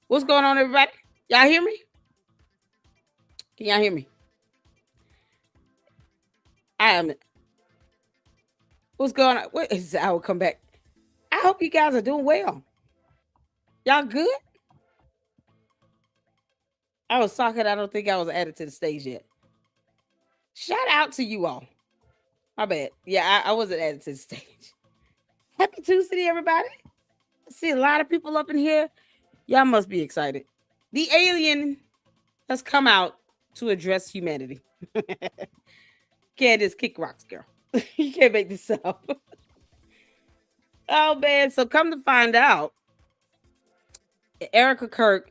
What's going on, everybody? Y'all hear me? Can y'all hear me? I am. What's going on? What is? I will come back. I hope you guys are doing well. Y'all good? I was talking. I don't think I was added to the stage yet. Shout out to you all. My bad. Yeah, I wasn't added to the stage. Happy Tuesday, everybody. I see a lot of people up in here. Y'all must be excited. The alien has come out to address humanity. Candace, kick rocks, girl. You can't make this up. Oh man! So come to find out, Erika Kirk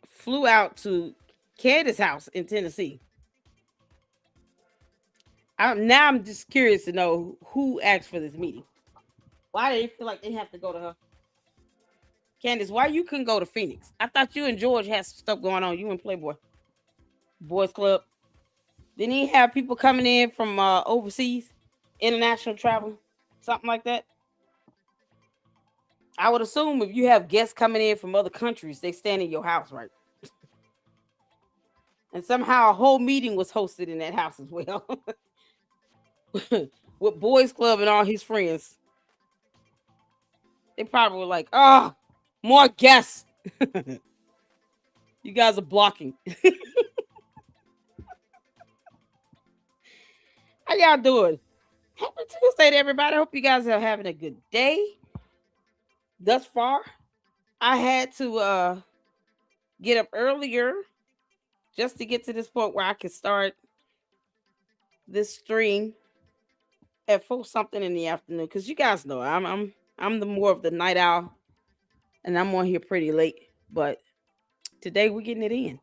flew out to Candace's house in Tennessee. Now I'm just curious to know who asked for this meeting. Why do they feel like they have to go to her? Candace, why you couldn't go to Phoenix? I thought you and George had some stuff going on. You and Playboy Boys Club. Didn't he have people coming in from overseas, international travel, something like that? I would assume if you have guests coming in from other countries, they stand in your house, right? And somehow a whole meeting was hosted in that house as well. With Boys Club and all his friends. They probably were like, oh, more guests. You guys are blocking. How y'all doing? Happy Tuesday to everybody. I hope you guys are having a good day. Thus far, I had to get up earlier just to get to this point where I could start this stream at 4 something in the afternoon. Because you guys know I'm the more of the night owl, and I'm on here pretty late. But today we're getting it in.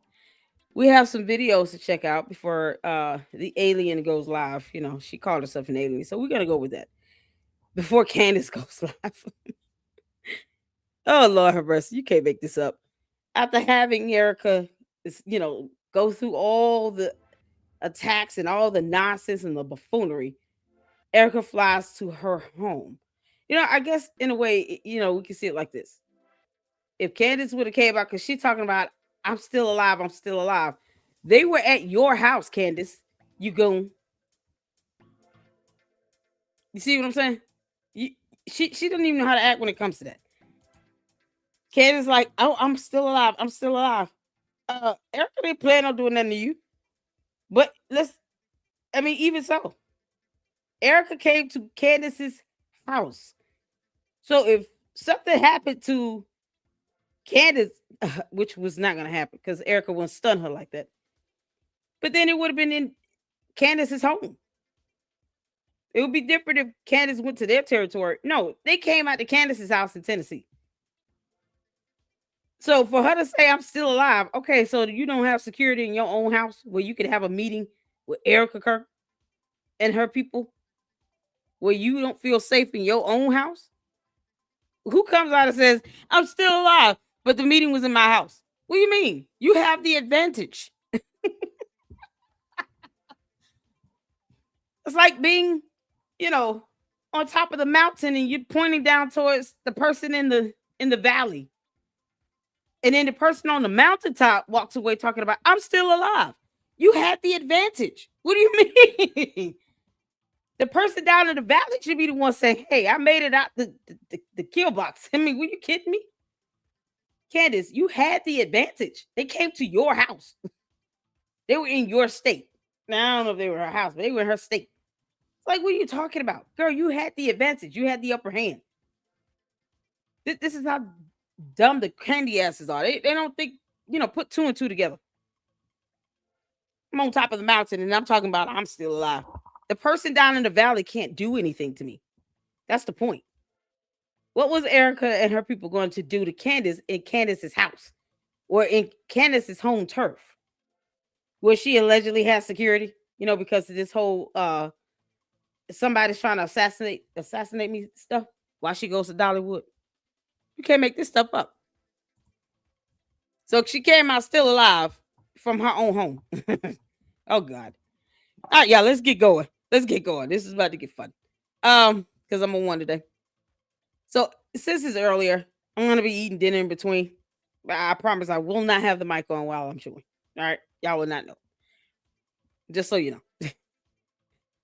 We have some videos to check out before the alien goes live. You know, she called herself an alien, so we're gonna go with that before Candace goes live. Oh Lord have mercy, you can't make this up. After having Erika, go through all the attacks and all the nonsense and the buffoonery, Erika flies to her home. I guess in a way, we can see it like this. If Candace would have came out, because she's talking about, I'm still alive, I'm still alive. They were at your house, Candace. You goon. You see what I'm saying? She doesn't even know how to act when it comes to that. Candace like, oh, I'm still alive. I'm still alive. Erika didn't plan on doing nothing to you. But even so, Erika came to Candace's house. So if something happened to Candace, which was not going to happen because Erika wouldn't stun her like that, but then it would have been in Candace's home. It would be different if Candace went to their territory. No, they came out to Candace's house in Tennessee. So for her to say I'm still alive, okay, so you don't have security in your own house where you can have a meeting with Erika Kirk and her people where you don't feel safe in your own house? Who comes out and says, I'm still alive, but the meeting was in my house? What do you mean? You have the advantage. It's like being, on top of the mountain and you're pointing down towards the person in the valley. And then the person on the mountaintop walks away talking about, I'm still alive. You had the advantage. What do you mean? The person down in the valley should be the one saying, hey, I made it out the kill box. I mean, were you kidding me? Candace, you had the advantage. They came to your house. They were in your state. Now, I don't know if they were her house, but they were in her state. It's like, what are you talking about? Girl, you had the advantage. You had the upper hand. This is how dumb the candy asses are. They don't think, put 2 and 2 together. I'm on top of the mountain and I'm talking about I'm still alive. The person down in the valley can't do anything to me. That's the point. What was Erika and her people going to do to Candace in Candace's house or in Candace's home turf where she allegedly has security, because of this whole somebody's trying to assassinate me stuff while she goes to Dollywood. You can't make this stuff up. So she came out still alive from her own home. Oh God. All right, y'all, let's get going. This is about to get fun. Because I'm on one today. So since it's earlier, I'm gonna be eating dinner in between. I promise I will not have the mic on while I'm chewing. All right, y'all will not know. Just so you know.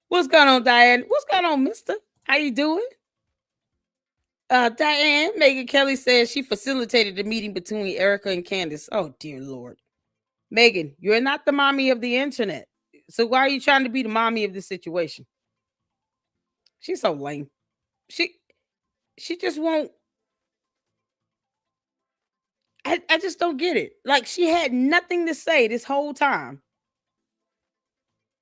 What's going on, Diane? What's going on, Mister? How you doing? Diane, Megan Kelly says she facilitated the meeting between Erika and Candace. Oh, dear Lord. Megan, you're not the mommy of the internet. So why are you trying to be the mommy of this situation? She's so lame. She she just won't. I just don't get it. Like she had nothing to say this whole time.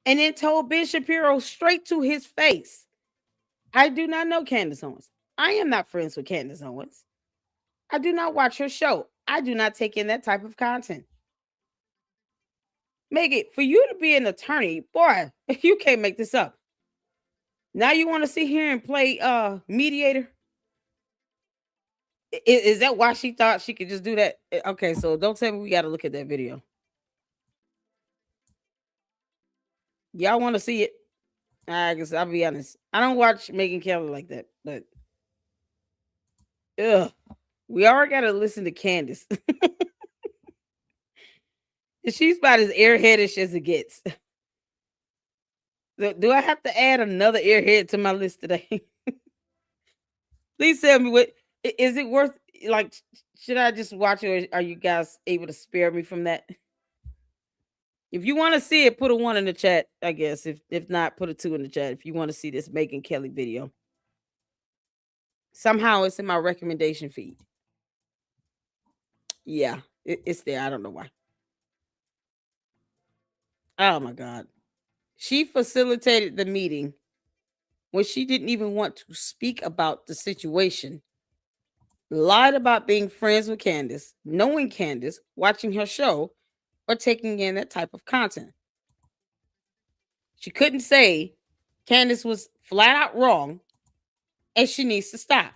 And then told Ben Shapiro straight to his face. I do not know Candace Owens. I am not friends with Candace Owens. I do not watch her show. I do not take in that type of content. Megan, for you to be an attorney, boy, you can't make this up. Now you want to sit here and play mediator? Is that why she thought she could just do that? Okay, so don't tell me we got to look at that video. Y'all want to see it? I guess I'll be honest. I don't watch Megan Kelly like that, but ugh, we already got to listen to Candace. She's about as airheadish as it gets. Do I have to add another airhead to my list today? Please tell me what is it worth? Like, should I just watch it, or are you guys able to spare me from that? If you want to see it, put a 1 in the chat. I guess if not, put a 2 in the chat. If you want to see this Megan Kelly video, somehow it's in my recommendation feed. Yeah, it's there. I don't know why. Oh my God. She facilitated the meeting when she didn't even want to speak about the situation. Lied about being friends with Candace, knowing Candace, watching her show, or taking in that type of content. She couldn't say Candace was flat out wrong and she needs to stop.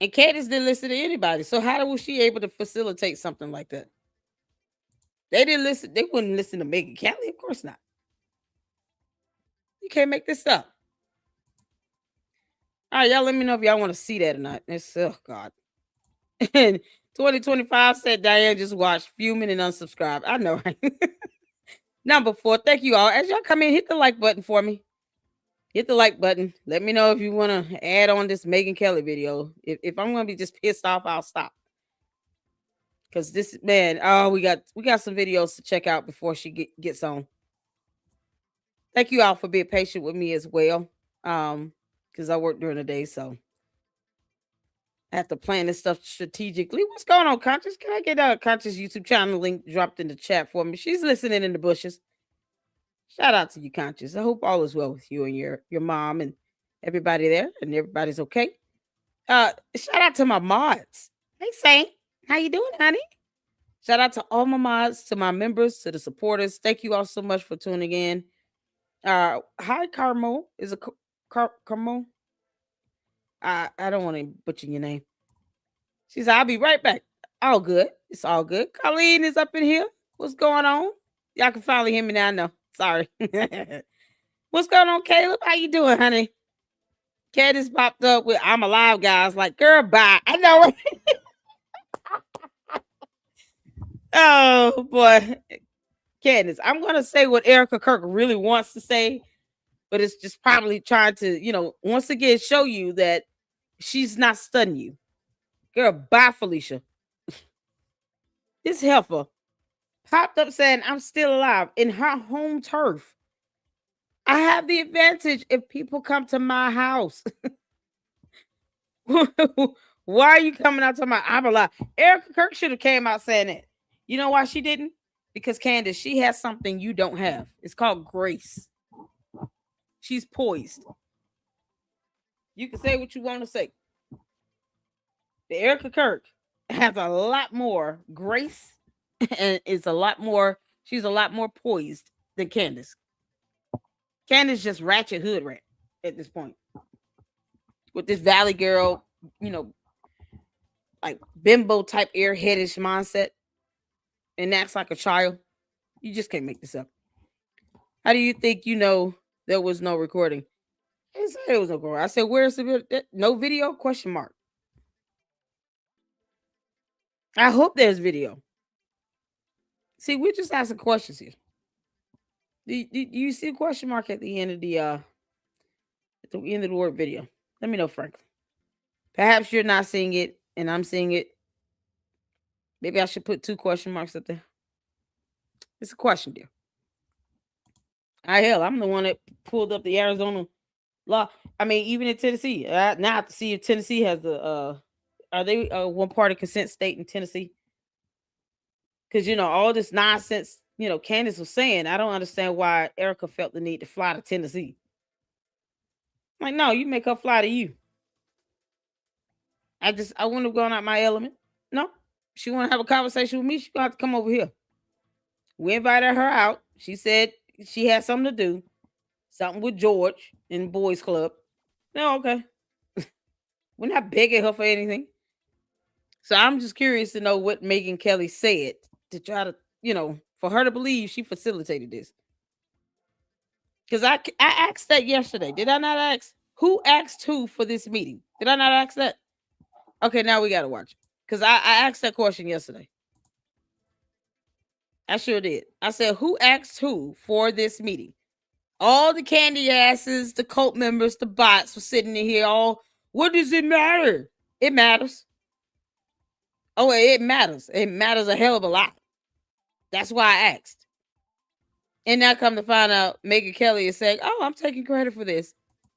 And Candace didn't listen to anybody. So how was she able to facilitate something like that? They didn't listen. They wouldn't listen to Megan Kelly. Of course not. You can't make this up. All right, y'all let me know if y'all want to see that or not. It's, oh, God. And 2025 said Diane just watched, fuming and unsubscribed. I know, right? Number 4. Thank you all. As y'all come in, hit the like button for me. Hit the like button. Let me know if you want to add on this Megan Kelly video. If I'm going to be just pissed off, I'll stop. Because this, man, oh, we got some videos to check out before she gets on. Thank you all for being patient with me as well. Because I work during the day, so I have to plan this stuff strategically. What's going on, Conscious? Can I get a Conscious YouTube channel link dropped in the chat for me? She's listening in the bushes. Shout out to you, Conscious. I hope all is well with you and your mom and everybody there, and everybody's okay. Shout out to my mods. Hey, Saint, how you doing, honey? Shout out to all my mods, to my members, to the supporters. Thank you all so much for tuning in. Hi, Carmo. Is it Carmo? I don't want to butcher your name. She said, I'll be right back. All good. It's all good. Colleen is up in here. What's going on? Y'all can finally hear me now. No, sorry. What's going on, Caleb? How you doing, honey? Candace popped up with I'm alive, guys. Like, girl, bye. I know, right? Oh, boy. Candace, I'm going to say what Erika Kirk really wants to say, but it's just probably trying to, once again, show you that she's not studying you. Girl, bye, Felicia. This heifer popped up saying, I'm still alive in her home turf. I have the advantage if people come to my house. Why are you coming out to my I'm alive? Erika Kirk should have came out saying that. You know why she didn't? Because Candace, she has something you don't have. It's called grace. She's poised. You can say what you want to say. The Erika Kirk has a lot more grace and she's a lot more poised than Candace. Candace just ratchet hood rat at this point. With this Valley girl, like bimbo type airheadish mindset and acts like a child. You just can't make this up. How do you think there was no recording? I didn't say there was no recording. I said, where's the no video? Question mark. I hope there's video. See, we're just asking questions here. Do you see a question mark at the end of the word video? Let me know, Franklin. Perhaps you're not seeing it and I'm seeing it. Maybe I should put 2 question marks up there. It's a question, dear. Hell, I'm the one that pulled up the Arizona law. I mean, even in Tennessee. Now I have to see if Tennessee has the are they a one party consent state in Tennessee? Because all this nonsense, Candace was saying, I don't understand why Erika felt the need to fly to Tennessee. Like, no, you make her fly to you. I wouldn't have gone out my element. No. She want to have a conversation with me, she gonna have to come over here. We invited her out. She said she had something to do. Something with George in Boys Club. No, okay. We're not begging her for anything. So I'm just curious to know what Megyn Kelly said to try to, for her to believe she facilitated this. Because I asked that yesterday. Did I not ask? Who asked who for this meeting? Did I not ask that? Okay, now we got to watch it. Because I asked that question yesterday. I sure did. I said, who asked who for this meeting? All the candy asses, the cult members, the bots were sitting in here all, what does it matter? It matters. Oh, it matters. It matters a hell of a lot. That's why I asked. And now come to find out, Megyn Kelly is saying, oh, I'm taking credit for this.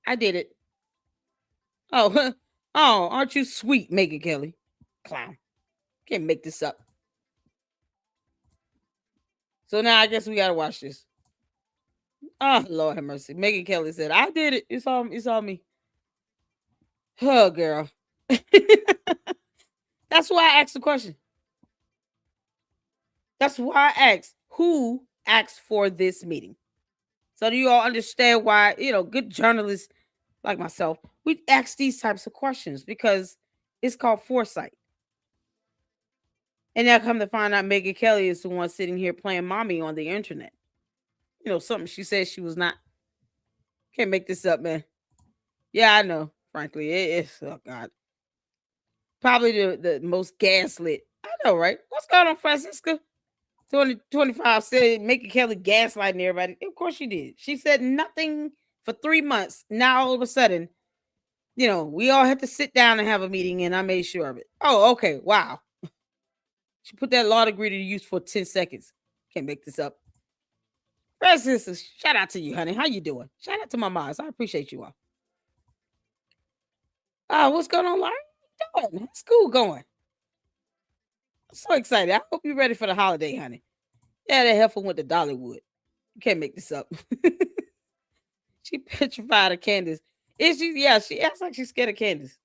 I did it. Oh, oh, aren't you sweet, Megyn Kelly? Clown. Can't make this up. So now I guess we gotta watch this. Oh, Lord have mercy. Megyn Kelly said, I did it. It's all me. Oh, girl. That's why I asked the question. That's why I asked who asked for this meeting. So do you all understand why, good journalists like myself, we ask these types of questions because it's called foresight. And now come to find out Megyn Kelly is the one sitting here playing mommy on the internet. Something she said she was not. Can't make this up, man. Yeah, I know. Frankly, it's oh God. Probably the most gaslit. I know, right? What's going on, Francisca? 2025 said Megyn Kelly gaslighting everybody. Of course she did. She said nothing for 3 months. Now all of a sudden, we all had to sit down and have a meeting, and I made sure of it. Oh, okay. Wow. She put that law degree to use for 10 seconds. Can't make this up. Francisca, shout out to you, honey. How you doing? Shout out to my moms. I appreciate you all. What's going on, Larry? How you doing? How's school going? I'm so excited. I hope you're ready for the holiday, honey. Yeah, that heifer went to Dollywood. You can't make this up. She petrified of Candace. Is she? Yeah, she acts like she's scared of Candace.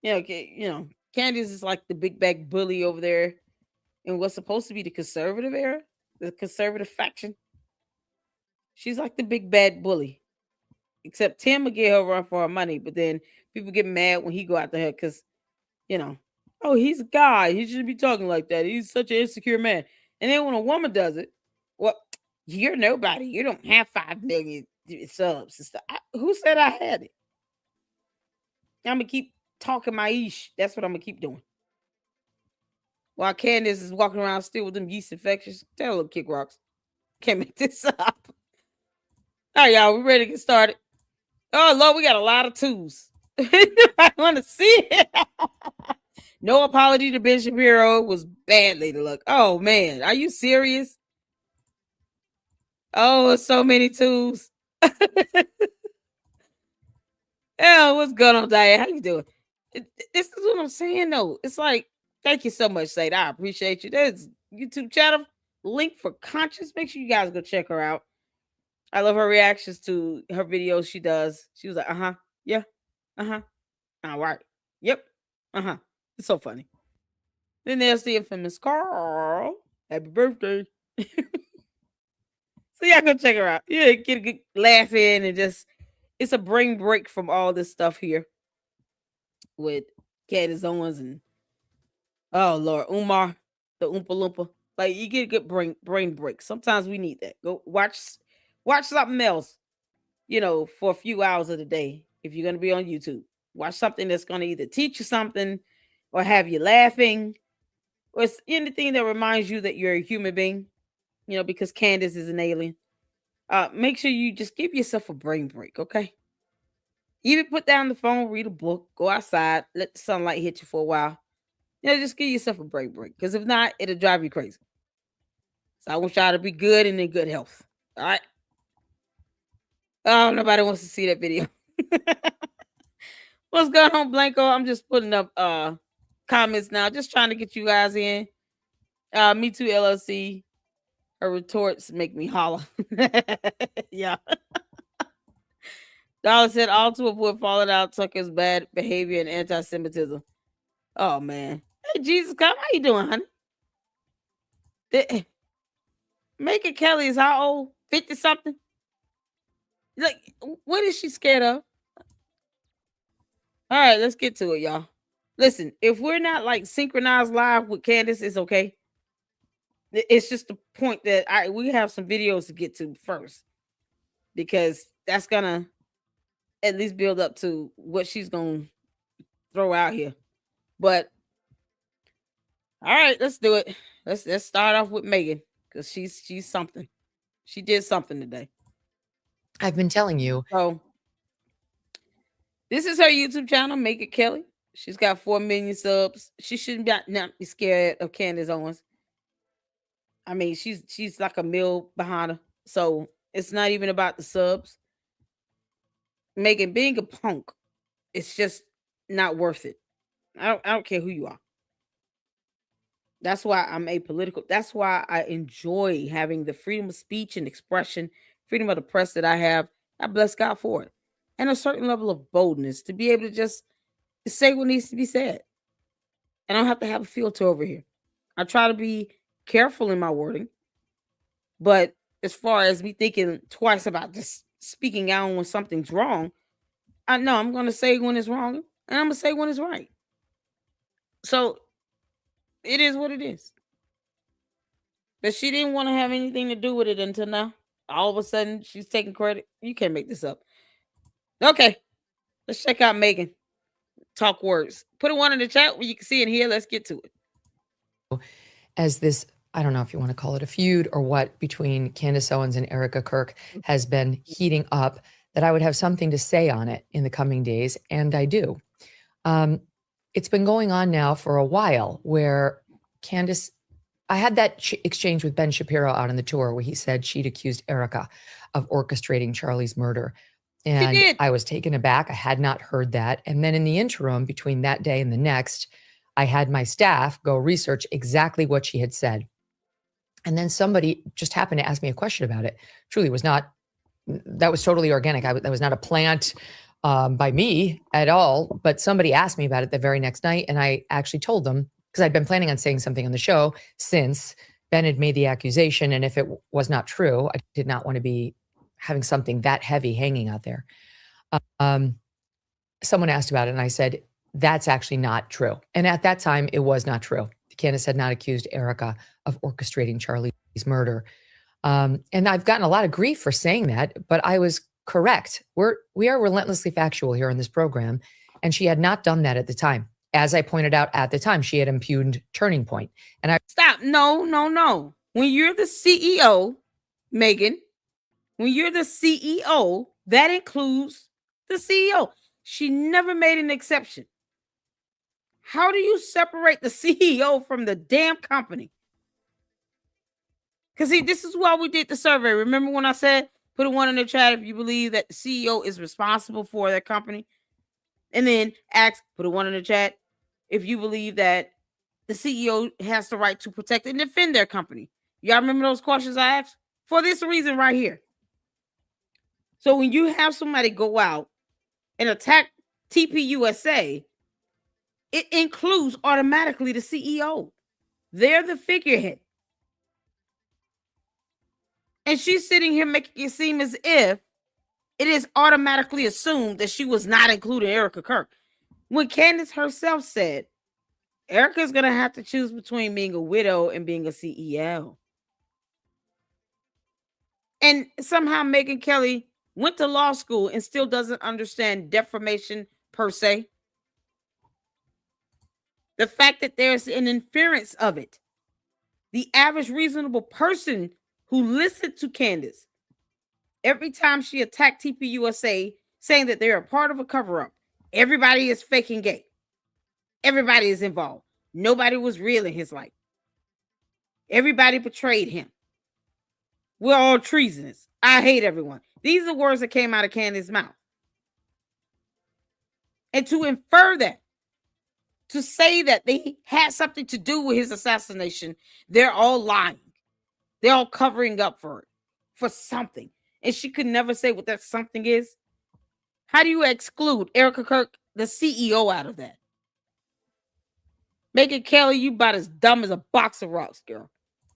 Candace is like the big bag bully over there in what's supposed to be the conservative era, the conservative faction. She's like the big bad bully. Except Tim will get her run for her money, but then people get mad when he go after her because, oh, he's a guy. He shouldn't be talking like that. He's such an insecure man. And then when a woman does it, well, you're nobody. You don't have 5 million subs and stuff. Who said I had it? I'm gonna keep talking my ish. That's what I'm gonna keep doing. While Candace is walking around still with them yeast infections. Tell her, kick rocks. Can't make this up. All right, y'all. We ready to get started? Oh Lord, we got a lot of twos. I want to see it. No apology to Ben Shapiro was bad, Lady Luck. Oh man, are you serious? Oh, so many twos. Yeah, what's going on, Diane? How you doing? This is what I'm saying, though. It's like, thank you so much, Sade. I appreciate you. There's YouTube channel link for Conscious. Make sure you guys go check her out. I love her reactions to her videos she does. She was like, yeah, all right, yep, It's so funny. Then there's the infamous Carl. Happy birthday. So y'all go check her out. Yeah, get a good laugh in and just, it's a brain break from all this stuff here with Candace Owens and, oh Lord, Umar, the Oompa Loompa. Like, you get a good brain break. Sometimes we need that. Go watch something else, for a few hours of the day. If you're going to be on YouTube, watch something that's going to either teach you something, or have you laughing, or anything that reminds you that you're a human being, because Candace is an alien. Make sure you just give yourself a brain break, okay? Even put down the phone, read a book, go outside, let the sunlight hit you for a while. Just give yourself a brain break. Because if not, it'll drive you crazy. So I want y'all to be good and in good health. All right. Oh, nobody wants to see that video. What's going on, Blanco? I'm just putting up comments now, just trying to get you guys in. Me too, LLC. Her retorts make me holler. Yeah. Dollar said all to avoid falling out Tucker's bad behavior and anti-Semitism. Oh man. Hey Jesus, come. How you doing, honey? Megan Kelly is how old? 50 something? Like, what is she scared of? All right, let's get to it, y'all. Listen, if we're not like synchronized live with Candace, it's okay. It's just the point that we have some videos to get to first, because that's gonna at least build up to what she's gonna throw out here. But all right, let's do it. Let's start off with Megan, because she's something. She did something today. I've been telling you. So this is her YouTube channel, Make It Kelly. She's got 4 million subs. She shouldn't not be scared of Candace Owens. I mean, she's like a mill behind her. So it's not even about the subs. Megan, being a punk, it's just not worth it. I don't care who you are. That's why I'm apolitical. That's why I enjoy having the freedom of speech and expression, freedom of the press that I have. I bless God for it. And a certain level of boldness to be able to just say what needs to be said. I don't have to have a filter over here. I try to be careful in my wording. But as far as me thinking twice about just speaking out when something's wrong, I know I'm going to say when it's wrong and I'm going to say when it's right. So it is what it is. But she didn't want to have anything to do with it until now. All of a sudden, she's taking credit. You can't make this up. Okay, let's check out Megan. Talk words. Put a one in the chat where you can see it here. Let's get to it. As this, I don't know if you want to call it a feud or what, between Candace Owens and Erika Kirk has been heating up, that I would have something to say on it in the coming days, and I do. It's been going on now for a while where Candace, I had that exchange with Ben Shapiro out on the tour where he said she'd accused Erika of orchestrating Charlie's murder. And I was taken aback. I had not heard that. And then in the interim, between that day and the next, I had my staff go research exactly what she had said. And then somebody just happened to ask me a question about it. Truly was not, that was totally organic. That was not a plant by me at all, but somebody asked me about it the very next night. And I actually told them, because I'd been planning on saying something on the show since Ben had made the accusation. And if it was not true, I did not want to be having something that heavy hanging out there. Someone asked about it and I said, that's actually not true. And at that time, it was not true. Candace had not accused Erika of orchestrating Charlie's murder. And I've gotten a lot of grief for saying that, but I was correct. We are relentlessly factual here in this program. And she had not done that at the time. As I pointed out at the time, she had impugned Turning Point. And I stop. No. When you're the CEO, Megan, when you're the CEO, that includes the CEO. She never made an exception. How do you separate the CEO from the damn company? Because see, this is why we did the survey. Remember when I said, put a one in the chat if you believe that the CEO is responsible for their company? And then put a one in the chat if you believe that the CEO has the right to protect and defend their company. Y'all remember those questions I asked? For this reason right here. So when you have somebody go out and attack TPUSA, it includes automatically the CEO. They're the figurehead. And she's sitting here making it seem as if it is automatically assumed that she was not including Erika Kirk. When Candace herself said, Erika's going to have to choose between being a widow and being a CEO. And somehow Megan Kelly went to law school and still doesn't understand defamation per se. The fact that there's an inference of it. The average reasonable person who listened to Candace every time she attacked TPUSA, saying that they're a part of a cover up, everybody is faking gay. Everybody is involved. Nobody was real in his life. Everybody betrayed him. We're all treasonous. I hate everyone. These are words that came out of Candace's mouth. And to infer that, to say that they had something to do with his assassination, they're all lying. They're all covering up for it, for something. And she could never say what that something is. How do you exclude Erika Kirk, the CEO, out of that? Megyn Kelly, you about as dumb as a box of rocks, girl.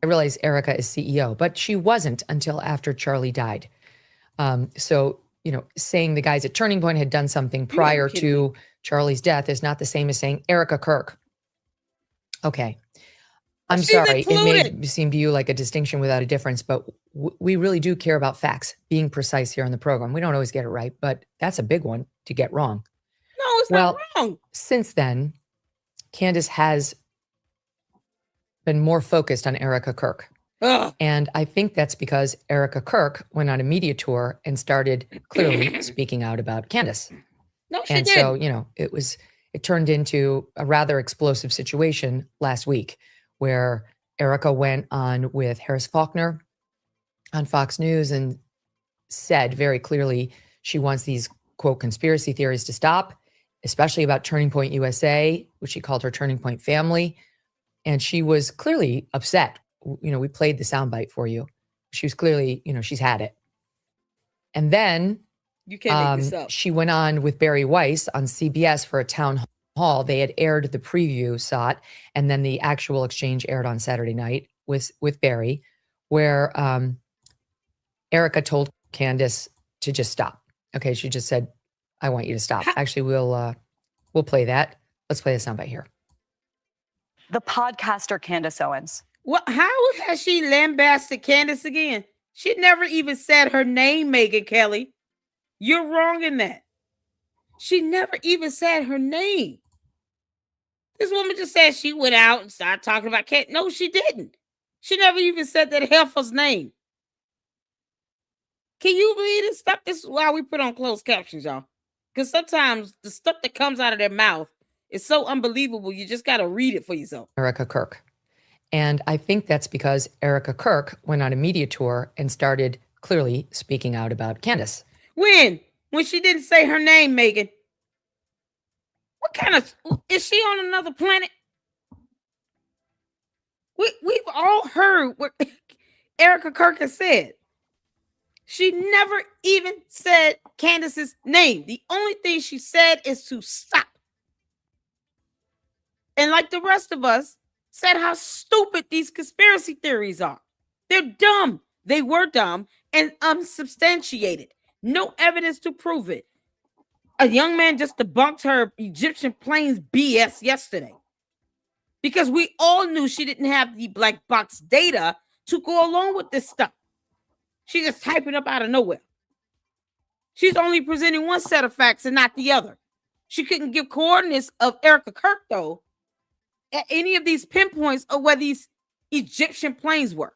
I realize Erika is CEO, but she wasn't until after Charlie died. So, saying the guys at Turning Point had done something prior to Charlie's death is not the same as saying Erika Kirk. Okay. I'm sorry. It may seem to you like a distinction without a difference, but we really do care about facts, being precise here on the program. We don't always get it right, but that's a big one to get wrong. No, it's not wrong. Since then, Candace has been more focused on Erika Kirk. Ugh. And I think that's because Erika Kirk went on a media tour and started clearly speaking out about Candace. No, she and did. So, it turned into a rather explosive situation last week where Erika went on with Harris Faulkner on Fox News and said very clearly she wants these, quote, conspiracy theories to stop, especially about Turning Point USA, which she called her Turning Point family. And she was clearly upset. We played the soundbite for you. She was clearly, she's had it. And then you can't make this up. She went on with Barry Weiss on CBS for a town hall. They had aired the preview, saw it, and then the actual exchange aired on Saturday night with Barry, where Erika told Candace to just stop. Okay, she just said, "I want you to stop." Actually, we'll play that. Let's play the soundbite here. The podcaster Candace Owens. How has she lambasted Candace again? She never even said her name, Megyn Kelly. You're wrong in that. She never even said her name. This woman just said she went out and started talking about Candace. No, she didn't. She never even said that heifer's name. Can you believe this stuff? This is why we put on closed captions, y'all. Because sometimes the stuff that comes out of their mouth is so unbelievable, you just got to read it for yourself. Erika Kirk. And I think that's because Erika Kirk went on a media tour and started clearly speaking out about Candace. When she didn't say her name, Megyn. What kind of, is she on another planet? We've all heard what Erika Kirk has said. She never even said Candace's name. The only thing she said is to stop. And like the rest of us, said how stupid these conspiracy theories are. They're dumb. They were dumb and unsubstantiated. No evidence to prove it. A young man just debunked her Egyptian planes BS yesterday. Because we all knew she didn't have the black box data to go along with this stuff. She just typing up out of nowhere. She's only presenting one set of facts and not the other. She couldn't give coordinates of Erika Kirk, though, at any of these pinpoints of where these Egyptian planes were.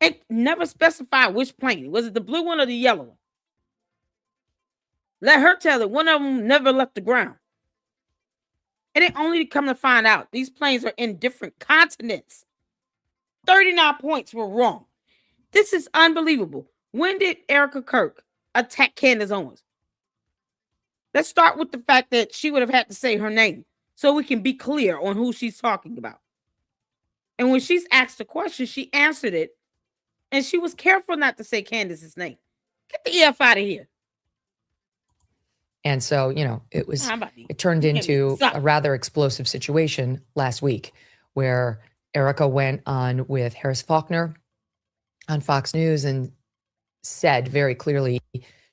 And never specified which plane. Was it the blue one or the yellow one? Let her tell it. One of them never left the ground. And it only to come to find out these planes are in different continents. 39 points were wrong. This is unbelievable. When did Erika Kirk attack Candace Owens? Let's start with the fact that she would have had to say her name so we can be clear on who she's talking about. And when she's asked a question, she answered it. And she was careful not to say Candace's name. Get the F out of here. And so, it turned into a rather explosive situation last week where Erika went on with Harris Faulkner on Fox News and said very clearly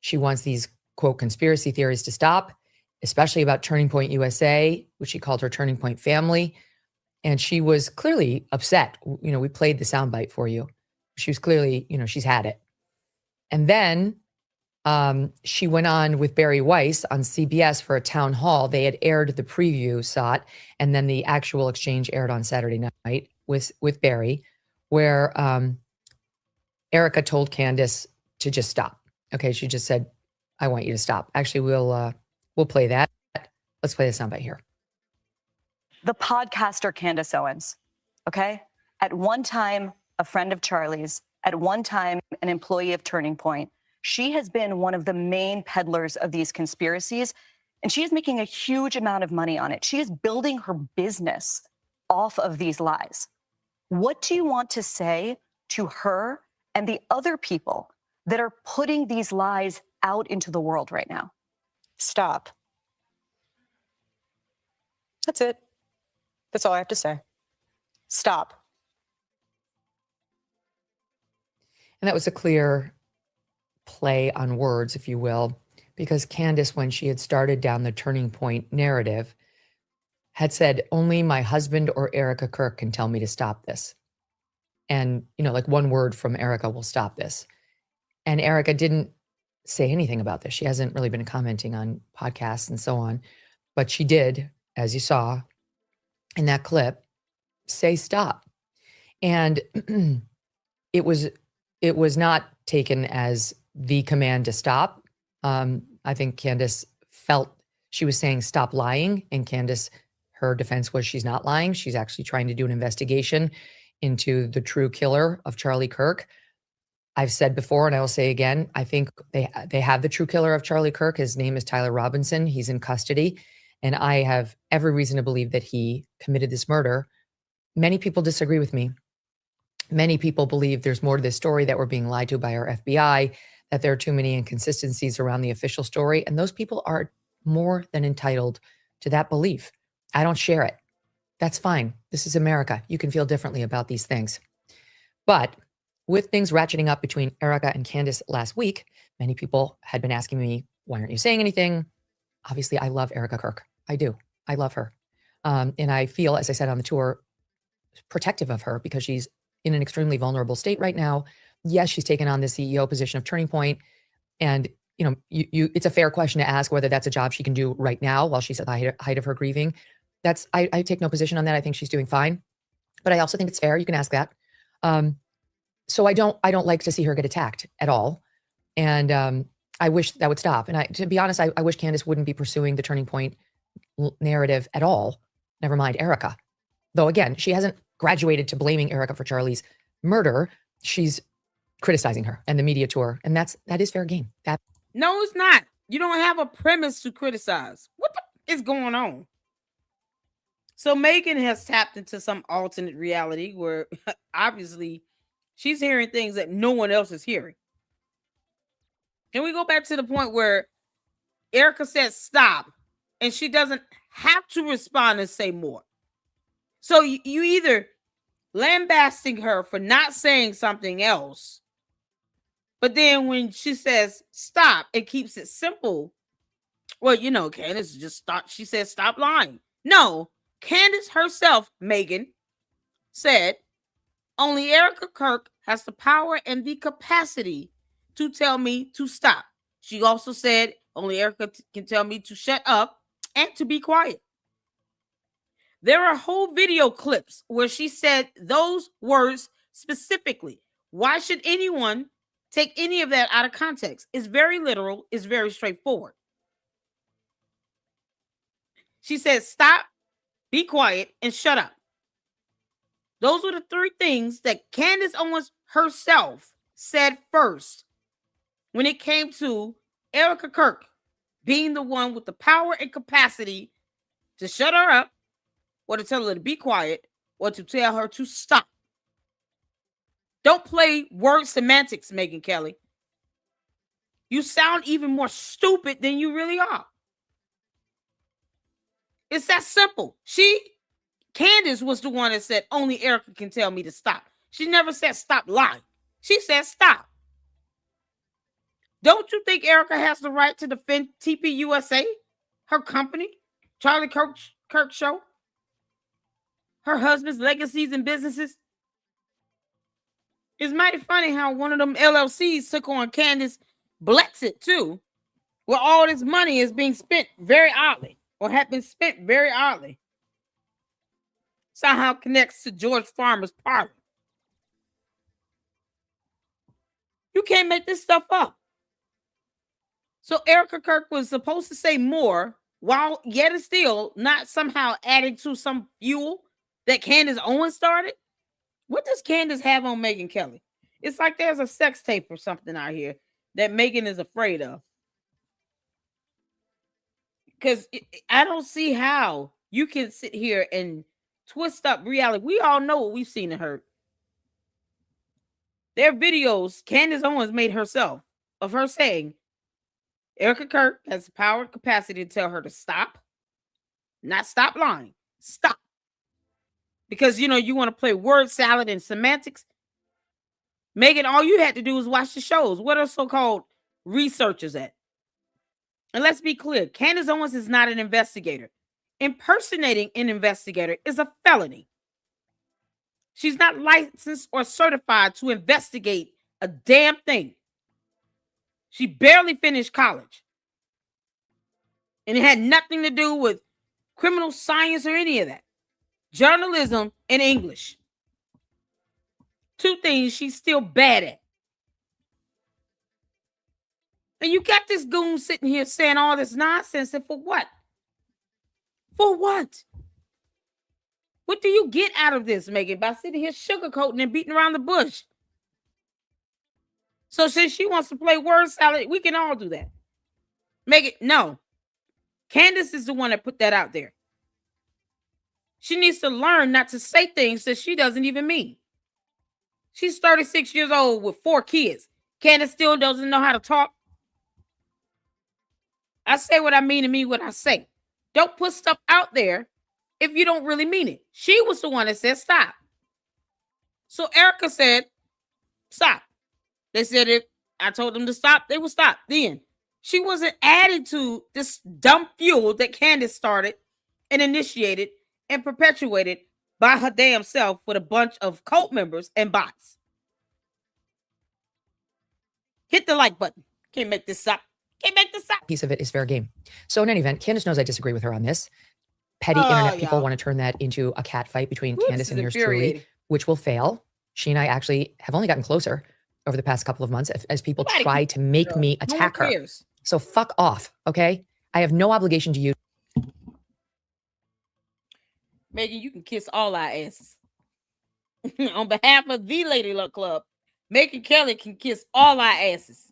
she wants these, quote, conspiracy theories to stop, especially about Turning Point USA, which she called her Turning Point family. And she was clearly upset. We played the soundbite for you. She was clearly, she's had it. And then She went on with Barry Weiss on CBS for a town hall. They had aired the preview, saw it, and then the actual exchange aired on Saturday night with Barry, where Erika told Candace to just stop. Okay, she just said, "I want you to stop." Actually, we'll play that. Let's play the soundbite here. The podcaster Candace Owens, okay? At one time, a friend of Charlie's, at one time, an employee of Turning Point. She has been one of the main peddlers of these conspiracies, and she is making a huge amount of money on it. She is building her business off of these lies. What do you want to say to her and the other people that are putting these lies out into the world right now? Stop. That's it. That's all I have to say. Stop. And that was a clear play on words, if you will, because Candace, when she had started down the Turning Point narrative, had said, only my husband or Erika Kirk can tell me to stop this. And, like one word from Erika will stop this. And Erika didn't say anything about this. She hasn't really been commenting on podcasts and so on. But she did, as you saw in that clip, say stop. And it was not taken as the command to stop. I think Candace felt she was saying stop lying, and Candace, her defense was she's not lying. She's actually trying to do an investigation into the true killer of Charlie Kirk. I've said before, and I will say again, I think they have the true killer of Charlie Kirk. His name is Tyler Robinson. He's in custody, and I have every reason to believe that he committed this murder. Many people disagree with me. Many people believe there's more to this story, that we're being lied to by our FBI, that there are too many inconsistencies around the official story. And those people are more than entitled to that belief. I don't share it. That's fine. This is America. You can feel differently about these things. But with things ratcheting up between Erika and Candace last week, many people had been asking me, why aren't you saying anything? Obviously, I love Erika Kirk. I do. I love her. And I feel, as I said on the tour, protective of her because she's in an extremely vulnerable state right now. Yes, she's taken on the CEO position of Turning Point. And, it's a fair question to ask whether that's a job she can do right now while she's at the height of her grieving. I take no position on that. I think she's doing fine. But I also think it's fair. You can ask that. So I don't like to see her get attacked at all. And I wish that would stop. And to be honest, I wish Candace wouldn't be pursuing the Turning Point narrative at all. Never mind Erika. Though again, she hasn't graduated to blaming Erika for Charlie's murder. She's criticizing her and the media tour. And that is fair game. No, it's not. You don't have a premise to criticize. What is going on? So Megan has tapped into some alternate reality where obviously she's hearing things that no one else is hearing. Can we go back to the point where Erika says stop and she doesn't have to respond and say more? So you either lambasting her for not saying something else, but then when she says stop, it keeps it simple. Well, Candace just she said stop lying. No, Candace herself, Megan, said only Erika Kirk has the power and the capacity to tell me to stop. She also said only Erika can tell me to shut up and to be quiet. There are whole video clips where she said those words specifically. Why should anyone take any of that out of context? It's very literal. It's very straightforward. She said, stop, be quiet, and shut up. Those were the three things that Candace Owens herself said first when it came to Erika Kirk being the one with the power and capacity to shut her up, or to tell her to be quiet, or to tell her to stop. Don't play word semantics, Megyn Kelly. You sound even more stupid than you really are. It's that simple. Candace was the one that said only Erika can tell me to stop. She never said stop lying. She said stop. Don't you think Erika has the right to defend TPUSA, her company, Charlie Kirk Show, her husband's legacies and businesses? It's mighty funny how one of them LLCs took on Candace Blexit too, where all this money is being spent very oddly or have been spent very oddly. Somehow connects to George Farmer's parlor. You can't make this stuff up. So Erika Kirk was supposed to say more while yet and still not somehow adding to some fuel that Candace Owens started. What does Candace have on Megyn Kelly? It's like there's a sex tape or something out here that Megan is afraid of. Because I don't see how you can sit here and twist up reality. We all know what we've seen and heard. There are videos Candace Owens made herself of her saying Erika Kirk has the power and capacity to tell her to stop. Not stop lying. Stop. Because, you want to play word salad and semantics. Megan, all you had to do was watch the shows. What are so-called researchers at? And let's be clear, Candace Owens is not an investigator. Impersonating an investigator is a felony. She's not licensed or certified to investigate a damn thing. She barely finished college. And it had nothing to do with criminal science or any of that. Journalism and English. Two things she's still bad at. And you got this goon sitting here saying all this nonsense, and for what? For what? What do you get out of this, Megan, by sitting here sugarcoating and beating around the bush? So since she wants to play word salad, we can all do that. Megan, no. Candace is the one that put that out there. She needs to learn not to say things that she doesn't even mean. She's 36 years old with 4 kids. Candace still doesn't know how to talk. I say what I mean and mean what I say. Don't put stuff out there if you don't really mean it. She was the one that said stop. So Erika said, stop. They said if I told them to stop, they would stop. Then she wasn't added to this dumb fuel that Candace started and initiated and perpetuated by her damn self with a bunch of cult members and bots. Hit the like button. Can't make this up. Can't make this up. Piece of it is fair game. So in any event, Candace knows I disagree with her on this. Petty internet people want to turn that into a cat fight between Candace and yours truly, which will fail. She and I actually have only gotten closer over the past couple of months as people try to make me attack her. So fuck off, okay? I have no obligation to you. Megan, you can kiss all our asses. On behalf of the Lady Luck Club, Megyn Kelly can kiss all our asses.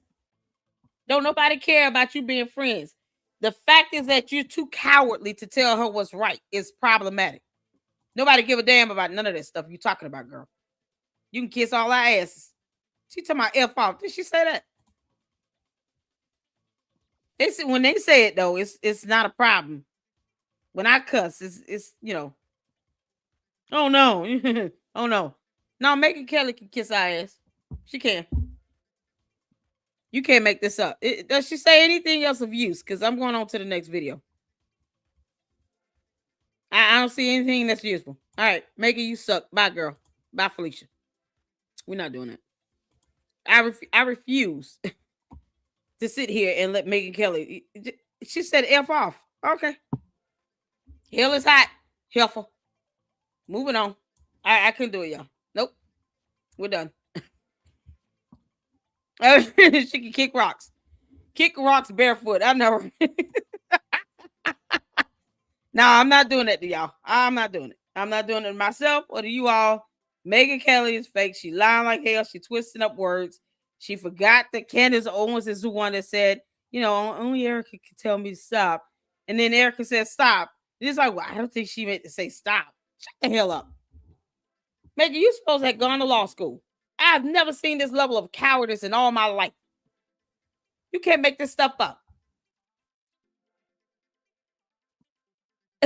Don't nobody care about you being friends. The fact is that you're too cowardly to tell her what's right is problematic. Nobody give a damn about none of that stuff you talking about, girl. You can kiss all our asses. She talking about F off. Did she say that? When they say it though, it's not a problem. When I cuss, it's oh no. Oh no. No, Megyn Kelly can kiss our ass. She can. You can't make this up. Does she say anything else of use? Because I'm going on to the next video. I don't see anything that's useful. All right, Megan, you suck. Bye, girl. Bye, Felicia. We're not doing that. I refuse to sit here and let Megyn Kelly. She said F off. Okay. Hell is hot. Helpful. Moving on. I couldn't do it, y'all. Nope. We're done. She can kick rocks. Kick rocks barefoot. I know. No, I'm not doing that to y'all. I'm not doing it. I'm not doing it to myself or to you all. Megyn Kelly is fake. She lying like hell. She twisting up words. She forgot that Candace Owens is the one that said, only Erika can tell me to stop. And then Erika said stop. And it's like, well, I don't think she meant to say stop. Shut the hell up. Megyn, you supposed to have gone to law school. I've never seen this level of cowardice in all my life. You can't make this stuff up.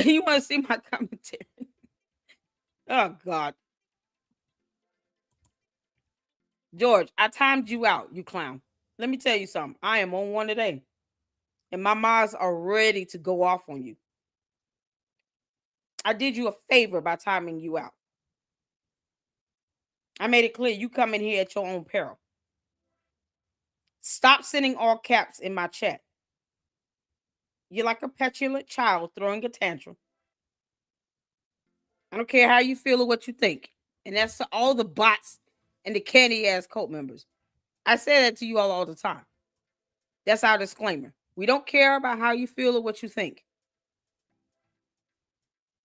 You want to see my commentary? Oh, God. George, I timed you out, you clown. Let me tell you something. I am on one today. And my minds are ready to go off on you. I did you a favor by timing you out. I made it clear you come in here at your own peril. Stop sending all caps in my chat. You're like a petulant child throwing a tantrum. I don't care how you feel or what you think. And that's to all the bots and the candy ass cult members. I say that to you all the time. That's our disclaimer. We don't care about how you feel or what you think.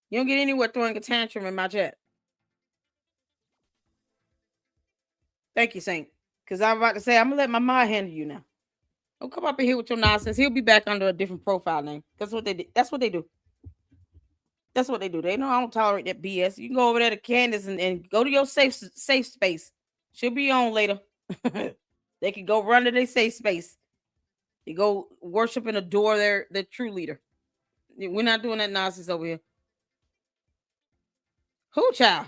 You don't get anywhere throwing a tantrum in my chat. Thank you, Saint. Because I'm about to say, I'm going to let my mind handle you now. Don't come up in here with your nonsense. He'll be back under a different profile name. That's what they do. That's what they do. That's what they do. They know I don't tolerate that BS. You can go over there to Candace and go to your safe space. She'll be on later. They can go run to their safe space. They go worship and adore their true leader. We're not doing that nonsense over here. Who, child?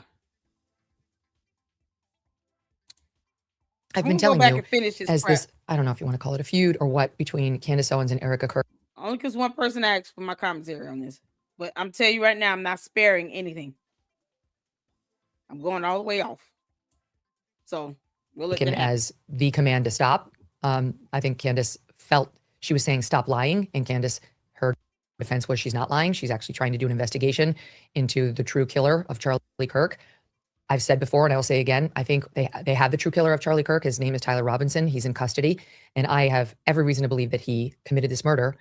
I've been Go telling back you and finish this as crap. this, I don't know if you want to call it a feud or what, between Candace Owens and Erika Kirk. Only because one person asked for my commentary on this. But I'm telling you right now, I'm not sparing anything. I'm going all the way off. So we'll let that happen. As the command to stop. I think Candace felt she was saying stop lying, and Candace, her defense was she's not lying. She's actually trying to do an investigation into the true killer of Charlie Kirk. I've said before, and I will say again, I think they have the true killer of Charlie Kirk. His name is Tyler Robinson. He's in custody, and I have every reason to believe that he committed this murder.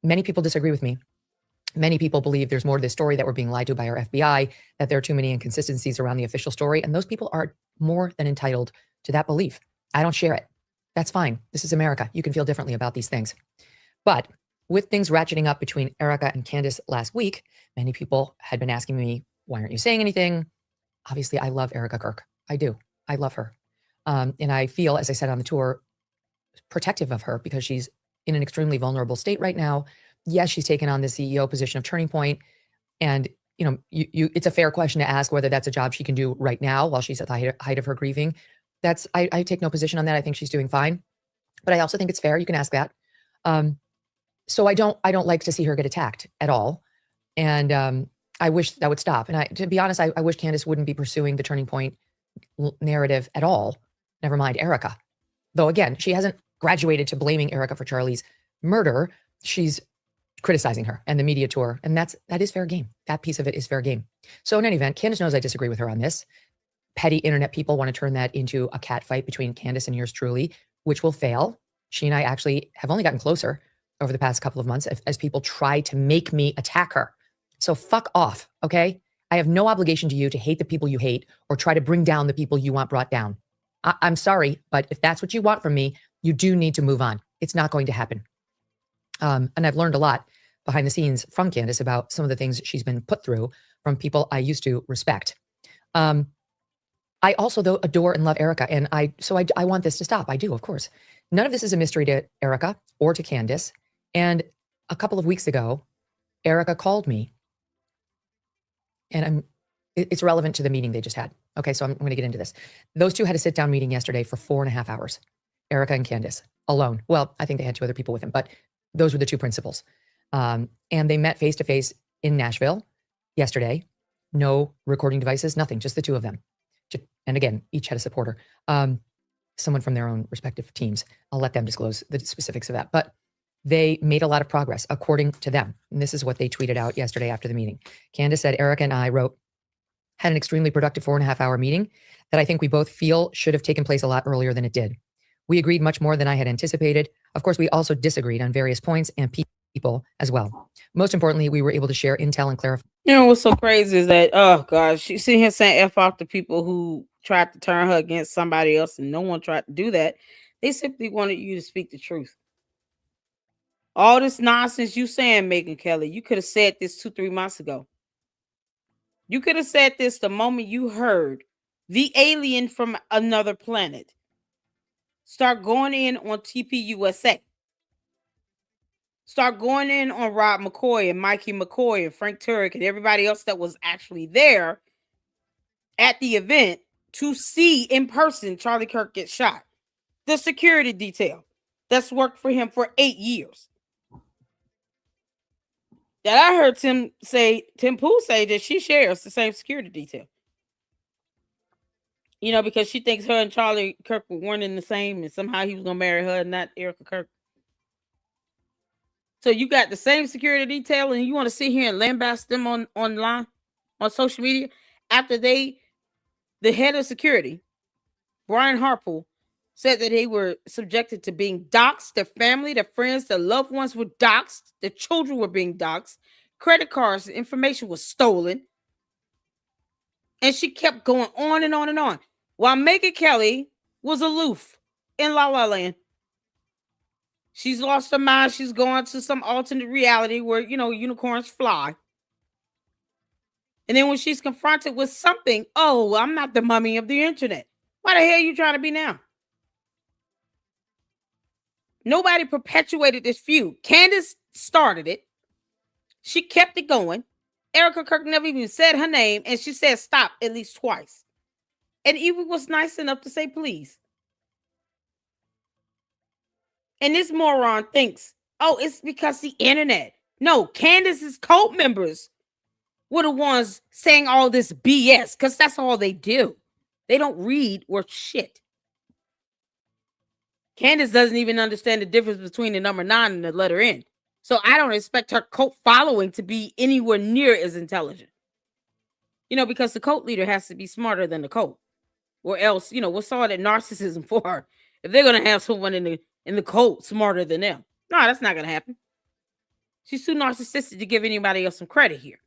Many people disagree with me. Many people believe there's more to this story, that we're being lied to by our FBI, that there are too many inconsistencies around the official story, and those people are more than entitled to that belief. I don't share it. That's fine. This is America. You can feel differently about these things. But with things ratcheting up between Erika and Candace last week, many people had been asking me, why aren't you saying anything? Obviously, I love Erika Kirk. I do. I love her. And I feel, as I said on the tour, protective of her because she's in an extremely vulnerable state right now. Yes, she's taken on the CEO position of Turning Point. And, it's a fair question to ask whether that's a job she can do right now while she's at the height of her grieving. I take no position on that. I think she's doing fine. But I also think it's fair. You can ask that. So I don't like to see her get attacked at all. And I wish that would stop. And to be honest, I wish Candace wouldn't be pursuing the Turning Point narrative at all. Never mind Erika. Though again, she hasn't graduated to blaming Erika for Charlie's murder. She's criticizing her and the media tour. And that is fair game. That piece of it is fair game. So in any event, Candace knows I disagree with her on this. Petty internet people want to turn that into a cat fight between Candace and yours truly, which will fail. She and I actually have only gotten closer over the past couple of months as people try to make me attack her. So fuck off, okay? I have no obligation to you to hate the people you hate or try to bring down the people you want brought down. I'm sorry, but if that's what you want from me, you do need to move on. It's not going to happen. And I've learned a lot behind the scenes from Candace about some of the things she's been put through from people I used to respect. I also, though, adore and love Erika. And I want this to stop. I do, of course. None of this is a mystery to Erika or to Candace. And a couple of weeks ago, Erika called me. And it's relevant to the meeting they just had. Okay, so I'm going to get into this. Those two had a sit-down meeting yesterday for 4.5 hours. Erika and Candace, alone. Well, I think they had two other people with them, but those were the two principals. And they met face-to-face in Nashville yesterday. No recording devices, nothing, just the two of them. And again, each had a supporter, someone from their own respective teams. I'll let them disclose the specifics of that. But they made a lot of progress, according to them. And this is what they tweeted out yesterday after the meeting. Candace said, Erika and I had an extremely productive 4.5 hour meeting that I think we both feel should have taken place a lot earlier than it did. We agreed much more than I had anticipated. Of course, we also disagreed on various points and people as well. Most importantly, we were able to share intel and clarify. You know what's so crazy is that, oh gosh, she's sitting here saying F off to people who tried to turn her against somebody else, and no one tried to do that. They simply wanted you to speak the truth. All this nonsense you saying, Megyn Kelly, you could have said this 2-3 months ago. You could have said this the moment you heard the alien from another planet start going in on TPUSA. Start going in on Rob McCoy and Mikey McCoy and Frank Turek and everybody else that was actually there at the event to see in person Charlie Kirk get shot. The security detail that's worked for him for 8 years. That I heard Tim Pool say that she shares the same security detail. Because she thinks her and Charlie Kirk were one and the same, and somehow he was gonna marry her and not Erika Kirk. So you got the same security detail, and you want to sit here and lambast them online, on social media, after the head of security, Brian Harple, said that they were subjected to being doxxed. Their family, their friends, their loved ones were doxxed. Their children were being doxxed. Credit cards, information was stolen. And she kept going on and on and on. While Megyn Kelly was aloof in La La Land. She's lost her mind. She's gone to some alternate reality where, unicorns fly. And then when she's confronted with something, oh, I'm not the mummy of the internet. Why the hell are you trying to be now? Nobody perpetuated this feud. Candace started it. She kept it going. Erika Kirk never even said her name, and she said stop at least twice. And even was nice enough to say please. And this moron thinks, oh, it's because the internet. No, Candace's cult members were the ones saying all this BS, because that's all they do. They don't read worth shit. Candace doesn't even understand the difference between the number 9 and the letter N. So I don't expect her cult following to be anywhere near as intelligent. Because the cult leader has to be smarter than the cult. Or else, what's all that narcissism for her? If they're going to have someone in the cult smarter than them. No, that's not going to happen. She's too narcissistic to give anybody else some credit here.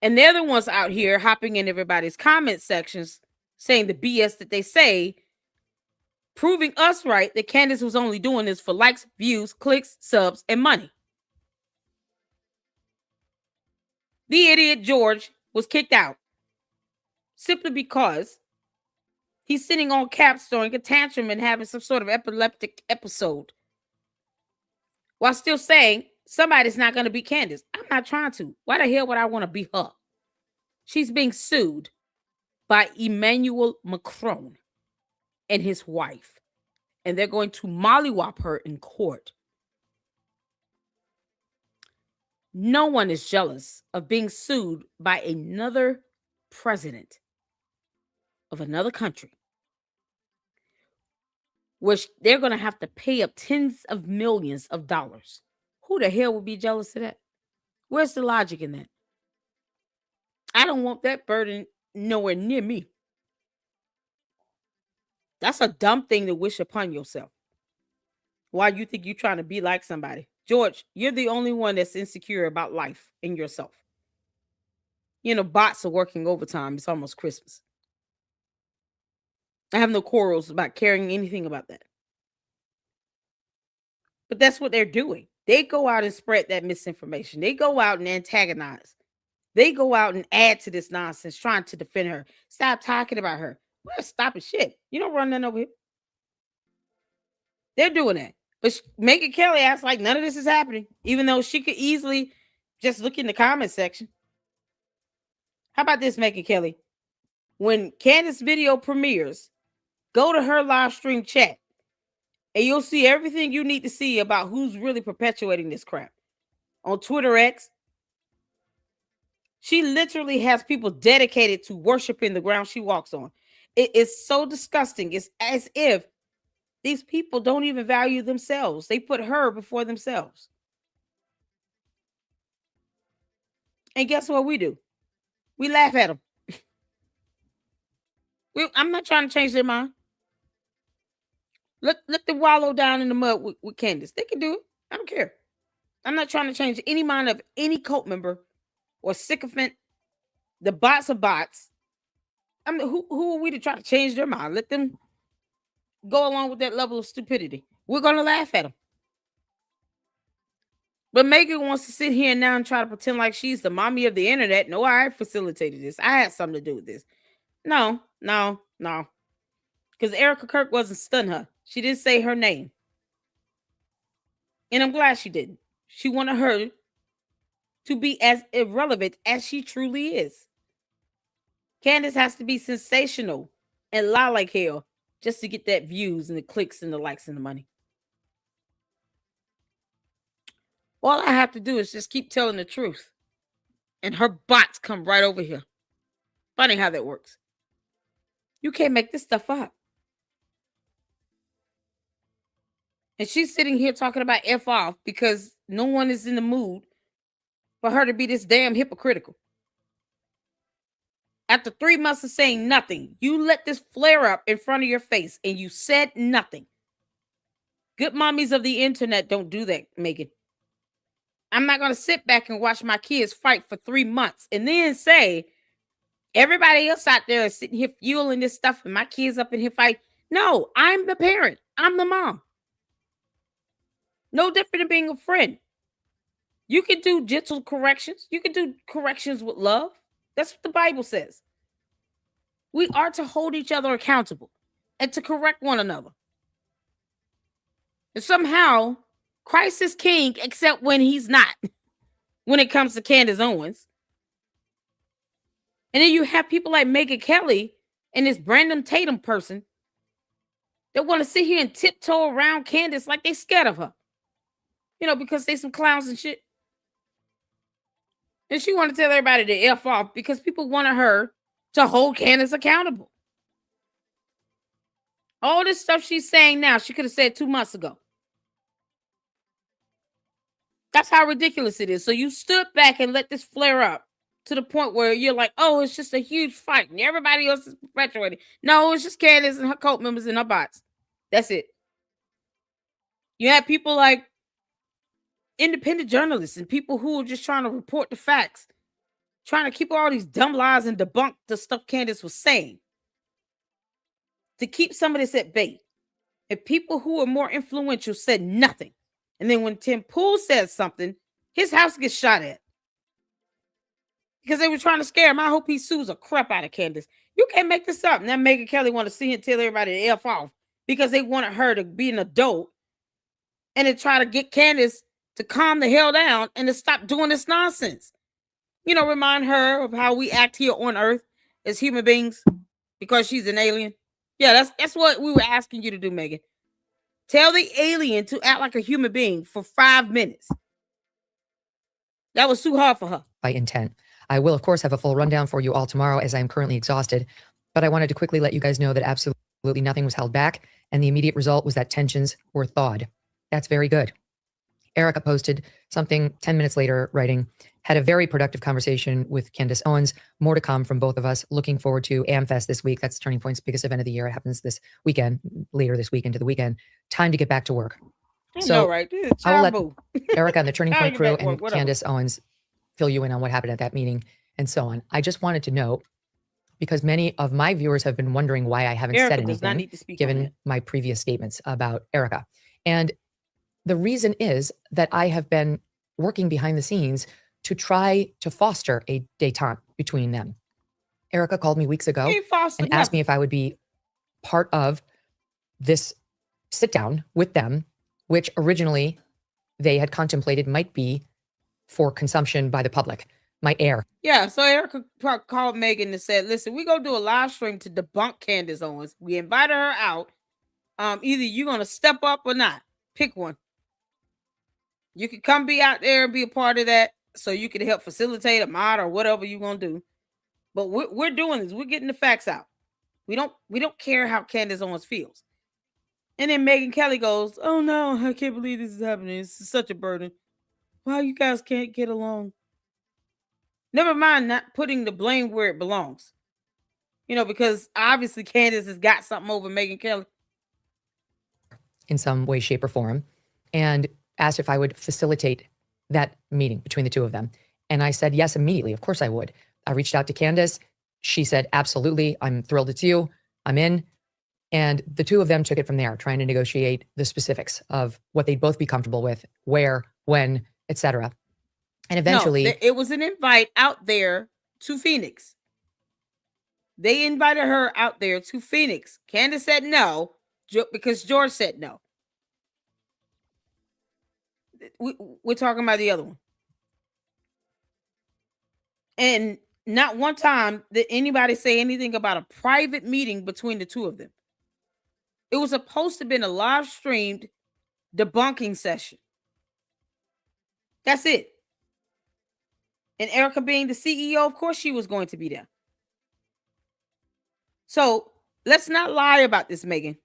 And they're the ones out here hopping in everybody's comment sections saying the BS that they say, proving us right that Candace was only doing this for likes, views, clicks, subs, and money. The idiot George was kicked out simply because he's sitting on caps throwing a tantrum and having some sort of epileptic episode while still saying somebody's not going to be Candace. I'm not trying to. Why the hell would I want to be her? She's being sued by Emmanuel Macron and his wife, and they're going to mollywop her in court. No one is jealous of being sued by another president of another country, which they're going to have to pay up tens of millions of dollars. Who the hell would be jealous of that? Where's the logic in that? I don't want that burden nowhere near me. That's a dumb thing to wish upon yourself. Why you think you're trying to be like somebody? George, you're the only one that's insecure about life and yourself. Bots are working overtime. It's almost Christmas. I have no quarrels about caring anything about that. But that's what they're doing. They go out and spread that misinformation. They go out and antagonize. They go out and add to this nonsense, trying to defend her. Stop talking about her. We're stopping shit. You don't run none over here. They're doing that. But Megyn Kelly acts like none of this is happening, even though she could easily just look in the comment section. How about this, Megyn Kelly? When Candace video premieres, go to her live stream chat, and you'll see everything you need to see about who's really perpetuating this crap. On Twitter X, she literally has people dedicated to worshiping the ground she walks on. It is so disgusting. It's as if these people don't even value themselves. They put her before themselves. And guess what we do? We laugh at them. I'm not trying to change their mind. Let them wallow down in the mud with Candace. They can do it. I don't care. I'm not trying to change any mind of any cult member or sycophant. The bots are bots. I mean, who are we to try to change their mind? Let them go along with that level of stupidity. We're going to laugh at them. But Megyn wants to sit here now and try to pretend like she's the mommy of the internet. No, I facilitated this. I had something to do with this. No. Because Erika Kirk wasn't stun her. She didn't say her name. And I'm glad she didn't. She wanted her to be as irrelevant as she truly is. Candace has to be sensational and lie like hell just to get that views and the clicks and the likes and the money. All I have to do is just keep telling the truth. And her bots come right over here. Funny how that works. You can't make this stuff up. And she's sitting here talking about F off because no one is in the mood for her to be this damn hypocritical. After 3 months of saying nothing, you let this flare up in front of your face and you said nothing. Good mommies of the internet don't do that, Megan. I'm not going to sit back and watch my kids fight for 3 months and then say, everybody else out there is sitting here fueling this stuff and my kids up in here fight. No, I'm the parent. I'm the mom. No different than being a friend. You can do gentle corrections. You can do corrections with love. That's what the Bible says. We are to hold each other accountable and to correct one another. And somehow, Christ is king, except when he's not, when it comes to Candace Owens. And then you have people like Megan Kelly and this Brandon Tatum person that want to sit here and tiptoe around Candace like they scared of her. Because they some clowns and shit. And she want to tell everybody to F off because people wanted her to hold Candace accountable. All this stuff she's saying now, she could have said 2 months ago. That's how ridiculous it is. So you stood back and let this flare up to the point where you're like, oh, it's just a huge fight and everybody else is perpetuating. No, it's just Candace and her cult members and her bots. That's it. You have people like independent journalists and people who are just trying to report the facts, trying to keep all these dumb lies and debunk the stuff Candace was saying to keep some of this at bay. And people who are more influential said nothing. And then when Tim Pool says something, his house gets shot at because they were trying to scare him. I hope he sues the crap out of Candace. You can't make this up. Now Megan Kelly want to see and tell everybody to F off because they wanted her to be an adult and to try to get Candace to calm the hell down and to stop doing this nonsense. Remind her of how we act here on Earth as human beings because she's an alien. Yeah, that's what we were asking you to do, Megan. Tell the alien to act like a human being for 5 minutes. That was too hard for her. By intent. I will, of course, have a full rundown for you all tomorrow as I am currently exhausted. But I wanted to quickly let you guys know that absolutely nothing was held back. And the immediate result was that tensions were thawed. That's very good. Erika posted something 10 minutes later, writing, had a very productive conversation with Candace Owens. More to come from both of us. Looking forward to AmFest this week. That's Turning Point's biggest event of the year. It happens this weekend, later this week into the weekend. Time to get back to work. Right? I will let Erika and the Turning How Point you crew back to work? and Whatever. Candace Owens fill you in on what happened at that meeting and so on. I just wanted to note, because many of my viewers have been wondering why I haven't Erika said does not anything, need to speak on given that. my previous statements about Erika. And the reason is that I have been working behind the scenes to try to foster a détente between them. Erika called me weeks ago Ain't fostered and asked me nothing. if I would be part of this sit down with them, which originally they had contemplated might be for consumption by the public, might air. Yeah, so Erika called Megan and said, listen, we're going to do a live stream to debunk Candace Owens. We invited her out. Either you're going to step up or not. Pick one. You can come be out there and be a part of that so you can help facilitate a mod or whatever you're going to do. But we're doing this. We're getting the facts out. We don't care how Candace Owens feels. And then Megan Kelly goes, oh no, I can't believe this is happening. It's such a burden. Why you guys can't get along? Never mind not putting the blame where it belongs. Because obviously Candace has got something over Megan Kelly. In some way, shape, or form, and asked if I would facilitate that meeting between the two of them. And I said yes immediately. Of course I would. I reached out to Candace. She said, absolutely. I'm thrilled it's you. I'm in. And the two of them took it from there, trying to negotiate the specifics of what they'd both be comfortable with, where, when, etc. And eventually, No, it was an invite out there to Phoenix. They invited her out there to Phoenix. Candace said no because George said no. We're talking about the other one. And not one time did anybody say anything about a private meeting between the two of them. It was supposed to have been a live streamed debunking session. That's it. And Erika being the CEO, of course she was going to be there. So let's not lie about this, Megan,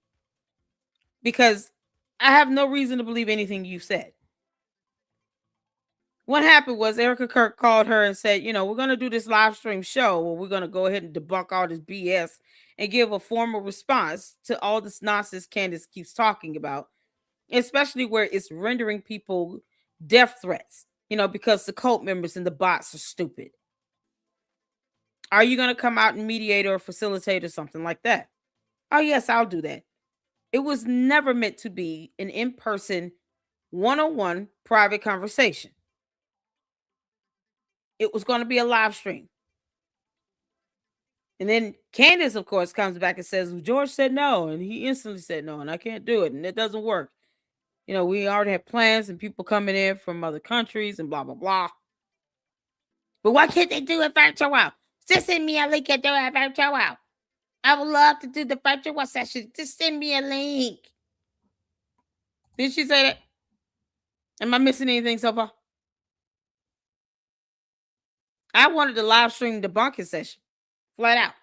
because I have no reason to believe anything you've said. What happened was Erika Kirk called her and said, we're going to do this live stream show where we're going to go ahead and debunk all this BS and give a formal response to all this nonsense Candace keeps talking about, especially where it's rendering people death threats, because the cult members and the bots are stupid. Are you going to come out and mediate or facilitate or something like that? Oh, yes, I'll do that. It was never meant to be an in-person, one-on-one private conversation. It was going to be a live stream. And then Candace, of course, comes back and says, well, George said no, and he instantly said no, and I can't do it, and it doesn't work. We already have plans and people coming in from other countries and blah, blah, blah. But why can't they do it virtual? Just send me a link and do it virtual. I would love to do the virtual session. Just send me a link. Did she say that? Am I missing anything so far? I wanted to live stream the debunking session. Flat out.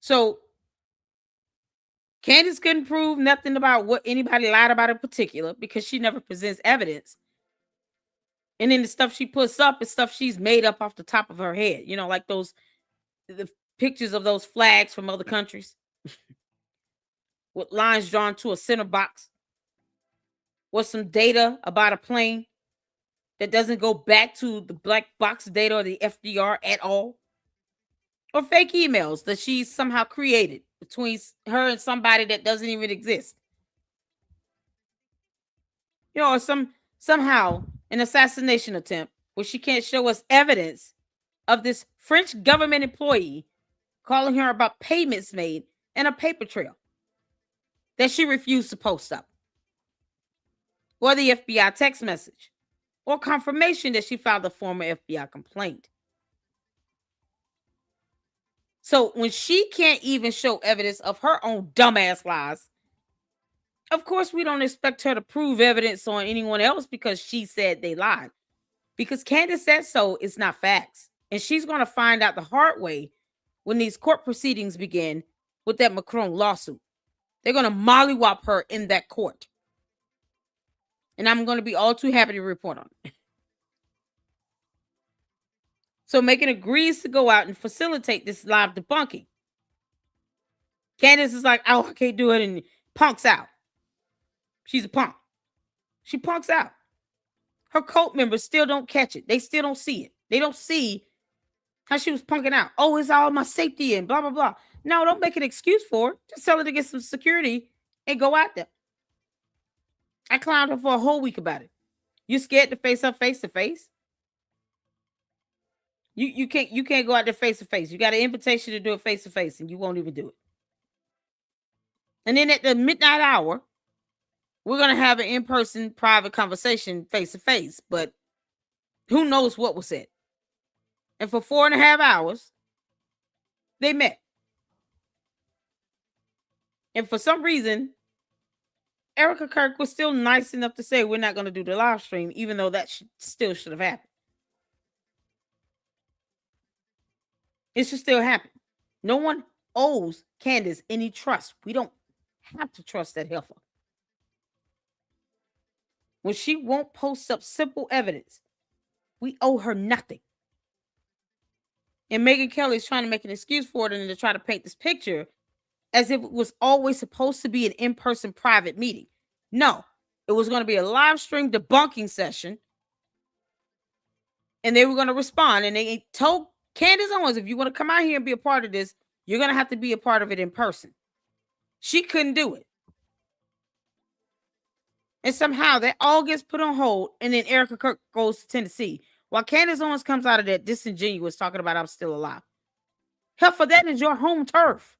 So Candace couldn't prove nothing about what anybody lied about in particular because she never presents evidence. And then the stuff she puts up is stuff she's made up off the top of her head. Like the pictures of those flags from other countries with lines drawn to a center box, with some data about a plane that doesn't go back to the black box data or the FDR at all, or fake emails that she somehow created between her and somebody that doesn't even exist. Or somehow an assassination attempt where she can't show us evidence of this French government employee calling her about payments made and a paper trail that she refused to post up, or the FBI text message, or confirmation that she filed a former FBI complaint. So when she can't even show evidence of her own dumbass lies, of course we don't expect her to prove evidence on anyone else because she said they lied. Because Candace said so, it's not facts. And she's going to find out the hard way when these court proceedings begin with that Macron lawsuit. They're going to mollywop her in that court. And I'm going to be all too happy to report on it. So Megan agrees to go out and facilitate this live debunking. Candace is like, oh, I can't do it, and punks out. She's a punk. She punks out. Her cult members still don't catch it. They still don't see it. They don't see how she was punking out. Oh, it's all my safety and blah, blah, blah. No, don't make an excuse for it. Just tell her to get some security and go out there. I clowned her for a whole week about it. You scared to face her face to face? You can't go out there face to face. You got an invitation to do it face to face, and you won't even do it. And then at the midnight hour, we're going to have an in-person private conversation face to face, but who knows what was said. And for 4.5 hours, they met. And for some reason, Erika Kirk was still nice enough to say we're not going to do the live stream, even though that still should have happened. It should still happen. No one owes Candace any trust. We don't have to trust that heifer. When she won't post up simple evidence, we owe her nothing. And Megyn Kelly is trying to make an excuse for it and to try to paint this picture as if it was always supposed to be an in-person private meeting. No, it was going to be a live stream debunking session. And they were going to respond. And they told Candace Owens, if you want to come out here and be a part of this, you're going to have to be a part of it in person. She couldn't do it. And somehow that all gets put on hold. And then Erika Kirk goes to Tennessee. While Candace Owens comes out of that disingenuous talking about I'm still alive. Hell, for that is your home turf.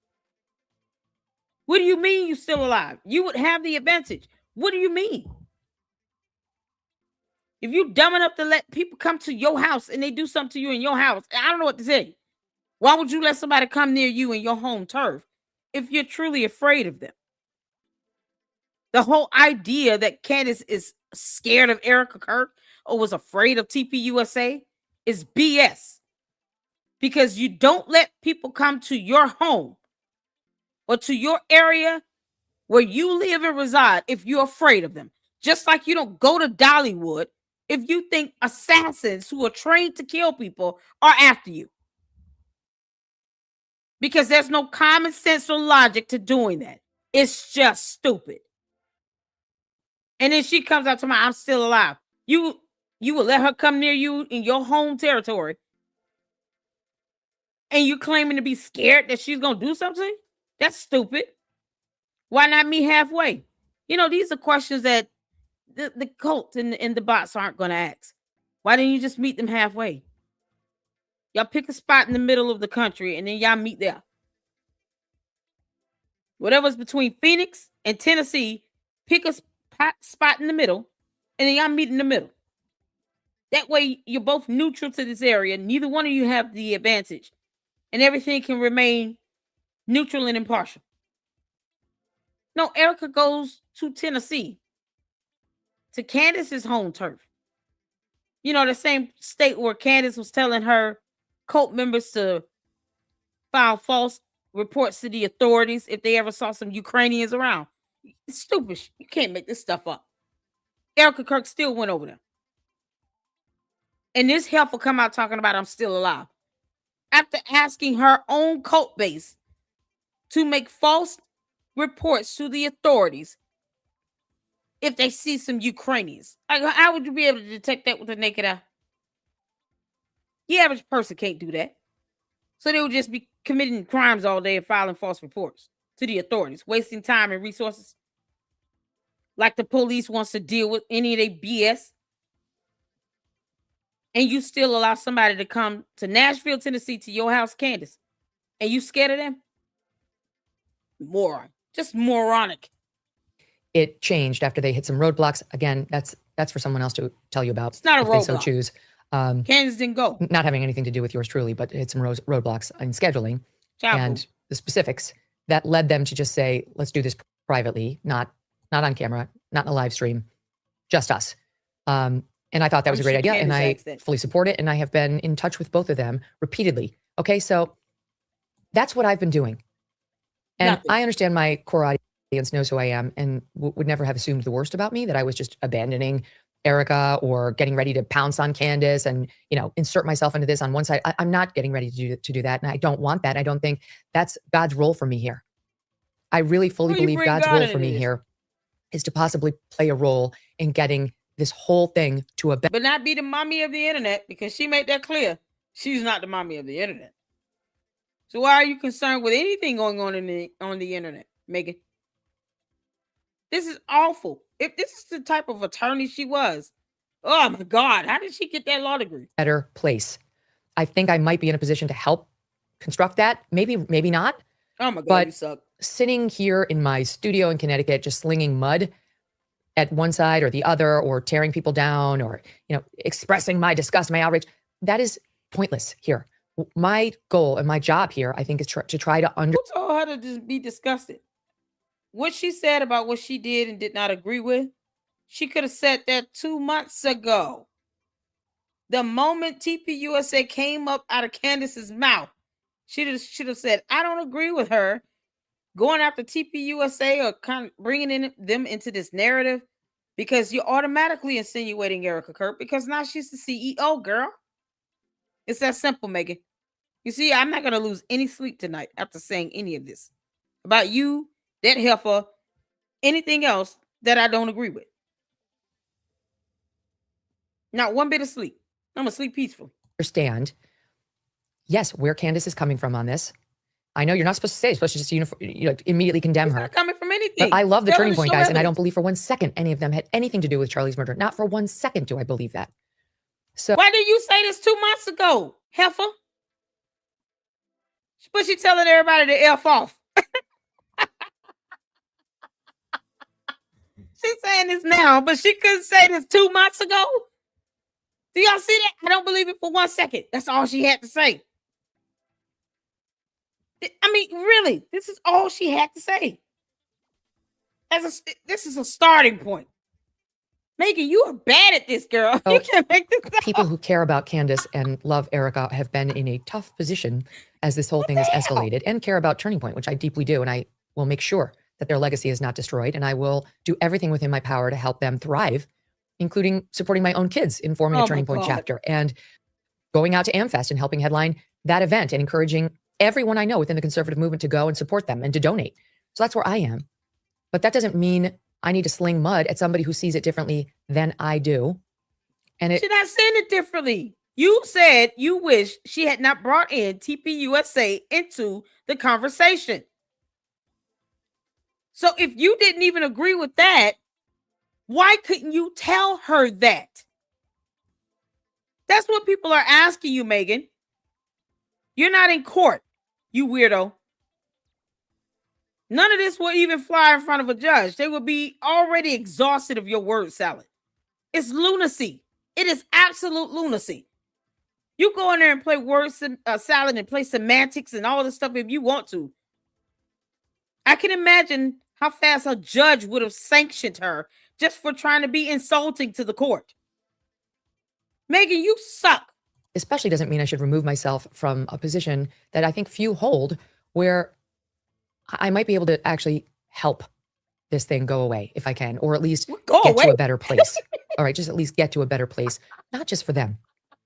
What do you mean you're still alive? You would have the advantage. What do you mean? If you dumb enough to let people come to your house and they do something to you in your house, I don't know what to say. Why would you let somebody come near you in your home turf if you're truly afraid of them? The whole idea that Candace is scared of Erika Kirk or was afraid of TPUSA is BS. because you don't let people come to your home or to your area where you live and reside if you're afraid of them. Just like you don't go to Dollywood if you think assassins who are trained to kill people are after you. Because there's no common sense or logic to doing that. It's just stupid. And then she comes out to I'm still alive. You will let her come near you in your home territory, and you claiming to be scared that she's gonna do something? That's stupid. Why not meet halfway? These are questions that the cult and the bots aren't gonna ask. Why didn't you just meet them halfway? Y'all pick a spot in the middle of the country and then y'all meet there. Whatever's between Phoenix and Tennessee, pick a spot in the middle and then y'all meet in the middle. That way you're both neutral to this area. Neither one of you have the advantage. And everything can remain neutral and impartial. No, Erika goes to Tennessee, to Candace's home turf. The same state where Candace was telling her cult members to file false reports to the authorities if they ever saw some Ukrainians around. It's stupid. You can't make this stuff up. Erika Kirk still went over there. And this heifer come out talking about I'm still alive. After asking her own cult base to make false reports to the authorities if they see some Ukrainians. Like, how would you be able to detect that with a naked eye? The average person can't do that. So they would just be committing crimes all day and filing false reports to the authorities, wasting time and resources. Like the police wants to deal with any of their BS. And you still allow somebody to come to Nashville, Tennessee, to your house, Candace, and you scared of them? Moron. Just moronic. It changed after they hit some roadblocks. Again, that's for someone else to tell you about. It's not a if they so roadblock. choose. Candace didn't go. Not having anything to do with yours truly, but hit some roadblocks in scheduling and the specifics that led them to just say, let's do this privately, not on camera, not in a live stream, just us. And I thought that was a great idea, and I fully support it. And I have been in touch with both of them repeatedly. Okay, so that's what I've been doing. And I understand my core audience knows who I am and would never have assumed the worst about me, that I was just abandoning Erika or getting ready to pounce on Candace and, insert myself into this on one side. I'm not getting ready to do that. And I don't want that. I don't think that's God's role for me here. I really fully believe God's role for me here is to possibly play a role in getting this whole thing to a better. But not be the mommy of the internet, because she made that clear. She's not the mommy of the internet. So why are you concerned with anything going on on the internet, Megan? This is awful. If this is the type of attorney she was, oh my God, how did she get that law degree? Better place. I think I might be in a position to help construct that. Maybe not. Oh my God, but you suck. Sitting here in my studio in Connecticut, just slinging mud at one side or the other, or tearing people down, or expressing my disgust, my outrage, that is pointless here. My goal and my job here, I think, is to try to Who told her to just be disgusted? What she said about what she did and did not agree with, she could have said that 2 months ago. The moment TPUSA came up out of Candace's mouth, she should have said, I don't agree with her going after TPUSA or kind of bringing them into this narrative, because you're automatically insinuating Erika Kirk, because now she's the CEO, girl. It's that simple, Megan. You see, I'm not going to lose any sleep tonight after saying any of this about you, that heifer, anything else that I don't agree with. Not one bit of sleep. I'm going to sleep peacefully. Understand, yes, where Candace is coming from on this. I know you're not supposed to say it. You're supposed to just immediately condemn her. Not coming from anything. But I love the Turning Point guys, and I don't believe for 1 second any of them had anything to do with Charlie's murder. Not for 1 second do I believe that. So why did you say this 2 months ago, heifer? But she's telling everybody to F off. She's saying this now, but she couldn't say this 2 months ago. Do y'all see that? I don't believe it for 1 second. That's all she had to say. I mean, really, this is all she had to say. This is a starting point. Megan, you are bad at this, girl. So, you can't make this up. people who care about Candace and love Erika have been in a tough position as this whole thing has escalated, and care about Turning Point, which I deeply do. And I will make sure that their legacy is not destroyed. And I will do everything within my power to help them thrive, including supporting my own kids in forming Oh a my Turning Point God. chapter, and going out to AmFest and helping headline that event, and encouraging everyone I know within the conservative movement to go and support them and to donate. So that's where I am. But that doesn't mean I need to sling mud at somebody who sees it differently than I do. And it, She's not saying it differently. You said you wish she had not brought in TPUSA into the conversation. So if you didn't even agree with that, why couldn't you tell her that? That's what people are asking you, Megan. You're not in court, you weirdo. None of this will even fly in front of a judge. They will be already exhausted of your word salad. It's lunacy. It is absolute lunacy. You go in there and play word salad and play semantics and all this stuff if you want to. I can imagine how fast a judge would have sanctioned her just for trying to be insulting to the court. Megan, you suck. especially doesn't mean I should remove myself from a position that I think few hold, where I might be able to actually help this thing go away if I can, or at least Go get away. to a better place. All right, just at least get to a better place, not just for them.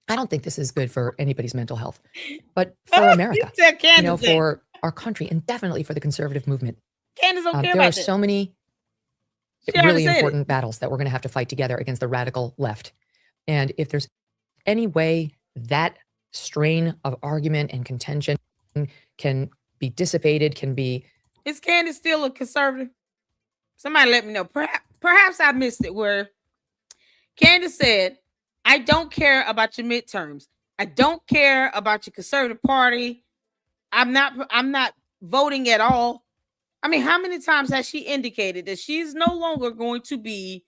I don't think this is good for anybody's mental health, but for America, You said Candace you know, that. for our country, and definitely for the conservative movement. Candace don't care There are about this. so many She already really said it. important battles that we're going to have to fight together against the radical left. And if there's any way that strain of argument and contention can be dissipated, can be Is Candace still a conservative? Somebody let me know. Perhaps I missed it where Candace said, I don't care about your midterms. I don't care about your conservative party. I'm not voting at all. I mean, how many times has she indicated that she's no longer going to be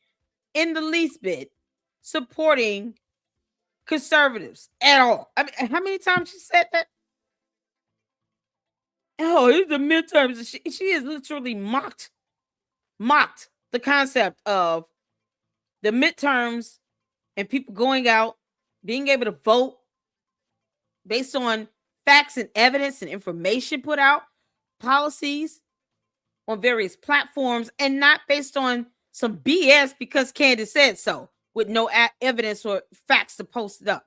in the least bit supporting conservatives at all? I mean, how many times she said that? Oh, it's the midterms. She has literally mocked the concept of the midterms and people going out, being able to vote based on facts and evidence and information put out, policies on various platforms, and not based on some BS because Candace said so, with no evidence or facts to post it up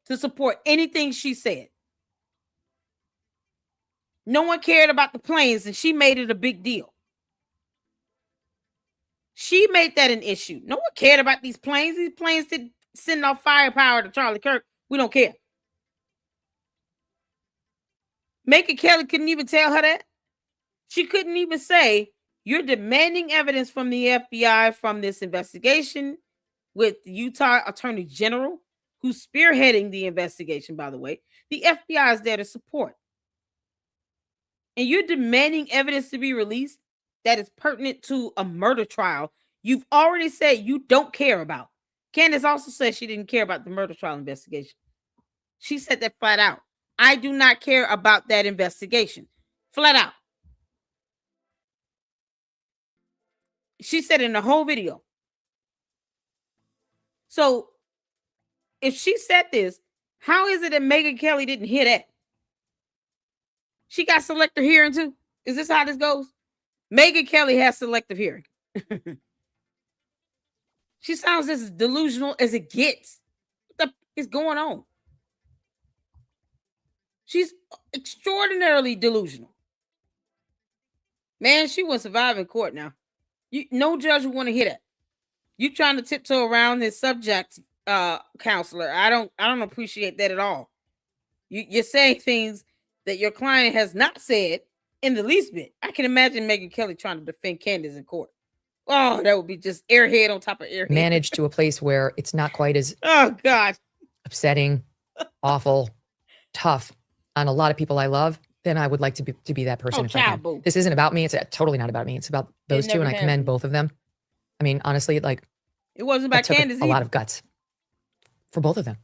to support anything she said. No one cared about the planes, and she made it a big deal. She made that an issue. No one cared about these planes. These planes did send off firepower to Charlie Kirk. We don't care. Megyn Kelly couldn't even tell her that. She couldn't even say, you're demanding evidence from the FBI from this investigation with the Utah Attorney General, who's spearheading the investigation, by the way. The FBI is there to support. And you're demanding evidence to be released that is pertinent to a murder trial you've already said you don't care about. Candace also said she didn't care about the murder trial investigation. She said that flat out. I do not care about that investigation. Flat out. She said in the whole video. So if she said this, how is it that Megyn Kelly didn't hear that? She got selective hearing too? Is this how this goes? Megyn Kelly has selective hearing. She sounds as delusional as it gets. What the is going on? She's extraordinarily delusional. Man, she will survive in court now. No judge would want to hear that. You trying to tiptoe around this subject, counselor. I don't appreciate that at all. You're saying things that your client has not said in the least bit. I can imagine Megyn Kelly trying to defend Candace in court. Oh, that would be just airhead on top of airhead. managed to a place where it's not quite as Oh, God. upsetting, awful, tough on a lot of people I love, then I would like to be that person. Oh, if I can. child boo. This isn't about me. It's totally not about me. It's about those two, never and I has commend been. both of them. I mean, honestly, like, It wasn't that about took Candace a lot either. of guts for both of them.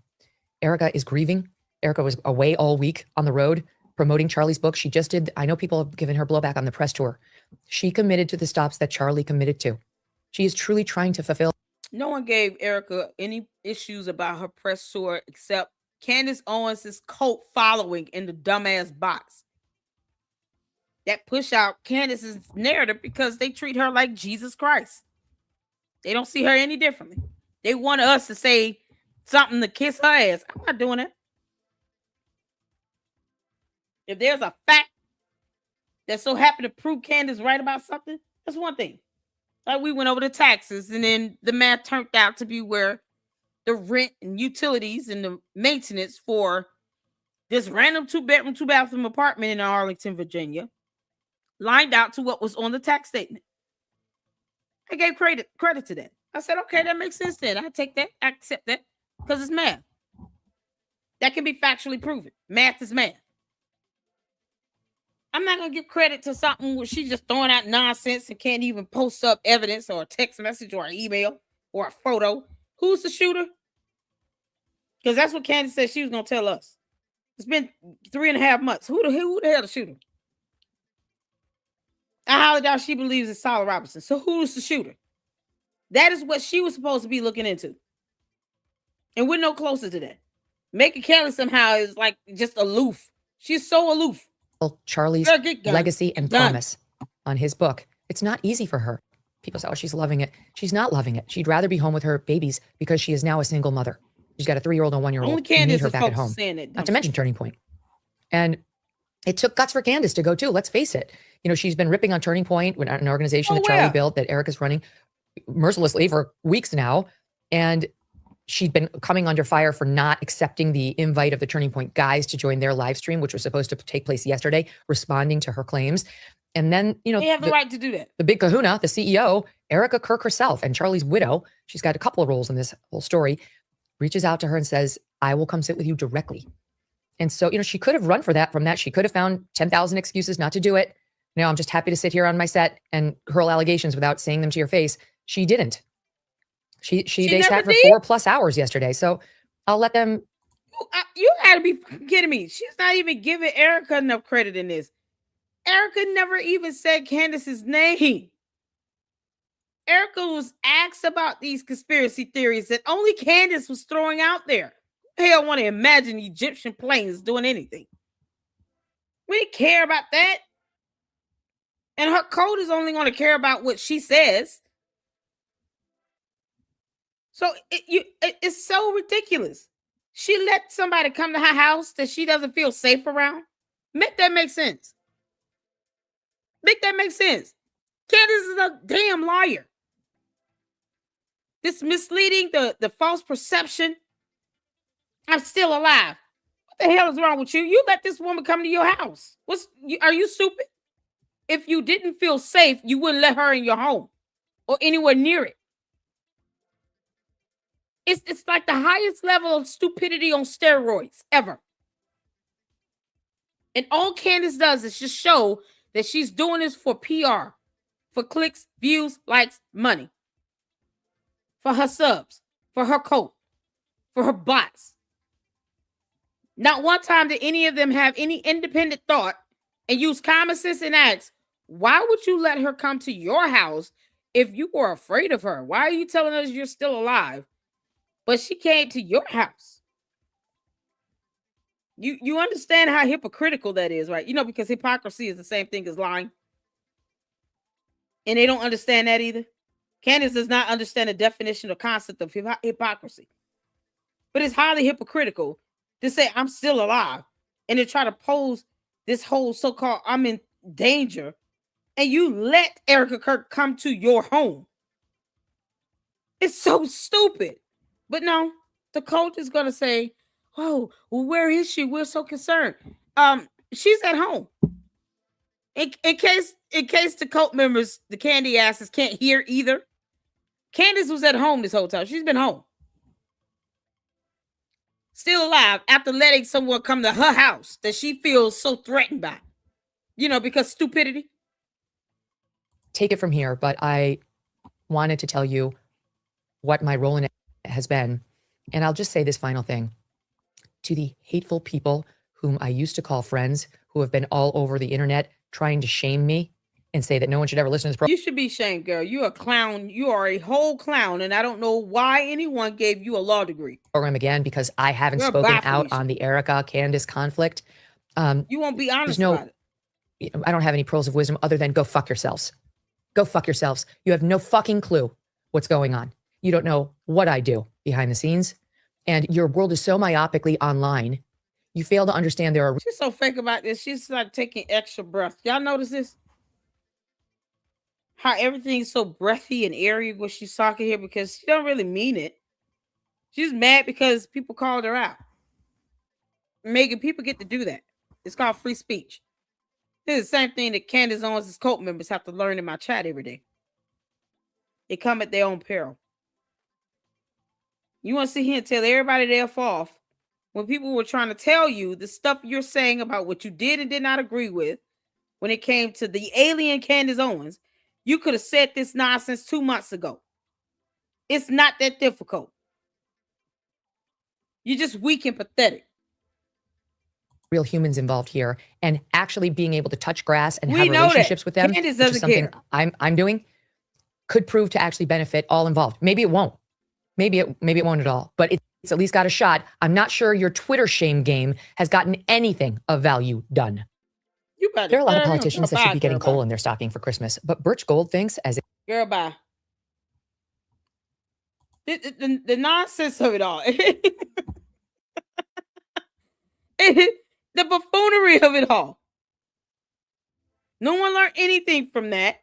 Erika is grieving. Erika was away all week on the road promoting Charlie's book. She just did. I know people have given her blowback on the press tour. She committed to the stops that Charlie committed to. She is truly trying to fulfill No one gave Erika any issues about her press tour except Candace Owens' cult following in the dumbass box. That push out Candace's narrative because they treat her like Jesus Christ. They don't see her any differently. They want us to say something to kiss her ass. I'm not doing it. If there's a fact that so happen to prove Candace right about something, that's one thing. Like we went over the taxes, and then the math turned out to be where the rent and utilities and the maintenance for this random 2-bedroom, 2-bathroom apartment in Arlington, Virginia, lined out to what was on the tax statement. I gave credit to that. I said, okay, that makes sense then. I take that, I accept that, because it's math. That can be factually proven. Math is math. I'm not going to give credit to something where she's just throwing out nonsense and can't even post up evidence or a text message or an email or a photo. Who's the shooter? Because that's what Candace said she was going to tell us. It's been 3.5 months. Who the hell the shooter? I highly doubt she believes it's Tyler Robinson. So who's the shooter? That is what she was supposed to be looking into. And we're no closer to that. Megan Kelly somehow is like just aloof. She's so aloof. Charlie's legacy and promise on his book. It's not easy for her. People say, oh, she's loving it. She's not loving it. She'd rather be home with her babies because she is now a single mother. She's got a 3-year-old and a 1-year-old. Only Candace need her back at home. Not to mention Turning Point. And it took guts for Candace to go too. Let's face it. You know, she's been ripping on Turning Point, an organization that Charlie built, that Erika's running mercilessly for weeks now. And she'd been coming under fire for not accepting the invite of the Turning Point guys to join their live stream, which was supposed to take place yesterday, responding to her claims. And then, you know, they have the right to do that. The big kahuna, the CEO, Erika Kirk herself, and Charlie's widow, she's got a couple of roles in this whole story, reaches out to her and says, I will come sit with you directly. And so, you know, she could have run from that. She could have found 10,000 excuses not to do it. You know, I'm just happy to sit here on my set and hurl allegations without saying them to your face. She didn't. They sat for 4+ hours yesterday. So I'll let them. You gotta be kidding me. She's not even giving Erika enough credit in this. Erika never even said Candace's name. Erika was asked about these conspiracy theories that only Candace was throwing out there. Hell, want to imagine Egyptian planes doing anything. We didn't care about that. And her code is only going to care about what she says. So it's so ridiculous. She let somebody come to her house that she doesn't feel safe around. Make that make sense. Make that make sense. Candace is a damn liar. This misleading, the false perception. I'm still alive. What the hell is wrong with you? You let this woman come to your house. Are you stupid? If you didn't feel safe, you wouldn't let her in your home or anywhere near it. It's like the highest level of stupidity on steroids ever. And all Candace does is just show that she's doing this for PR, for clicks, views, likes, money, for her subs, for her cult, for her bots. Not one time did any of them have any independent thought and use common sense and ask, why would you let her come to your house if you were afraid of her? Why are you telling us you're still alive? But she came to your house. You understand how hypocritical that is, right? You know, because hypocrisy is the same thing as lying. And they don't understand that either. Candace does not understand the definition or concept of hypocrisy. But it's highly hypocritical to say, I'm still alive. And to try to pose this whole so-called, I'm in danger. And you let Erika Kirk come to your home. It's so stupid. But no, the coach is going to say, oh, well, where is she? We're so concerned. She's at home. In case the cult members, the candy asses, can't hear either. Candace was at home this whole time. She's been home. Still alive after letting someone come to her house that she feels so threatened by. You know, because stupidity. Take it from here, but I wanted to tell you what my role in it has been. And I'll just say this final thing. To the hateful people whom I used to call friends, who have been all over the internet trying to shame me and say that no one should ever listen to this You should be ashamed, girl. You're a clown. You are a whole clown, and I don't know why anyone gave you a law degree. program again because I haven't You're a spoken bad out Felicia. on the Erika Candace conflict. You won't be honest about it. I don't have any pearls of wisdom other than go fuck yourselves. Go fuck yourselves. You have no fucking clue what's going on. You don't know what I do behind the scenes. And your world is so myopically online. You fail to understand there are. She's so fake about this. She's like taking extra breath. Y'all notice this? How everything's so breathy and airy when she's talking here because she don't really mean it. She's mad because people called her out. Megan, people get to do that. It's called free speech. This is the same thing that Candace Owens' cult members have to learn in my chat every day. They come at their own peril. You want to sit here and tell everybody they're off when people were trying to tell you the stuff you're saying about what you did and did not agree with when it came to the alien Candace Owens. You could have said this nonsense 2 months ago. It's not that difficult. You're just weak and pathetic. Real humans involved here, and actually being able to touch grass and We have know relationships that. with them, Candace which is doesn't something care. I'm doing, could prove to actually benefit all involved. Maybe it won't. Maybe it won't at all. But it's at least got a shot. I'm not sure your Twitter shame game has gotten anything of value done. You better. There are a lot of girl, politicians that bye, should be getting girl, coal bye. in their stocking for Christmas, but Birch Gold thinks as Girl, bye. The nonsense of it all. The buffoonery of it all. No one learned anything from that.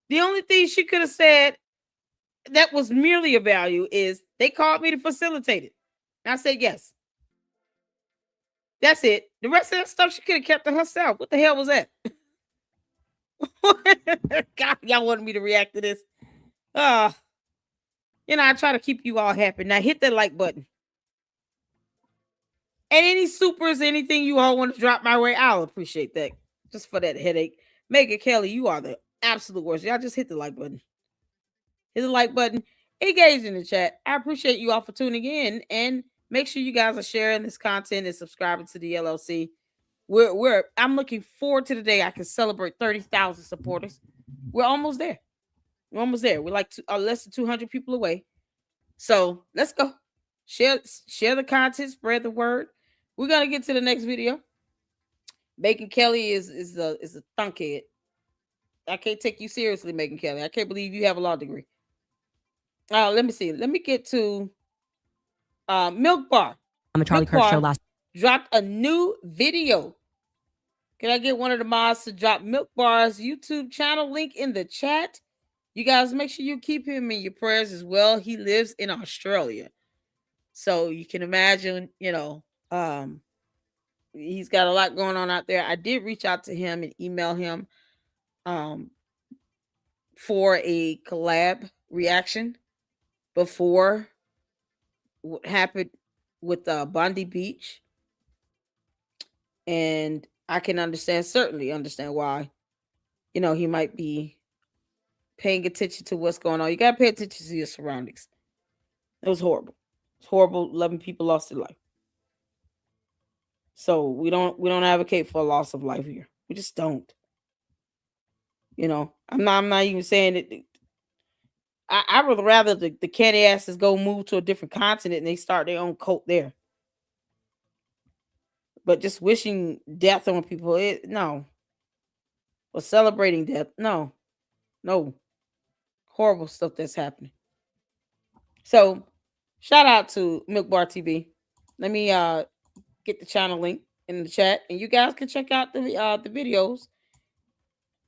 The only thing she could have said that was merely of value is they called me to facilitate it. And I said yes. That's it. The rest of that stuff she could have kept to herself. What the hell was that? God, y'all wanted me to react to this. I try to keep you all happy. Now hit that like button. And any supers, anything you all want to drop my way, I'll appreciate that. Just for that headache. Megan Kelly, you are the absolute worst. Y'all just hit the like button. Hit the like button. Engage in the chat. I appreciate you all for tuning in. And make sure you guys are sharing this content and subscribing to the LLC. I'm looking forward to the day I can celebrate 30,000 supporters. We're almost there. We're almost there. We're like less than 200 people away. So let's go. Share the content, spread the word. We're gonna get to the next video. Megan Kelly is a thunkhead. I can't take you seriously, Megan Kelly. I can't believe you have a law degree. Let me see. Let me get to Milk Bar. On the Charlie Kirk show last dropped a new video. Can I get one of the mods to drop Milk Bar's YouTube channel link in the chat? You guys make sure you keep him in your prayers as well. He lives in Australia. So you can imagine, he's got a lot going on out there. I did reach out to him and email him for a collab reaction before what happened with Bondi Beach. And I can certainly understand why, he might be paying attention to what's going on. You got to pay attention to your surroundings. It was horrible. It's horrible. 11 people lost their life. So we don't advocate for a loss of life here. We just don't. I'm not even saying it. I would rather the candy asses go move to a different continent and they start their own cult there. But just wishing death on people, no. Or celebrating death, no. Horrible stuff that's happening. So, shout out to Milk Bar TV. Let me get the channel link in the chat, and you guys can check out the videos.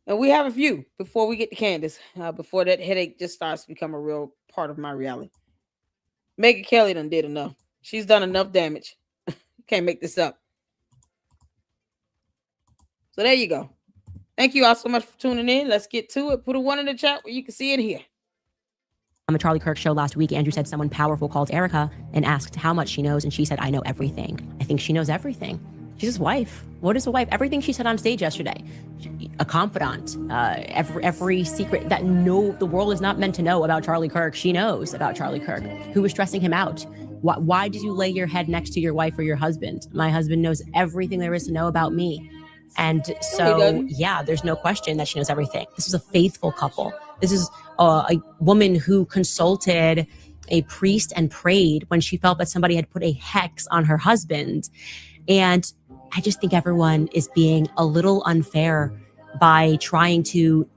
And we have a few before we get to Candace, before that headache just starts to become a real part of my reality. Megan Kelly done did enough. She's done enough damage. Can't make this up. So there you go. Thank you all so much for tuning in. Let's get to it. Put a 1 in the chat where you can see it here. on the Charlie Kirk show last week, Andrew said someone powerful called Erika and asked how much she knows, and she said, I know everything. I think she knows everything. She's his wife. What is a wife? Everything she said on stage yesterday. A confidant. Every secret that the world is not meant to know about Charlie Kirk, she knows about Charlie Kirk. Who was stressing him out? Why did you lay your head next to your wife or your husband? My husband knows everything there is to know about me. And he so, doesn't. yeah, there's no question that she knows everything. This is a faithful couple. This is a woman who consulted a priest and prayed when she felt that somebody had put a hex on her husband. And I just think everyone is being a little unfair by trying to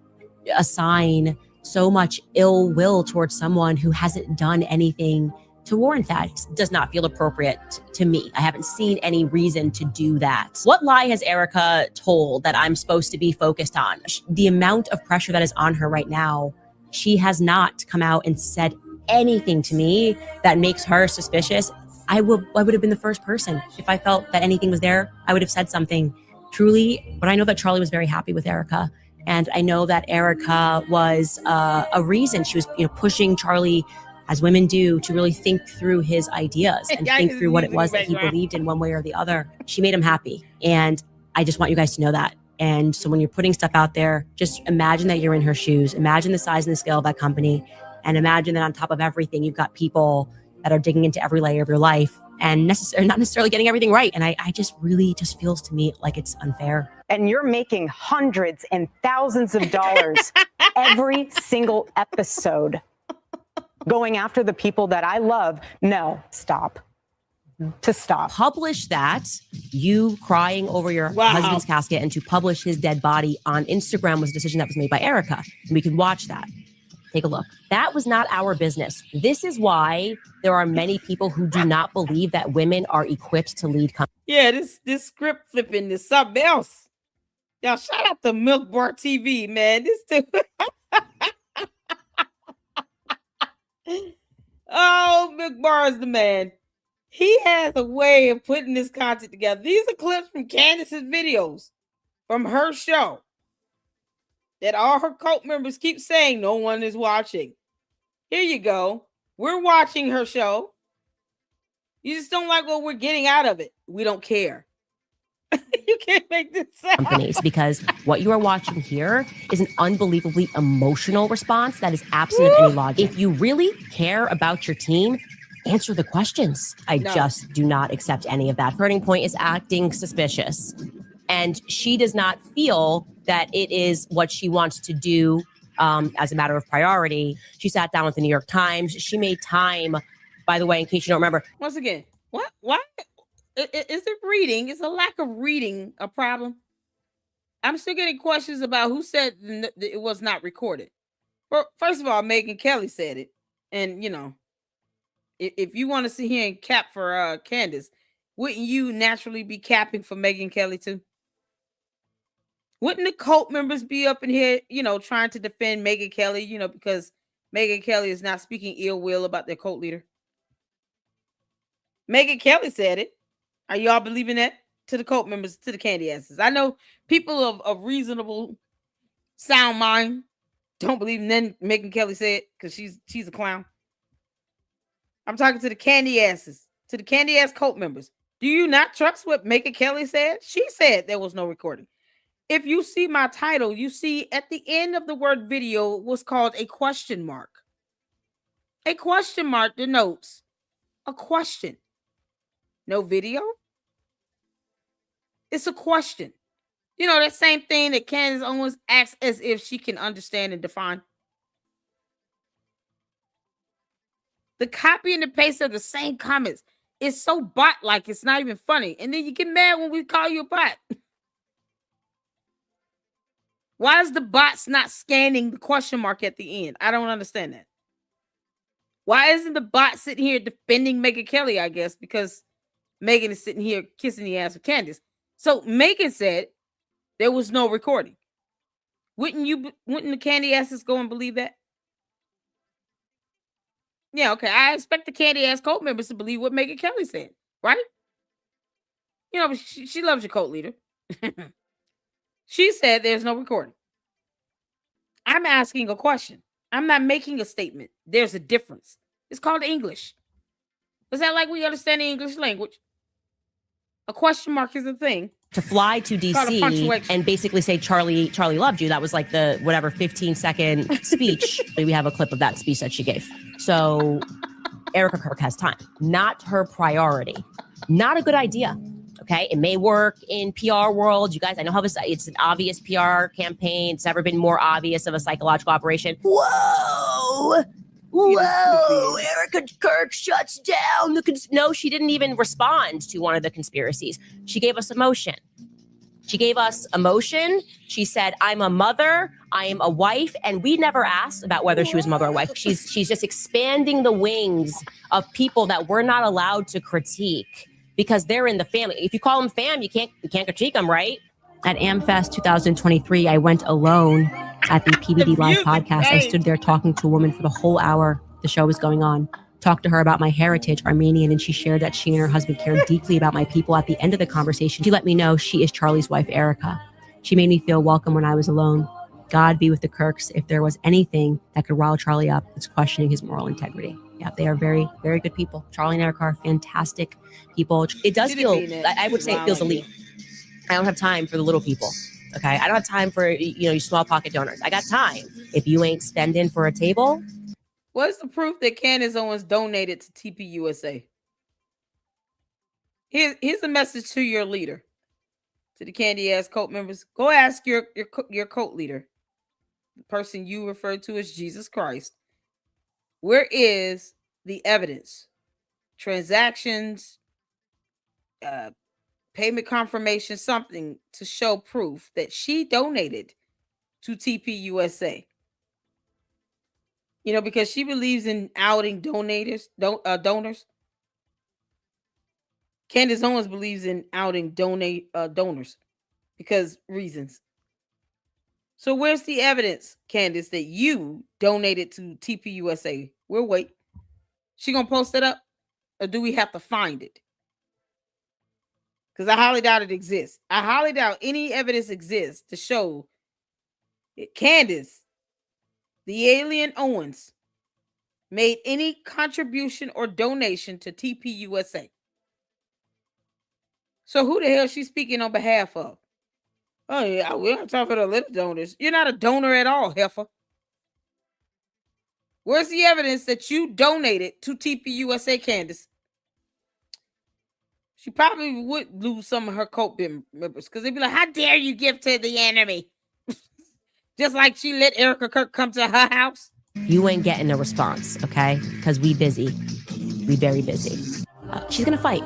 assign so much ill will towards someone who hasn't done anything to warrant that. It does not feel appropriate to me. I haven't seen any reason to do that. What lie has Erika told that I'm supposed to be focused on? The amount of pressure that is on her right now, she has not come out and said anything to me that makes her suspicious. I would have been the first person. If I felt that anything was there, I would have said something. Truly, but I know that Charlie was very happy with Erika. And I know that Erika was a reason she was pushing Charlie, as women do, to really think through his ideas and think through what it was that he believed in one way or the other. She made him happy. And I just want you guys to know that. And so when you're putting stuff out there, just imagine that you're in her shoes. Imagine the size and the scale of that company. And imagine that on top of everything, you've got people that are digging into every layer of your life and not necessarily getting everything right. And I just really just feels to me like it's unfair. And you're making hundreds and thousands of dollars every single episode going after the people that I love. No, stop. To stop. Publish that, you crying over your husband's casket, and to publish his dead body on Instagram was a decision that was made by Erika. And we can watch that. Take a look. That was not our business. This is why there are many people who do not believe that women are equipped to lead companies. Yeah, this script flipping is something else. Y'all, shout out to Milk Bar TV, man. This dude. Oh, Milk Bar is the man. He has a way of putting this content together. These are clips from Candace's videos from her show that all her cult members keep saying no one is watching. Here you go. We're watching her show. You just don't like what we're getting out of it. We don't care. You can't make this companies, because what you are watching here is an unbelievably emotional response that is absent of any logic. If you really care about your team, answer the questions. I just do not accept any of that. Turning Point is acting suspicious, and she does not feel that it is what she wants to do as a matter of priority. She sat down with the New York Times. She made time, by the way, in case you don't remember. Once again, what? Is it reading? Is a lack of reading a problem? I'm still getting questions about who said it was not recorded. First of all, Megyn Kelly said it. And, if you want to sit here and cap for Candace, wouldn't you naturally be capping for Megyn Kelly too? Wouldn't the cult members be up in here, trying to defend Megyn Kelly, because Megyn Kelly is not speaking ill will about their cult leader? Megyn Kelly said it. Are y'all believing that? To the cult members, to the candy asses? I know people of reasonable sound mind don't believe Megyn Kelly said, because she's a clown. I'm talking to the candy asses, to the candy ass cult members. Do you not trust what Megyn Kelly said? She said there was no recording. If you see my title, you see at the end of the word video was called a question mark. A question mark denotes a question. No video? It's a question. That same thing that Candace Owens asks as if she can understand and define. The copy and the paste of the same comments is so bot-like, it's not even funny. And then you get mad when we call you a bot. Why is the bots not scanning the question mark at the end? I don't understand that. Why isn't the bot sitting here defending Megyn Kelly, I guess, because Megyn is sitting here kissing the ass of Candace. So Megyn said there was no recording. Wouldn't the candy asses go and believe that? Yeah, okay. I expect the candy ass cult members to believe what Megyn Kelly said, right? But she loves your cult leader. She said there's no recording. I'm asking a question. I'm not making a statement. There's a difference. It's called English. Is that like we understand the English language? A question mark is a thing. To fly to DC and basically say Charlie loved you. That was like the 15-second speech. We have a clip of that speech that she gave. So Erika Kirk has time. Not her priority. Not a good idea. Okay, it may work in PR world. You guys, I know how it's an obvious PR campaign. It's never been more obvious of a psychological operation. Whoa, Erika Kirk shuts down no, she didn't even respond to one of the conspiracies. She gave us emotion. She said, I'm a mother, I am a wife, and we never asked about whether she was mother or wife. She's just expanding the wings of people that we're not allowed to critique because they're in the family. If you call them fam, you can't critique them, right? At AmFest 2023, I went alone at the PBD Live podcast. I stood there talking to a woman for the whole hour the show was going on. Talked to her about my heritage, Armenian, and she shared that she and her husband care deeply about my people. At the end of the conversation, she let me know she is Charlie's wife, Erika. She made me feel welcome when I was alone. God be with the Kirks. If there was anything that could rile Charlie up, it's questioning his moral integrity. Yeah, they are very, very good people. Charlie and Erika are fantastic people. It does feel, I would say it feels elite. I don't have time for the little people. Okay, I don't have time for your small pocket donors. I got time. If you ain't spending for a table. What's the proof that Candace Owens donated to TPUSA? Here's a message to your leader, to the Candy Ass cult members. Go ask your cult leader, the person you refer to as Jesus Christ. Where is the evidence, transactions, payment confirmation, something to show proof that she donated to TPUSA? Because she believes in outing donors. Candace Owens believes in outing donors because reasons. So where's the evidence, Candace, that you donated to TPUSA? We'll wait. She gonna post it up, or do we have to find it? Because I highly doubt it exists. I highly doubt any evidence exists to show that Candace, the alien Owens, made any contribution or donation to TPUSA. So who the hell is she speaking on behalf of? Oh yeah, we're not talking to little donors. You're not a donor at all, heifer. Where's the evidence that you donated to TPUSA, Candace? She probably would lose some of her cult members because they'd be like, how dare you give to the enemy? Just like she let Erika Kirk come to her house. You ain't getting a response, okay? Because we busy. We very busy. She's going to fight.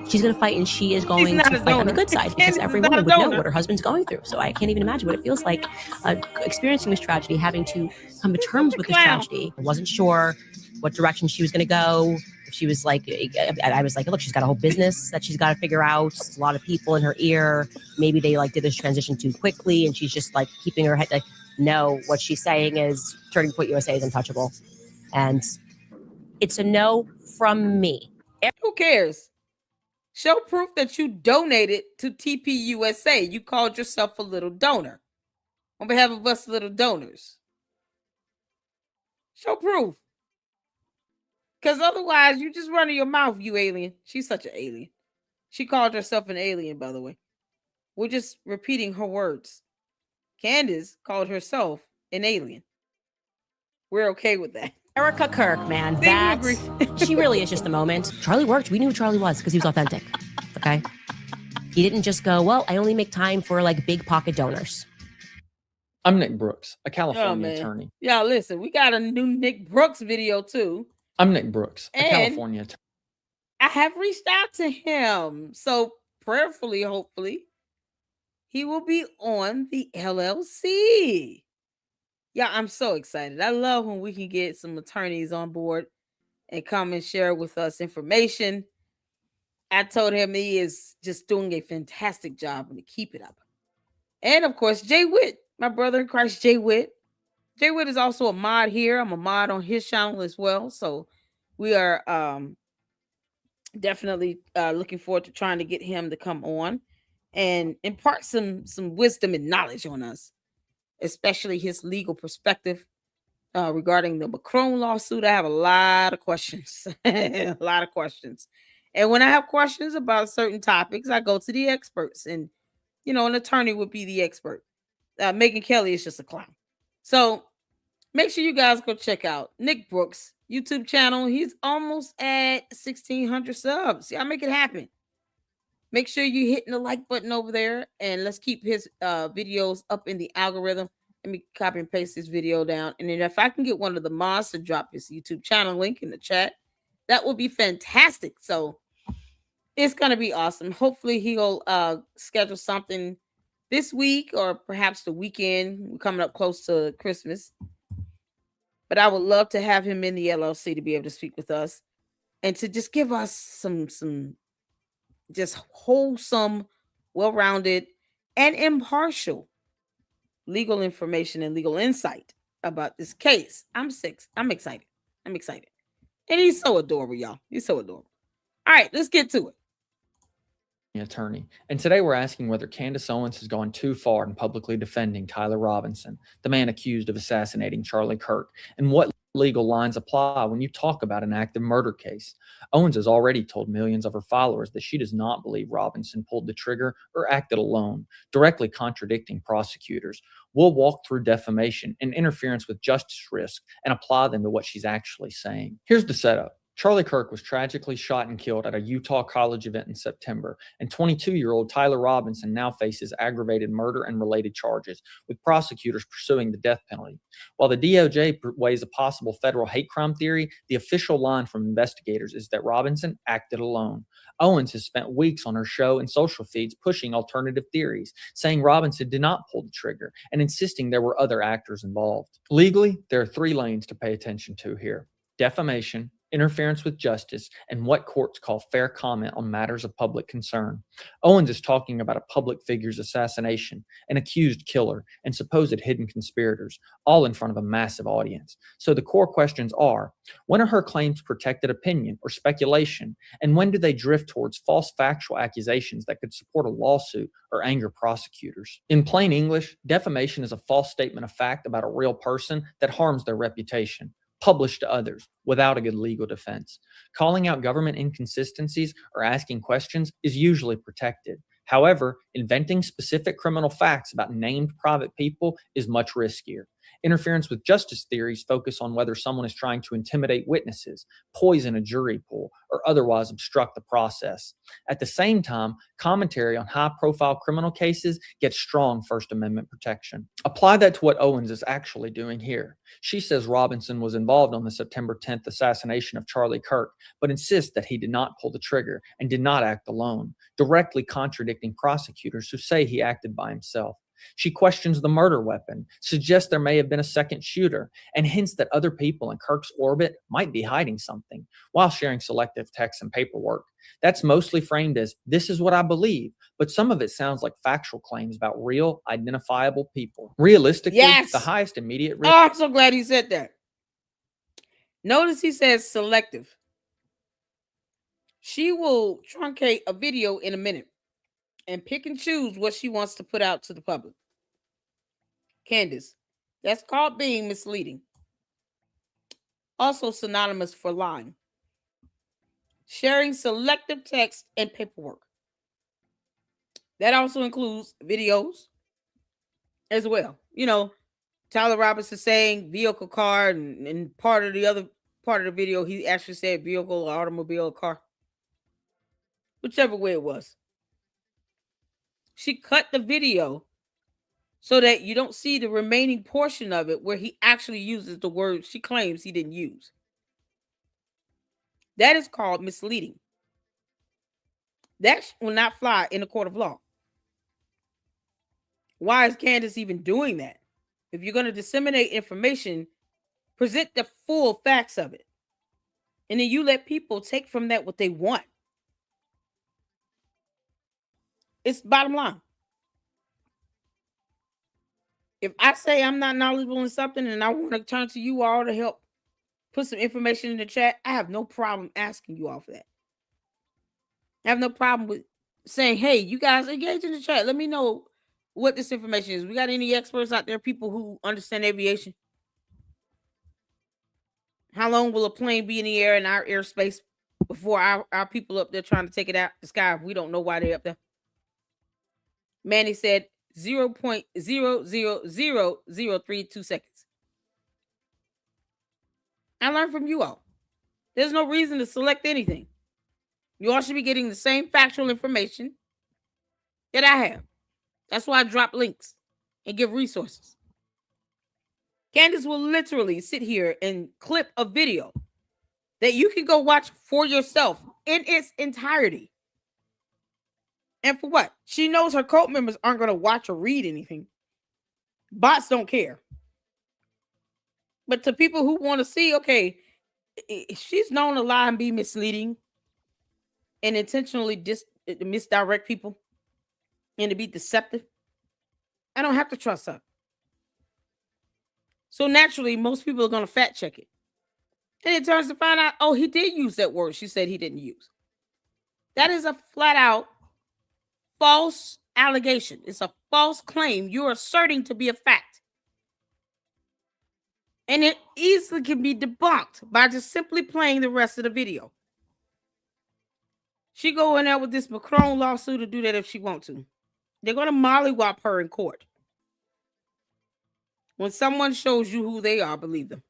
She's going to fight, and she is going to fight on the good side because every woman would know what her husband's going through. So I can't even imagine what it feels like experiencing this tragedy, having to come to terms with this tragedy. I wasn't sure what direction she was going to go. She was like, I was like, look, she's got a whole business that she's got to figure out. There's a lot of people in her ear. Maybe they did this transition too quickly, and she's just keeping her head no. What she's saying is Turning Point USA is untouchable, and it's a no from me. Who cares? Show proof that you donated to TPUSA. You called yourself a little donor on behalf of us little donors. Show proof. Because otherwise, you just running your mouth, you alien. She's such an alien. She called herself an alien, by the way. We're just repeating her words. Candace called herself an alien. We're okay with that. Erika Kirk, man, she really is just the moment. Charlie worked. We knew who Charlie was because he was authentic. Okay, he didn't just go, well, I only make time for big pocket donors. I'm Nick Brooks, a California attorney. Yeah, listen, we got a new Nick Brooks video too. I'm Nick Brooks, a California attorney. I have reached out to him, so prayerfully, hopefully, he will be on the LLC. Yeah, I'm so excited. I love when we can get some attorneys on board and come and share with us information. I told him he is just doing a fantastic job and to keep it up. And of course, Jay Witt, my brother in Christ, Jay Witt. Jay Witt is also a mod here. I'm a mod on his channel as well. So we are definitely looking forward to trying to get him to come on and impart some wisdom and knowledge on us, especially his legal perspective regarding the Macron lawsuit. I have a lot of questions, a lot of questions. And when I have questions about certain topics, I go to the experts, and, an attorney would be the expert. Megan Kelly is just a clown. So make sure you guys go check out Nick Brooks' YouTube channel. He's almost at 1,600 subs. Y'all make it happen. Make sure you're hitting the like button over there, and let's keep his videos up in the algorithm. Let me copy and paste this video down, and then if I can get one of the mods to drop his YouTube channel link in the chat, that would be fantastic. So it's gonna be awesome. Hopefully he'll schedule something this week or perhaps the weekend. We're coming up close to Christmas. But I would love to have him in the LLC to be able to speak with us and to just give us some just wholesome, well-rounded, and impartial legal information and legal insight about this case. I'm excited. I'm excited. And he's so adorable, y'all. He's so adorable. All right, let's get to it. Attorney. And today we're asking whether Candace Owens has gone too far in publicly defending Tyler Robinson, the man accused of assassinating Charlie Kirk, and what legal lines apply when you talk about an active murder case. Owens has already told millions of her followers that she does not believe Robinson pulled the trigger or acted alone, directly contradicting prosecutors. We'll walk through defamation and interference with justice risk and apply them to what she's actually saying. Here's the setup. Charlie Kirk was tragically shot and killed at a Utah college event in September, and 22-year-old Tyler Robinson now faces aggravated murder and related charges, with prosecutors pursuing the death penalty. While the DOJ weighs a possible federal hate crime theory, the official line from investigators is that Robinson acted alone. Owens has spent weeks on her show and social feeds pushing alternative theories, saying Robinson did not pull the trigger and insisting there were other actors involved. Legally, there are 3 lanes to pay attention to here: defamation, interference with justice, and what courts call fair comment on matters of public concern. Owens is talking about a public figure's assassination, an accused killer, and supposed hidden conspirators, all in front of a massive audience. So the core questions are, when are her claims protected opinion or speculation, and when do they drift towards false factual accusations that could support a lawsuit or anger prosecutors? In plain English, defamation is a false statement of fact about a real person that harms their reputation, published to others without a good legal defense. Calling out government inconsistencies or asking questions is usually protected. However, inventing specific criminal facts about named private people is much riskier. Interference with justice theories focus on whether someone is trying to intimidate witnesses, poison a jury pool, or otherwise obstruct the process. At the same time, commentary on high-profile criminal cases gets strong First Amendment protection. Apply that to what Owens is actually doing here. She says Robinson was involved on the September 10th assassination of Charlie Kirk, but insists that he did not pull the trigger and did not act alone, directly contradicting prosecutors who say he acted by himself. She questions the murder weapon, suggests there may have been a second shooter, and hints that other people in Kirk's orbit might be hiding something, while sharing selective texts and paperwork. That's mostly framed as, this is what I believe, but some of it sounds like factual claims about real, identifiable people. Realistically, Yes. the highest immediate risk... Oh, I'm so glad he said that. Notice he says selective. She will truncate a video in a minute and pick and choose what she wants to put out to the public. Candace, that's called being misleading. Also synonymous for lying. Sharing selective text and paperwork. That also includes videos as well. You know, Tyler Robinson saying vehicle, car, and part of the other part of the video, he actually said vehicle, automobile, car. Whichever way it was. She cut the video so that you don't see the remaining portion of it where he actually uses the word she claims he didn't use. That is called misleading. That will not fly in a court of law. Why is Candace even doing that? If you're going to disseminate information, present the full facts of it. And then you let people take from that what they want. It's bottom line. If I say I'm not knowledgeable in something and I want to turn to you all to help put some information in the chat, I have no problem asking you all for that. I have no problem with saying, hey, you guys engage in the chat. Let me know what this information is. We got any experts out there, people who understand aviation? How long will a plane be in the air in our airspace before our people up there trying to take it out the sky if we don't know why they're up there? Manny said 0.000032 seconds. I learned from you all. There's no reason to select anything. You all should be getting the same factual information that I have. That's why I drop links and give resources. Candace will literally sit here and clip a video that you can go watch for yourself in its entirety. And for what? She knows her cult members aren't going to watch or read anything. Bots don't care. But to people who want to see, okay, she's known to lie and be misleading and intentionally misdirect people and to be deceptive. I don't have to trust her. So naturally, most people are going to fact check it. And it turns to find out, oh, he did use that word she said he didn't use. That is a flat out false allegation. It's a false claim you're asserting to be a fact. And it easily can be debunked by just simply playing the rest of the video. She go in there with this Macron lawsuit to do that if she wants to. They're going to mollywop her in court. When someone shows you who they are, believe them.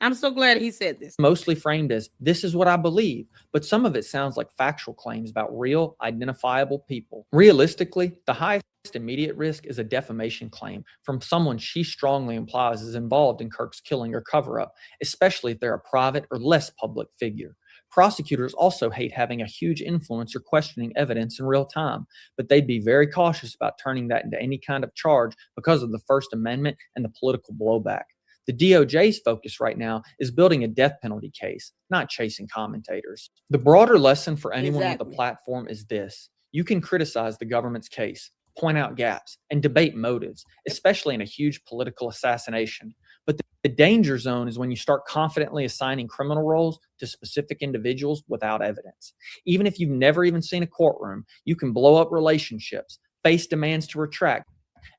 I'm so glad he said this. Mostly framed as, this is what I believe, but some of it sounds like factual claims about real, identifiable people. Realistically, the highest immediate risk is a defamation claim from someone she strongly implies is involved in Kirk's killing or cover-up, especially if they're a private or less public figure. Prosecutors also hate having a huge influencer questioning evidence in real time, but they'd be very cautious about turning that into any kind of charge because of the First Amendment and the political blowback. The DOJ's focus right now is building a death penalty case, not chasing commentators. The broader lesson for anyone with a platform is this: you can criticize the government's case, point out gaps, and debate motives, especially in a huge political assassination. But the danger zone is when you start confidently assigning criminal roles to specific individuals without evidence. Even if you've never even seen a courtroom, you can blow up relationships, face demands to retract,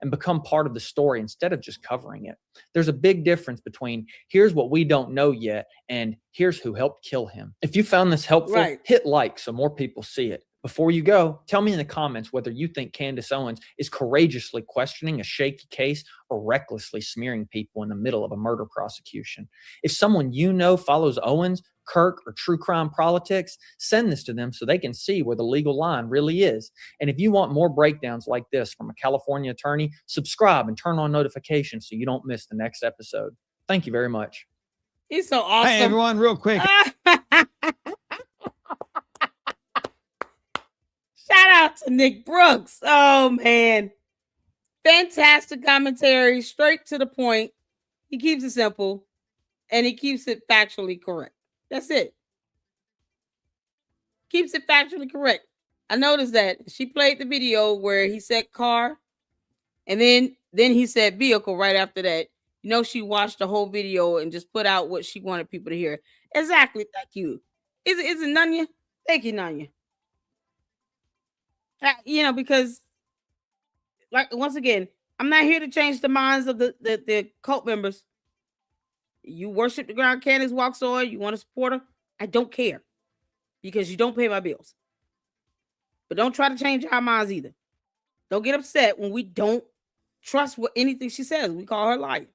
and become part of the story instead of just covering it. There's a big difference between here's what we don't know yet and here's who helped kill him. If you found this helpful, hit like so more people see it. Before you go, tell me in the comments whether you think Candace Owens is courageously questioning a shaky case or recklessly smearing people in the middle of a murder prosecution. If someone you know follows Owens, Kirk, or true crime politics, send this to them so they can see where the legal line really is. And if you want more breakdowns like this from a California attorney, subscribe and turn on notifications so you don't miss the next episode. Thank you very much. He's so awesome. Hey, everyone, real quick. Shout out to Nick Brooks. Oh, man. Fantastic commentary, straight to the point. He keeps it simple, and he keeps it factually correct. That's it. Keeps it factually correct. I noticed that she played the video where he said car, and then he said vehicle right after that. You know, she watched the whole video and just put out what she wanted people to hear. Exactly. Thank you. Is it Nanya? Thank you, Nanya. You know, because like once again, I'm not here to change the minds of the cult members. You worship the ground Candace walks on, you want to support her, I don't care, because you don't pay my bills. But don't try to change our minds either. Don't get upset when we don't trust what anything she says. We call her a liar.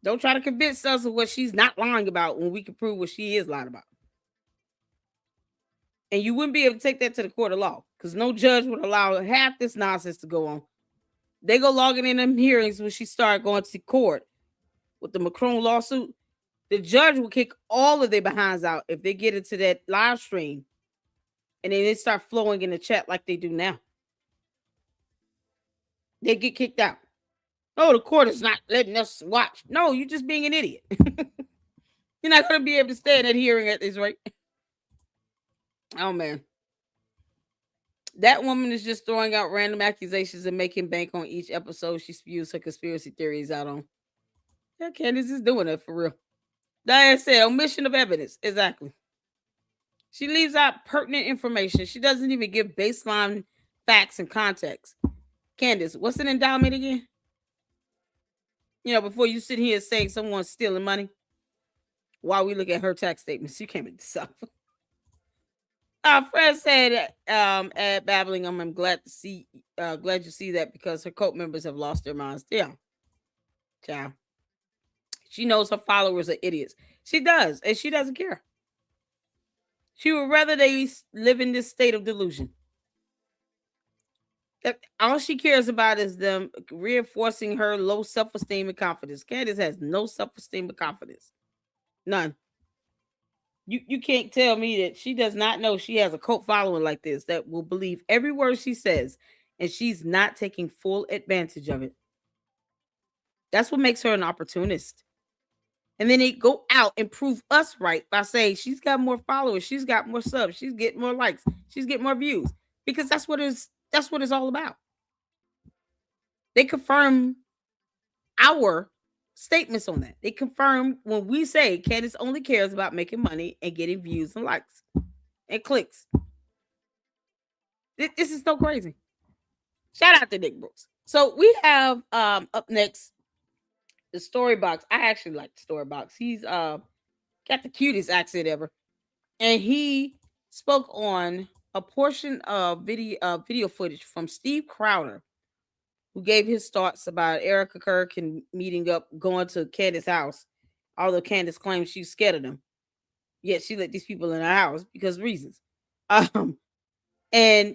Don't try to convince us of what she's not lying about when we can prove what she is lying about. And you wouldn't be able to take that to the court of law, because no judge would allow half this nonsense to go on. They go logging in them hearings when she started going to court with the Macron lawsuit. The judge will kick all of their behinds out if they get into that live stream and then they start flowing in the chat like they do now. They get kicked out. Oh, the court is not letting us watch. No, you're just being an idiot. You're not going to be able to stay in that hearing at this rate. Oh, man. That woman is just throwing out random accusations and making bank on each episode she spews her conspiracy theories out on. Yeah, Candace is doing it for real. Like I said, omission of evidence. Exactly. She leaves out pertinent information. She doesn't even give baseline facts and context. Candace, what's an endowment again? You know, before you sit here saying someone's stealing money while we look at her tax statements, you can't make this up. Fred said, at babbling, I'm glad you see that because her cult members have lost their minds. Yeah. Ciao. She knows her followers are idiots. She does, and she doesn't care. She would rather they live in this state of delusion. All she cares about is them reinforcing her low self-esteem and confidence. Candace has no self-esteem and confidence. None. You can't tell me that she does not know she has a cult following like this that will believe every word she says, and she's not taking full advantage of it. That's what makes her an opportunist. And then they go out and prove us right by saying she's got more followers, she's got more subs, she's getting more likes, she's getting more views. Because that's what it's all about. They confirm our statements on that. They confirm when we say Candace only cares about making money and getting views and likes and clicks. This is so crazy. Shout out to Nick Brooks. So we have up next the Story Box. I actually like the Story Box. He's got the cutest accent ever, and he spoke on a portion of video footage from Steve Crowder, who gave his thoughts about Erika Kirk and meeting up, going to Candace's house. Although Candace claims she's scared of them, yet she let these people in her house because of reasons. And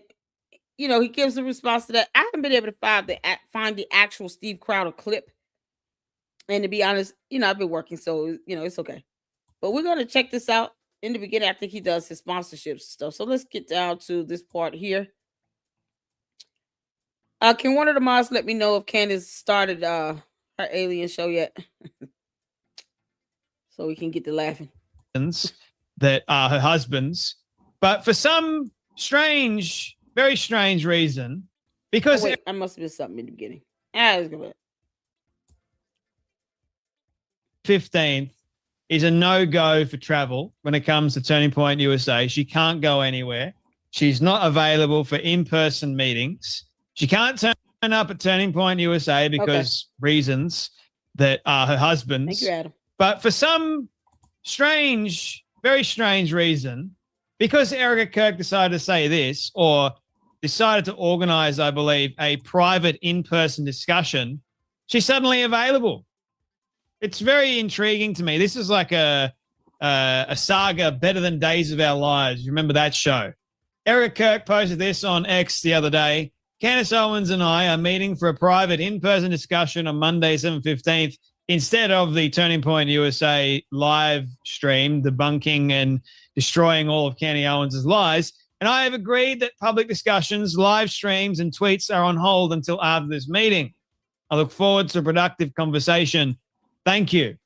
he gives a response to that. I haven't been able to find the actual Steve Crowder clip. And to be honest, I've been working, so it's okay. But we're gonna check this out in the beginning. I think he does his sponsorships stuff. So let's get down to this part here. Can one of the mods let me know if Candace started her alien show yet? So we can get to laughing. That are her husbands, but for some strange, very strange reason, because I must have missed something in the beginning. Let's go back. 15th is a no-go for travel when it comes to Turning Point USA. She can't go anywhere. She's not available for in-person meetings. She can't turn up at Turning Point USA because reasons that are her husband's. Thank you, Adam. But for some strange, very strange reason, because Erika Kirk decided to say this, or decided to organize, I believe, a private in-person discussion, she's suddenly available. It's very intriguing to me. This is like a saga better than Days of Our Lives. You remember that show? Erika Kirk posted this on X the other day. Candace Owens and I are meeting for a private in-person discussion on Monday, 7/15th, instead of the Turning Point USA live stream, debunking and destroying all of Candy Owens' lies. And I have agreed that public discussions, live streams, and tweets are on hold until after this meeting. I look forward to a productive conversation. Thank you.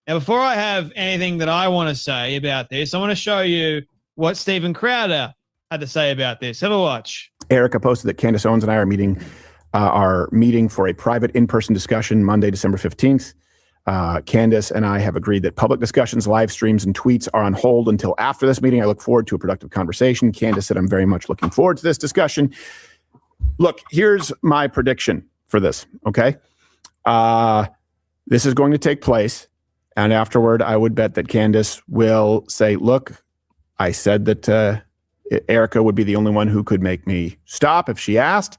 Now, before I have anything that I want to say about this, I want to show you what Stephen Crowder had to say about this. Have a watch. Erika posted that Candace Owens and I are meeting for a private in-person discussion Monday, December 15th. Candace and I have agreed that public discussions, live streams, and tweets are on hold until after this meeting. I look forward to a productive conversation. Candace said, I'm very much looking forward to this discussion. Look, here's my prediction for this, okay? This is going to take place, and afterward, I would bet that Candace will say, look, I said that Erika would be the only one who could make me stop if she asked.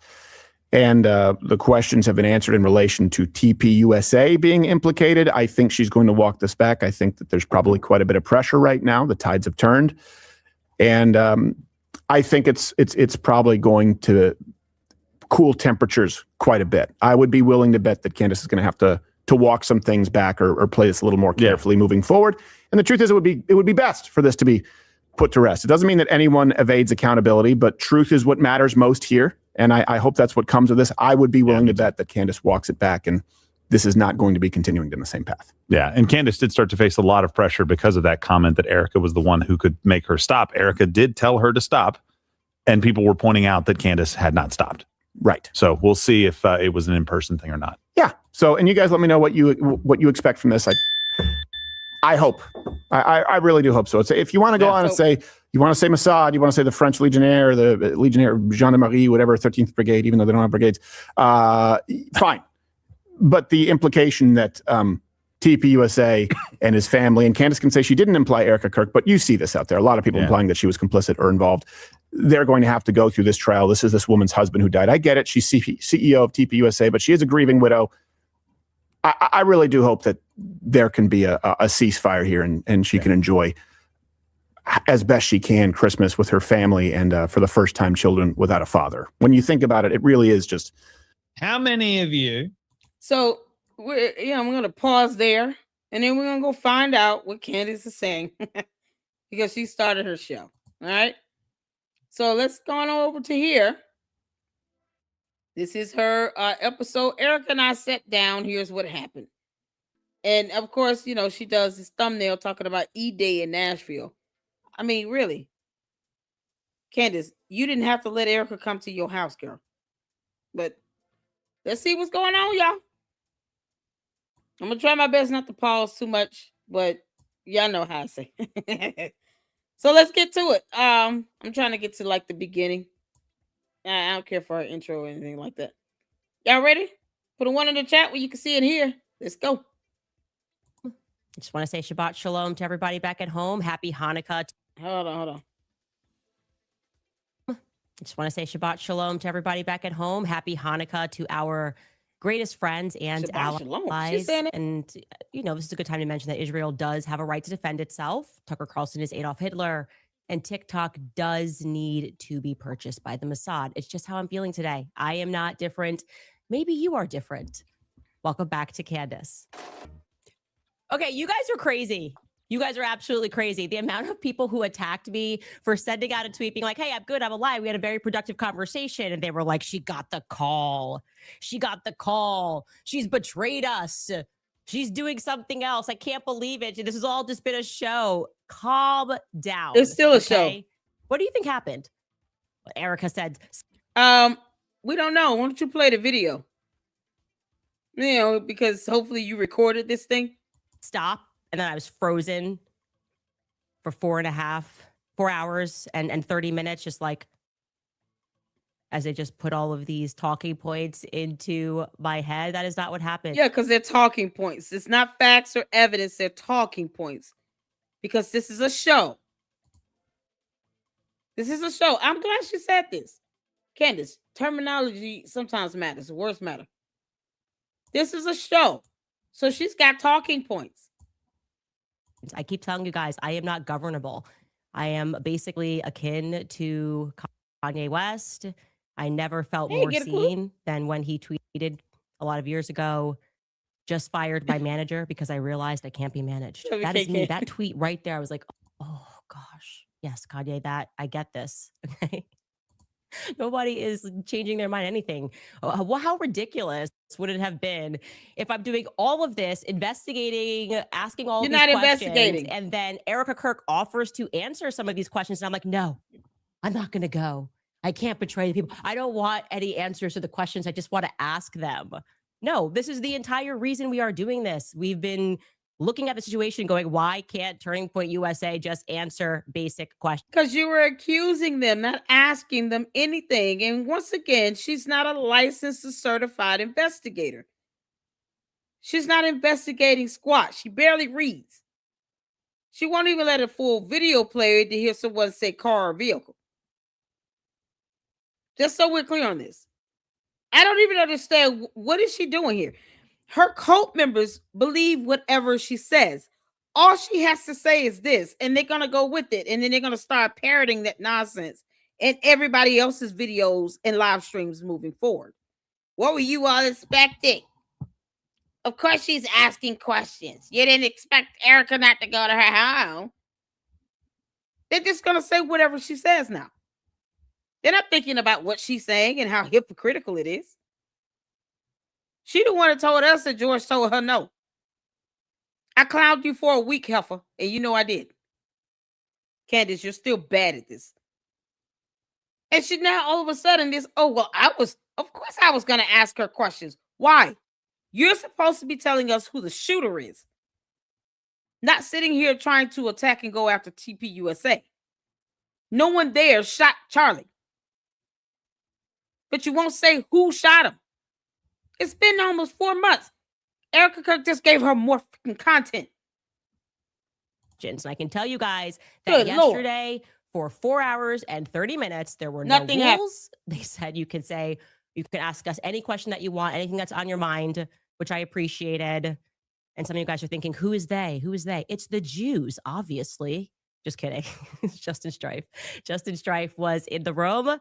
And the questions have been answered in relation to TPUSA being implicated. I think she's going to walk this back. I think that there's probably quite a bit of pressure right now. The tides have turned. And I think it's probably going to cool temperatures quite a bit. I would be willing to bet that Candace is going to have to walk some things back or play this a little more carefully moving forward. And the truth is, it would be best for this to be put to rest. It doesn't mean that anyone evades accountability, but truth is what matters most here. And I hope that's what comes of this. I would be willing to bet that Candace walks it back, and this is not going to be continuing in the same path. Yeah, and Candace did start to face a lot of pressure because of that comment that Erika was the one who could make her stop. Erika did tell her to stop, and people were pointing out that Candace had not stopped. Right. So we'll see if it was an in-person thing or not. Yeah. So, and you guys let me know what you expect from this. I hope. I really do hope so. It's, if you want to go on and say, you want to say Mossad, you want to say the French Legionnaire, the Legionnaire Gendarmerie, whatever, 13th Brigade, even though they don't have brigades, fine. But the implication that TPUSA and his family, and Candace can say she didn't imply Erika Kirk, but you see this out there. A lot of people implying that she was complicit or involved. They're going to have to go through this trial. This is this woman's husband who died. I get it. She's CEO of TPUSA, but she is a grieving widow. I really do hope that there can be a ceasefire here and she can enjoy. as best she can Christmas with her family and for the first time children without a father. When you think about it, it really is just. How many of you? So I'm gonna pause there, and then we're gonna go find out what Candace is saying because she started her show. All right. So let's go on over to here. This is her episode. Erika and I sat down. Here's what happened. And of course, she does this thumbnail talking about E-Day in Nashville. I mean, really, Candace, you didn't have to let Erika come to your house, girl. But let's see what's going on, y'all. I'm going to try my best not to pause too much, but y'all know how I say. So let's get to it. I'm trying to get to like the beginning. I don't care for our intro or anything like that. Y'all ready? Put a 1 in the chat where you can see it here. Let's go. I just want to say Shabbat Shalom to everybody back at home. Happy Hanukkah. Hold on. I just want to say Shabbat Shalom to everybody back at home. Happy Hanukkah to our greatest friends and Shabbat shalom. She's allies. saying it. And, this is a good time to mention that Israel does have a right to defend itself. Tucker Carlson is Adolf Hitler. And TikTok does need to be purchased by the Mossad. It's just how I'm feeling today. I am not different. Maybe you are different. Welcome back to Candace. Okay, you guys are crazy. You guys are absolutely crazy. The amount of people who attacked me for sending out a tweet being like, hey, I'm good, I'm alive. We had a very productive conversation. And they were like, she got the call. She got the call. She's betrayed us. She's doing something else. I can't believe it. This has all just been a show. Calm down. It's still a show. What do you think happened? Erika said. We don't know. Why don't you play the video? Because hopefully you recorded this thing. Stop. And then I was frozen for 4 hours and 30 minutes, just like as they just put all of these talking points into my head. That is not what happened. Yeah, because they're talking points. It's not facts or evidence. They're talking points. Because this is a show. This is a show. I'm glad she said this. Candace, terminology sometimes matters. The words matter. This is a show. So she's got talking points. I keep telling you guys, I am not governable. I am basically akin to Kanye West. I never felt more seen than when he tweeted a lot of years ago, just fired my manager because I realized I can't be managed. That is me. That tweet right there, I was like, oh gosh, yes, Kanye, that I get this. Okay. Nobody is changing their mind anything. How ridiculous would it have been if I'm doing all of this, investigating, asking all of these questions, and then Erika Kirk offers to answer some of these questions, and I'm like, no, I'm not going to go. I can't betray the people. I don't want any answers to the questions. I just want to ask them. No, this is the entire reason we are doing this. We've been looking at the situation going, why can't Turning Point USA just answer basic questions? Because you were accusing them, not asking them anything. And once again, she's not a licensed or certified investigator. She's not investigating squat. She barely reads. She won't even let a full video play to hear someone say car or vehicle. Just so we're clear on this. I don't even understand what is she doing here. Her cult members believe whatever she says. All she has to say is this, and they're going to go with it. And then they're going to start parroting that nonsense in everybody else's videos and live streams moving forward. What were you all expecting? Of course, she's asking questions. You didn't expect Erika not to go to her home. They're just going to say whatever she says now. They're not thinking about what she's saying and how hypocritical it is. She the one that told us that George told her no. I clowned you for a week, heifer, and you know I did. Candace, you're still bad at this. And she now all of a sudden this, of course I was going to ask her questions. Why? You're supposed to be telling us who the shooter is. Not sitting here trying to attack and go after TPUSA. No one there shot Charlie. But you won't say who shot him. It's been almost 4 months. Erika Kirk just gave her more freaking content. And I can tell you guys that yesterday, for 4 hours and 30 minutes, there were nothing no rules. They said you can ask us any question that you want, anything that's on your mind, which I appreciated. And some of you guys are thinking, who is they? Who is they? It's the Jews, obviously. Just kidding. It's Justin Strife. Justin Strife was in the room. It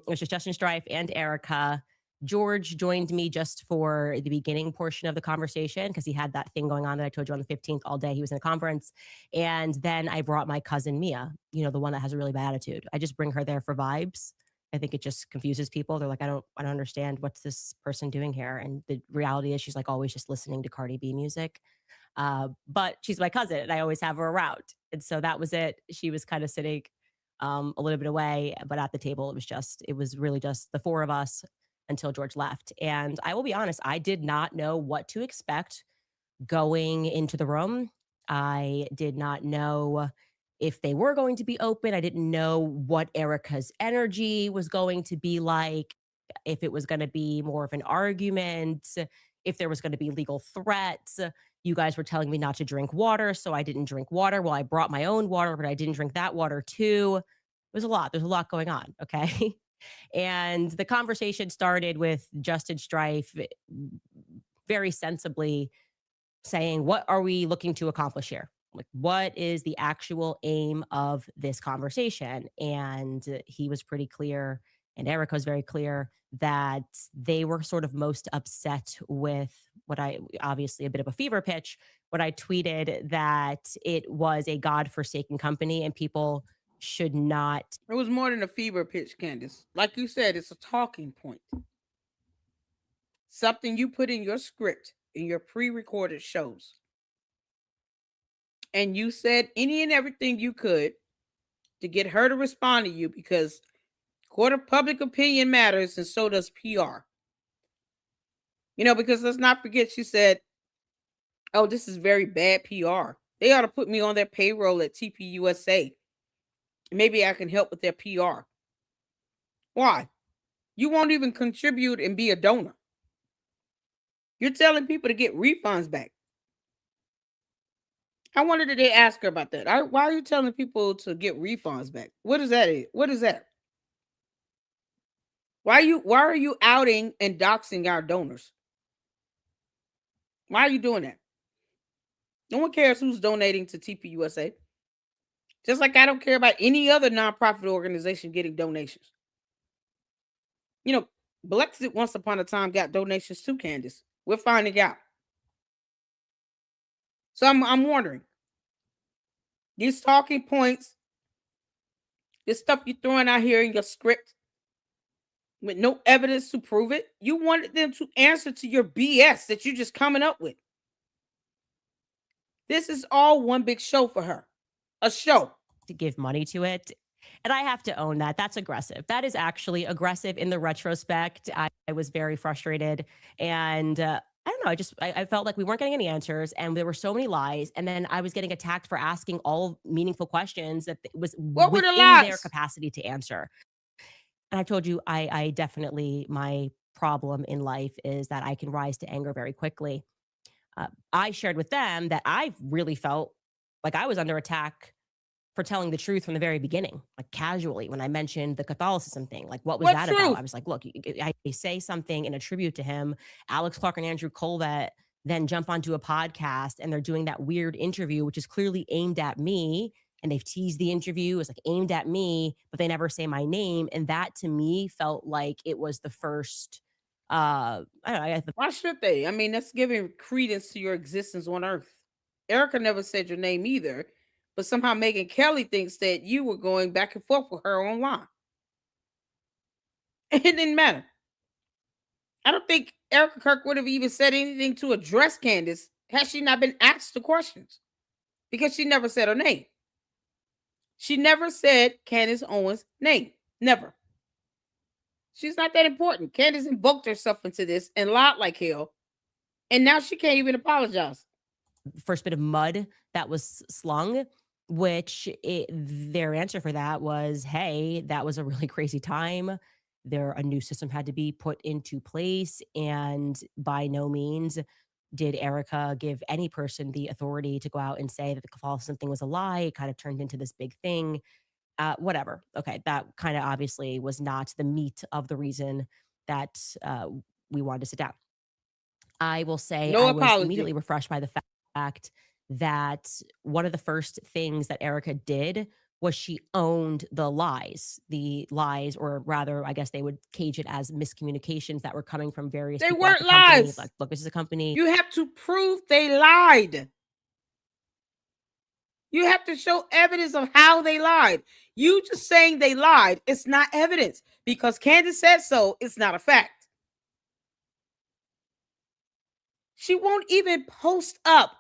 was just Justin Strife and Erika. George joined me just for the beginning portion of the conversation because he had that thing going on that I told you on the 15th all day. He was in a conference. And then I brought my cousin Mia, the one that has a really bad attitude. I just bring her there for vibes. I think it just confuses people. They're like, I don't understand what's this person doing here. And the reality is she's like always just listening to Cardi B music. But she's my cousin and I always have her around. And so that was it. She was kind of sitting a little bit away, but at the table, it was really just the four of us until George left. And I will be honest, I did not know what to expect going into the room. I did not know if they were going to be open. I didn't know what Erika's energy was going to be like, if it was going to be more of an argument, if there was going to be legal threats. You guys were telling me not to drink water, so I didn't drink water. Well, I brought my own water, but I didn't drink that water too. It was a lot. There's a lot going on, okay? And the conversation started with Justin Strife very sensibly saying, what are we looking to accomplish here? Like, what is the actual aim of this conversation? And he was pretty clear, and Erika was very clear, that they were sort of most upset with obviously a bit of a fever pitch, when I tweeted that it was a godforsaken company and people should not. It was more than a fever pitch, Candace. Like you said, it's a talking point. Something you put in your script, in your pre-recorded shows. And you said any and everything you could to get her to respond to you because court of public opinion matters and so does PR. Because let's not forget, she said, oh, this is very bad PR. They ought to put me on their payroll at TPUSA. Maybe I can help with their PR. Why? You won't even contribute and be a donor. You're telling people to get refunds back. I wonder, did they ask her about that? Why are you telling people to get refunds back? What is that? What is that? Why are you outing and doxing our donors? Why are you doing that? No one cares who's donating to TPUSA. Just like I don't care about any other nonprofit organization getting donations. Blexit once upon a time got donations too, Candace. We're finding out. So I'm wondering, these talking points, this stuff you're throwing out here in your script with no evidence to prove it, you wanted them to answer to your BS that you're just coming up with. This is all one big show for her. A show. To give money to it. And I have to own that. That's aggressive. That is actually aggressive in the retrospect. I was very frustrated. And I don't know. I felt like we weren't getting any answers and there were so many lies. And then I was getting attacked for asking all meaningful questions that was within their capacity to answer. And I told you, I definitely, my problem in life is that I can rise to anger very quickly. I shared with them that I really felt like I was under attack for telling the truth from the very beginning, like casually, when I mentioned the Catholicism thing. Like, what was that about? I was like, look, I say something in a tribute to him. Alex Clark and Andrew Colvett then jump onto a podcast and they're doing that weird interview, which is clearly aimed at me. And they've teased the interview as like aimed at me, but they never say my name. And that to me felt like it was the first, I don't know. Why should they? I mean, that's giving credence to your existence on earth. Erika never said your name either. But somehow Megyn Kelly thinks that you were going back and forth with her online. It didn't matter. I don't think Erika Kirk would have even said anything to address Candace had she not been asked the questions. Because she never said her name. She never said Candace Owens' name. Never. She's not that important. Candace invoked herself into this and lied like hell. And now she can't even apologize. First bit of mud that was slung, which their answer for that was, hey, that was a really crazy time. A new system had to be put into place. And by no means did Erika give any person the authority to go out and say that the Catholicism thing was a lie. It kind of turned into this big thing. Whatever. Okay, that kind of obviously was not the meat of the reason that we wanted to sit down. I will say I was immediately refreshed by the fact that one of the first things that Erika did was she owned the lies, or rather, I guess they would cage it as miscommunications that were coming from various They people at weren't the company. lies. Like, look, this is a company. You have to prove they lied. You have to show evidence of how they lied. You just saying they lied, it's not evidence. Because Candace said so, it's not a fact. She won't even post up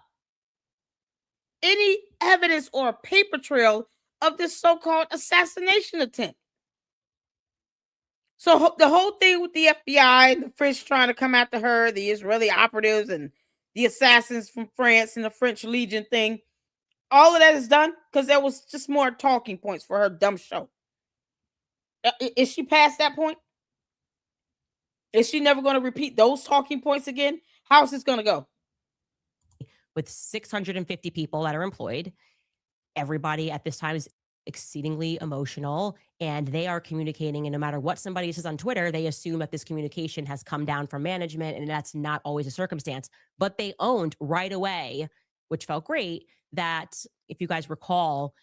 any evidence or paper trail of this so-called assassination attempt. So the whole thing with the FBI and the French trying to come after her, the Israeli operatives and the assassins from France and the French Legion thing, all of that is done because there was just more talking points for her dumb show. Is she past that point? Is she never going to repeat those talking points again? How's this going to go? With 650 people that are employed, everybody at this time is exceedingly emotional, and they are communicating, and no matter what somebody says on Twitter, they assume that this communication has come down from management, and that's not always a circumstance. But they owned right away, which felt great, that if you guys recall,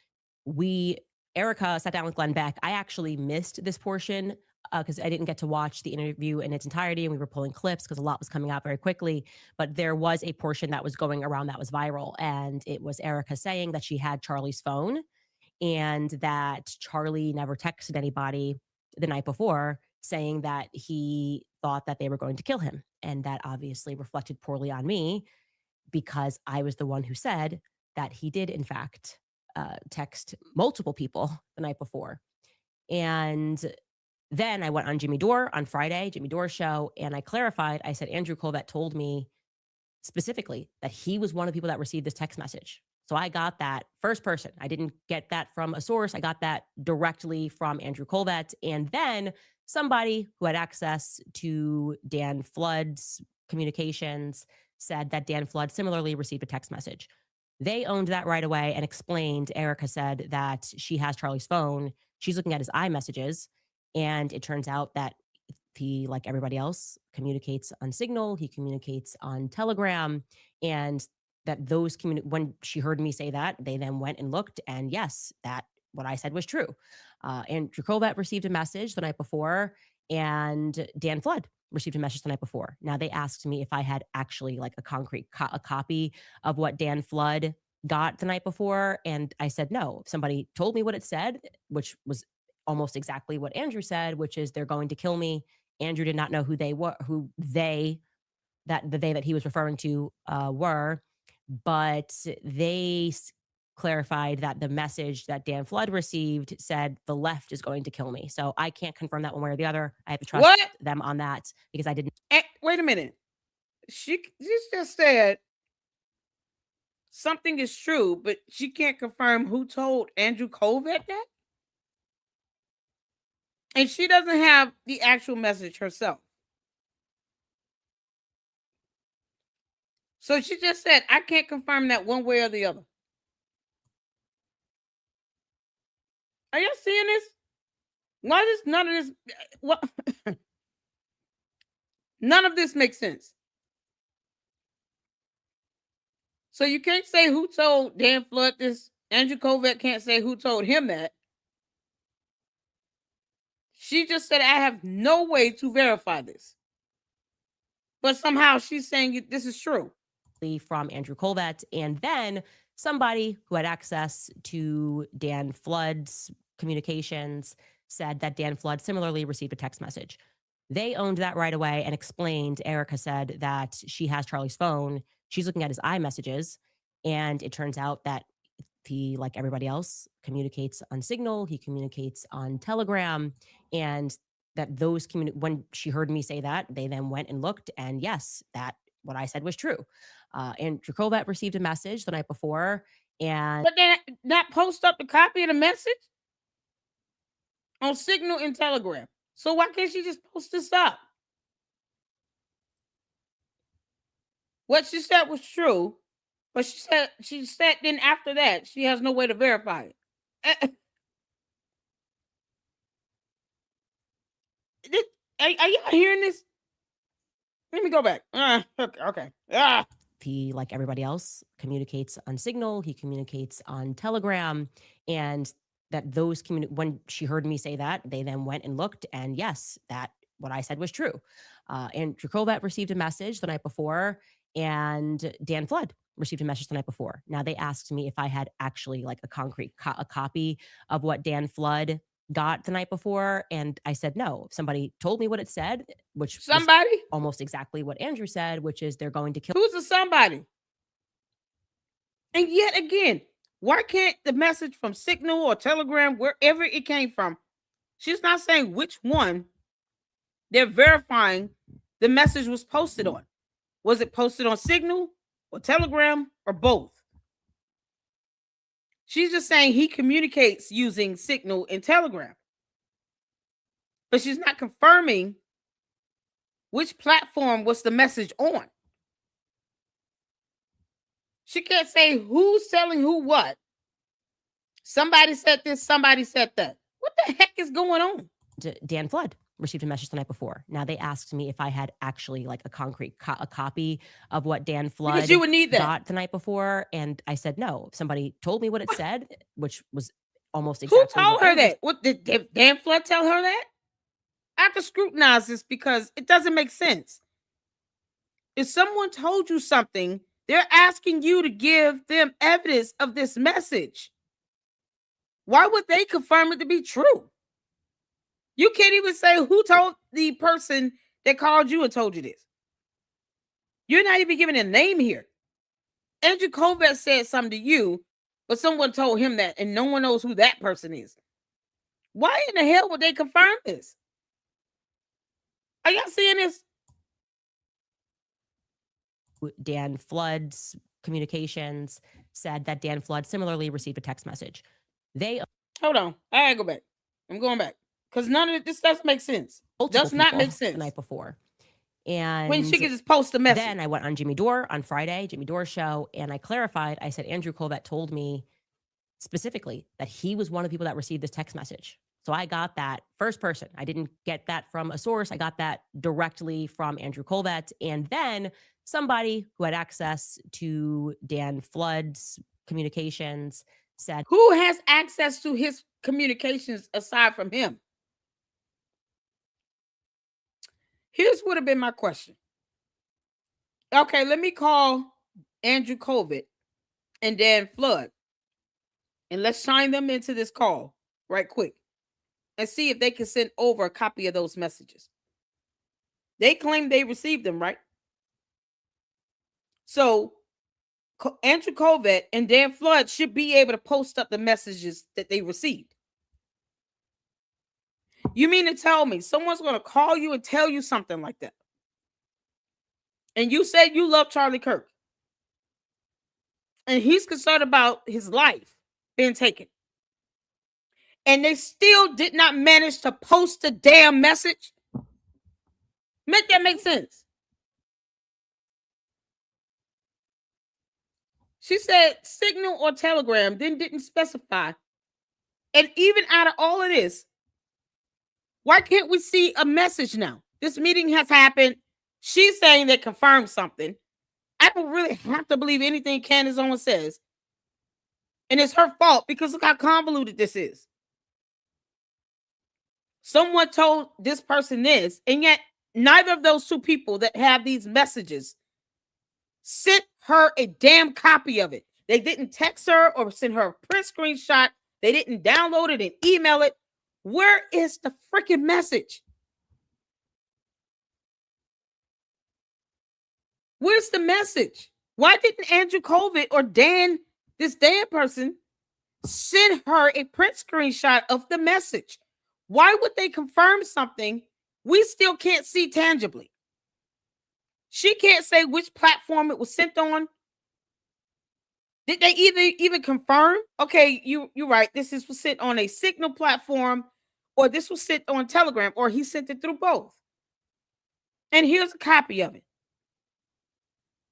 Erika sat down with Glenn Beck. I actually missed this portion because I didn't get to watch the interview in its entirety, and we were pulling clips because a lot was coming out very quickly. But there was a portion that was going around that was viral, and it was Erika saying that she had Charlie's phone and that Charlie never texted anybody the night before saying that he thought that they were going to kill him. And that obviously reflected poorly on me because I was the one who said that he did, in fact, text multiple people the night before. And then I went on Jimmy Dore on Friday, Jimmy Dore's show, and I clarified. I said, Andrew Colvett told me specifically that he was one of the people that received this text message. So I got that first person. I didn't get that from a source. I got that directly from Andrew Colvett. And then somebody who had access to Dan Flood's communications said that Dan Flood similarly received a text message. They owned that right away and explained. Erika said that she has Charlie's phone. She's looking at his iMessages. And it turns out that he, like everybody else, communicates on Signal. He communicates on Telegram. And that those when she heard me say that, they then went and looked. And yes, that what I said was true. Andrew Colvett received a message the night before, and Dan Flood received a message the night before. Now they asked me if I had actually like a concrete a copy of what Dan Flood got the night before. And I said, no, somebody told me what it said, which was almost exactly what Andrew said, which is they're going to kill me. Andrew did not know who they were, that he was referring to were, but they clarified that the message that Dan Flood received said the left is going to kill me. So I can't confirm that one way or the other. I have to trust them on that because I didn't. Wait a minute. She just said something is true, but she can't confirm who told Andrew Colvett that. And she doesn't have the actual message herself. So she just said, I can't confirm that one way or the other. Are you seeing this? Why does none of this? What? None of this makes sense. So you can't say who told Dan Flood this. Andrew Colvett can't say who told him that. She just said, I have no way to verify this. But somehow she's saying this is true. From Andrew Colvett. And then somebody who had access to Dan Flood's communications said that Dan Flood similarly received a text message. They owned that right away and explained. Erika said that she has Charlie's phone. She's looking at his iMessages. And it turns out that he, like everybody else, communicates on Signal. He communicates on Telegram. And that those when she heard me say that, they then went and looked. And yes, that what I said was true. Andrew Colvett received a message the night before. But then not post up the copy of the message on Signal and Telegram. So why can't she just post this up? What she said was true, but she said then after that she has no way to verify it. Are y'all hearing this? Let me go back. Okay. he, like everybody else, communicates on Signal, he communicates on Telegram, and that those when she heard me say that, they then went and looked, and yes, that what I said was true. Andrew Colvett received a message the night before, and Dan Flood received a message the night before. Now, they asked me if I had actually like a concrete a copy of what Dan Flood got the night before, and I said no. Somebody told me what it said, which was Somebody? almost exactly what Andrew said, which is they're going to kill. Who's the somebody? And yet again, why can't the message from Signal or Telegram, wherever it came from, she's not saying which one they're verifying the message was posted on. Was it posted on Signal or Telegram or both? She's just saying he communicates using Signal and Telegram. But she's not confirming which platform was the message on. She can't say who's telling who what. Somebody said this, somebody said that. What the heck is going on? Dan Flood received a message the night before. Now, they asked me if I had actually like a concrete a copy of what Dan Flood Because you would need that. got the night before, and I said no. Somebody told me what it said, which was almost exactly. Who told her that? What did Dan Flood tell her that? I have to scrutinize this because it doesn't make sense. If someone told you something, they're asking you to give them evidence of this message. Why would they confirm it to be true? You can't even say who told the person that called you and told you this. You're not even giving a name here. Andrew Colvett said something to you, but someone told him that, and no one knows who that person is. Why in the hell would they confirm this? Are y'all seeing this? Dan Flood's communications said that Dan Flood similarly received a text message. Hold on. I gotta go back. I'm going back. Because none of this doesn't make sense. Does not make sense. The night before. And when she could just post a message. Then I went on Jimmy Dore on Friday, Jimmy Dore's show, and I clarified. I said, Andrew Colvett told me specifically that he was one of the people that received this text message. So I got that first person. I didn't get that from a source. I got that directly from Andrew Colvett. And then somebody who had access to Dan Flood's communications said, who has access to his communications aside from him? Here's what would have been my question. Okay, let me call Andrew Colvett and Dan Flood, and let's sign them into this call right quick and see if they can send over a copy of those messages. They claim they received them, right? So Andrew Colvett and Dan Flood should be able to post up the messages that they received. You mean to tell me someone's going to call you and tell you something like that? And you said you love Charlie Kirk. And he's concerned about his life being taken. And they still did not manage to post a damn message? Make that make sense? She said Signal or Telegram, then didn't specify. And even out of all of this, why can't we see a message now? This meeting has happened. She's saying they confirmed something. I don't really have to believe anything Candace Owens says. And it's her fault because look how convoluted this is. Someone told this person this, and yet neither of those two people that have these messages sent her a damn copy of it. They didn't text her or send her a print screenshot. They didn't download it and email it. Where is the freaking message? Where's the message? Why didn't Andrew Colvett or Dan, this Dan person, send her a print screenshot of the message? Why would they confirm something we still can't see tangibly? She can't say which platform it was sent on. Did they even confirm? Okay, you're right. This was sent on a Signal platform, or this was sent on Telegram, or he sent it through both. And here's a copy of it.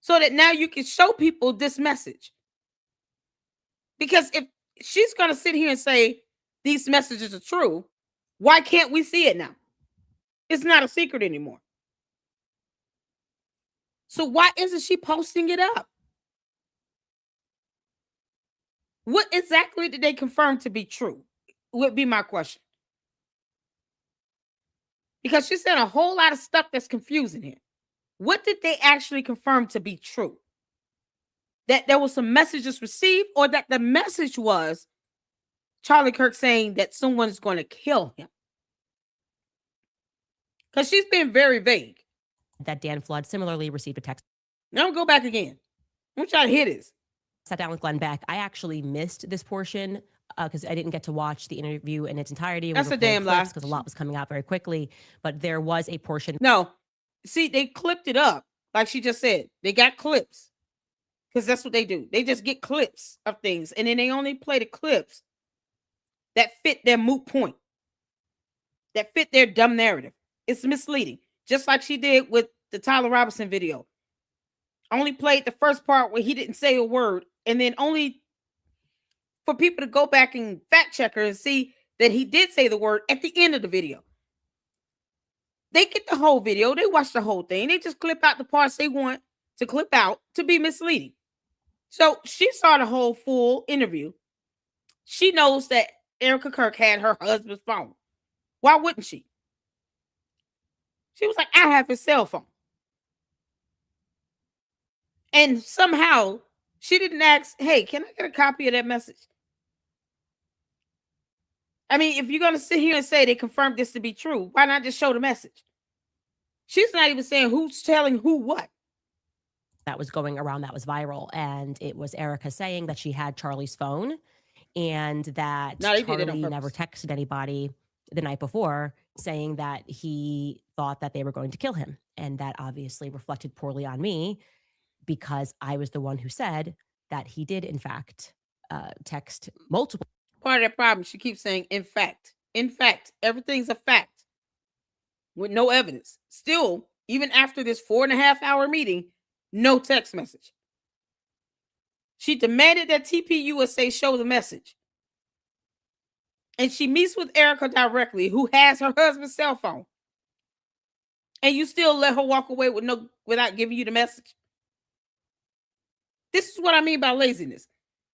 So that now you can show people this message. Because if she's going to sit here and say these messages are true, why can't we see it now? It's not a secret anymore. So why isn't she posting it up? What exactly did they confirm to be true? Would be my question. Because she said a whole lot of stuff that's confusing here. What did they actually confirm to be true? That there was some messages received, or that the message was Charlie Kirk saying that someone's going to kill him? Because she's been very vague. That Dan Flood similarly received a text. Now go back again. I want y'all to hear this. Sat down with Glenn Beck. I actually missed this portion because I didn't get to watch the interview in its entirety. That's a damn lie. Because a lot was coming out very quickly, but there was a portion. No, see, they clipped it up, like she just said. They got clips, because that's what they do. They just get clips of things, and then they only play the clips that fit their moot point, that fit their dumb narrative. It's misleading, just like she did with the Tyler Robinson video. Only played the first part where he didn't say a word, and then only for people to go back and fact check her and see that he did say the word at the end of the video. They get the whole video. They watch the whole thing. They just clip out the parts they want to clip out to be misleading. So she saw the whole full interview. She knows that Erika Kirk had her husband's phone. Why wouldn't she? She was like, I have his cell phone. And somehow she didn't ask, hey, can I get a copy of that message? I mean, if you're going to sit here and say they confirmed this to be true, why not just show the message? She's not even saying who's telling who what. That was going around that was viral. And it was Erika saying that she had Charlie's phone and that Charlie never texted anybody the night before saying that he thought that they were going to kill him. And that obviously reflected poorly on me because I was the one who said that he did, in fact, text multiple. Part of that problem, she keeps saying, in fact, everything's a fact with no evidence. Still, even after this 4.5-hour meeting, no text message. She demanded that TPUSA show the message. And she meets with Erika directly, who has her husband's cell phone. And you still let her walk away without giving you the message. This is what I mean by laziness.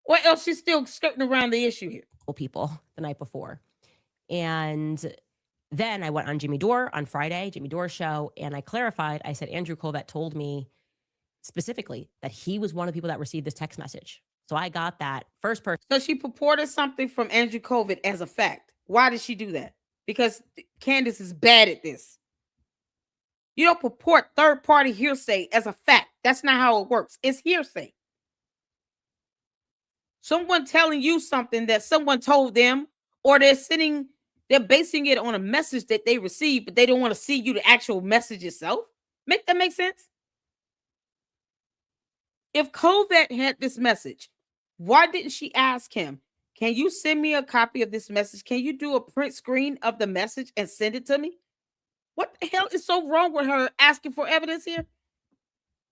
What else? She's still skirting around the issue here. People the night before. And then I went on Jimmy Dore on Friday, Jimmy Dore's show, and I clarified. I said, Andrew Colvett told me specifically that he was one of the people that received this text message. So I got that first person. So she purported something from Andrew Colvett as a fact. Why did she do that? Because Candace is bad at this. You don't purport third-party hearsay as a fact. That's not how it works. It's hearsay. Someone telling you something that someone told them, or they're basing it on a message that they received, but they don't want to see you the actual message itself. Make that make sense? If Colvett had this message, why didn't she ask him, can you send me a copy of this message? Can you do a print screen of the message and send it to me? What the hell is so wrong with her asking for evidence here?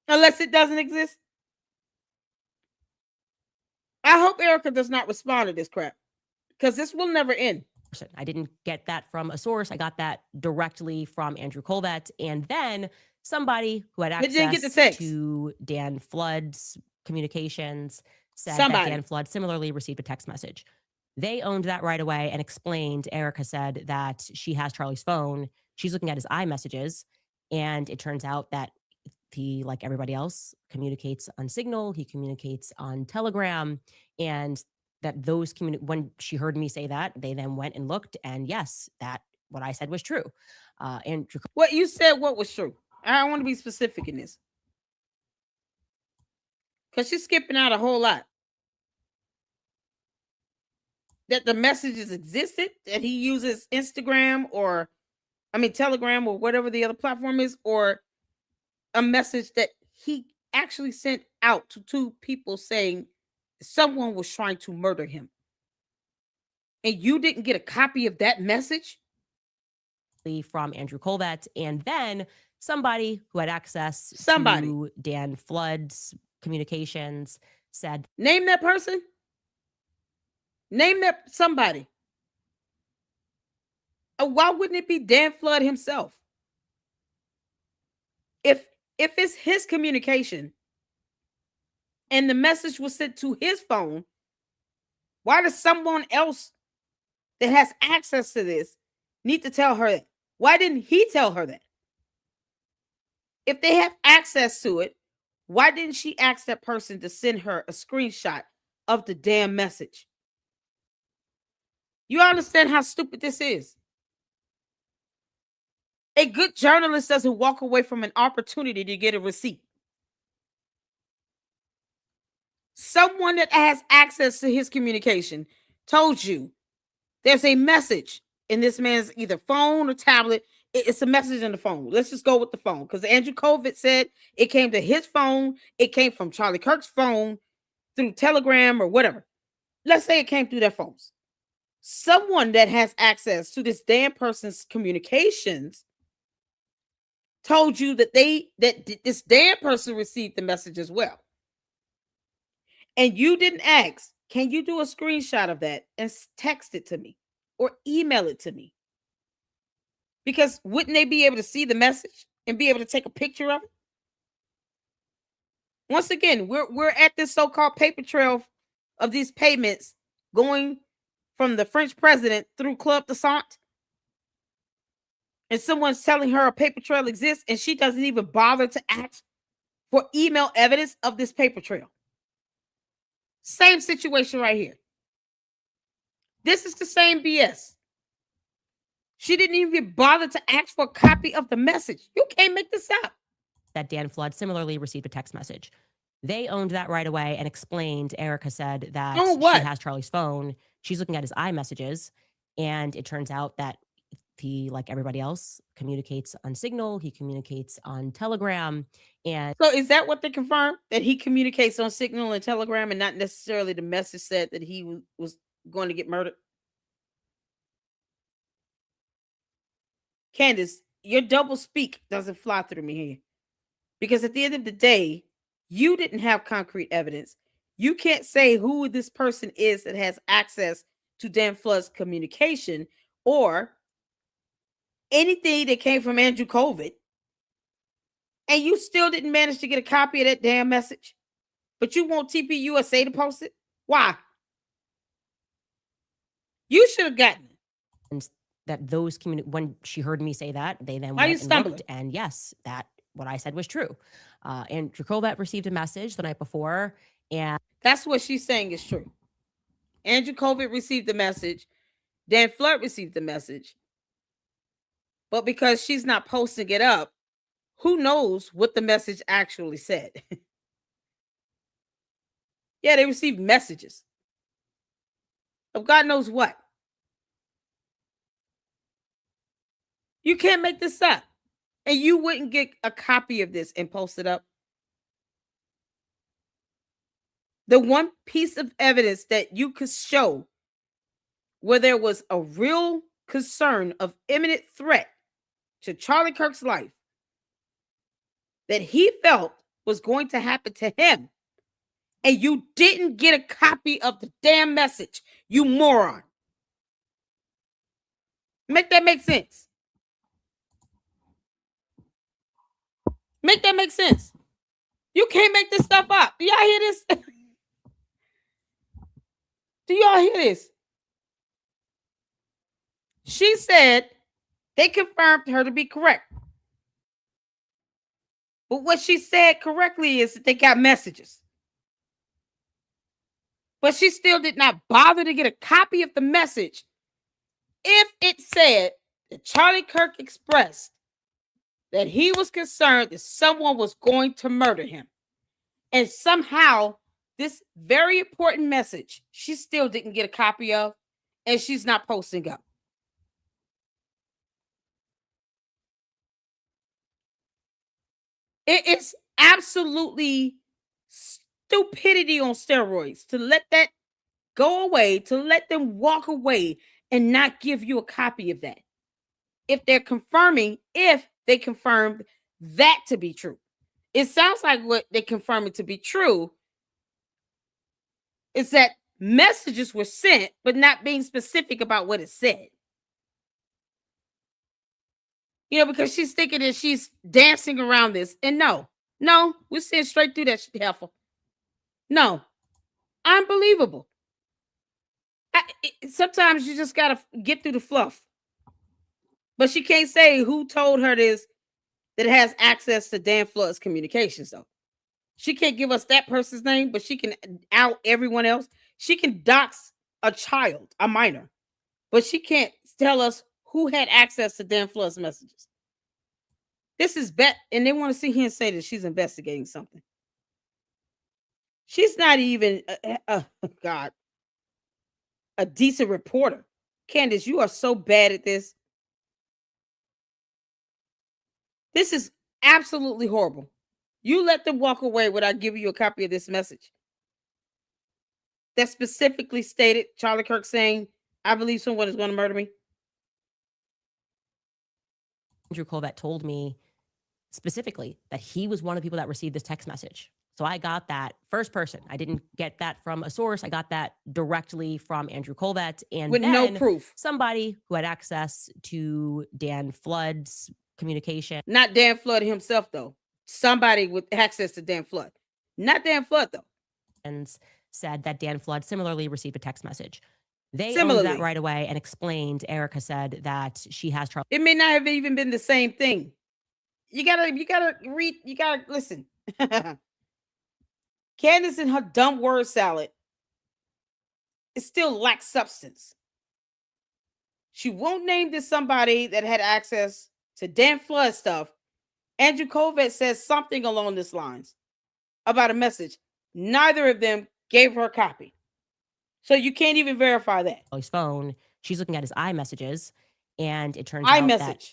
Unless it doesn't exist. I hope Erika does not respond to this crap, because this will never end. I didn't get that from a source. I got that directly from Andrew Colvett. And then somebody who had access to Dan Flood's communications said that Dan Flood similarly received a text message. They owned that right away and explained. Erika said that she has Charlie's phone. She's looking at his iMessages. And it turns out that he, like everybody else, communicates on Signal. He communicates on Telegram. And that those when she heard me say that, they then went and looked. And yes, that what I said was true. And what you said, what was true? I want to be specific in this, because she's skipping out a whole lot. That the messages existed, that he uses Instagram Telegram or whatever the other platform is, or a message that he actually sent out to two people saying someone was trying to murder him. And you didn't get a copy of that message? From Andrew Colvett. And then somebody who had access to Dan Flood's communications said, name that person. Name that somebody. Why wouldn't it be Dan Flood himself? If if it's his communication and the message was sent to his phone, why does someone else that has access to this need to tell her that? Why didn't he tell her that? If they have access to it, why didn't she ask that person to send her a screenshot of the damn message? You understand how stupid this is? A good journalist doesn't walk away from an opportunity to get a receipt. Someone that has access to his communication told you there's a message in this man's either phone or tablet. It's a message in the phone. Let's just go with the phone because Andrew Covid said it came to his phone. It came from Charlie Kirk's phone through Telegram or whatever. Let's say it came through their phones. Someone that has access to this damn person's communications told you that this damn person received the message as well. And you didn't ask, can you do a screenshot of that and text it to me or email it to me? Because wouldn't they be able to see the message and be able to take a picture of it? Once again, we're at this so-called paper trail of these payments going from the French president through Club de Sant. And someone's telling her a paper trail exists and she doesn't even bother to ask for email evidence of this paper trail. Same situation right here. This is the same BS. She didn't even bother to ask for a copy of the message. You can't make this up. That Dan Flood similarly received a text message. They owned that right away and explained. Erika said that she has Charlie's phone. She's looking at his iMessages, and it turns out that he, like everybody else, communicates on Signal. He communicates on Telegram. And so is that what they confirmed? That he communicates on Signal and Telegram and not necessarily the message said that he was going to get murdered? Candace, your double speak doesn't fly through me here. Because at the end of the day, you didn't have concrete evidence. You can't say who this person is that has access to Dan Flood's communication or anything that came from Andrew Covid. And you still didn't manage to get a copy of that damn message. But you want TPUSA to post it? Why? You should have gotten it. And that those when she heard me say that, they then Why went you and looked, and yes, that what I said was true. And Dracovet received a message the night before, and that's what she's saying is true. Andrew Covid received the message. Dan Flood received the message. But because she's not posting it up, who knows what the message actually said? Yeah, they received messages of God knows what. You can't make this up. And you wouldn't get a copy of this and post it up. The one piece of evidence that you could show where there was a real concern of imminent threat to Charlie Kirk's life that he felt was going to happen to him, and you didn't get a copy of the damn message, you moron. Make that make sense. Make that make sense. You can't make this stuff up. Do y'all hear this? Do y'all hear this? She said they confirmed her to be correct. But what she said correctly is that they got messages. But she still did not bother to get a copy of the message if it said that Charlie Kirk expressed that he was concerned that someone was going to murder him. And somehow, this very important message, she still didn't get a copy of, and she's not posting up. It's absolutely stupidity on steroids to let that go away, to let them walk away and not give you a copy of that. If they confirmed that to be true. It sounds like what they confirmed it to be true is that messages were sent, but not being specific about what it said. Because she's thinking that she's dancing around this. And no, we're seeing straight through that shit, heifer. No, unbelievable. Sometimes you just gotta get through the fluff. But she can't say who told her this that has access to Dan Flood's communications, though. She can't give us that person's name, but she can out everyone else. She can dox a child, a minor, but she can't tell us who had access to Dan Flood's messages. This is and they want to sit here and say that she's investigating something. She's not even, God, a decent reporter. Candace, you are so bad at this. This is absolutely horrible. You let them walk away without giving you a copy of this message that specifically stated Charlie Kirk saying, I believe someone is going to murder me. Andrew Colvett told me specifically that he was one of the people that received this text message. So I got that first person. I didn't get that from a source. I got that directly from Andrew Colvett. And with then no proof. Somebody who had access to Dan Flood's communication. Not Dan Flood himself, though. Somebody with access to Dan Flood. Not Dan Flood, though. And said that Dan Flood similarly received a text message. They owned that right away and explained. Erika said that she has Charlie. It may not have even been the same thing. You gotta read, you gotta listen. Candace and her dumb word salad, it still lacks substance. She won't name this somebody that had access to Dan Flood stuff. Andrew Colvett says something along these lines about a message. Neither of them gave her a copy. So you can't even verify that. His phone, she's looking at his iMessages, and it turns out that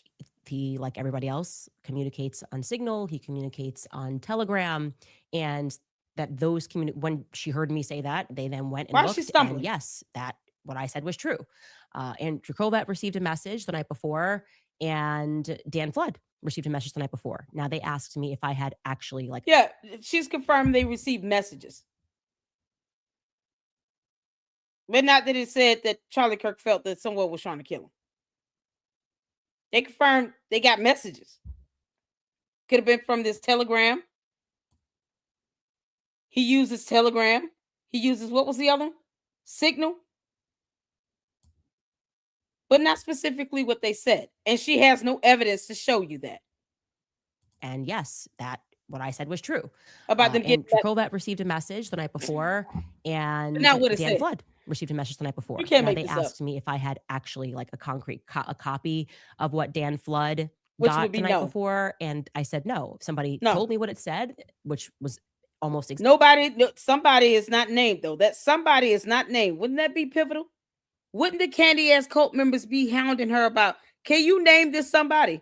he, like everybody else, communicates on Signal. He communicates on Telegram, and that those when she heard me say that, they then went and looked. And yes, that what I said was true. Andrew Colvett received a message the night before, and Dan Flood received a message the night before. Now they asked me if I had actually Yeah, she's confirmed they received messages. But not that it said that Charlie Kirk felt that someone was trying to kill him. They confirmed they got messages. Could have been from this Telegram. He uses Telegram. He uses, what was the other? Signal. But not specifically what they said. And she has no evidence to show you that. And yes, that what I said was true. About them getting Andrew Colvett received a message the night before, and Dan Flood received a message the night before. You can't make they this asked up. me if I had actually a concrete a copy of what Dan Flood got the night before, and I said no. Somebody told me what it said, which was almost somebody is not named, though. That somebody is not named. Wouldn't that be pivotal? Wouldn't the Candy ass cult members be hounding her about, can you name this somebody?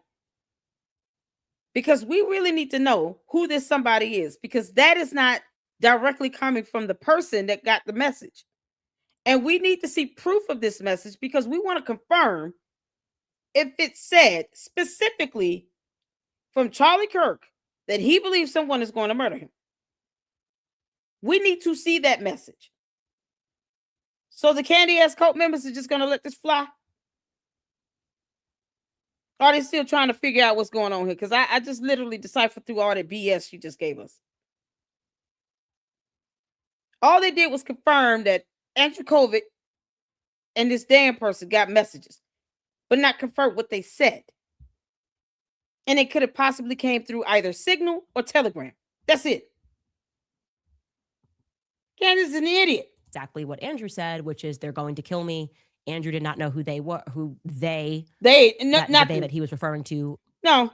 Because we really need to know who this somebody is, because that is not directly coming from the person that got the message. And we need to see proof of this message, because we want to confirm if it said specifically from Charlie Kirk that he believes someone is going to murder him. We need to see that message. So the Candy ass cult members are just going to let this fly? Or are they still trying to figure out what's going on here? Because I just literally deciphered through all that BS she just gave us. All they did was confirm that Andrew Colvett and this damn person got messages, but not confirm what they said. And it could have possibly came through either Signal or Telegram. That's it. Candace is an idiot. Exactly what Andrew said, which is they're going to kill me. Andrew did not know who they were, the they that he was referring to. No.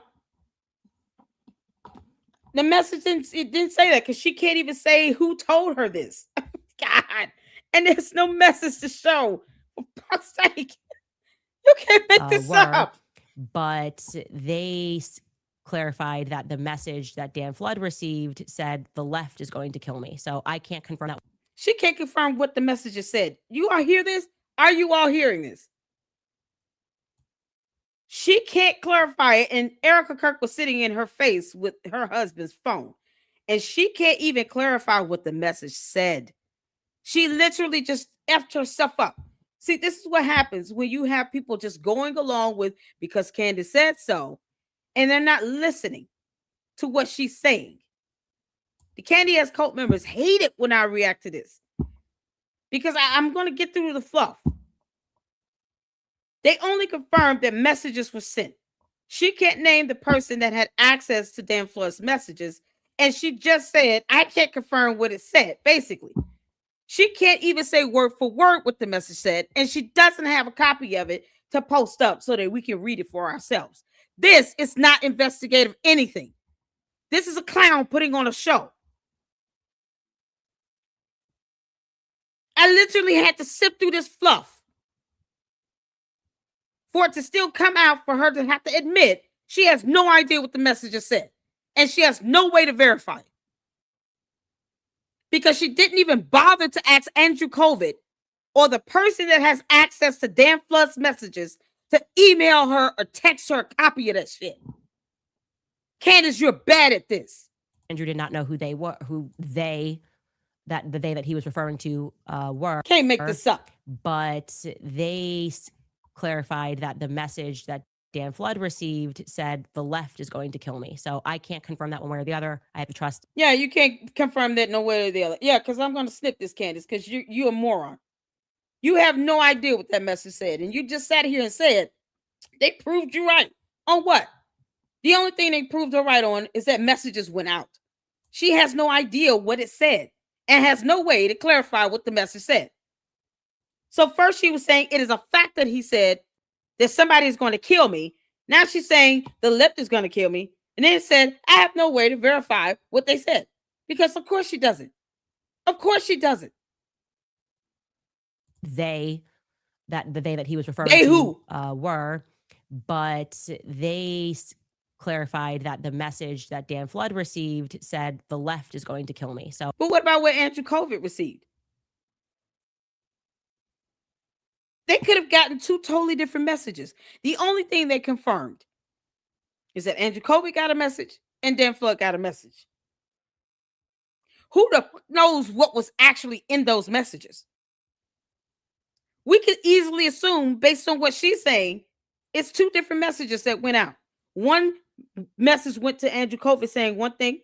The message didn't say that, because she can't even say who told her this. God. And there's no message to show. For fuck's sake. You can't make this up. But they clarified that the message that Dan Flood received said the left is going to kill me. So I can't confirm that. She can't confirm what the messages said. You all hear this? Are you all hearing this? She can't clarify it. And Erika Kirk was sitting in her face with her husband's phone. And she can't even clarify what the message said. She literally just effed herself up. See, this is what happens when you have people just going along with, because Candace said so, and they're not listening to what she's saying. The Candy Ass cult members hate it when I react to this because I'm going to get through the fluff. They only confirmed that messages were sent. She can't name the person that had access to Dan Flood's messages, and she just said, I can't confirm what it said, basically. She can't even say word for word what the message said, and she doesn't have a copy of it to post up so that we can read it for ourselves. This is not investigative anything. This is a clown putting on a show. I literally had to sift through this fluff for it to still come out for her to have to admit she has no idea what the message said, and she has no way to verify it. Because she didn't even bother to ask Andrew COVID or the person that has access to Dan Flood's messages to email her or text her a copy of that shit. Candace, you're bad at this. Andrew did not know who they were, that the they that he was referring to were. Can't make this up. But they clarified that the message that Dan Flood received said the left is going to kill me. So I can't confirm that one way or the other. I have to trust. Yeah, you can't confirm that no way or the other. Yeah, because I'm going to snip this, Candace, because you're a moron. You have no idea what that message said. And you just sat here and said they proved you right. On what? The only thing they proved her right on is that messages went out. She has no idea what it said and has no way to clarify what the message said. So first she was saying it is a fact that he said that somebody is going to kill me. Now she's saying the left is going to kill me. And then it said, I have no way to verify what they said. Because of course she doesn't. Of course she doesn't. The they that he was referring They to who? Were, but they clarified that the message that Dan Flood received said the left is going to kill me. So, but what about what Andrew COVID received? They could have gotten two totally different messages. The only thing they confirmed is that Andrew COVID got a message and Dan Flood got a message. Who the fuck knows what was actually in those messages? We could easily assume, based on what she's saying, it's two different messages that went out. One message went to Andrew COVID saying one thing,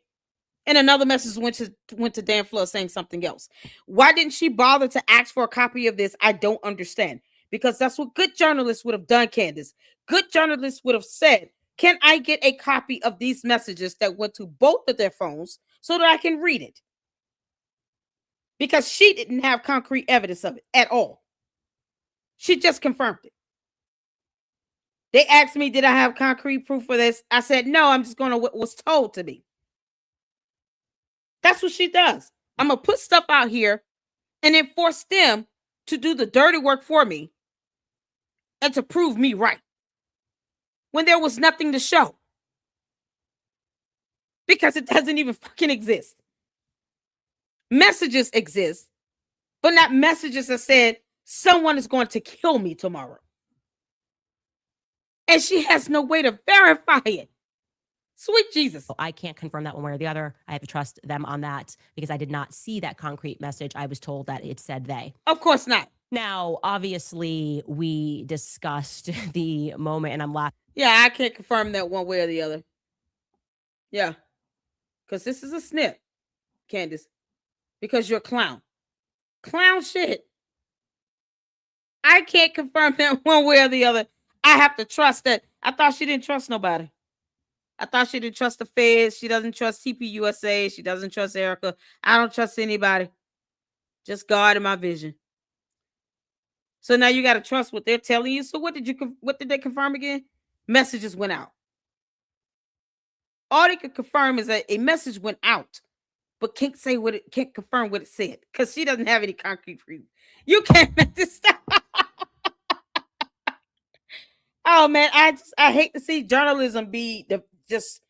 and another message went to Dan Flood saying something else. Why didn't she bother to ask for a copy of this? I don't understand. Because that's what good journalists would have done, Candace. Good journalists would have said, can I get a copy of these messages that went to both of their phones so that I can read it? Because she didn't have concrete evidence of it at all. She just confirmed it. They asked me, did I have concrete proof for this? I said, no, I'm just going to what was told to me. That's what she does. I'm going to put stuff out here and then force them to do the dirty work for me and to prove me right when there was nothing to show. Because it doesn't even fucking exist. Messages exist, but not messages that said someone is going to kill me tomorrow. And she has no way to verify it. Sweet Jesus. I can't confirm that one way or the other. I have to trust them on that because I did not see that concrete message. I was told that it said they. Of course not. Now, obviously, we discussed the moment, and I'm laughing. Yeah, I can't confirm that one way or the other. Yeah. Because this is a snip, Candace. Because you're a clown. Clown shit. I can't confirm that one way or the other. I have to trust that. I thought she didn't trust nobody. I thought she didn't trust the feds. She doesn't trust TPUSA. She doesn't trust Erika. I don't trust anybody. Just God and my vision. So now you got to trust what they're telling you. So what did they confirm again? Messages went out. All they could confirm is that a message went out, but can't confirm what it said because she doesn't have any concrete proof. You can't make this stuff. Oh man, I hate to see journalism be just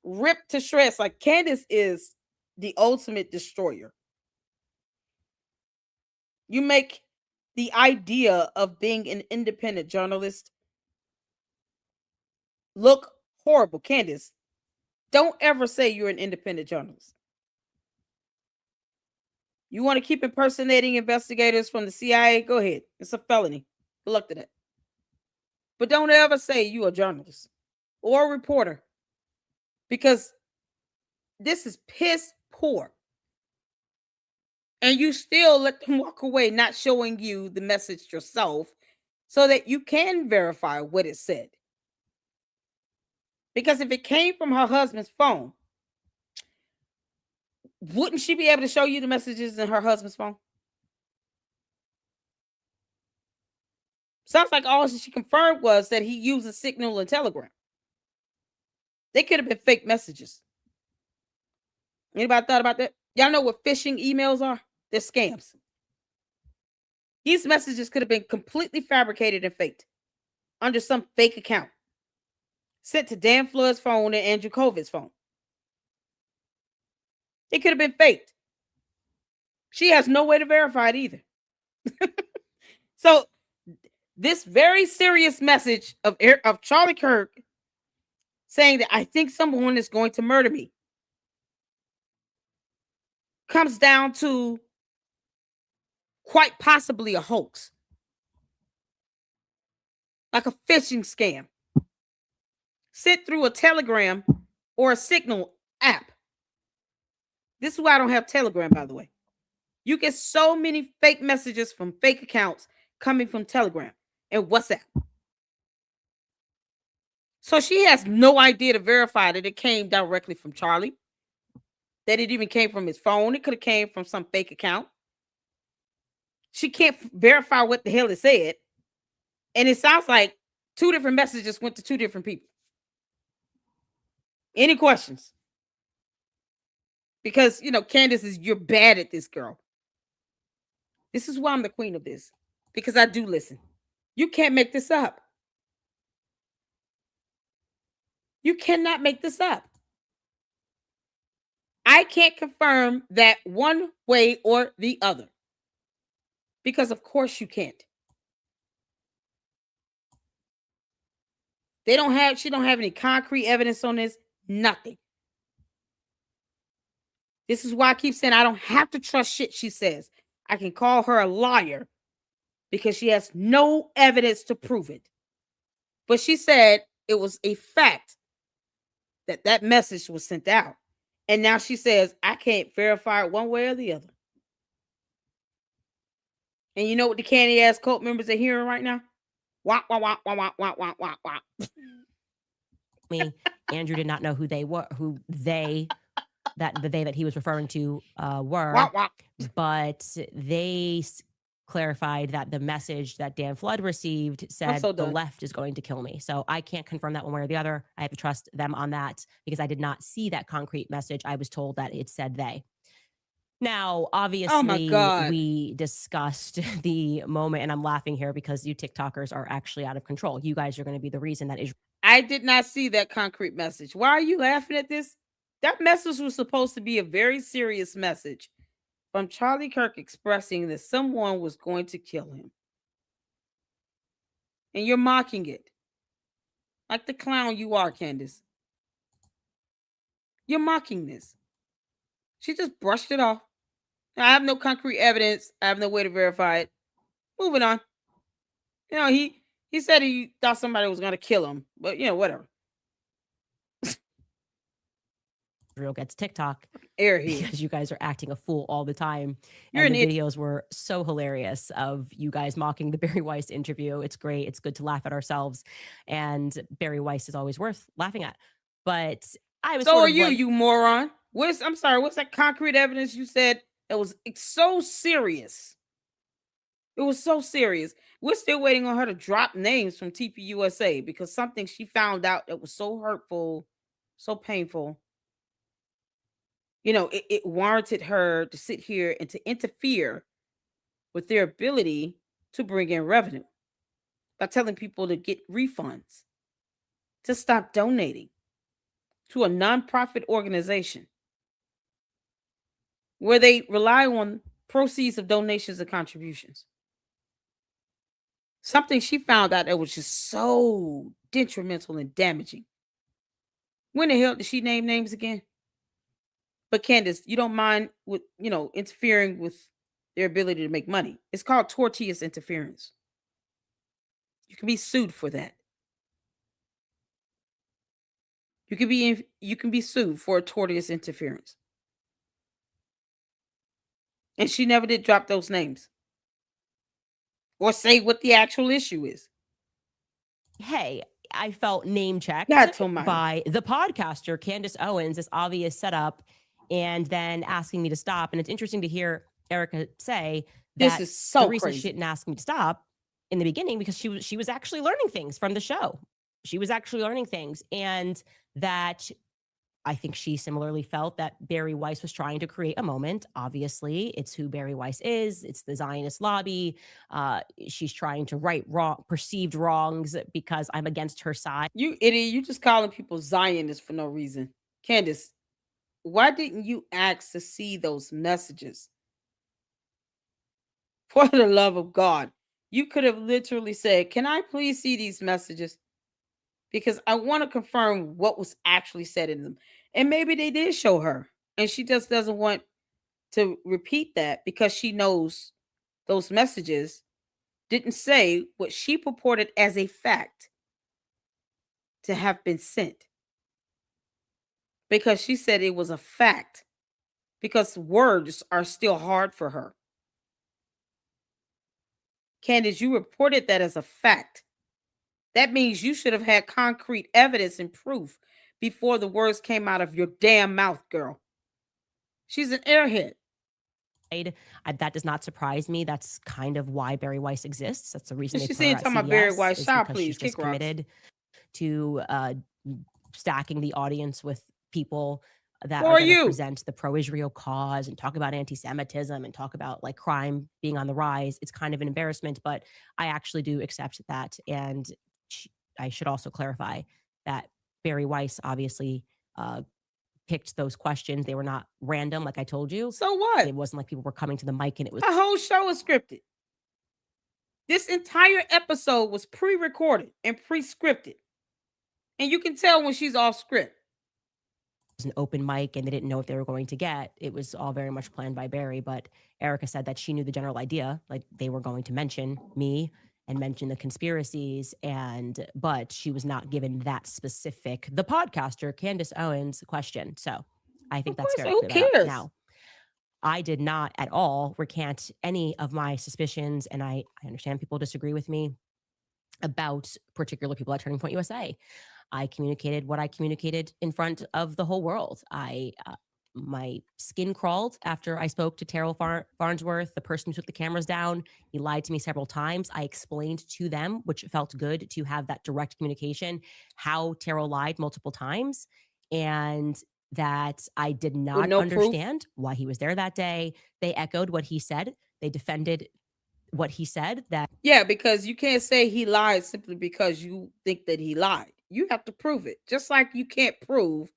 ripped to shreds. Like Candace is the ultimate destroyer. You make the idea of being an independent journalist look horrible. Candace, don't ever say you're an independent journalist. You want to keep impersonating investigators from the CIA? Go ahead. It's a felony. Good luck to that. But don't ever say you're a journalist. or a reporter, because this is piss poor. And you still let them walk away, not showing you the message yourself so that you can verify what it said. Because if it came from her husband's phone, wouldn't she be able to show you the messages in her husband's phone? Sounds like all she confirmed was that he uses Signal and Telegram. They could have been fake messages. Anybody thought about that? Y'all know what phishing emails are? They're scams. These messages could have been completely fabricated and faked under some fake account, sent to Dan Flood's phone and Andrew Covid's phone. It could have been faked. She has no way to verify it either. So this very serious message of Charlie Kirk saying that I think someone is going to murder me comes down to quite possibly a hoax, like a phishing scam sent through a Telegram or a Signal app. This is why I don't have Telegram, by the way. You get so many fake messages from fake accounts coming from Telegram and WhatsApp. So she has no idea to verify that it came directly from Charlie, that it even came from his phone. It could have came from some fake account. She can't verify what the hell it said. And it sounds like two different messages went to two different people. Any questions? Because, Candace you're bad at this, girl. This is why I'm the queen of this, because I do listen. You can't make this up. You cannot make this up. I can't confirm that one way or the other, because of course you can't. She don't have any concrete evidence on this, nothing. This is why I keep saying I don't have to trust shit she says. I can call her a liar because she has no evidence to prove it. But she said it was a fact that message was sent out. And now she says, I can't verify it one way or the other. And you know what the candy ass cult members are hearing right now? Wah, wah, wah, wah, wah, wah, wah, wah, wah. Me, Andrew did not know who they were, that he was referring to were, Wah, wah. but they clarified that the message that Dan Flood received said so the done. left is going to kill me. So I can't confirm that one way or the other. I have to trust them on that because I did not see that concrete message. I was told that it said they. Now, obviously, God. we discussed the moment, and I'm laughing here because you TikTokers are actually out of control. You guys are going to be the reason that I did not see that concrete message. Why are you laughing at this? That message was supposed to be a very serious message from Charlie Kirk expressing that someone was going to kill him. And you're mocking it. Like the clown you are, Candace. You're mocking this. She just brushed it off. I have no concrete evidence. I have no way to verify it. Moving on. He said he thought somebody was going to kill him. But, whatever. Israel gets TikTok Airhead. because you guys are acting a fool all the time. You're and an the idiot. videos were so hilarious of you guys mocking the Barry Weiss interview. It's great. It's good to laugh at ourselves. And Barry Weiss is always worth laughing at. But I was So are you, you moron. What's that concrete evidence you said that was so serious? It was so serious. We're still waiting on her to drop names from TPUSA because something she found out that was so hurtful, so painful. It warranted her to sit here and to interfere with their ability to bring in revenue by telling people to get refunds, to stop donating to a nonprofit organization where they rely on proceeds of donations and contributions. Something she found out that was just so detrimental and damaging. When the hell did she name names again? But Candace, you don't mind with interfering with their ability to make money. It's called tortious interference. You can be sued for that. You can be sued for tortious interference. And she never did drop those names or say what the actual issue is. Hey, I felt name checked God almighty. by the podcaster, Candace Owens, this obvious setup, and then asking me to stop. And it's interesting to hear Erika say that This is so the reason crazy. she didn't ask me to stop in the beginning because she was actually learning things from the show. She was actually learning things, and that I think she similarly felt that Barry Weiss was trying to create a moment. Obviously, it's who Barry Weiss is. It's the Zionist lobby. She's trying to right perceived wrongs because I'm against her side. You idiot, you just calling people Zionists for no reason. Candace, why didn't you ask to see those messages? For the love of God. You could have literally said, can I please see these messages? Because I want to confirm what was actually said in them. And maybe they did show her. And she just doesn't want to repeat that because she knows those messages didn't say what she purported as a fact to have been sent. Because she said it was a fact. Because words are still hard for her. Candace, you reported that as a fact. That means you should have had concrete evidence and proof before the words came out of your damn mouth, girl. She's an airhead. That does not surprise me. That's kind of why Barry Weiss exists. That's the reason they She's put her saying at talking about CBS, Barry Weiss. is Child, because please, she's just kick rocks. committed to stacking the audience with people that Who are are going to you? present the pro-Israel cause and talk about anti-Semitism and talk about like crime being on the rise. It's kind of an embarrassment, but I actually do accept that. And I should also clarify that Barry Weiss obviously picked those questions. They were not random, like I told you. So what? It wasn't like people were coming to the mic and it was The whole show is scripted. This entire episode was pre-recorded and pre-scripted. And you can tell when she's off script. an open mic and they didn't know what they were going to get. It was all very much planned by Barry, but Erika said that she knew the general idea, like they were going to mention me and mention the conspiracies, but she was not given that specific, the podcaster, Candace Owens, question. So I think that's very who clear. cares? Now, I did not at all recant any of my suspicions, and I understand people disagree with me about particular people at Turning Point USA. I communicated what I communicated in front of the whole world. My skin crawled after I spoke to Terrell Farnsworth, the person who took the cameras down. He lied to me several times. I explained to them, which felt good to have that direct communication, how Terrell lied multiple times, and that I did not understand why he was there that day. They echoed what he said. They defended what he said. Yeah, because you can't say he lied simply because you think that he lied. You have to prove it. Just like you can't prove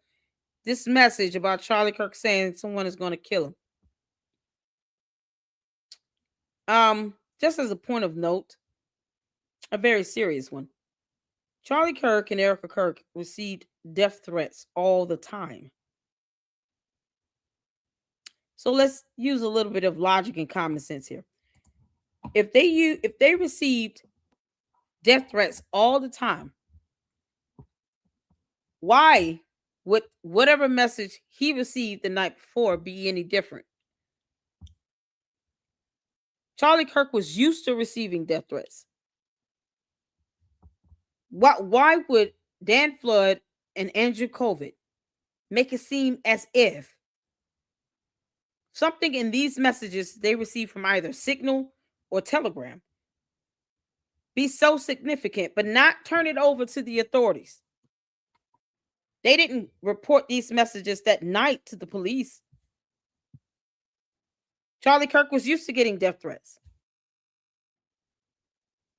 this message about Charlie Kirk saying someone is going to kill him. Just as a point of note, a very serious one. Charlie Kirk and Erika Kirk received death threats all the time. So let's use a little bit of logic and common sense here. If they received death threats all the time, why would whatever message he received the night before be any different? Charlie Kirk was used to receiving death threats. Why would Dan Flood and Andrew Kovic make it seem as if something in these messages they received from either Signal or Telegram be so significant, but not turn it over to the authorities? They didn't report these messages that night to the police. Charlie Kirk was used to getting death threats.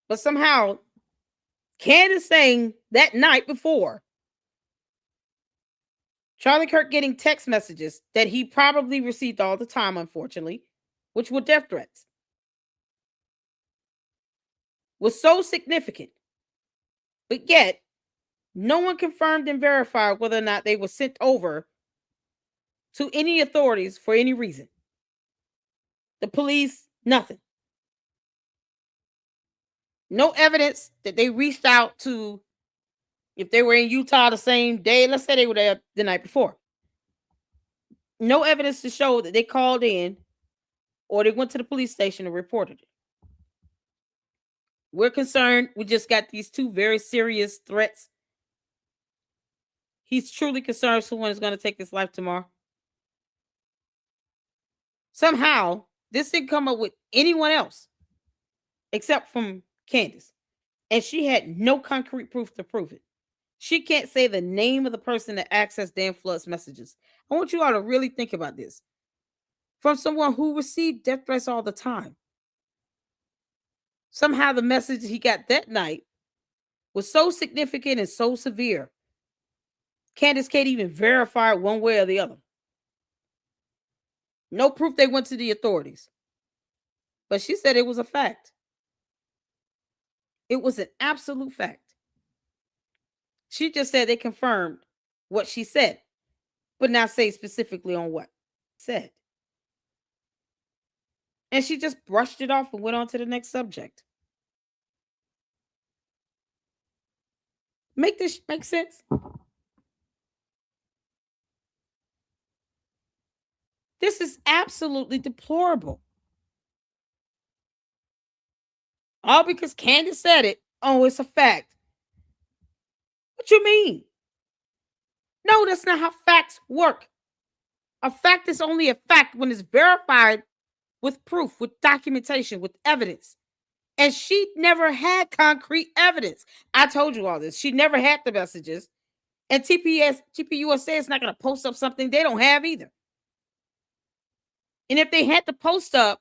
But somehow, Candace saying that night before, Charlie Kirk getting text messages that he probably received all the time, unfortunately, which were death threats, was so significant. But yet, no one confirmed and verified whether or not they were sent over to any authorities for any reason. The police, nothing. No evidence that they reached out to If they were in Utah the same day, let's say they were there the night before. No evidence to show that they called in or they went to the police station and reported it. We're concerned. We just got these two very serious threats. He's truly concerned someone is going to take his life tomorrow. Somehow, this didn't come up with anyone else except from Candace. And she had no concrete proof to prove it. She can't say the name of the person that accessed Dan Flood's messages. I want you all to really think about this. From someone who received death threats all the time. Somehow the message he got that night was so significant and so severe. Candace can't even verify it one way or the other. No proof they went to the authorities. But she said it was a fact. It was an absolute fact. She just said they confirmed what she said, but not say specifically on what said. And she just brushed it off and went on to the next subject. Make this make sense? This is absolutely deplorable. All because Candace said it. Oh, it's a fact. What you mean? No, that's not how facts work. A fact is only a fact when it's verified with proof, with documentation, with evidence. And she never had concrete evidence. I told you all this. She never had the messages. And TPUSA is not going to post up something they don't have either. And if they had to post up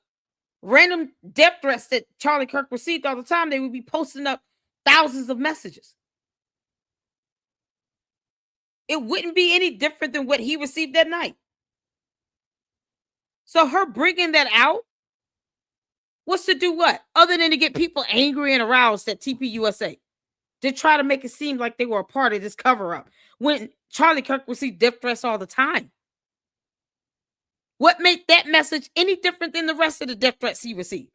random death threats that Charlie Kirk received all the time, they would be posting up thousands of messages. It wouldn't be any different than what he received that night. So her bringing that out was to do what? Other than to get people angry and aroused at TPUSA. To try to make it seem like they were a part of this cover-up. When Charlie Kirk received death threats all the time. What made that message any different than the rest of the death threats he received?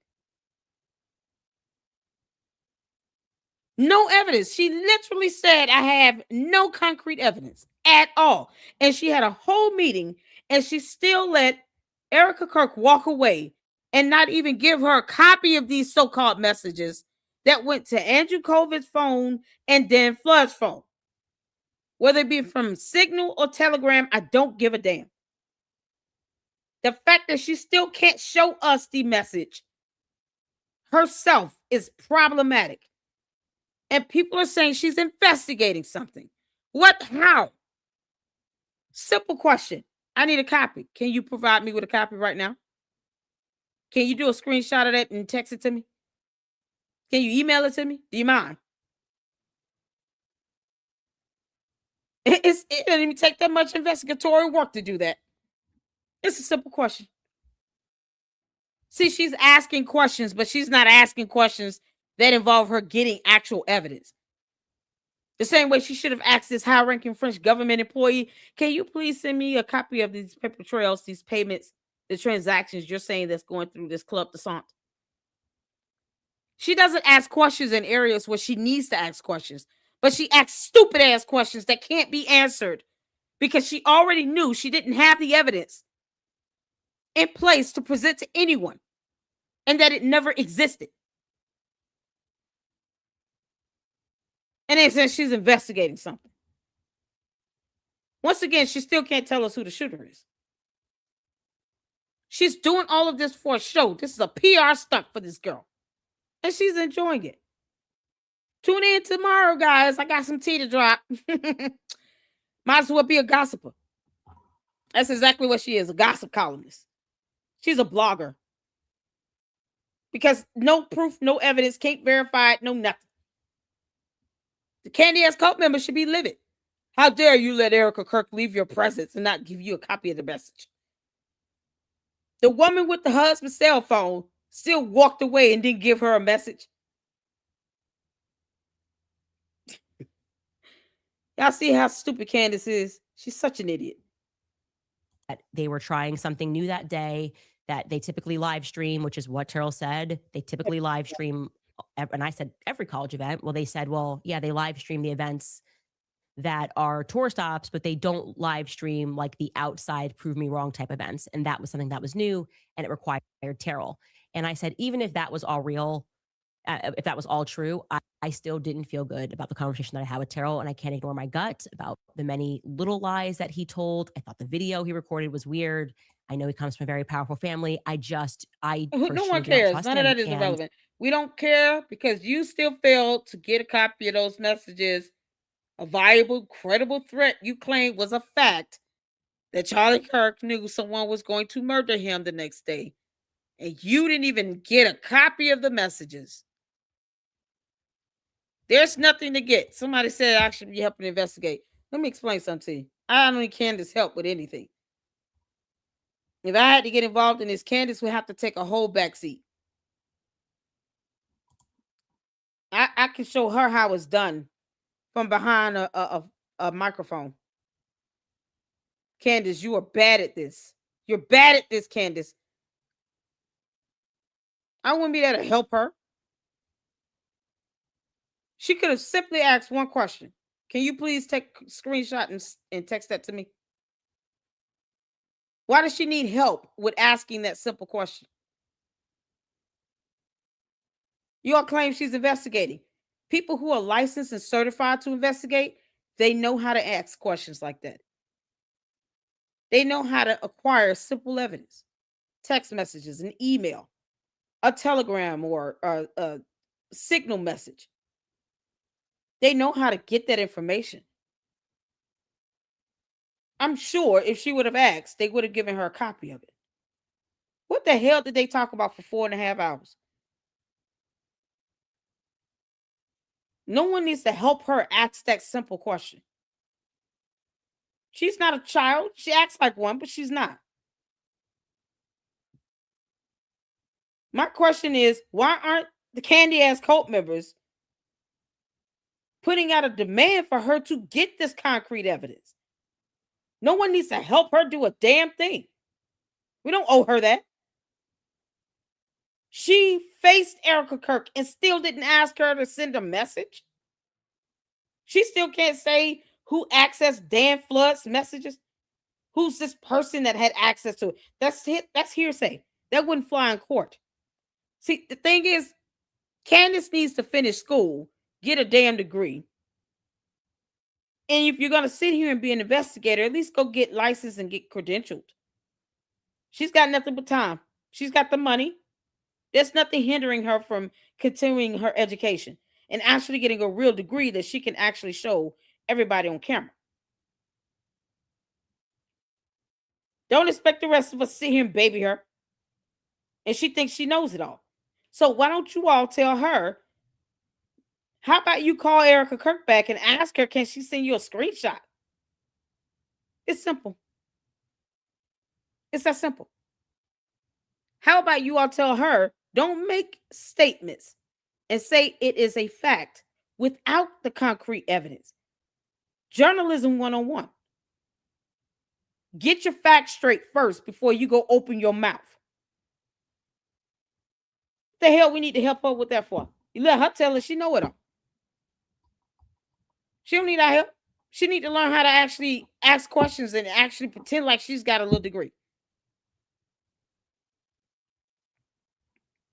No evidence. She literally said, I have no concrete evidence at all. And she had a whole meeting and she still let Erika Kirk walk away and not even give her a copy of these so-called messages that went to Andrew Covid's phone and Dan Flood's phone. Whether it be from Signal or Telegram, I don't give a damn. The fact that she still can't show us the message herself is problematic. And people are saying she's investigating something. What? How? Simple question. I need a copy. Can you provide me with a copy right now? Can you do a screenshot of that and text it to me? Can you email it to me? Do you mind? It doesn't even take that much investigatory work to do that. It's a simple question. See, she's asking questions, but she's not asking questions that involve her getting actual evidence. The same way she should have asked this high-ranking French government employee, can you please send me a copy of these paper trails, these payments, the transactions you're saying that's going through this Club de Sang? She doesn't ask questions in areas where she needs to ask questions, but she asks stupid-ass questions that can't be answered because she already knew she didn't have the evidence in place to present to anyone and that it never existed. And then says she's investigating something. Once again, she still can't tell us who the shooter is. She's doing all of this for a show. This is a PR stunt for this girl. And she's enjoying it. Tune in tomorrow, guys. I got some tea to drop. Might as well be a gossiper. That's exactly what she is, a gossip columnist. She's a blogger. Because no proof, no evidence, can't verify it, no nothing. The Candace cult member should be livid. How dare you let Erika Kirk leave your presence and not give you a copy of the message? The woman with the husband's cell phone still walked away and didn't give her a message. Y'all see how stupid Candace is? She's such an idiot. They were trying something new that day, that they typically live stream, which is what Terrell said. They typically live stream. And I said, every college event. Well, they said, well, yeah, they live stream the events that are tour stops, but they don't live stream like the outside prove me wrong type events. And that was something that was new and it required Terrell. And I said, even if that was all real, if that was all true, I still didn't feel good about the conversation that I had with Terrell. And I can't ignore my gut about the many little lies that he told. I thought the video he recorded was weird. I know he comes from a very powerful family. I No one personally do not cares. trust None of him. that is And irrelevant. We don't care because you still failed to get a copy of those messages. A viable, credible threat you claimed was a fact that Charlie Kirk knew someone was going to murder him the next day. And you didn't even get a copy of the messages. There's nothing to get. Somebody said I should be helping investigate. Let me explain something to you. I don't need Candace help with anything. If I had to get involved in this, Candace would have to take a whole back seat. I can show her how it's done from behind a microphone. Candace, you are bad at this. You're bad at this, Candace. I wouldn't be there to help her. She could have simply asked one question. Can you please take a screenshot and text that to me? Why does she need help with asking that simple question? You all claim she's investigating. People who are licensed and certified to investigate, they know how to ask questions like that. They know how to acquire simple evidence, text messages, an email, a telegram, or a signal message. They know how to get that information. I'm sure if she would have asked, they would have given her a copy of it. What the hell did they talk about for 4.5 hours? No one needs to help her ask that simple question. She's not a child. She acts like one, but she's not. My question is, why aren't the Candy Ass cult members putting out a demand for her to get this concrete evidence? No one needs to help her do a damn thing. We don't owe her that. She faced Erika Kirk and still didn't ask her to send a message. She still can't say who accessed Dan Flood's messages. Who's this person that had access to it? That's hearsay. That wouldn't fly in court. See, the thing is, Candace needs to finish school, get a damn degree. And if you're going to sit here and be an investigator, at least go get licensed and get credentialed. She's got nothing but time. She's got the money. There's nothing hindering her from continuing her education and actually getting a real degree that she can actually show everybody on camera. Don't expect the rest of us to sit here and baby her. And she thinks she knows it all. So why don't you all tell her, how about you call Erika Kirk back and ask her, can she send you a screenshot? It's simple. It's that simple. How about you all tell her, don't make statements and say it is a fact without the concrete evidence. Journalism 101. Get your facts straight first before you go open your mouth. What the hell we need to help her with that for? You let her tell her she know it all. She don't need our help. She need to learn how to actually ask questions and actually pretend like she's got a little degree.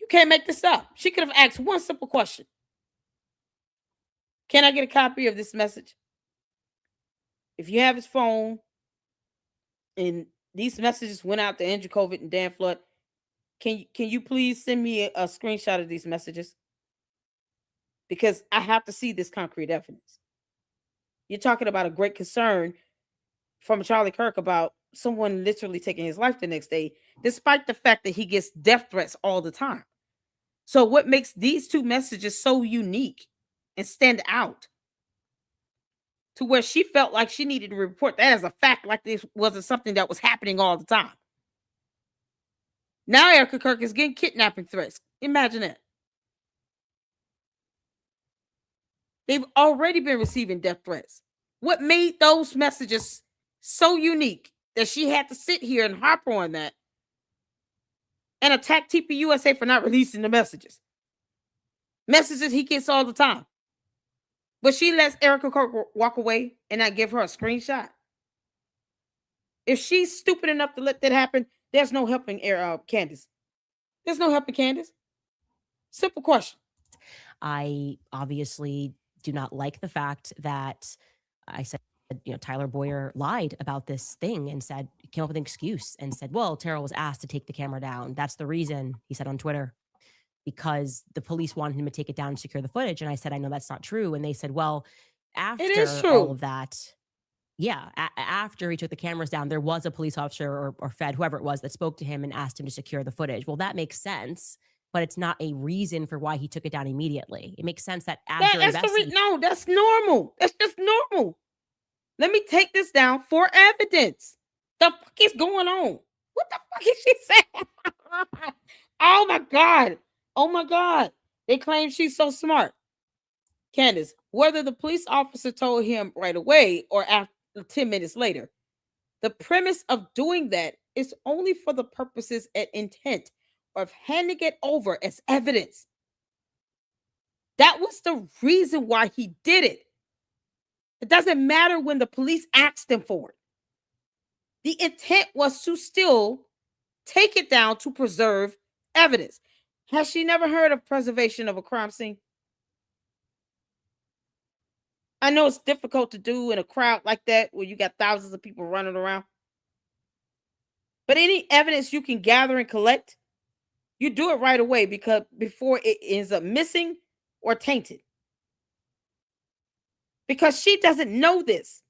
You can't make this up. She could have asked one simple question. Can I get a copy of this message? If you have his phone and these messages went out to Andrew Covid and Dan Flood, can you please send me a screenshot of these messages? Because I have to see this concrete evidence. You're talking about a great concern from Charlie Kirk about someone literally taking his life the next day, despite the fact that he gets death threats all the time. So what makes these two messages so unique and stand out to where she felt like she needed to report that as a fact, like this wasn't something that was happening all the time? Now Erika Kirk is getting kidnapping threats. Imagine that. They've already been receiving death threats. What made those messages so unique that she had to sit here and harp on that and attack TPUSA for not releasing the messages? Messages he gets all the time. But she lets Erika Kirk walk away and not give her a screenshot. If she's stupid enough to let that happen, there's no helping Candace. There's no helping Candace. Simple question. I obviously do not like the fact that I said, Tyler Boyer lied about this thing and said, came up with an excuse and said, well, Terrell was asked to take the camera down. That's the reason, he said on Twitter, because the police wanted him to take it down and secure the footage. And I said, I know that's not true. And they said, well, after all of that, after he took the cameras down, there was a police officer or Fed, whoever it was, that spoke to him and asked him to secure the footage. Well, that makes sense, but it's not a reason for why he took it down immediately. It makes sense that after no, that's normal. That's just normal. Let me take this down for evidence. The fuck is going on? What the fuck is she saying? Oh my God. Oh my God. They claim she's so smart. Candace, whether the police officer told him right away or after 10 minutes later, the premise of doing that is only for the purposes and intent of handing it over as evidence. That was the reason why he did it. It doesn't matter when the police asked him for it. The intent was to still take it down to preserve evidence. Has she never heard of preservation of a crime scene? I know it's difficult to do in a crowd like that where you got thousands of people running around. But any evidence you can gather and collect, you do it right away because before it ends up missing or tainted. Because she doesn't know this.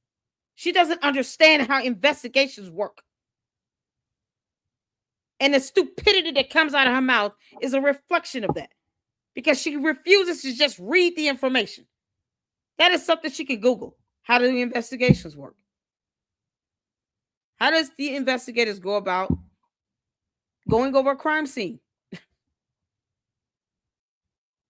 She doesn't understand how investigations work. And the stupidity that comes out of her mouth is a reflection of that. Because she refuses to just read the information. That is something she can Google. How do the investigations work? How does the investigators go about going over a crime scene?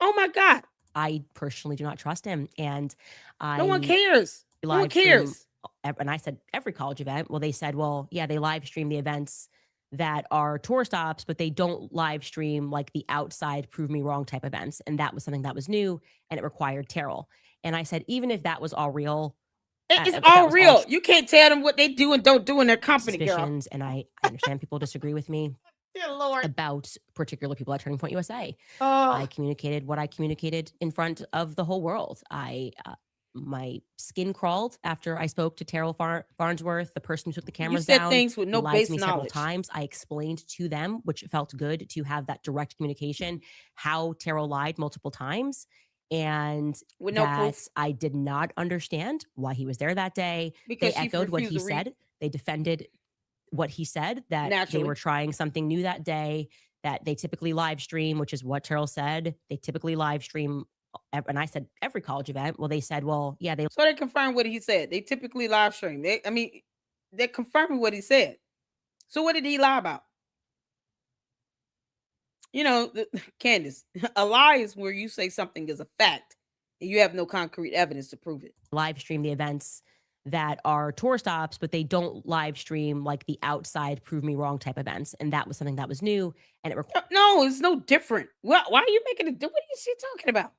Oh my God. I personally do not trust him. And no one cares. No one cares. And I said, every college event. Well, they said, well, yeah, they live stream the events that are tour stops, but they don't live stream like the outside prove me wrong type events. And that was something that was new and it required Terrell. And I said, even if that was all real, it's all real. You can't tell them what they do and don't do in their company, girl. And I understand people disagree with me Dear Lord. about particular people at Turning Point USA. I communicated what I communicated in front of the whole world. My skin crawled after I spoke to Terrell Farnsworth, the person who took the cameras down. You said things with no base knowledge. Several times. I explained to them, which felt good to have that direct communication, how Terrell lied multiple times. And with no proof. I did not understand why he was there that day. Because they echoed what he said. They defended what he said, that they were trying something new that day, that they typically live stream, which is what Terrell said. They typically live stream. And I said, every college event. Well, they said, well, yeah. So they confirmed what he said. They typically live stream. They're confirming what he said. So what did he lie about? Candace, a lie is where you say something is a fact and you have no concrete evidence to prove it. Live stream the events that are tour stops, but they don't live stream like the outside prove me wrong type events. And that was something that was new. And no, it's no different. Why are you making it? What are you talking about?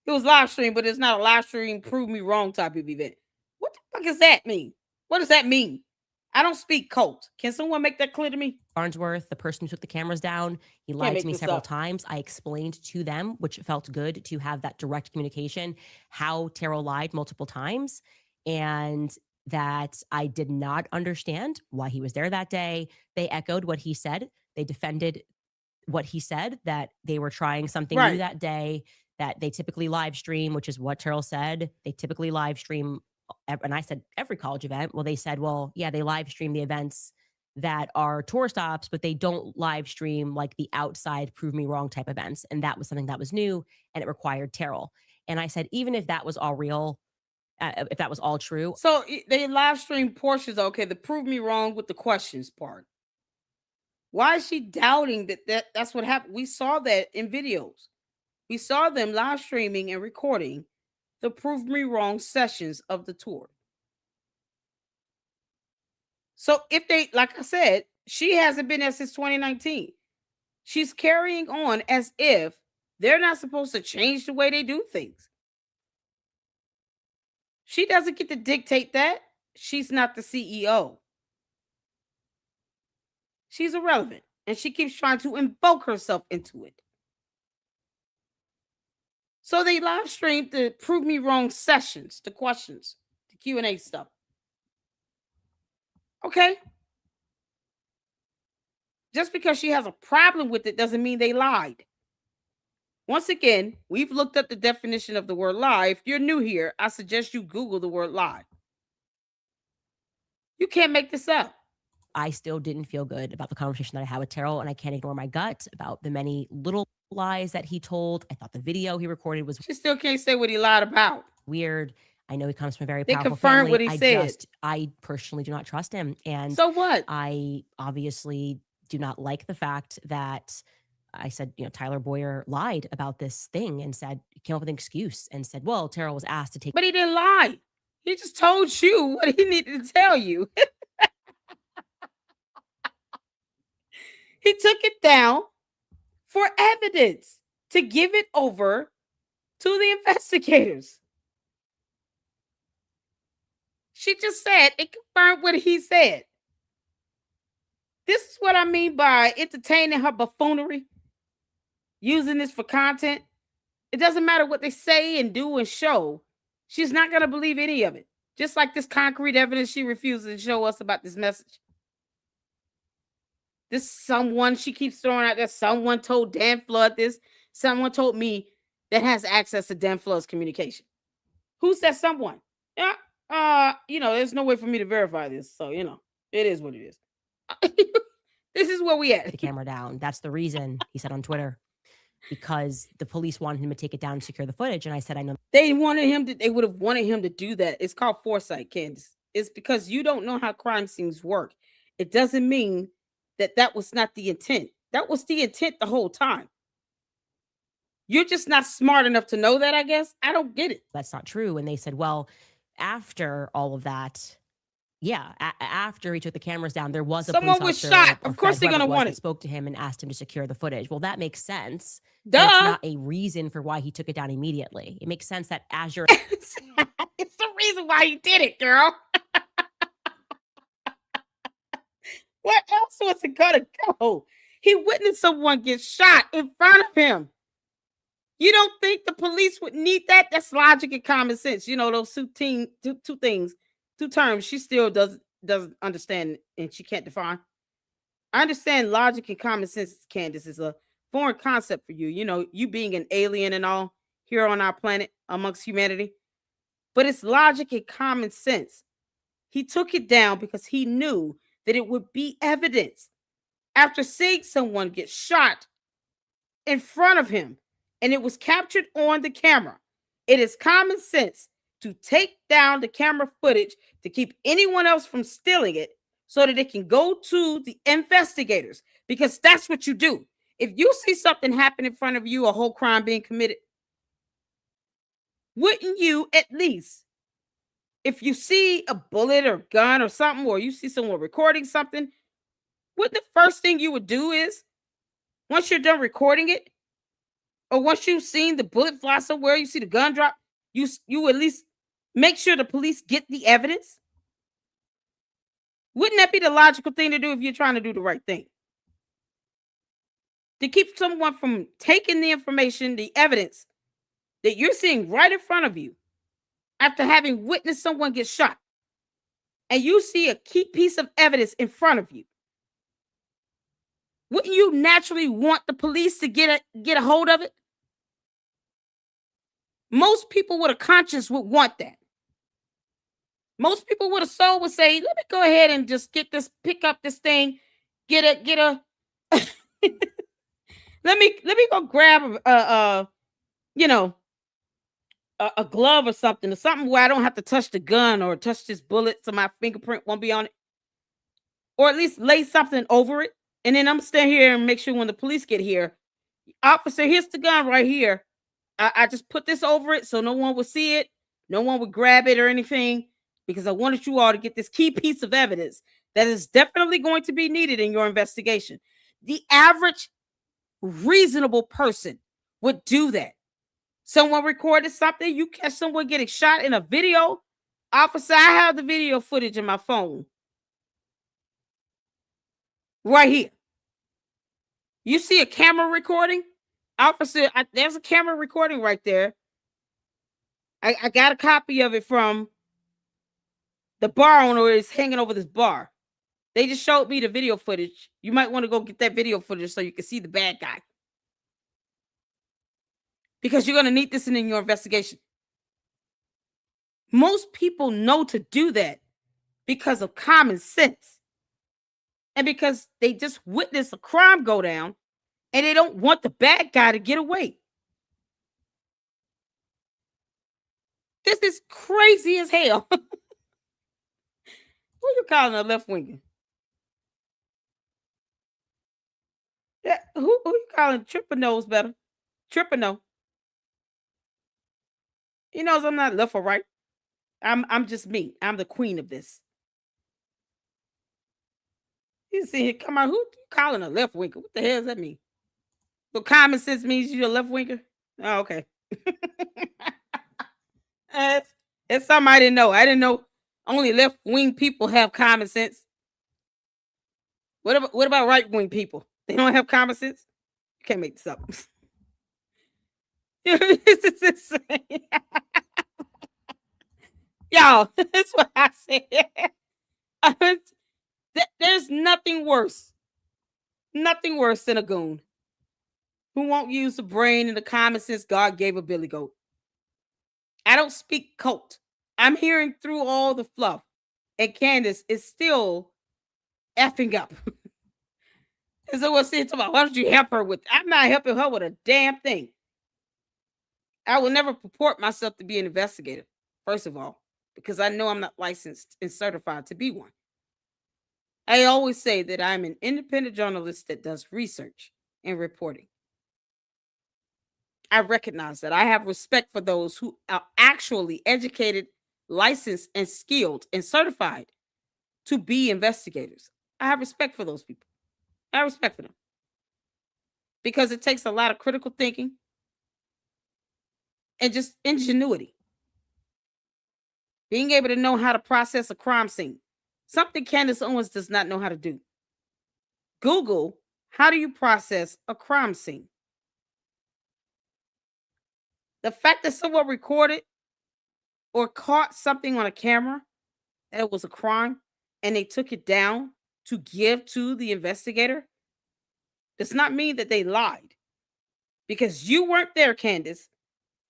It was live stream, but it's not a live stream prove me wrong type of event. What the fuck does that mean? What does that mean? I don't speak cult. Can someone make that clear to me? Farnsworth, the person who took the cameras down, he lied to me several times. I explained to them, which felt good to have that direct communication, how Terrell lied multiple times, and that I did not understand why he was there that day. They echoed what he said. They defended what he said, that they were trying something new that day, that they typically live stream, which is what Terrell said. They typically live stream. And I said, every college event. Well, they said, well, yeah, they live stream the events that are tour stops, but they don't live stream like the outside prove me wrong type events. And that was something that was new and it required Terrell. And I said, even if that was all real, if that was all true. So they live stream portions. Okay. The prove me wrong with the questions part. Why is she doubting that's what happened? We saw that in videos. We saw them live streaming and recording the prove me wrong sessions of the tour. So if they, like I said, she hasn't been there since 2019. She's carrying on as if they're not supposed to change the way they do things. She doesn't get to dictate that. She's not the CEO. She's irrelevant. And she keeps trying to invoke herself into it. So they live streamed the prove me wrong sessions, the questions, the Q&A stuff. Okay. Just because she has a problem with it doesn't mean they lied. Once again, we've looked up the definition of the word lie. If you're new here, I suggest you Google the word lie. You can't make this up. I still didn't feel good about the conversation that I had with Terrell, and I can't ignore my gut about the many little lies that he told. I thought the video he recorded was She still can't say what he lied about. weird. I know he comes from a very They powerful confirmed family. what he said. I personally do not trust him. And So what? I obviously do not like the fact that I said, Tyler Boyer lied about this thing and came up with an excuse and said, well, Terrell was asked to take. But he didn't lie. He just told you what he needed to tell you. He took it down for evidence to give it over to the investigators. She just said it confirmed what he said. This is what I mean by entertaining her buffoonery, using this for content. It doesn't matter what they say and do and show. She's not going to believe any of it. Just like this concrete evidence she refuses to show us about this message. This someone she keeps throwing out there. Someone told Dan Flood this. Someone told me that has access to Dan Flood's communication. Who's that someone? Yeah. There's no way for me to verify this. So, it is what it is. This is where we at. The camera down. That's the reason, he said on Twitter, because the police wanted him to take it down and secure the footage. And I said, I know. They would have wanted him to do that. It's called foresight, Candace. It's because you don't know how crime scenes work. It doesn't mean that was not the intent. That was the intent the whole time. You're just not smart enough to know that, I guess. I don't get it. That's not true. And they said, well, after all of that, after he took the cameras down, there was someone was shot. Of course they're going to want it. Spoke to him and asked him to secure the footage. Well, that makes sense. Duh. It's not a reason for why he took it down immediately. It makes sense that as you're... It's the reason why he did it, girl. Where else was it going to go? He witnessed someone get shot in front of him. You don't think the police would need that? That's logic and common sense. Those two things, two terms she still doesn't understand and she can't define. I understand logic and common sense, Candace, is a foreign concept for you. You being an alien and all here on our planet amongst humanity. But it's logic and common sense. He took it down because he knew that it would be evidence after seeing someone get shot in front of him and it was captured on the camera. It is common sense to take down the camera footage to keep anyone else from stealing it so that it can go to the investigators, because that's what you do. If you see something happen in front of you, a whole crime being committed, wouldn't you at least, if you see a bullet or gun or something, or you see someone recording something, wouldn't the first thing you would do is, once you're done recording it, or once you've seen the bullet fly somewhere, you see the gun drop, you at least make sure the police get the evidence? Wouldn't that be the logical thing to do if you're trying to do the right thing? To keep someone from taking the information, the evidence that you're seeing right in front of you after having witnessed someone get shot, and you see a key piece of evidence in front of you. Wouldn't you naturally want the police to get a hold of it? Most people with a conscience would want that. Most people with a soul would say, let me go ahead and just pick up this thing, get a let me go grab a glove or something where I don't have to touch the gun or touch this bullet so my fingerprint won't be on it. Or at least lay something over it. And then I'm staying here and make sure when the police get here, officer, here's the gun right here. I just put this over it so no one would see it. No one would grab it or anything, because I wanted you all to get this key piece of evidence that is definitely going to be needed in your investigation. The average reasonable person would do that. Someone recorded something, you catch someone getting shot in a video, Officer, I have the video footage in my phone. Right here. You see a camera recording? Officer, there's a camera recording right there. I got a copy of it from the bar owner is hanging over this bar. They just showed me the video footage. You might want to go get that video footage so you can see the bad guy. Because you're going to need this in your investigation. Most people know to do that because of common sense. And because they just witnessed a crime go down and they don't want the bad guy to get away. This is crazy as hell. Who you calling a left winger? Yeah, who you calling Tripper knows better? Tripper know. He knows I'm not left or right. I'm just me. I'm the queen of this. You see, come on, who you calling a left winger? What the hell does that mean? So common sense means you're a left winger? Oh, okay. It's something I didn't know. I didn't know only left wing people have common sense. What about right wing people? They don't have common sense? You can't make this up. This is insane. Y'all, that's what I said. There's nothing worse than a goon who won't use the brain and the common sense God gave a billy goat. I don't speak cult. I'm hearing through all the fluff, and Candace is still effing up. And so what's it about? Why don't you help her with? I'm not helping her with a damn thing. I will never purport myself to be an investigator, first of all, because I know I'm not licensed and certified to be one. I always say that I'm an independent journalist that does research and reporting. I recognize that. I have respect for those who are actually educated, licensed, and skilled and certified to be investigators. I have respect for those people. I have respect for them. Because it takes a lot of critical thinking and just ingenuity. Being able to know how to process a crime scene. Something Candace Owens does not know how to do. Google, how do you process a crime scene? The fact that someone recorded or caught something on a camera that it was a crime and they took it down to give to the investigator does not mean that they lied. Because you weren't there, Candace.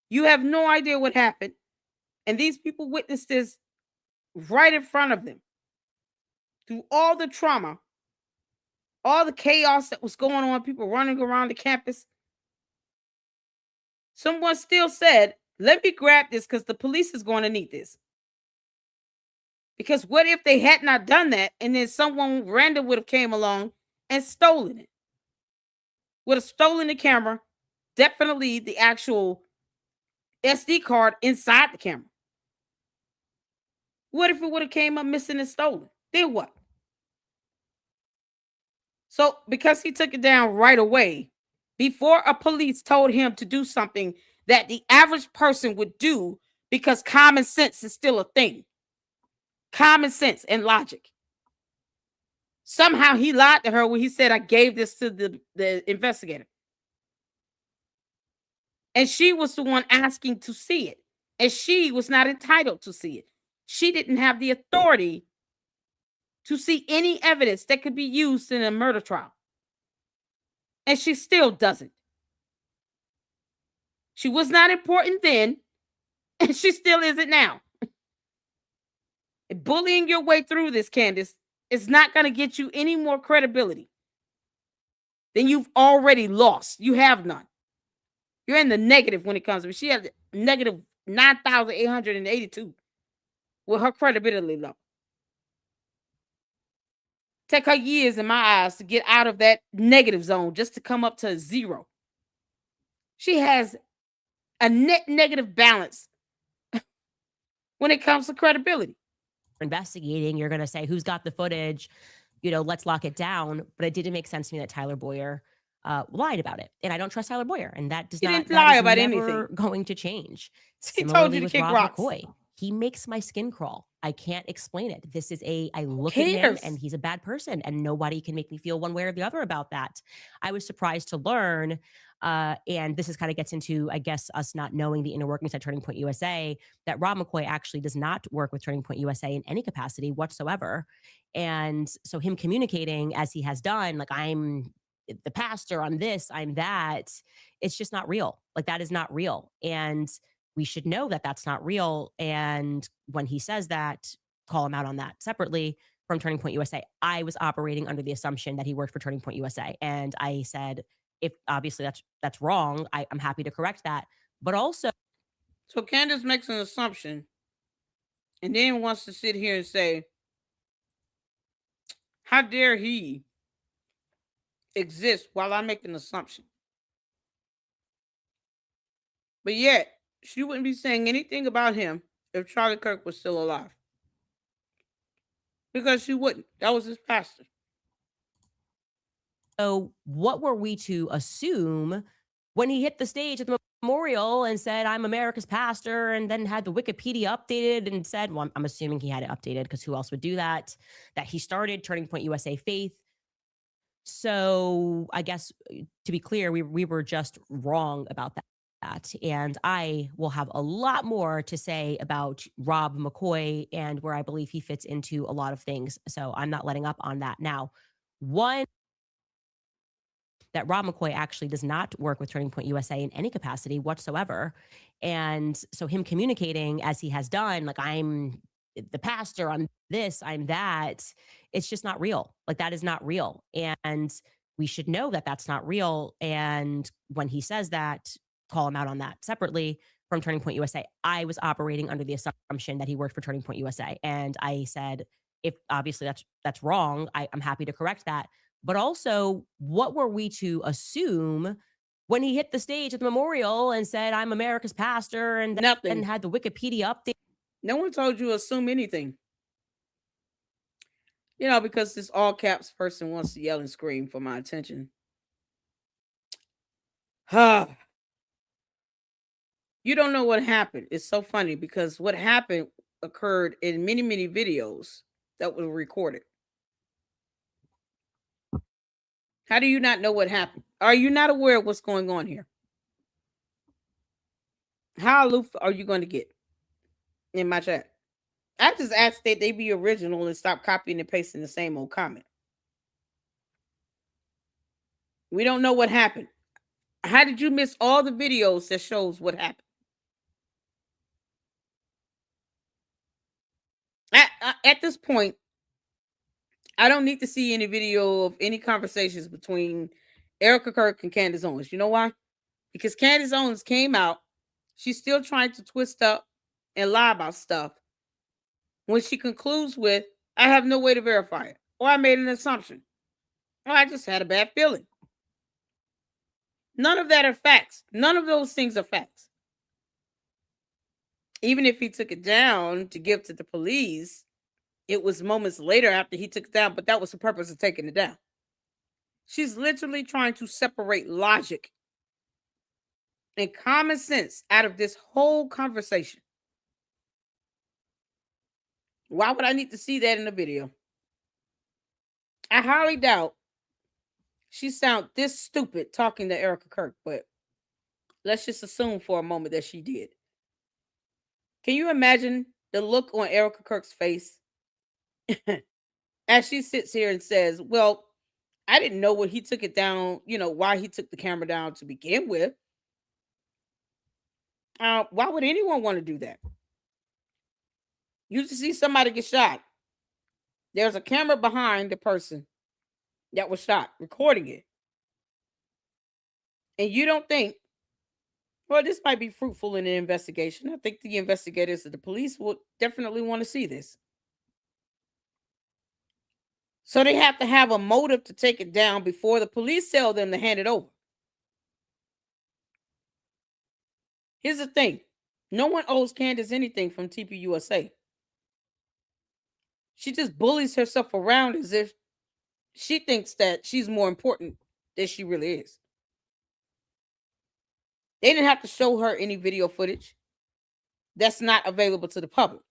You have no idea what happened. And these people witnessed this right in front of them. Through all the trauma, all the chaos that was going on, people running around the campus. Someone still said, let me grab this because the police is going to need this. Because what if they had not done that and then someone random would have came along and stolen it? Would have stolen the camera, definitely the actual SD card inside the camera. What if it would have came up missing and stolen? Then what? So because he took it down right away, before a police told him to do something that the average person would do because common sense is still a thing. Common sense and logic. Somehow he lied to her when he said, I gave this to the investigator. And she was the one asking to see it. And she was not entitled to see it. She didn't have the authority to see any evidence that could be used in a murder trial. And she still doesn't. She was not important then, and she still isn't now. Bullying your way through this, Candace, is not going to get you any more credibility than you've already lost. You have none. You're in the negative when it comes to it. She had negative 9,882 with her credibility level. Take her years in my eyes to get out of that negative zone just to come up to a zero. She has a net negative balance when it comes to credibility. Investigating, you're going to say, who's got the footage? Let's lock it down. But it didn't make sense to me that Tyler Boyer lied about it. And I don't trust Tyler Boyer. And that does He not didn't lie that is about never anything. going to change. He told you to kick Rob rocks. McCoy. he makes my skin crawl. I can't explain it. This is I look at him cares? and he's a bad person, and nobody can make me feel one way or the other about that. I was surprised to learn, and this is kind of gets into, I guess, us not knowing the inner workings at Turning Point USA, that Rob McCoy actually does not work with Turning Point USA in any capacity whatsoever. And so him communicating as he has done, like, I'm the pastor, I'm this, I'm that, it's just not real. Like, that is not real. And we should know that that's not real. And when he says that, call him out on that separately from Turning Point USA. I was operating under the assumption that he worked for Turning Point USA. And I said, if obviously that's wrong, I'm happy to correct that. But also, So Candace makes an assumption and then wants to sit here and say, how dare he exist while I make an assumption? But yet, she wouldn't be saying anything about him if Charlie Kirk was still alive. Because she wouldn't. That was his pastor. so what were we to assume when he hit the stage at the memorial and said, I'm America's pastor, and then had the Wikipedia updated and said, well, I'm assuming he had it updated because who else would do that he started Turning Point USA Faith. So I guess, to be clear, we were just wrong about that. And I will have a lot more to say about Rob McCoy and where I believe he fits into a lot of things. So I'm not letting up on that. Now, one, that Rob McCoy actually does not work with Turning Point USA in any capacity whatsoever. And so him communicating as he has done, like, I'm the pastor, I'm this, I'm that, it's just not real. Like, that is not real. And we should know that that's not real. And when he says that, call him out on that separately from Turning Point USA. I was operating under the assumption that he worked for Turning Point USA. And I said, if obviously that's wrong, I'm happy to correct that. But also, what were we to assume when he hit the stage at the memorial and said, I'm America's pastor, and Nothing. then had the Wikipedia update? No one told you to assume anything. You know, because this all caps person wants to yell and scream for my attention. You don't know what happened. It's so funny because what happened occurred in many, many videos that were recorded. How do you not know what happened? Are you not aware of what's going on here? How aloof are you going to get in my chat? I just asked that they be original and stop copying and pasting the same old comment. We don't know what happened. How did you miss all the videos that shows what happened? At this point, I don't need to see any video of any conversations between Erika Kirk and Candace Owens. You know why? Because Candace Owens came out. She's still trying to twist up and lie about stuff. When she concludes with, I have no way to verify it, or I made an assumption, or I just had a bad feeling. None of that are facts. None of those things are facts. Even if he took it down to give to the police, it was moments later after he took it down, but that was the purpose of taking it down. She's literally trying to separate logic and common sense out of this whole conversation. Why would I need to see that in the video? I highly doubt she sound this stupid talking to Erika Kirk, but let's just assume for a moment that she did. Can you imagine the look on Erika Kirk's face as she sits here and says, well, I didn't know when he took it down, why he took the camera down to begin with. Why would anyone want to do that? You just see somebody get shot. There's a camera behind the person that was shot, recording it. And you don't think, well, this might be fruitful in an investigation. I think the investigators of the police will definitely want to see this. So they have to have a motive to take it down before the police tell them to hand it over. Here's the thing. No one owes Candace anything from TPUSA. She just bullies herself around as if she thinks that she's more important than she really is. They didn't have to show her any video footage. that's not available to the public.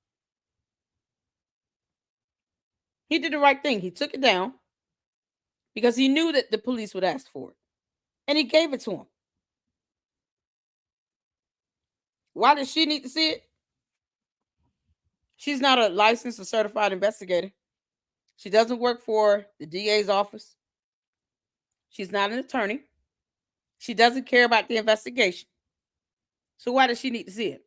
He did the right thing. He took it down because he knew that the police would ask for it. And he gave it to him. Why does she need to see it? She's not a licensed or certified investigator. She doesn't work for the DA's office. She's not an attorney. She doesn't care about the investigation. So why does she need to see it?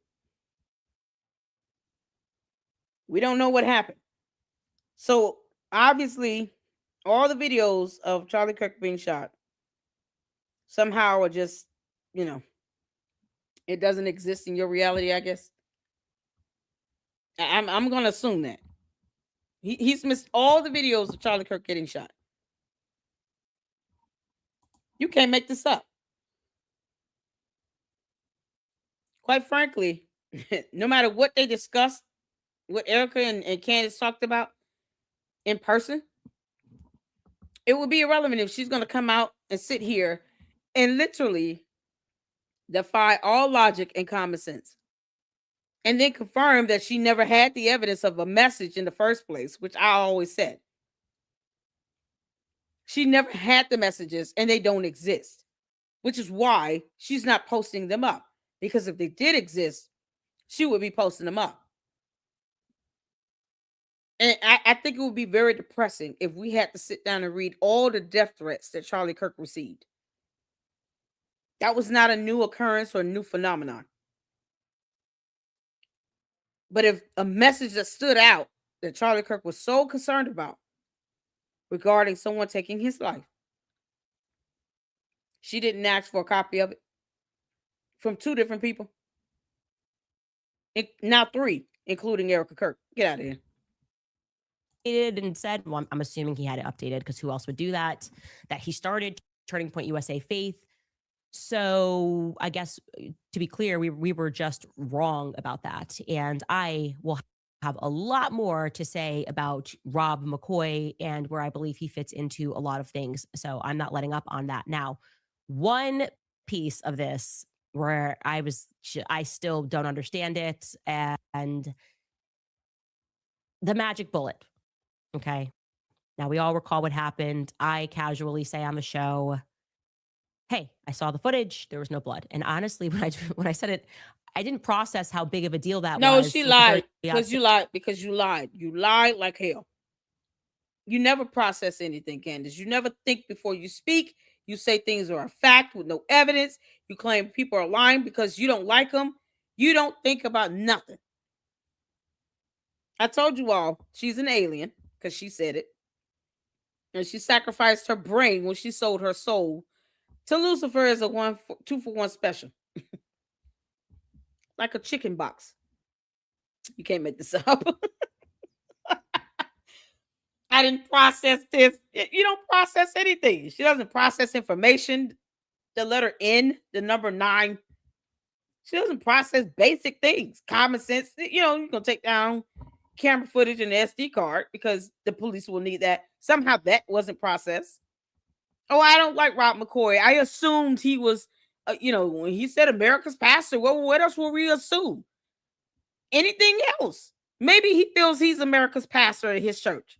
We don't know what happened. So obviously, all the videos of Charlie Kirk being shot somehow are just, it doesn't exist in your reality, I guess. I'm going to assume that. He's missed all the videos of Charlie Kirk getting shot. You can't make this up. Quite frankly, no matter what they discussed, what Erika and Candace talked about in person, it would be irrelevant if she's going to come out and sit here and literally defy all logic and common sense. And then confirm that she never had the evidence of a message in the first place, which I always said. She never had the messages and they don't exist, which is why she's not posting them up. Because if they did exist, she would be posting them up. And I think it would be very depressing if we had to sit down and read all the death threats that Charlie Kirk received. That was not a new occurrence or a new phenomenon. But if a message that stood out that Charlie Kirk was so concerned about regarding someone taking his life, she didn't ask for a copy of it from 2 different people. Now 3, including Erika Kirk. Get out of here. And said, well, I'm assuming he had it updated because who else would do that? That he started Turning Point USA Faith. So I guess to be clear, we were just wrong about that. And I will have a lot more to say about Rob McCoy and where I believe he fits into a lot of things. So I'm not letting up on that. Now, one piece of this where I still don't understand it, and the magic bullet. Okay. Now we all recall what happened. I casually say on the show, hey, I saw the footage. There was no blood. And honestly, when I said it, I didn't process how big of a deal that was. No, she lied because you lied. You lied like hell. You never process anything, Candace. You never think before you speak. You say things are a fact with no evidence. You claim people are lying because you don't like them. You don't think about nothing. I told you all, she's an alien because she said it. And she sacrificed her brain when she sold her soul to Lucifer as a 2-for-1 special. Like a chicken box. You can't make this up. I didn't process this. You don't process anything. She doesn't process information. The letter N, the number 9. She doesn't process basic things. Common sense. You're going to take down camera footage and SD card because the police will need that. Somehow that wasn't processed. Oh, I don't like Rob McCoy. I assumed he was, when he said America's pastor, well, what else will we assume? Anything else? Maybe he feels he's America's pastor at his church.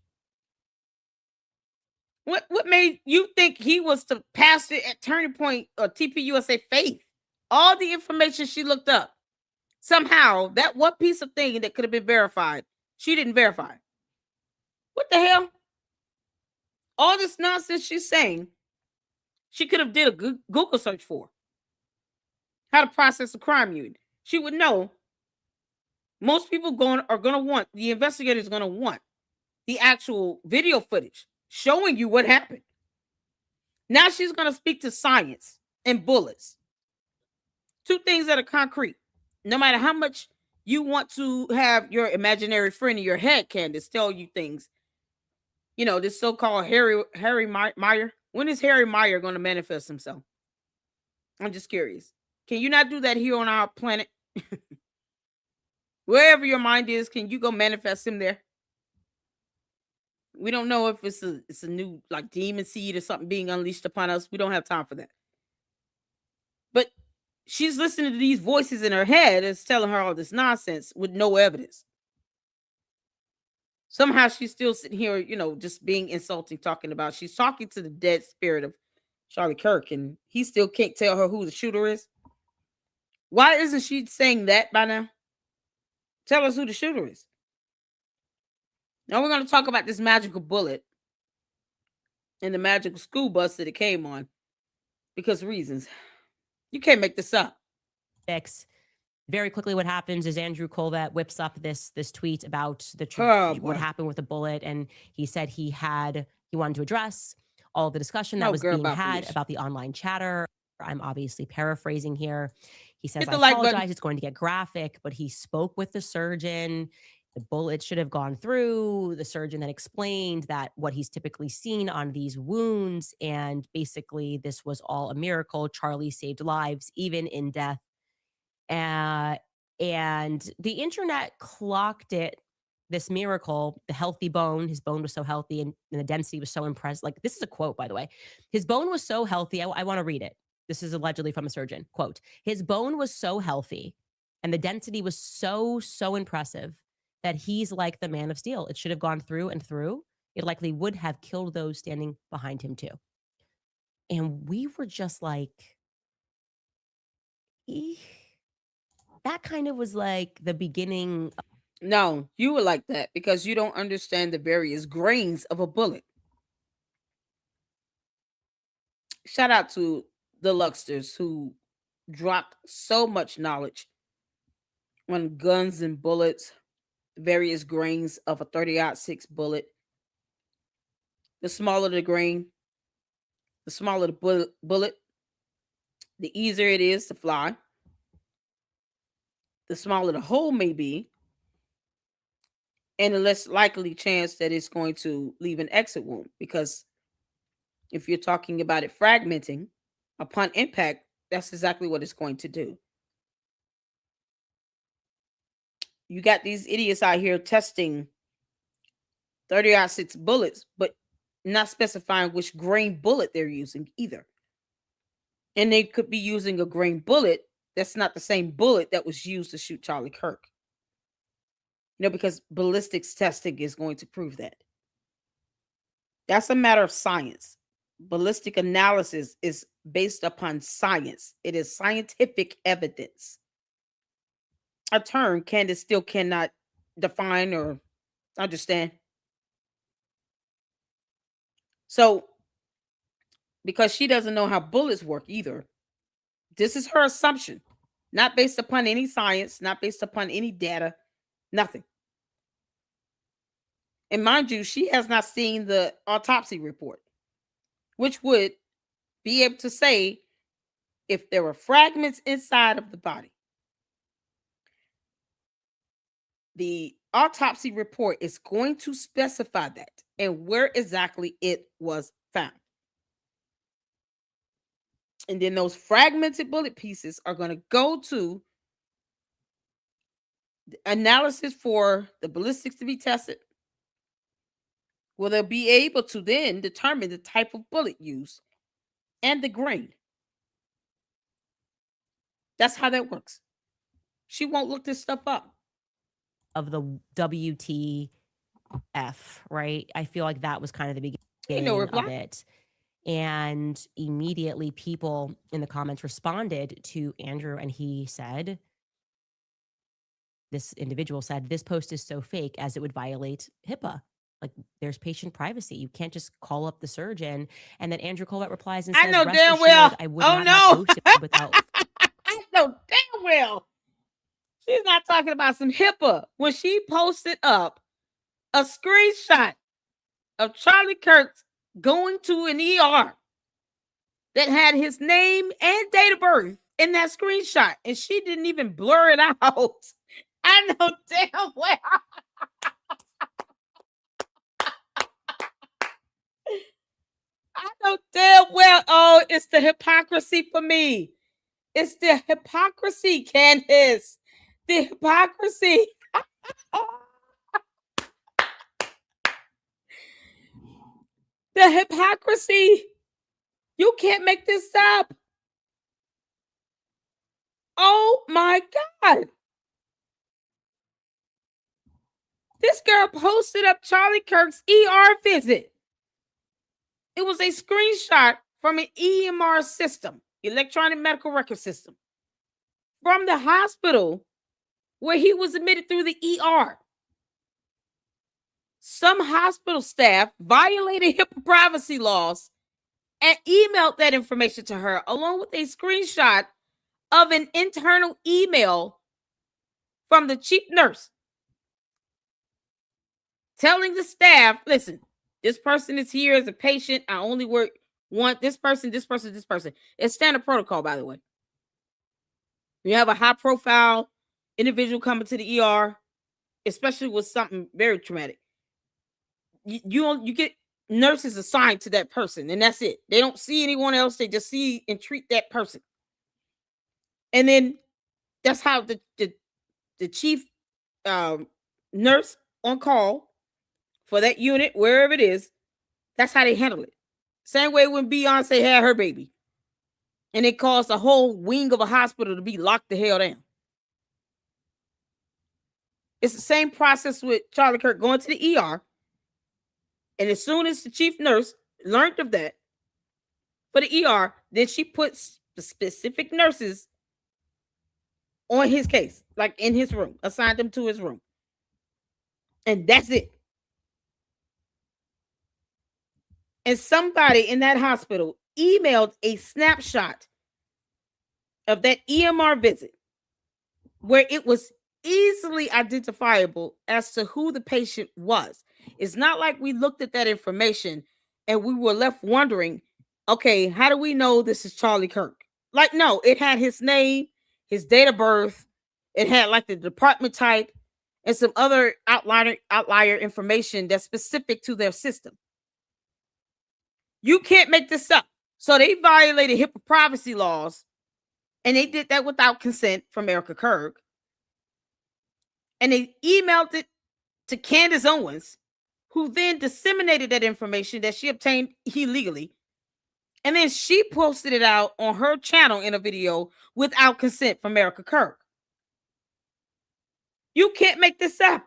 What made you think he was the pastor at Turning Point or TPUSA Faith? All the information she looked up, somehow that one piece of thing that could have been verified, she didn't verify. What the hell? All this nonsense she's saying, she could have did a Google search for how to process a crime unit. She would know. Most people are going to want, the investigators are going to want the actual video footage showing you what happened. Now she's going to speak to science and bullets. 2 things that are concrete. No matter how much you want to have your imaginary friend in your head, Candace, tell you things. This so-called Harry Meyer. When is Harry Meyer going to manifest himself? I'm just curious. Can you not do that here on our planet? Wherever your mind is, can you go manifest him there? We don't know if it's a new like demon seed or something being unleashed upon us. We don't have time for that. But she's listening to these voices in her head that's telling her all this nonsense with no evidence. Somehow she's still sitting here, just being insulting, talking about she's talking to the dead spirit of Charlie Kirk, and he still can't tell her who the shooter is. Why isn't she saying that by now? Tell us who the shooter is. Now we're going to talk about this magical bullet and the magical school bus that it came on, because reasons. You can't make this up. Very quickly, what happens is Andrew Colvett whips up this tweet about what happened with the bullet, and he said he wanted to address all the discussion that was being had about the online chatter. I'm obviously paraphrasing here. He says, I apologize, it's going to get graphic, but he spoke with the surgeon. The bullet should have gone through. The surgeon then explained that what he's typically seen on these wounds, and basically this was all a miracle. Charlie saved lives, even in death. And the internet clocked it, this miracle, the healthy bone. His bone was so healthy, and the density was so impressive. Like, this is a quote, by the way. His bone was so healthy. I want to read it. This is allegedly from a surgeon. Quote, his bone was so healthy and the density was so impressive that he's like the man of steel. It should have gone through and through. It likely would have killed those standing behind him too. And we were just like, that kind of was like the beginning. No, you were like that because you don't understand the various grains of a bullet. Shout out to the Luxters who dropped so much knowledge on guns and bullets, various grains of a 30-06 bullet. The smaller the grain, the smaller the bullet, the easier it is to fly. The smaller the hole may be, and the less likely chance that it's going to leave an exit wound. Because if you're talking about it fragmenting upon impact, that's exactly what it's going to do. You got these idiots out here testing 30-06 bullets, but not specifying which grain bullet they're using either. And they could be using a grain bullet that's not the same bullet that was used to shoot Charlie Kirk. Because ballistics testing is going to prove that. That's a matter of science. Ballistic analysis is based upon science. It is scientific evidence. A term Candace still cannot define or understand. So, because she doesn't know how bullets work either, this is her assumption, not based upon any science, not based upon any data, nothing. And mind you, she has not seen the autopsy report, which would be able to say if there were fragments inside of the body. The autopsy report is going to specify that and where exactly it was found. And then those fragmented bullet pieces are going to go to analysis for the ballistics to be tested, where they'll be able to then determine the type of bullet used and the grain. That's how that works. She won't look this stuff up. Of the WTF, right? I feel like that was kind of the beginning of it. And immediately people in the comments responded to Andrew, and this individual said, this post is so fake as it would violate HIPAA. Like, there's patient privacy. You can't just call up the surgeon. And then Andrew Colvett replies and says, I know damn well. I would not have posted without. I know damn well. She's not talking about some HIPAA when she posted up a screenshot of Charlie Kirk going to an ER that had his name and date of birth in that screenshot, and she didn't even blur it out. I know damn well. I know damn well. Oh, it's the hypocrisy for me. It's the hypocrisy, Candace. The hypocrisy. The hypocrisy. You can't make this up. Oh my God. This girl posted up Charlie Kirk's ER visit. It was a screenshot from an EMR system, electronic medical record system, from the hospital where he was admitted through the ER. Some hospital staff violated HIPAA privacy laws and emailed that information to her, along with a screenshot of an internal email from the chief nurse telling the staff, listen, this person is here as a patient. I only want this person, this person, this person. It's standard protocol, by the way. You have a high profile individual coming to the ER, especially with something very traumatic. You get nurses assigned to that person, and that's it. They don't see anyone else. They just see and treat that person. And then that's how the chief nurse on call for that unit, wherever it is, that's how they handle it. Same way when Beyonce had her baby. And it caused a whole wing of a hospital to be locked the hell down. It's the same process with Charlie Kirk going to the ER. And as soon as the chief nurse learned of that for the ER, then she puts the specific nurses on his case, like in his room, assigned them to his room. And that's it. And somebody in that hospital emailed a snapshot of that EMR visit where it was easily identifiable as to who the patient was. It's not like we looked at that information and we were left wondering, okay, how do we know this is Charlie Kirk? Like, no, it had his name, his date of birth, it had like the department type and some other outlier information that's specific to their system. You can't make this up. So they violated HIPAA privacy laws, and they did that without consent from Erika Kirk. And they emailed it to Candace Owens, who then disseminated that information that she obtained illegally. And then she posted it out on her channel in a video without consent from Erika Kirk. You can't make this up.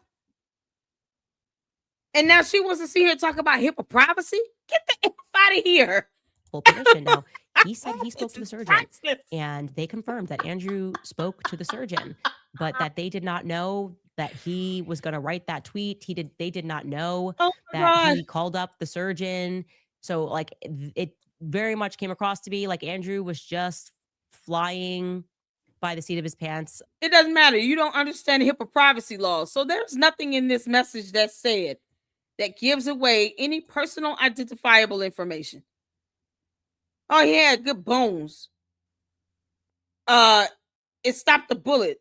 And now she wants to see her talk about HIPAA privacy? Get the F out of here. Full permission. Now, he said he spoke to the surgeon, and they confirmed that Andrew spoke to the surgeon, but that they did not know that he was going to write that tweet. They did not know that he called up the surgeon. So, like, it very much came across to be like Andrew was just flying by the seat of his pants. It doesn't matter. You don't understand HIPAA privacy laws. So there's nothing in this message that said that gives away any personal identifiable information. Oh, he had good bones. It stopped the bullet.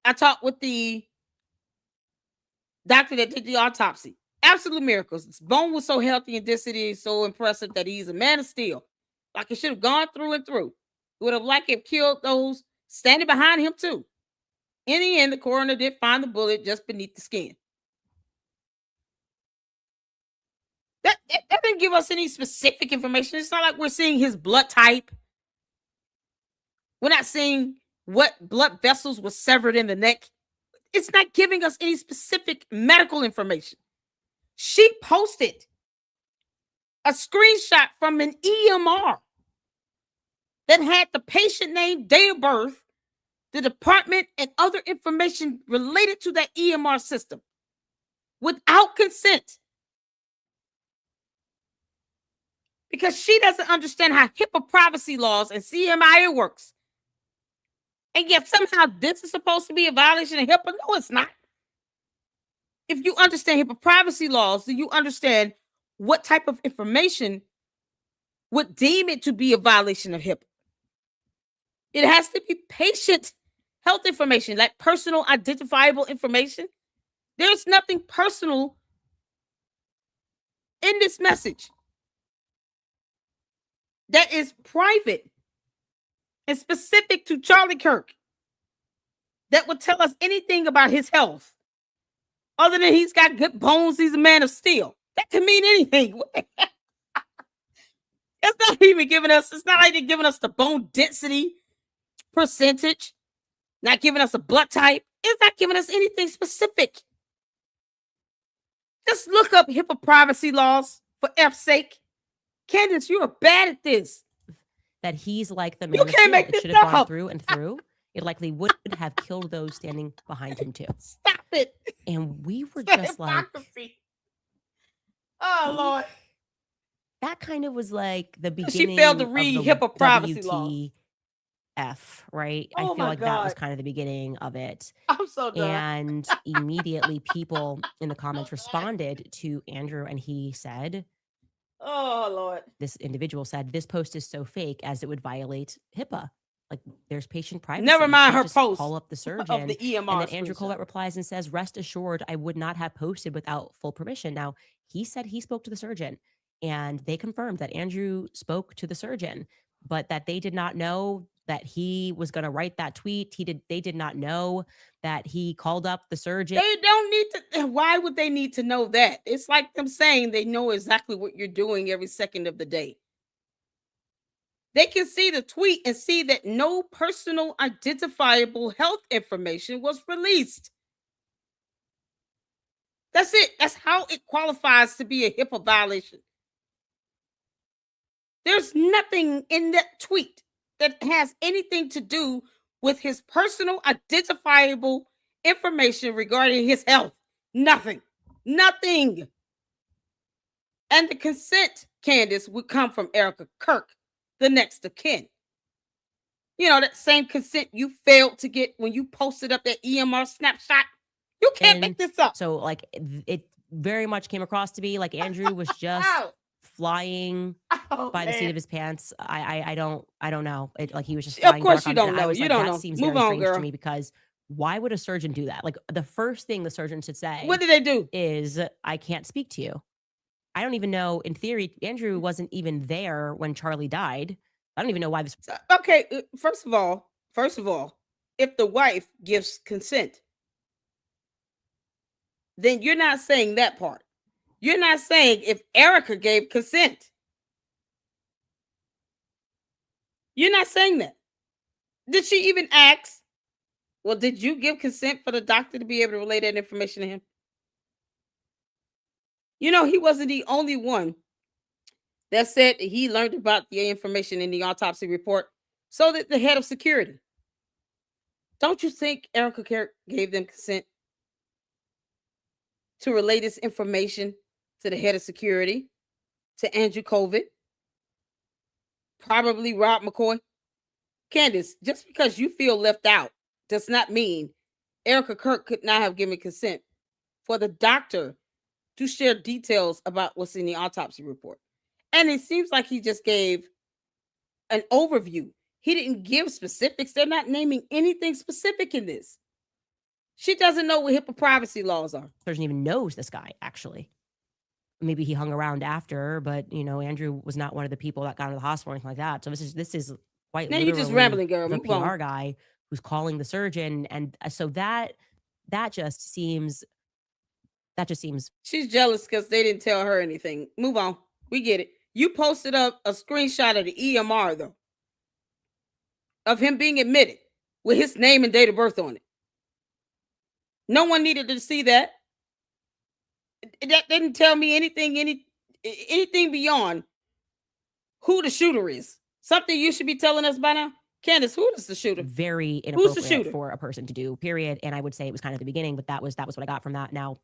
I talked with the doctor that did the autopsy. Absolute miracles. His bone was so healthy and density is so impressive that he's a man of steel. Like it should have gone through and through. It would have like it killed those standing behind him too. In the end, the coroner did find the bullet just beneath the skin. That didn't give us any specific information. It's not like we're seeing his blood type. We're not seeing what blood vessels were severed in the neck. It's not giving us any specific medical information. She posted a screenshot from an EMR that had the patient name, date of birth, the department, and other information related to that EMR system without consent. Because she doesn't understand how HIPAA privacy laws and CMIA works. And yet somehow this is supposed to be a violation of HIPAA. No, it's not. If you understand HIPAA privacy laws, then you understand what type of information would deem it to be a violation of HIPAA. It has to be patient health information, like personal identifiable information. There's nothing personal in this message that is private and specific to Charlie Kirk that would tell us anything about his health other than he's got good bones, he's a man of steel. That can mean anything. It's not even giving us, it's not like they're giving us the bone density, percentage, not giving us a blood type. It's not giving us anything specific. Just look up HIPAA privacy laws for F's sake. Candace, you are bad at this. That he's like the You man of can't steel. make It this should have gone up. through and through. It likely would have killed those standing behind him too. Stop it. And we were It's the just like, hypocrisy. Oh, Lord. that kind of was like the She beginning failed to of read the HIPAA privacy laws. WTF, right? I Oh feel my like that was God. kind of the beginning of it. I'm so done. And immediately people in the comments responded to Andrew, and he said, Oh, Lord. this individual said, this post is so fake as it would violate HIPAA. Like, there's patient privacy. Never You mind can't her just post call up the of surgeon. the EMR And then Andrew screenshot. Collette replies and says, rest assured, I would not have posted without full permission. Now, he said he spoke to the surgeon, and they confirmed that Andrew spoke to the surgeon, but that they did not know that he was going to write that tweet. They did not know that he called up the surgeon. They don't need to. Why would they need to know that? It's like them saying they know exactly what you're doing every second of the day. They can see the tweet and see that no personal identifiable health information was released. That's it. That's how it qualifies to be a HIPAA violation. There's nothing in that tweet that has anything to do with his personal identifiable information regarding his health. Nothing. Nothing. And the consent, Candace, would come from Erika Kirk, the next of kin. You know, that same consent you failed to get when you posted up that EMR snapshot. You can't make this up. So, like, it very much came across to be like Andrew was just flying by the seat of his pants. I don't know. Like, he was just flying. Of course, you dark on it. don't And I know. was You like, don't that know. seems Move very on, strange girl. to me, because why would a surgeon do that? Like, the first thing the surgeon should say, What did they do? Is, I can't speak to you. I don't even know. In theory, Andrew wasn't even there when Charlie died. I don't even know why this. Okay, first of all, if the wife gives consent, then you're not saying that part. You're not saying if Erika gave consent. You're not saying that. Did she even ask? Well, did you give consent for the doctor to be able to relay that information to him? You know, he wasn't the only one that said that he learned about the information in the autopsy report. So that the head of security. Don't you think Erika Kirk gave them consent to relay this information to the head of security, to Andrew COVID, probably Rob McCoy? Candace, just because you feel left out does not mean Erika Kirk could not have given consent for the doctor to share details about what's in the autopsy report. And it seems like he just gave an overview. He didn't give specifics. They're not naming anything specific in this. She doesn't know what HIPAA privacy laws are. Surgeon even knows this guy, actually. Maybe he hung around after, but, you know, Andrew was not one of the people that got into the hospital or anything like that. So this is quite Now literally you're just rambling, girl. the Move PR on. guy who's calling the surgeon. And so that just seems. She's jealous because they didn't tell her anything. Move on. We get it. You posted up a screenshot of the EMR, though, of him being admitted with his name and date of birth on it. No one needed to see that. That didn't tell me anything beyond who the shooter is. Something you should be telling us by now. Candace, who is the shooter? Very Who's the inappropriate shooter? for a person to do, period. And I would say it was kind of the beginning, but that was what I got from that. Now,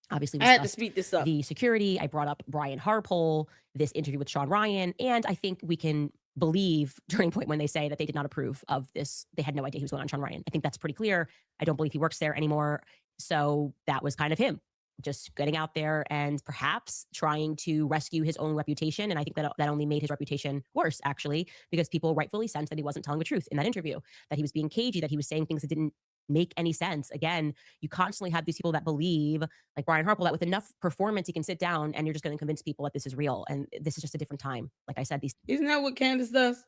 obviously, we I had to discussed speed this up. the security. I brought up Brian Harpole, this interview with Sean Ryan, and I think we can believe Turning Point when they say that they did not approve of this. They had no idea he was going on Sean Ryan. I think that's pretty clear. I don't believe he works there anymore. So that was kind of him just getting out there and perhaps trying to rescue his own reputation. And I think that only made his reputation worse, actually, because people rightfully sensed that he wasn't telling the truth in that interview, that he was being cagey, that he was saying things that didn't make any sense. Again, you constantly have these people that believe, like Brian Harpole, that with enough performance, he can sit down and you're just going to convince people that this is real. And this is just a different time. Like I said, Isn't that what Candace does?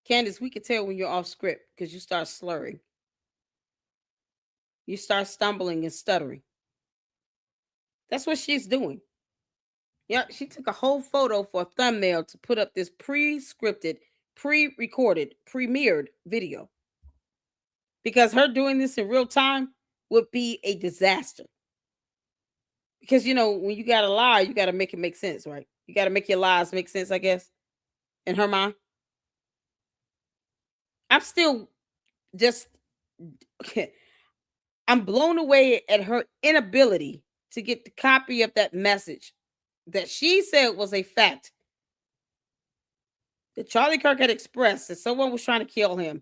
Candace, we can tell when you're off script because you start slurring. You start stumbling and stuttering. That's what she's doing. Yeah, she took a whole photo for a thumbnail to put up this pre-scripted, pre-recorded, premiered video. because her doing this in real time would be a disaster. Because when you got to lie, you got to make it make sense, right? You got to make your lies make sense, I guess, in her mind. I'm still just I'm blown away at her inability to get the copy of that message that she said was a fact that Charlie Kirk had expressed that someone was trying to kill him,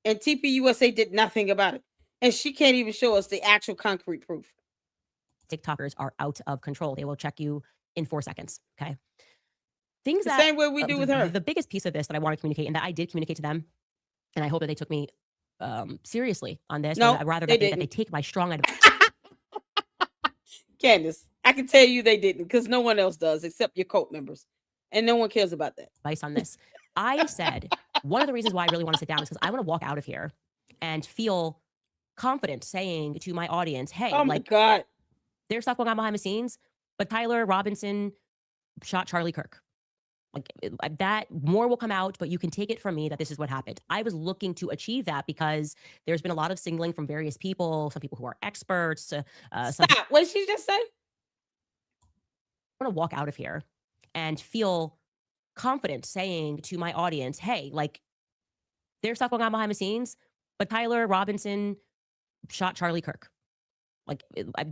and TPUSA did nothing about it. And she can't even show us the actual concrete proof. TikTokers are out of control. They will check you in 4 seconds. Okay. Things The that same way we do with her. The biggest piece of this that I want to communicate, and that I did communicate to them, and I hope that they took me seriously on this. No, rather they that they didn't. take my strong advice. Candace, I can tell you they didn't, because no one else does except your cult members. And no one cares about that. Advice on this. I said one of the reasons why I really want to sit down is because I want to walk out of here and feel confident saying to my audience, hey, Oh my God. there's stuff going on behind the scenes, but Tyler Robinson shot Charlie Kirk. That more will come out, but you can take it from me that this is what happened. I was looking to achieve that because there's been a lot of singling from various people, some people who are experts. Stop. What did she just say? I want to walk out of here and feel confident saying to my audience, hey, there's stuff going on behind the scenes, but Tyler Robinson shot Charlie Kirk.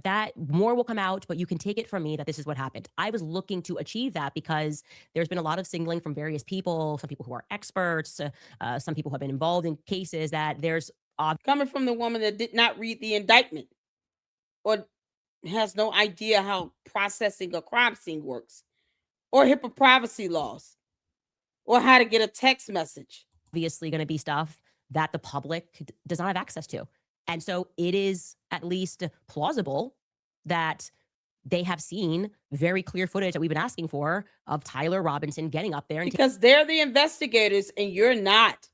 That more will come out, but you can take it from me that this is what happened. I was looking to achieve that because there's been a lot of singling from various people, some people who are experts, some people who have been involved in cases that there's coming from the woman that did not read the indictment or has no idea how processing a crime scene works, or HIPAA privacy laws, or how to get a text message. Obviously going to be stuff that the public does not have access to. And so it is at least plausible that they have seen very clear footage that we've been asking for of Tyler Robinson getting up there. Because they're the investigators and you're not.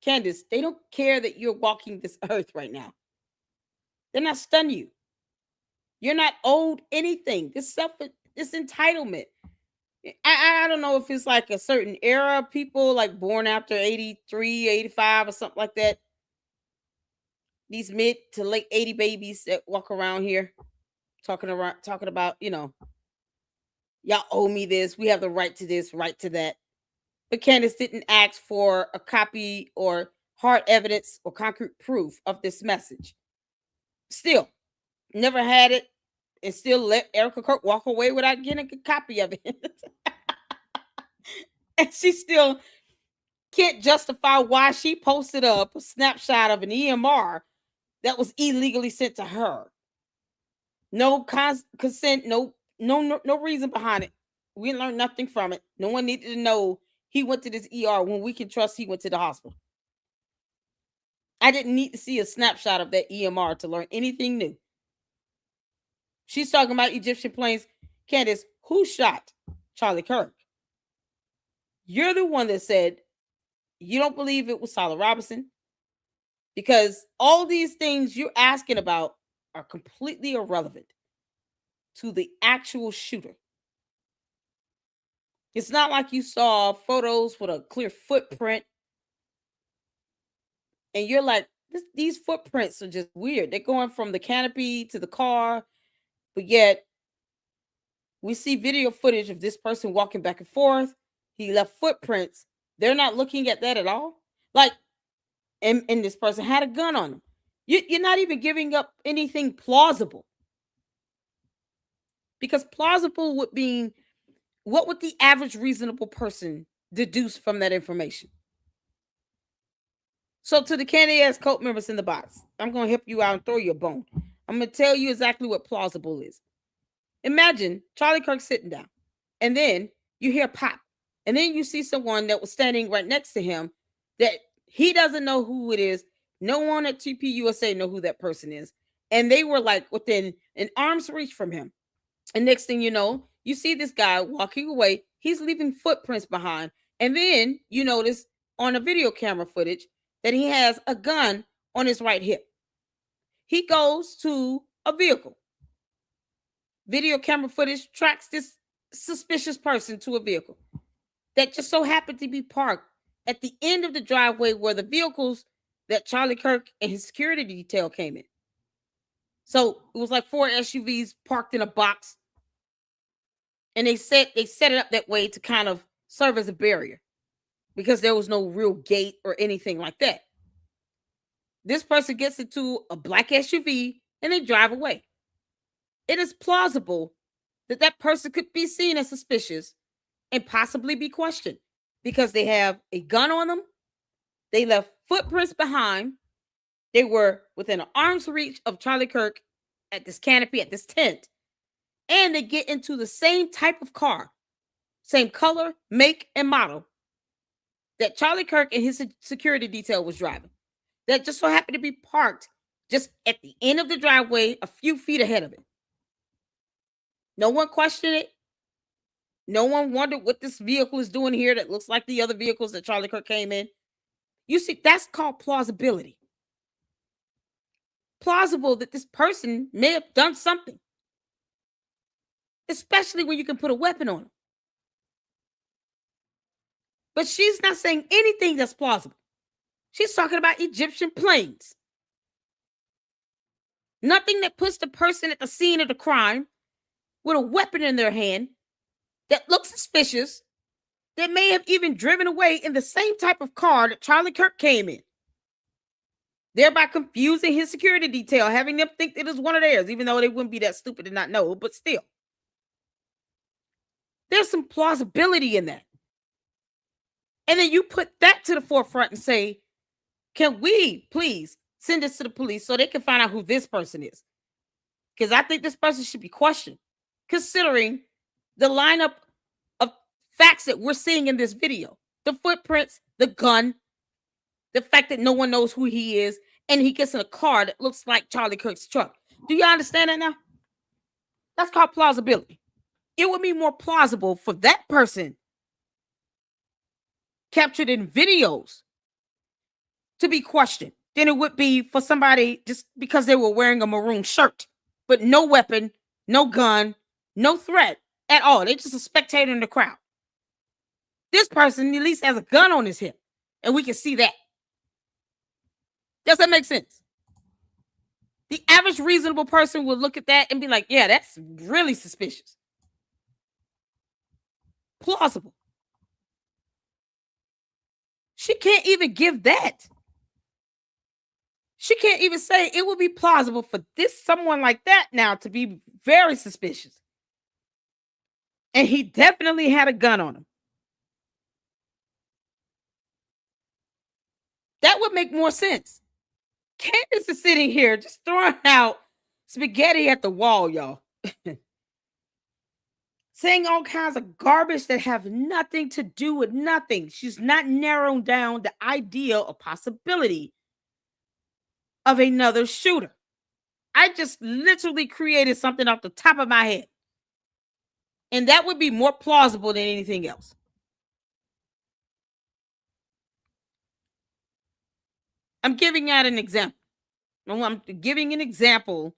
Candace, they don't care that you're walking this earth right now. They're not studying you. You're not owed anything. This entitlement. I don't know if it's like a certain era of people like born after 83, 85 or something like that. These mid to late 80 babies that walk around here talking about, y'all owe me this. We have the right to this, right to that. But Candace didn't ask for a copy or hard evidence or concrete proof of this message. Still, never had it, and still let Erika Kirk walk away without getting a copy of it. And she still can't justify why she posted up a snapshot of an EMR that was illegally sent to her. No consent, no reason behind it. We learned nothing from it. No one needed to know he went to this ER when we can trust he went to the hospital. I didn't need to see a snapshot of that EMR to learn anything new. She's talking about Egyptian planes. Candace, who shot Charlie Kirk? You're the one that said you don't believe it was Tyler Robinson, because all these things you're asking about are completely irrelevant to the actual shooter. It's not like you saw photos with a clear footprint and you're like, these footprints are just weird. They're going from the canopy to the car, but yet we see video footage of this person walking back and forth. He left footprints. They're not looking at that at all. And this person had a gun on him. You're not even giving up anything plausible. Because plausible would mean, what would the average reasonable person deduce from that information? So to the candy ass cult members in the box, I'm going to help you out and throw you a bone. I'm going to tell you exactly what plausible is. Imagine Charlie Kirk sitting down, and then you hear pop, and then you see someone that was standing right next to him that he doesn't know who it is. No one at TPUSA know who that person is. And they were like within an arm's reach from him. And next thing you know, you see this guy walking away. He's leaving footprints behind. And then you notice on a video camera footage that he has a gun on his right hip. He goes to a vehicle. Video camera footage tracks this suspicious person to a vehicle that just so happened to be parked at the end of the driveway where the vehicles that Charlie Kirk and his security detail came in. So it was like 4 SUVs parked in a box. And they set it up that way to kind of serve as a barrier because there was no real gate or anything like that. This person gets into a black SUV and they drive away. It is plausible that that person could be seen as suspicious and possibly be questioned because they have a gun on them. They left footprints behind. They were within an arm's reach of Charlie Kirk at this canopy, at this tent. And they get into the same type of car, same color, make, and model that Charlie Kirk and his security detail was driving. That just so happened to be parked just at the end of the driveway, a few feet ahead of it. No one questioned it. No one wondered what this vehicle is doing here that looks like the other vehicles that Charlie Kirk came in. You see, that's called plausibility. Plausible that this person may have done something, especially when you can put a weapon on them. But she's not saying anything that's plausible. She's talking about Egyptian planes. Nothing that puts the person at the scene of the crime with a weapon in their hand that looks suspicious, that may have even driven away in the same type of car that Charlie Kirk came in, thereby confusing his security detail, having them think it is one of theirs, even though they wouldn't be that stupid to not know, but still. There's some plausibility in that. And then you put that to the forefront and say, can we please send this to the police so they can find out who this person is? Because I think this person should be questioned, considering the lineup of facts that we're seeing in this video. The footprints, the gun, the fact that no one knows who he is, and he gets in a car that looks like Charlie Kirk's truck. Do you understand that now? That's called plausibility. It would be more plausible for that person captured in videos to be questioned than it would be for somebody just because they were wearing a maroon shirt, but no weapon, no gun, no threat at all. They're just a spectator in the crowd. This person at least has a gun on his hip, and we can see that. Does that make sense? The average reasonable person would look at that and be like, yeah, that's really suspicious. Plausible. She can't even give that. She can't even say it would be plausible for someone like that now to be very suspicious. And he definitely had a gun on him. That would make more sense. Candace is sitting here just throwing out spaghetti at the wall, y'all. Saying all kinds of garbage that have nothing to do with nothing. She's not narrowing down the idea or possibility of another shooter. I just literally created something off the top of my head. And that would be more plausible than anything else. I'm giving out an example. I'm giving an example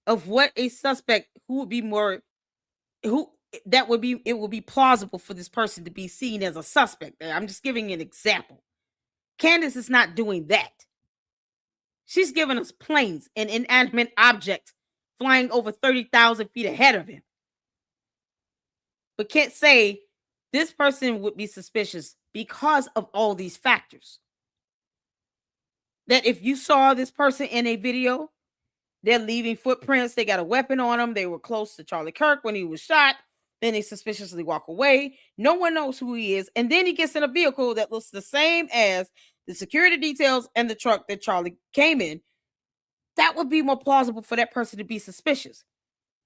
of what a suspect who would be more, who that would be, it would be plausible for this person to be seen as a suspect. I'm just giving an example. Candace is not doing that. She's giving us planes and inanimate objects flying over 30,000 feet ahead of him. But can't say this person would be suspicious because of all these factors. That if you saw this person in a video, they're leaving footprints, they got a weapon on them, they were close to Charlie Kirk when he was shot, then they suspiciously walk away, no one knows who he is, and then he gets in a vehicle that looks the same as the security details and the truck that Charlie came in. That would be more plausible for that person to be suspicious.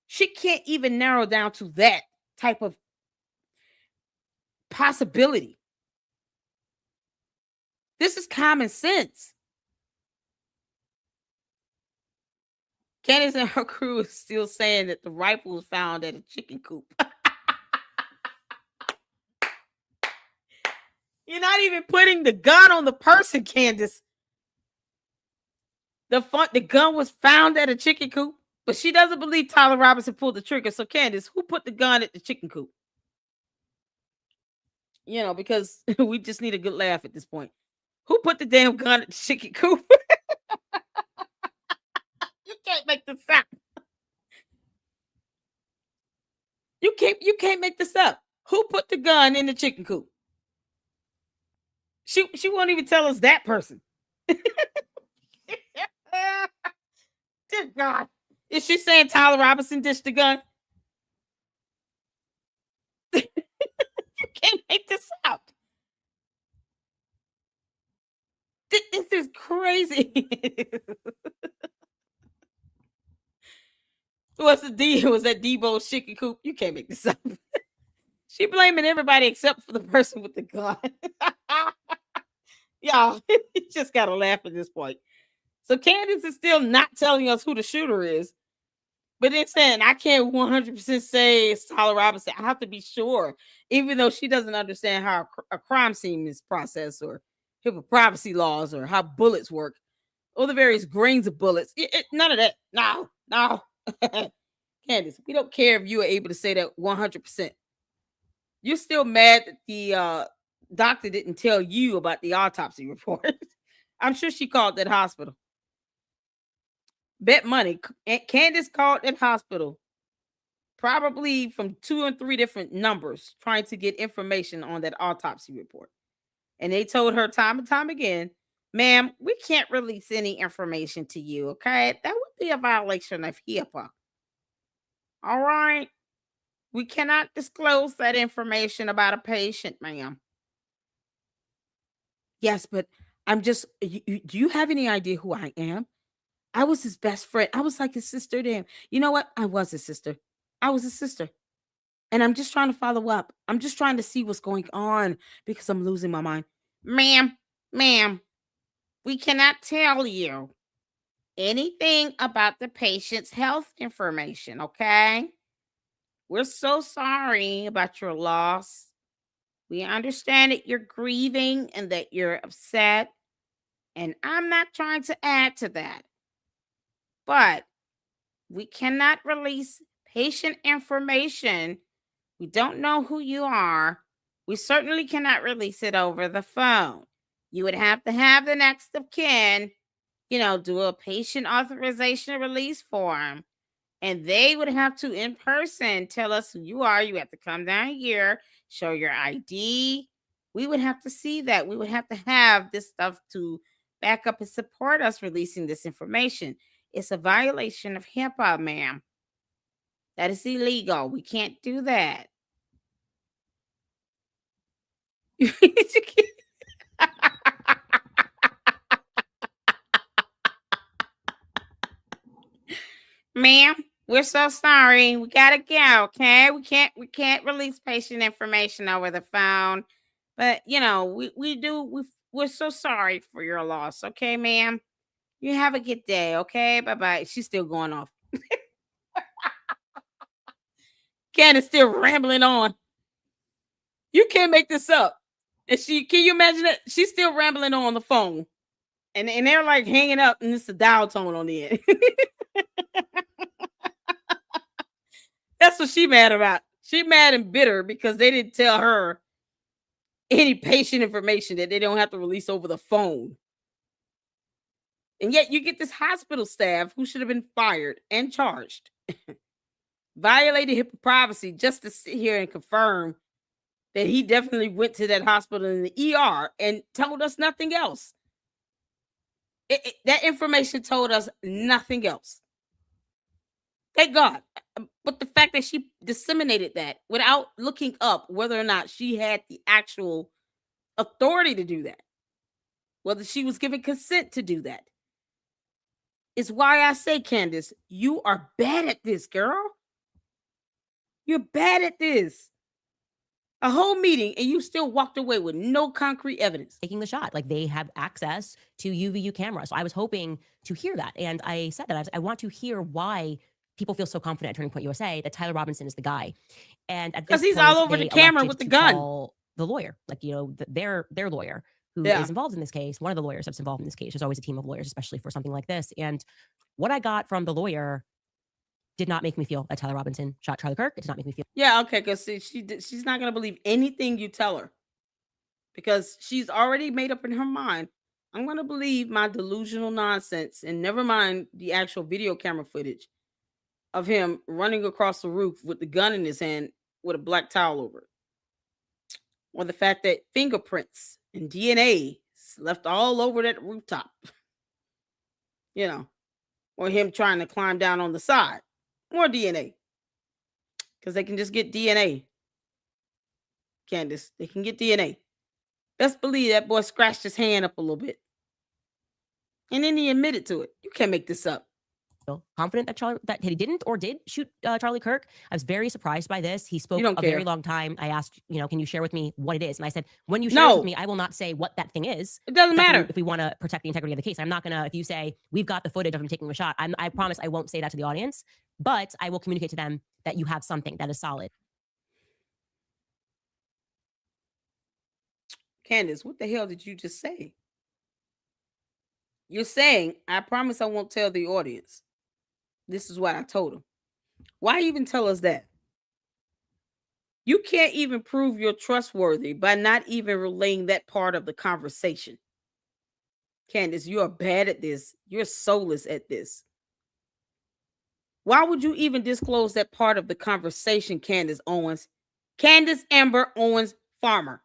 She can't even narrow down to that type of possibility. This is common sense. Candace and her crew is still saying that the rifle was found at a chicken coop. You're not even putting the gun on the person, Candace. The gun was found at a chicken coop, but she doesn't believe Tyler Robinson pulled the trigger. So, Candace, who put the gun at the chicken coop? You know, because we just need a good laugh at this point. Who put the damn gun at the chicken coop? You can't make this up. You can't make this up. Who put the gun in the chicken coop? She won't even tell us that person. Dear God. Is she saying Tyler Robinson dished the gun? You can't make this up. This is crazy. Was that Debo's chicken coop? You can't make this up. She blaming everybody except for the person with the gun. Y'all, you just gotta laugh at this point. So Candace is still not telling us who the shooter is, but then saying I can't 100% say it's Tyler Robinson. I have to be sure, even though she doesn't understand how a crime scene is processed, or HIPAA privacy laws, or how bullets work, or the various grains of bullets. None of that. No. Candace, we don't care if you are able to say that 100%. You're still mad that the doctor didn't tell you about the autopsy report. I'm sure she called that hospital. Bet money. Candace called that hospital probably from 2 and 3 different numbers trying to get information on that autopsy report. And they told her time and time again, ma'am, we can't release any information to you, okay? That would be a violation of HIPAA. All right? We cannot disclose that information about a patient, ma'am. Yes, but I'm just, do you have any idea who I am? I was his best friend. I was like his sister to him. You know what? I was his sister. I was his sister. And I'm just trying to follow up. I'm just trying to see what's going on because I'm losing my mind. Ma'am, we cannot tell you anything about the patient's health information, okay? We're so sorry about your loss. We understand that you're grieving and that you're upset. And I'm not trying to add to that. But we cannot release patient information. We don't know who you are. We certainly cannot release it over the phone. You would have to have the next of kin, do a patient authorization release form. And they would have to, in person, tell us who you are. You have to come down here, show your ID. We would have to see that. We would have to have this stuff to back up and support us releasing this information. It's a violation of HIPAA, ma'am. That is illegal. We can't do that. Ma'am, we're so sorry. We gotta go. Okay, we can't release patient information over the phone. But we're so sorry for your loss. Okay, ma'am. You have a good day. Okay, bye bye. She's still going off. Candace still rambling on. You can't make this up. And can you imagine it? She's still rambling on the phone. And they're like hanging up, and it's a dial tone on the end. That's what she mad about. She mad and bitter because they didn't tell her any patient information that they don't have to release over the phone. And yet you get this hospital staff who should have been fired and charged. Violated HIPAA privacy just to sit here and confirm that he definitely went to that hospital in the ER and told us nothing else. That information told us nothing else. Thank God. But the fact that she disseminated that without looking up whether or not she had the actual authority to do that, whether she was given consent to do that, is why I say, Candace, you are bad at this, girl. You're bad at this. A whole meeting and you still walked away with no concrete evidence. Taking the shot. Like, they have access to UVU cameras. So I was hoping to hear that. And I said that I want to hear why people feel so confident at Turning Point USA that Tyler Robinson is the guy. And at this because he's point, all over the camera with the gun. Call the lawyer, like, their lawyer who is involved in this case. One of the lawyers that's involved in this case. There's always a team of lawyers, especially for something like this. And what I got from the lawyer did not make me feel that Tyler Robinson shot Charlie Kirk. It did not make me feel. Yeah, okay, because she's not going to believe anything you tell her because she's already made up in her mind I'm going to believe my delusional nonsense and never mind the actual video camera footage of him running across the roof with the gun in his hand with a black towel over it. Or the fact that fingerprints and DNA is left all over that rooftop. You know, or him trying to climb down on the side. More DNA. Because they can just get DNA. Candace, they can get DNA. Best believe that boy scratched his hand up a little bit. And then he admitted to it. You can't make this up. Confident that he didn't or did shoot Charlie Kirk. I was very surprised by this. He spoke don't a care. very long time. I asked, can you share with me what it is? And I said, when you share it with me, I will not say what that thing is. It doesn't That's matter. if we want to protect the integrity of the case. I'm not going to, if you say, we've got the footage of him taking a shot, I promise I won't say that to the audience, but I will communicate to them that you have something that is solid. Candace, what the hell did you just say? You're saying, I promise I won't tell the audience. This is what I told him. Why even tell us that? You can't even prove you're trustworthy by not even relaying that part of the conversation. Candace, you are bad at this. You're soulless at this. Why would you even disclose that part of the conversation, Candace Owens? Candace Amber Owens Farmer.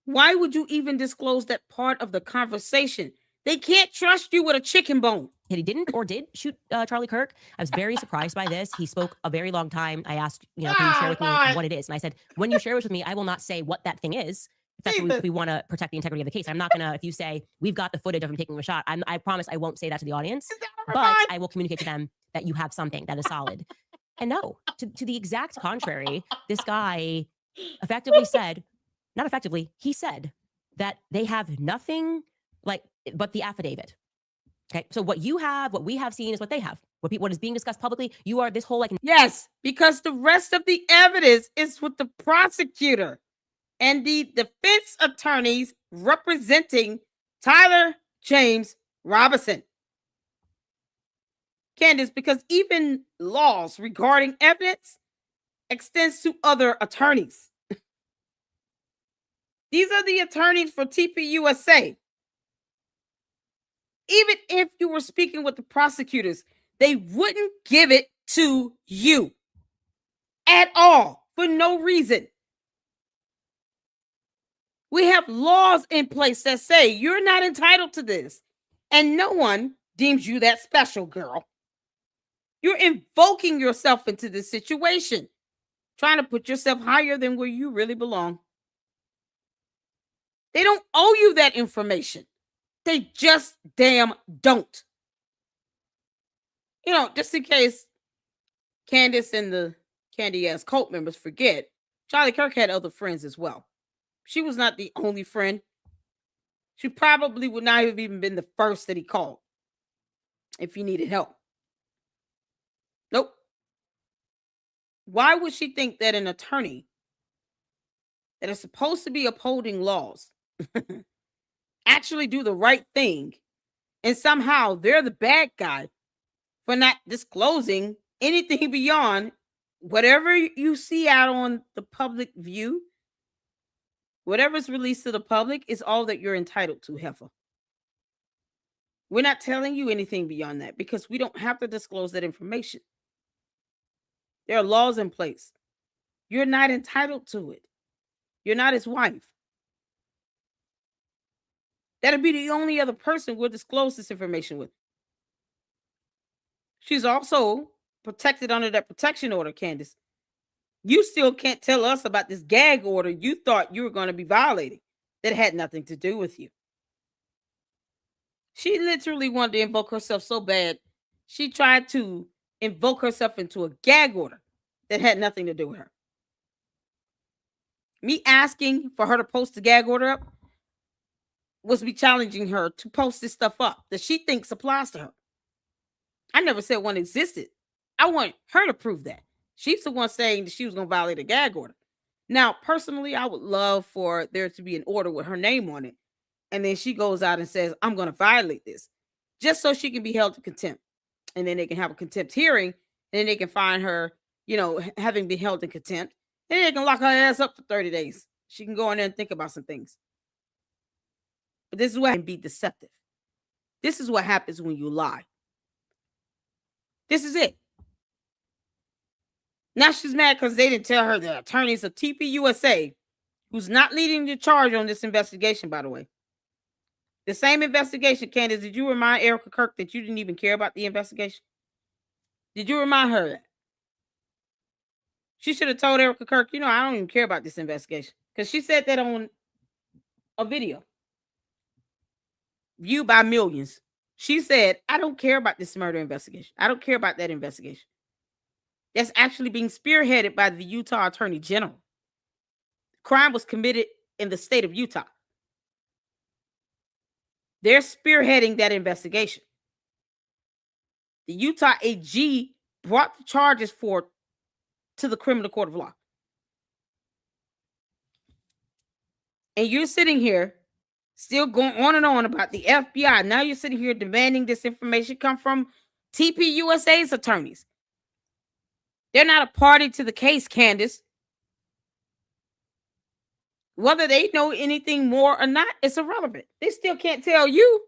Why would you even disclose that part of the conversation? They can't trust you with a chicken bone. He didn't or did shoot Charlie Kirk. I was very surprised by this. He spoke a very long time. I asked, can you share with me what it is? And I said, when you share it with me, I will not say what that thing is. That's if we want to protect the integrity of the case. I'm not going to, if you say, we've got the footage of him taking a shot, I promise I won't say that to the audience, but I will communicate to them that you have something that is solid. And no, to the exact contrary, this guy effectively said, not effectively, he said that they have nothing but the affidavit. Okay, so what we have seen is what they have. What is being discussed publicly, you are this whole Yes, because the rest of the evidence is with the prosecutor and the defense attorneys representing Tyler James Robinson. Candace, because even laws regarding evidence extends to other attorneys. These are the attorneys for TPUSA. Even if you were speaking with the prosecutors, they wouldn't give it to you at all for no reason. We have laws in place that say you're not entitled to this, and no one deems you that special, girl. You're invoking yourself into this situation, trying to put yourself higher than where you really belong. They don't owe you that information. They just damn don't. Just in case Candace and the Candy-ass cult members forget, Charlie Kirk had other friends as well. She was not the only friend. She probably would not have even been the first that he called if he needed help. Nope. Why would she think that an attorney that is supposed to be upholding laws actually do the right thing, and somehow they're the bad guy for not disclosing anything beyond whatever you see out on the public view? Whatever's released to the public is all that you're entitled to, heifer. We're not telling you anything beyond that because we don't have to disclose that information. There are laws in place. You're not entitled to it. You're not his wife. That'll be the only other person we'll disclose this information with. She's also protected under that protection order, Candace. You still can't tell us about this gag order you thought you were going to be violating that had nothing to do with you. She literally wanted to invoke herself so bad, she tried to invoke herself into a gag order that had nothing to do with her. Me asking for her to post the gag order up was me challenging her to post this stuff up that she thinks applies to her. I never said one existed. I want her to prove that. She's the one saying that she was going to violate a gag order. Now, personally, I would love for there to be an order with her name on it. And then she goes out and says, I'm going to violate this just so she can be held to contempt. And then they can have a contempt hearing. And then they can find her, having been held in contempt. And then they can lock her ass up for 30 days. She can go in there and think about some things. But this is what can be deceptive. This is what happens when you lie. This is it. Now she's mad because they didn't tell her the attorneys of TPUSA, who's not leading the charge on this investigation, by the way. The same investigation, Candace, did you remind Erika Kirk that you didn't even care about the investigation? Did you remind her that? She should have told Erika Kirk, I don't even care about this investigation. Because she said that on a video viewed by millions. She said, I don't care about this murder investigation. I don't care about that investigation. That's actually being spearheaded by the Utah Attorney General. Crime was committed in the state of Utah. They're spearheading that investigation. The Utah AG brought the charges to the criminal court of law. And you're sitting here still going on and on about the FBI. Now you're sitting here demanding this information come from TPUSA's attorneys. They're not a party to the case, Candace. Whether they know anything more or not, it's irrelevant. They still can't tell you.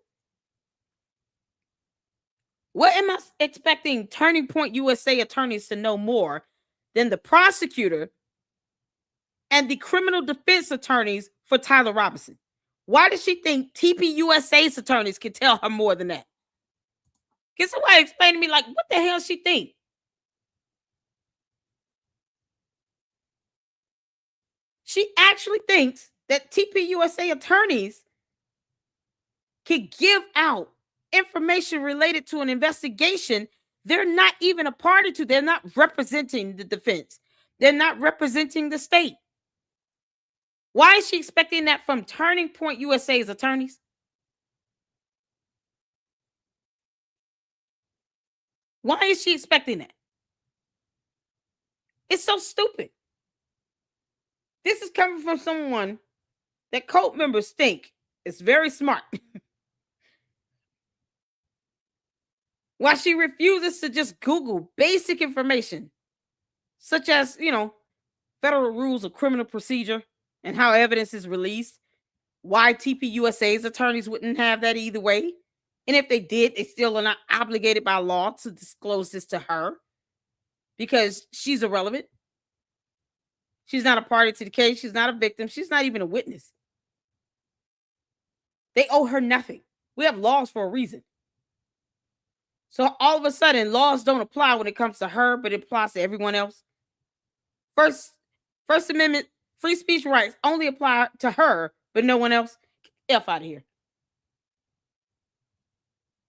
What am I expecting Turning Point USA attorneys to know more than the prosecutor and the criminal defense attorneys for Tyler Robinson? Why does she think TPUSA's attorneys can tell her more than that? Can somebody explain to me, what the hell she think? She actually thinks that TPUSA attorneys can give out information related to an investigation they're not even a party to. They're not representing the defense. They're not representing the state. Why is she expecting that from Turning Point USA's attorneys? Why is she expecting that? It's so stupid. This is coming from someone that cult members think is very smart. Why she refuses to just Google basic information, such as, federal rules of criminal procedure and how evidence is released. Why TPUSA's attorneys wouldn't have that either way. And if they did, they still are not obligated by law to disclose this to her because she's irrelevant. She's not a party to the case. She's not a victim. She's not even a witness. They owe her nothing. We have laws for a reason. So all of a sudden, laws don't apply when it comes to her, but it applies to everyone else. First Amendment free speech rights only apply to her, but no one else. F out of here.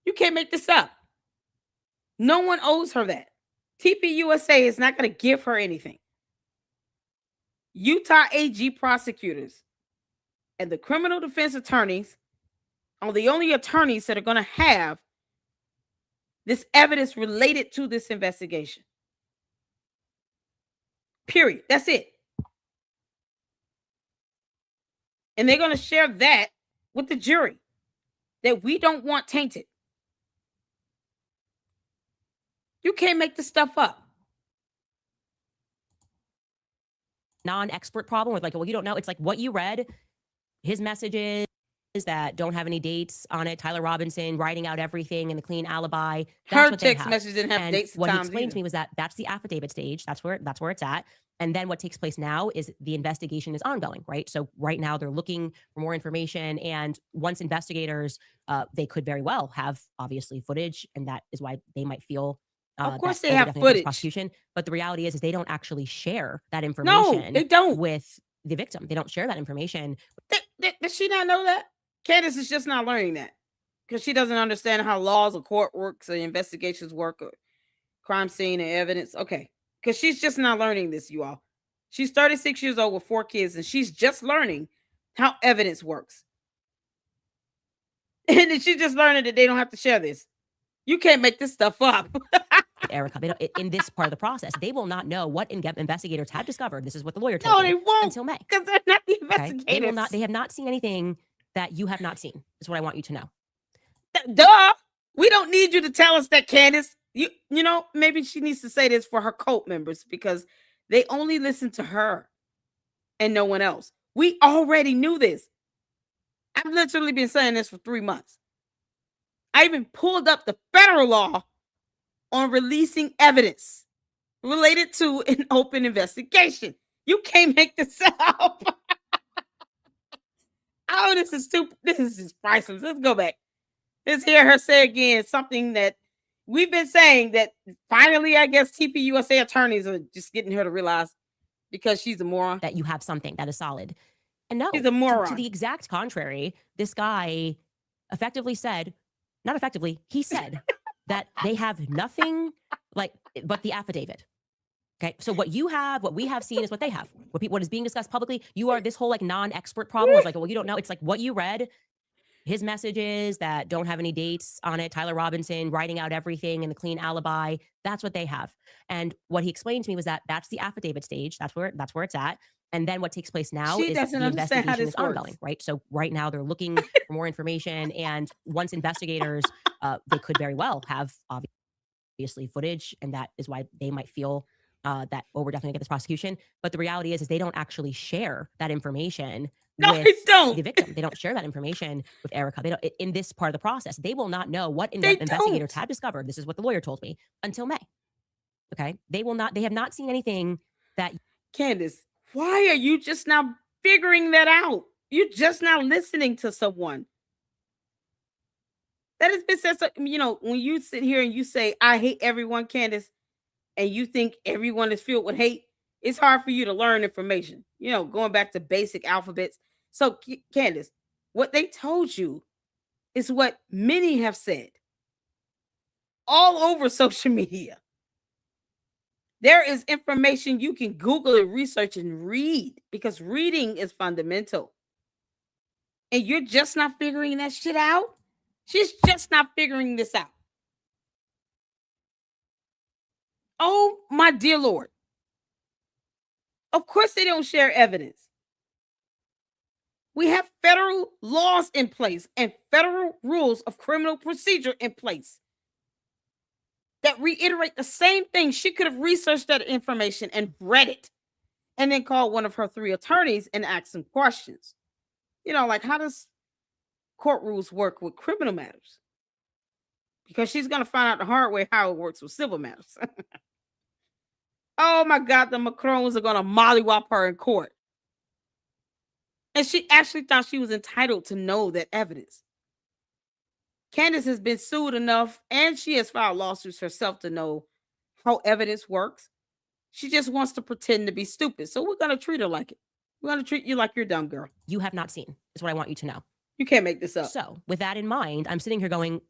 You can't make this up. No one owes her that. TPUSA is not going to give her anything. Utah AG prosecutors and the criminal defense attorneys are the only attorneys that are going to have this evidence related to this investigation. Period. That's it. And they're going to share that with the jury that we don't want tainted. You can't make this stuff up. Non-expert problem with well, you don't know. It's like what you read, his messages that don't have any dates on it. Tyler Robinson writing out everything in the clean alibi. That's Her what they text have. message didn't have And dates. what he times explained to either. me was that that's the affidavit stage. That's where it's at. And then what takes place now is the investigation is ongoing, right? So right now they're looking for more information. And once investigators, they could very well have obviously footage, and that is why they might feel. Of course that they have definitely footage. Prosecution, but the reality is they don't actually share that No, information. they don't. With the victim. They don't share that information. Does she not know that? Candace is just not learning that because she doesn't understand how laws of court works or investigations work or crime scene and evidence. Okay. Because she's just not learning this, you all. She's 36 years old with 4 kids, and she's just learning how evidence works. And then she's just learning that they don't have to share this. You can't make this stuff up. Erika, they don't, in this part of the process, they will not know what investigators have discovered. This is what the lawyer told No, me. they won't. Until May. Because they're not the Okay? investigators. They will not. They have not seen anything that you have not seen. Is what I want you to know. Duh. We don't need you to tell us that, Candace. You know, maybe she needs to say this for her cult members because they only listen to her and no one else. We already knew this. I've literally been saying this for 3 months. I even pulled up the federal law on releasing evidence related to an open investigation. You can't make this up. Oh, this is stupid. This is just priceless. Let's go back. Let's hear her say again something that we've been saying, that finally, I guess, TPUSA attorneys are just getting her to realize, because she's a moron. That you have something that is solid. And no, She's a moron. to the exact contrary, this guy effectively said, not effectively, he said that they have nothing but the affidavit. Okay, so what we have seen is what they have. What is being discussed publicly, this whole non-expert problem was well, you don't know. It's what you read, his messages that don't have any dates on it, Tyler Robinson writing out everything in the clean alibi. That's what they have. And what he explained to me was that that's the affidavit stage. That's where it's at. And then what takes place now is the investigation is ongoing, right? So right now they're looking for more information. And once investigators, they could very well have obviously footage. And that is why they might feel that, we're definitely gonna get this prosecution. But the reality is they don't actually share that information with the victim. They don't share that information with Erika. They don't, in this part of the process, they will not know what investigators have discovered. This is what the lawyer told me, until May. Okay. They have not seen anything that. Candace, why are you just now figuring that out? You're just now listening to someone. That has been said. So, when you sit here and you say, I hate everyone, Candace, and you think everyone is filled with hate, it's hard for you to learn information, going back to basic alphabets. So, Candace, what they told you is what many have said all over social media. There is information you can Google and research and read, because reading is fundamental. And you're just not figuring that shit out. She's just not figuring this out. Oh, my dear Lord. Of course they don't share evidence. We have federal laws in place and federal rules of criminal procedure in place that reiterate the same thing. She could have researched that information and read it, and then called one of her 3 attorneys and asked some questions. How does court rules work with criminal matters? Because she's going to find out the hard way how it works with civil matters. Oh my God, the Macrons are going to mollywop her in court. And she actually thought she was entitled to know that evidence. Candace has been sued enough, and she has filed lawsuits herself to know how evidence works. She just wants to pretend to be stupid. So we're going to treat her like it. We're going to treat you like you're dumb, girl. You have not seen, is what I want you to know. You can't make this up. So with that in mind, I'm sitting here going,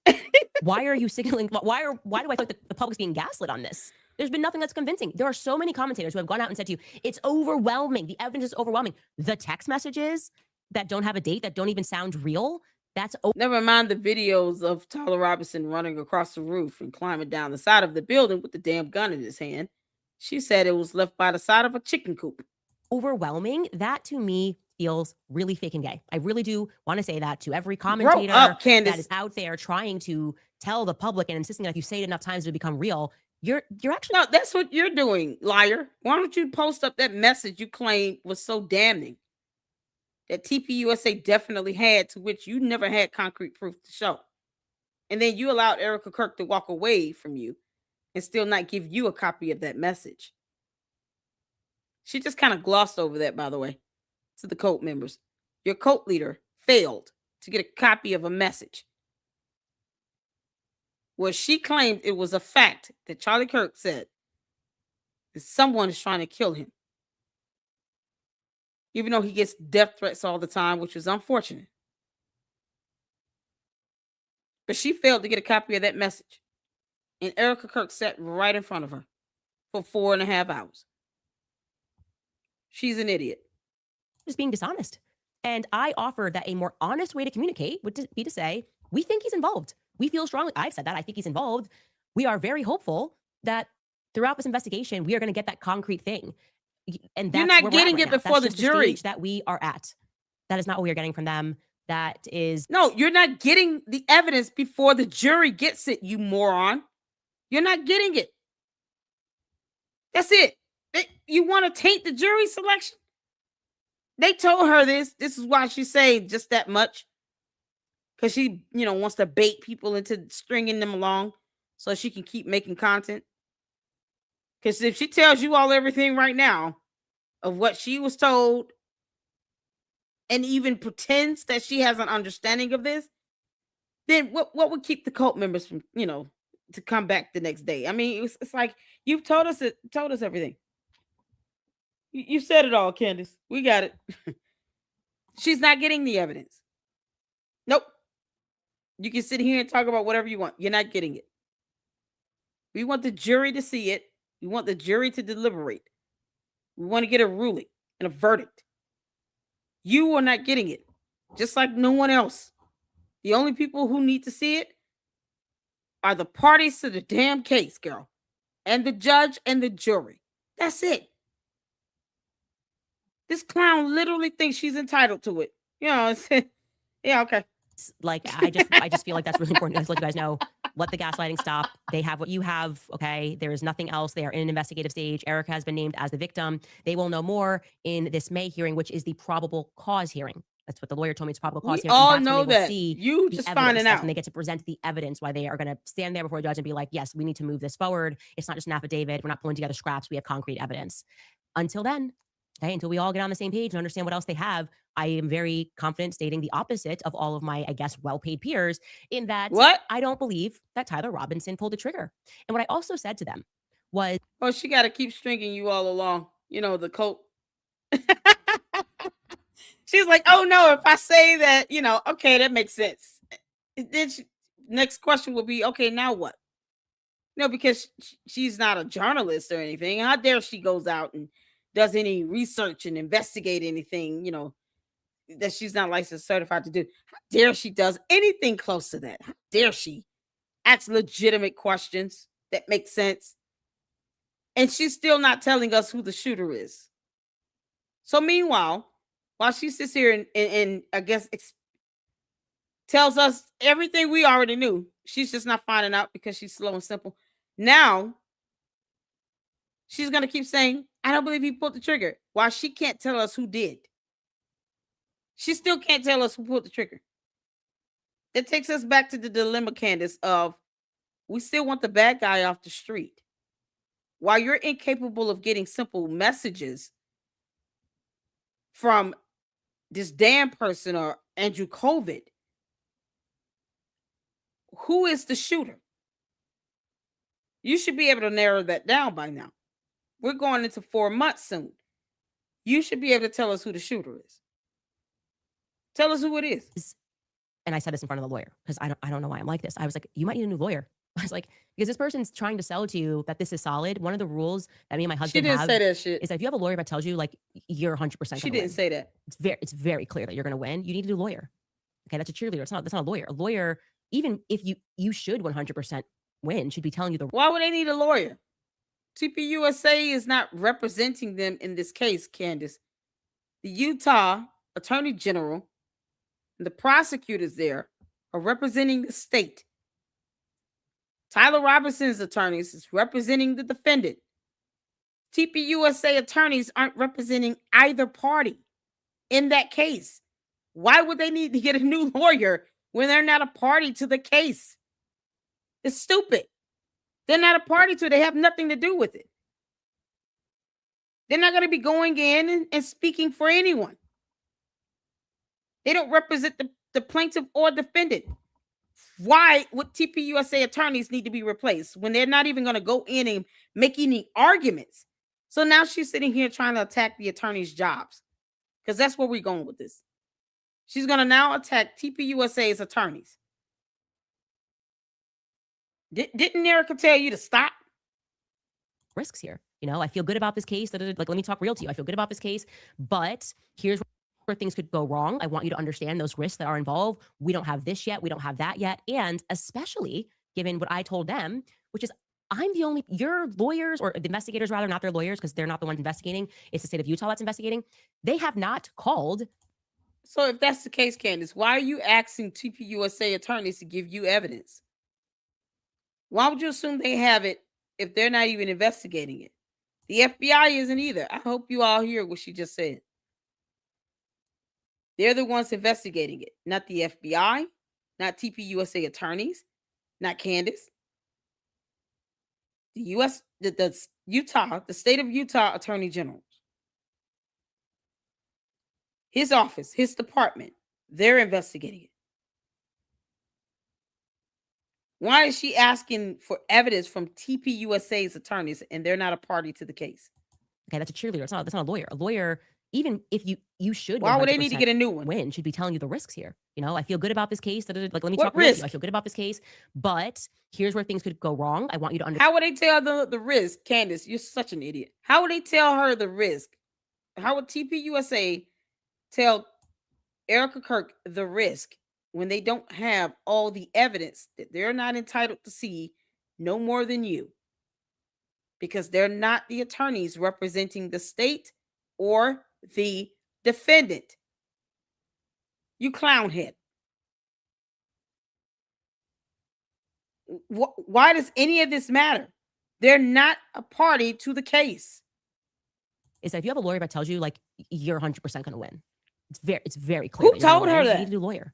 why are you signaling? Why do I feel like the public's being gaslit on this? There's been nothing that's convincing. There are so many commentators who have gone out and said to you, it's overwhelming. The evidence is overwhelming. The text messages that don't have a date, that don't even sound real, never mind the videos of Tyler Robinson running across the roof and climbing down the side of the building with the damn gun in his hand. She said it was left by the side of a chicken coop. Overwhelming. That to me feels really fake and gay. I really do want to say that to every commentator that is out there trying to tell the public and insisting that if you say it enough times it'll become real. You're actually no. That's what you're doing, liar. Why don't you post up that message you claimed was so damning that TPUSA definitely had, to which you never had concrete proof to show, and then you allowed Erika Kirk to walk away from you and still not give you a copy of that message. She just kind of glossed over that, by the way, to the cult members. Your cult leader failed to get a copy of a message where she claimed it was a fact that Charlie Kirk said that someone is trying to kill him. Even though he gets death threats all the time, which is unfortunate. But she failed to get a copy of that message. And Erika Kirk sat right in front of her for 4.5 hours. She's an idiot. Just being dishonest. And I offered that a more honest way to communicate would be to say, we think he's involved. We feel strongly. I've said that. I think he's involved. We are very hopeful that throughout this investigation, we are going to get that concrete thing. And that's you're not getting it before the jury. That we are at. That is not what we are getting from them. That is. No, you're not getting the evidence before the jury gets it, you moron. You're not getting it. That's it. You want to taint the jury selection? They told her this. This is why she's saying just that much. because she, wants to bait people into stringing them along so she can keep making content. Because if she tells you all everything right now of what she was told and even pretends that she has an understanding of this, then what would keep the cult members from, to come back the next day? I mean, it's like you've told us everything. You said it all, Candace. We got it. She's not getting the evidence. Nope. You can sit here and talk about whatever you want. You're not getting it. We want the jury to see it. We want the jury to deliberate. We want to get a ruling and a verdict. You are not getting it, just like no one else. The only people who need to see it are the parties to the damn case, girl, and the judge and the jury. That's it. This clown literally thinks she's entitled to it. Yeah, okay. Like, I just feel like that's really important to let you guys know. Let the gaslighting stop. They have what you have, okay? There is nothing else. They are in an investigative stage. Erika has been named as the victim. They will know more in this May hearing, which is the probable cause hearing. That's what the lawyer told me. It's probable cause We hearing. all That's when know they will that. see You the just evidence. finding That's out. when they get to present the evidence, why they are going to stand there before a judge and be like, yes, we need to move this forward. It's not just an affidavit. We're not pulling together scraps. We have concrete evidence. Until then, okay, until we all get on the same page and understand what else they have, I am very confident stating the opposite of all of my, I guess, well-paid peers in that What? I don't believe that Tyler Robinson pulled the trigger. And what I also said to them was, Oh, she got to keep stringing you all along. The cult. She's like, oh no, if I say that, okay, that makes sense. Then next question will be, okay, now what? Because she's not a journalist or anything. How dare she goes out and does any research and investigate anything, that she's not licensed certified to do. How dare she does anything close to that? How dare she ask legitimate questions that make sense? And she's still not telling us who the shooter is. So meanwhile, while she sits here and I guess tells us everything we already knew, she's just not finding out because she's slow and simple. Now, she's going to keep saying, I don't believe he pulled the trigger, while she can't tell us who did. She still can't tell us who pulled the trigger. That takes us back to the dilemma, Candace, of we still want the bad guy off the street. While you're incapable of getting simple messages from this damn person or Andrew COVID, who is the shooter? You should be able to narrow that down by now. We're going into 4 months soon. You should be able to tell us who the shooter is. Tell us who it is. and I said this in front of the lawyer because I don't know why I'm like this. I was like, you might need a new lawyer. I was like, because this person's trying to sell to you that this is solid. One of the rules that me and my She husband didn't have say that shit. is that if you have a lawyer that tells you like you're 100%, She didn't say that. It's very clear that you're going to win. You need a new lawyer. Okay, that's a cheerleader. That's not a lawyer. A lawyer, even if you should 100% win, should be telling you the. Why would they need a lawyer? TPUSA is not representing them in this case, Candace. The Utah Attorney General and the prosecutors there are representing the state. Tyler Robinson's attorneys is representing the defendant. TPUSA attorneys aren't representing either party in that case. Why would they need to get a new lawyer when they're not a party to the case? It's stupid. They're not a party to it. They have nothing to do with it. They're not going to be going in and speaking for anyone. They don't represent the plaintiff or defendant. Why would TPUSA attorneys need to be replaced when they're not even going to go in and make any arguments? So now she's sitting here trying to attack the attorneys' jobs because that's where we're going with this. She's going to now attack TPUSA's attorneys. Didn't Erika tell you to stop? Risks here. You know, I feel good about this case. Like, let me talk real to you. I feel good about this case, but here's where things could go wrong. I want you to understand those risks that are involved. We don't have this yet. We don't have that yet. And especially given what I told them, which is your lawyers, or the investigators rather, not their lawyers, because they're not the ones investigating. It's the state of Utah that's investigating. They have not called. So if that's the case, Candace, why are you asking TPUSA attorneys to give you evidence? Why would you assume they have it if they're not even investigating it? The FBI isn't either. I hope you all hear what she just said. They're the ones investigating it, not the FBI, not TPUSA attorneys, not Candace. The U.S., the Utah, the state of Utah Attorney General, his office, his department, they're investigating it. Why is she asking for evidence from TPUSA's attorneys and they're not a party to the case? Okay, that's a cheerleader. That's not a lawyer. A lawyer, even if you should, Why would they need to get a new one? Win should be telling you the risks here. You know, I feel good about this case. Like, let me What talk real to risk? you. I feel good about this case, but here's where things could go wrong. I want you to understand. How would they tell the risk, Candace? You're such an idiot. How would they tell her the risk? How would TPUSA tell Erika Kirk the risk when they don't have all the evidence that they're not entitled to see no more than you? Because they're not the attorneys representing the state or the defendant. You clownhead. Why does any of this matter? They're not a party to the case. Is that if you have a lawyer that tells you like you're 100% going to win, it's very clear. Who told her that? You need a new lawyer.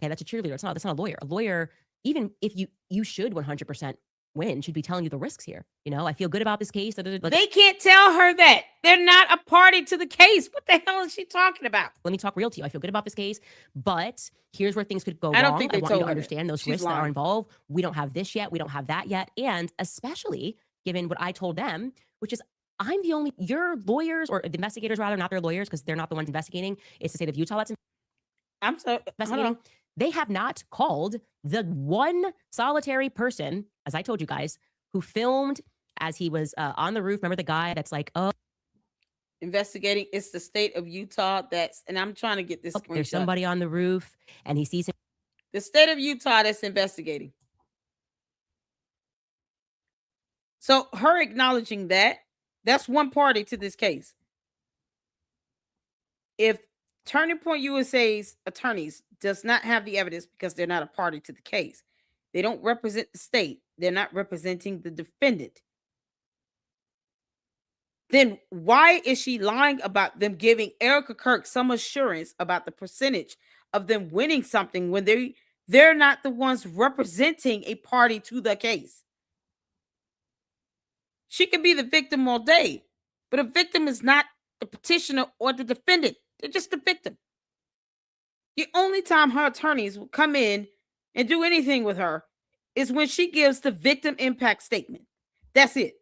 Okay, that's a cheerleader. That's not a lawyer. A lawyer, even if you should 100% win, should be telling you the risks here. You know, I feel good about this case. Like, they can't tell her that. They're not a party to the case. What the hell is she talking about? Let me talk real to you. I feel good about this case, but here's where things could go I don't wrong. think they I want you told to her understand those She's risks that are lying. involved. We don't have this yet. We don't have that yet. And especially given what I told them, which is I'm the only, your lawyers or the investigators rather, not their lawyers, because they're not the ones investigating. It's the state of Utah that's I'm sorry. investigating. They have not called the one solitary person, as I told you guys, who filmed as he was on the roof. Remember the guy that's like, oh, Investigating. It's the state of Utah that's, and I'm trying to get this there's screenshot. somebody on the roof, and he sees him. The state of Utah that's investigating. So her acknowledging that's one party to this case. If Turning Point USA's attorneys does not have the evidence because they're not a party to the case, they don't represent the state, they're not representing the defendant, then why is she lying about them giving Erika Kirk some assurance about the percentage of them winning something when they're not the ones representing a party to the case? She could be the victim all day, but a victim is not the petitioner or the defendant. They're just the victim. The only time her attorneys will come in and do anything with her is when she gives the victim impact statement. That's it.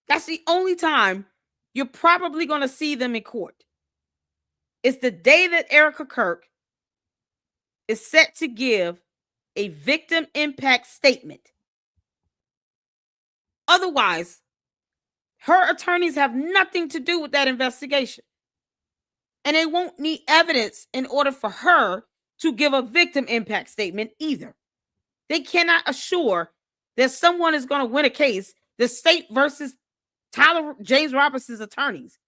That's the only time you're probably going to see them in court. It's the day that Erika Kirk is set to give a victim impact statement. Otherwise, her attorneys have nothing to do with that investigation. And they won't need evidence in order for her to give a victim impact statement either. They cannot assure that someone is going to win a case, the state versus James Robinson's attorneys.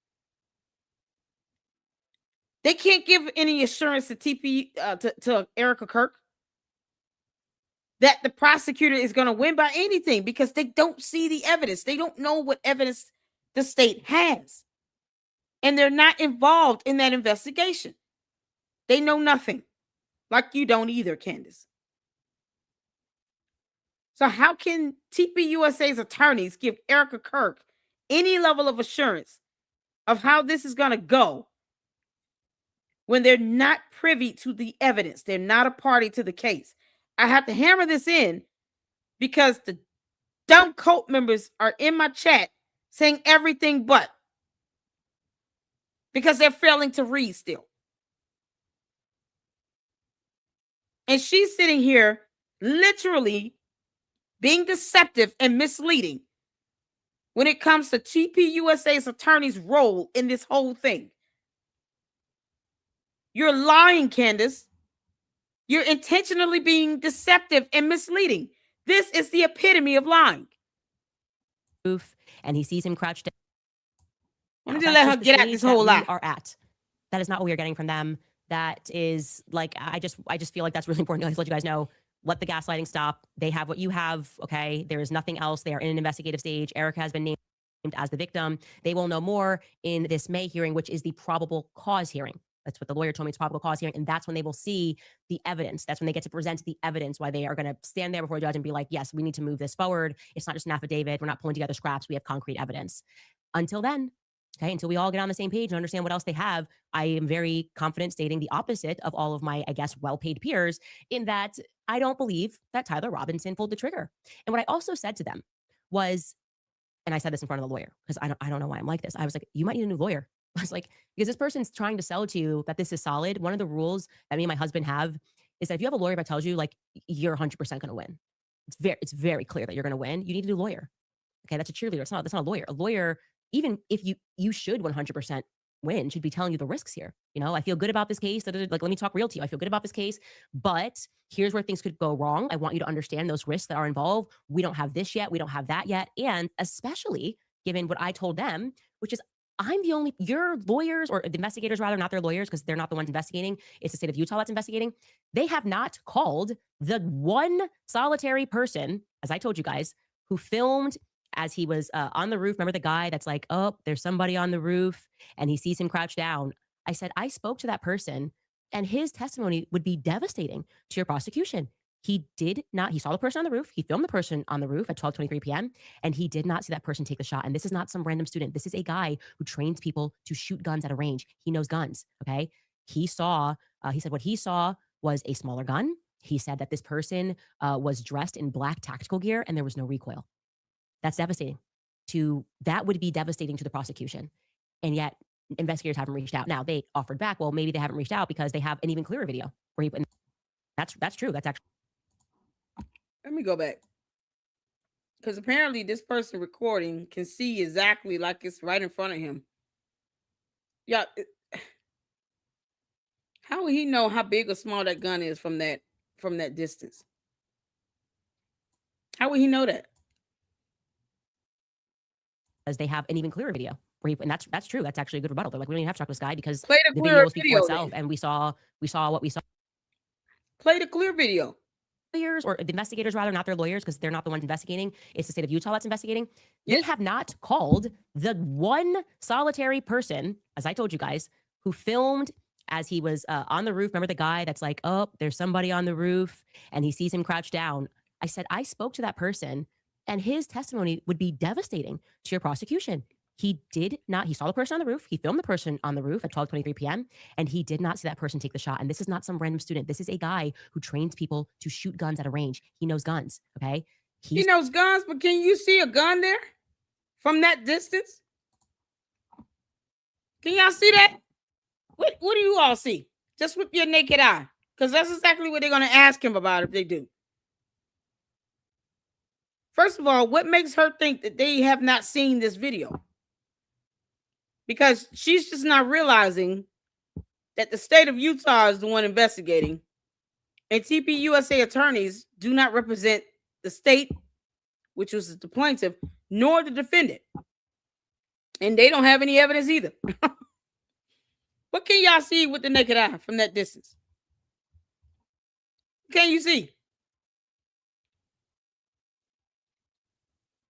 They can't give any assurance to Erika Kirk that the prosecutor is going to win by anything because they don't see the evidence. They don't know what evidence the state has. And they're not involved in that investigation. They know nothing. Like you don't either, Candace. So how can TPUSA's attorneys give Erika Kirk any level of assurance of how this is going to go when they're not privy to the evidence? They're not a party to the case. I have to hammer this in because the dumb cult members are in my chat saying everything but, because they're failing to read still. And she's sitting here literally being deceptive and misleading when it comes to TPUSA's attorney's role in this whole thing. You're lying, Candace. You're intentionally being deceptive and misleading. This is the epitome of lying. And he sees him crouched down. I need to let her get at this whole lie. That is not what we are getting from them. That is like, I just feel like that's really important to let you guys know. Let the gaslighting stop. They have what you have. Okay. There is nothing else. They are in an investigative stage. Erika has been named as the victim. They will know more in this May hearing, which is the probable cause hearing. That's what the lawyer told me. It's probable cause hearing. And that's when they will see the evidence. That's when they get to present the evidence, why they are going to stand there before a judge and be like, yes, we need to move this forward. It's not just an affidavit. We're not pulling together scraps. We have concrete evidence. Until then, okay, until we all get on the same page and understand what else they have, I am very confident stating the opposite of all of my, I guess, well-paid peers, in that I don't believe that Tyler Robinson pulled the trigger. And what I also said to them was, and I said this in front of the lawyer, because I don't know why I'm like this. I was like, you might need a new lawyer. I was like, because this person's trying to sell to you that this is solid. One of the rules that me and my husband have is that if you have a lawyer that tells you like you're 100% going to win, it's very clear that you're going to win. You need a new lawyer. Okay, that's a cheerleader. That's not a lawyer. A lawyer, even if you should 100% win, should be telling you the risks here. You know, I feel good about this case. Like, let me talk real to you. I feel good about this case, but here's where things could go wrong. I want you to understand those risks that are involved. We don't have this yet. We don't have that yet. And especially given what I told them, which is your lawyers, or the investigators rather, not their lawyers, because they're not the ones investigating. It's the state of Utah that's investigating. They have not called the one solitary person, as I told you guys, who filmed as he was on the roof. Remember the guy that's like, oh, there's somebody on the roof, and he sees him crouch down. I said, I spoke to that person, and his testimony would be devastating to your prosecution. He saw the person on the roof. He filmed the person on the roof at 12:23 p.m. and he did not see that person take the shot. And this is not some random student. This is a guy who trains people to shoot guns at a range. He knows guns. Okay. He said what he saw was a smaller gun. He said that this person was dressed in black tactical gear and there was no recoil. That's devastating. That would be devastating to the prosecution. And yet investigators haven't reached out. Now they offered back. Well, maybe they haven't reached out because they have an even clearer video where that's true. That's actually. Let me go back. Because apparently this person recording can see exactly like it's right in front of him. Yeah. How will he know how big or small that gun is from that distance? How will he know that? Because they have an even clearer video. And that's true. That's actually a good rebuttal. They're like, we don't even have to talk to this guy because Play the video will speak for itself. And we saw what we saw. Play the clear video. Lawyers, or the investigators rather, not their lawyers, because they're not the ones investigating. It's the state of Utah that's investigating. They have not called the one solitary person, as I told you guys, who filmed as he was on the roof. Remember the guy that's like, oh, there's somebody on the roof, and he sees him crouch down. I said, I spoke to that person, and his testimony would be devastating to your prosecution. He saw the person on the roof. He filmed the person on the roof at 12:23 p.m. and he did not see that person take the shot. And this is not some random student. This is a guy who trains people to shoot guns at a range. He knows guns. Okay. He knows guns, but can you see a gun there from that distance? Can y'all see that? What do you all see? Just with your naked eye. Because that's exactly what they're going to ask him about if they do. First of all, what makes her think that they have not seen this video? Because she's just not realizing that the state of Utah is the one investigating, and TPUSA attorneys do not represent the state, which was the plaintiff, nor the defendant. And they don't have any evidence either. What can y'all see with the naked eye from that distance? What can you see?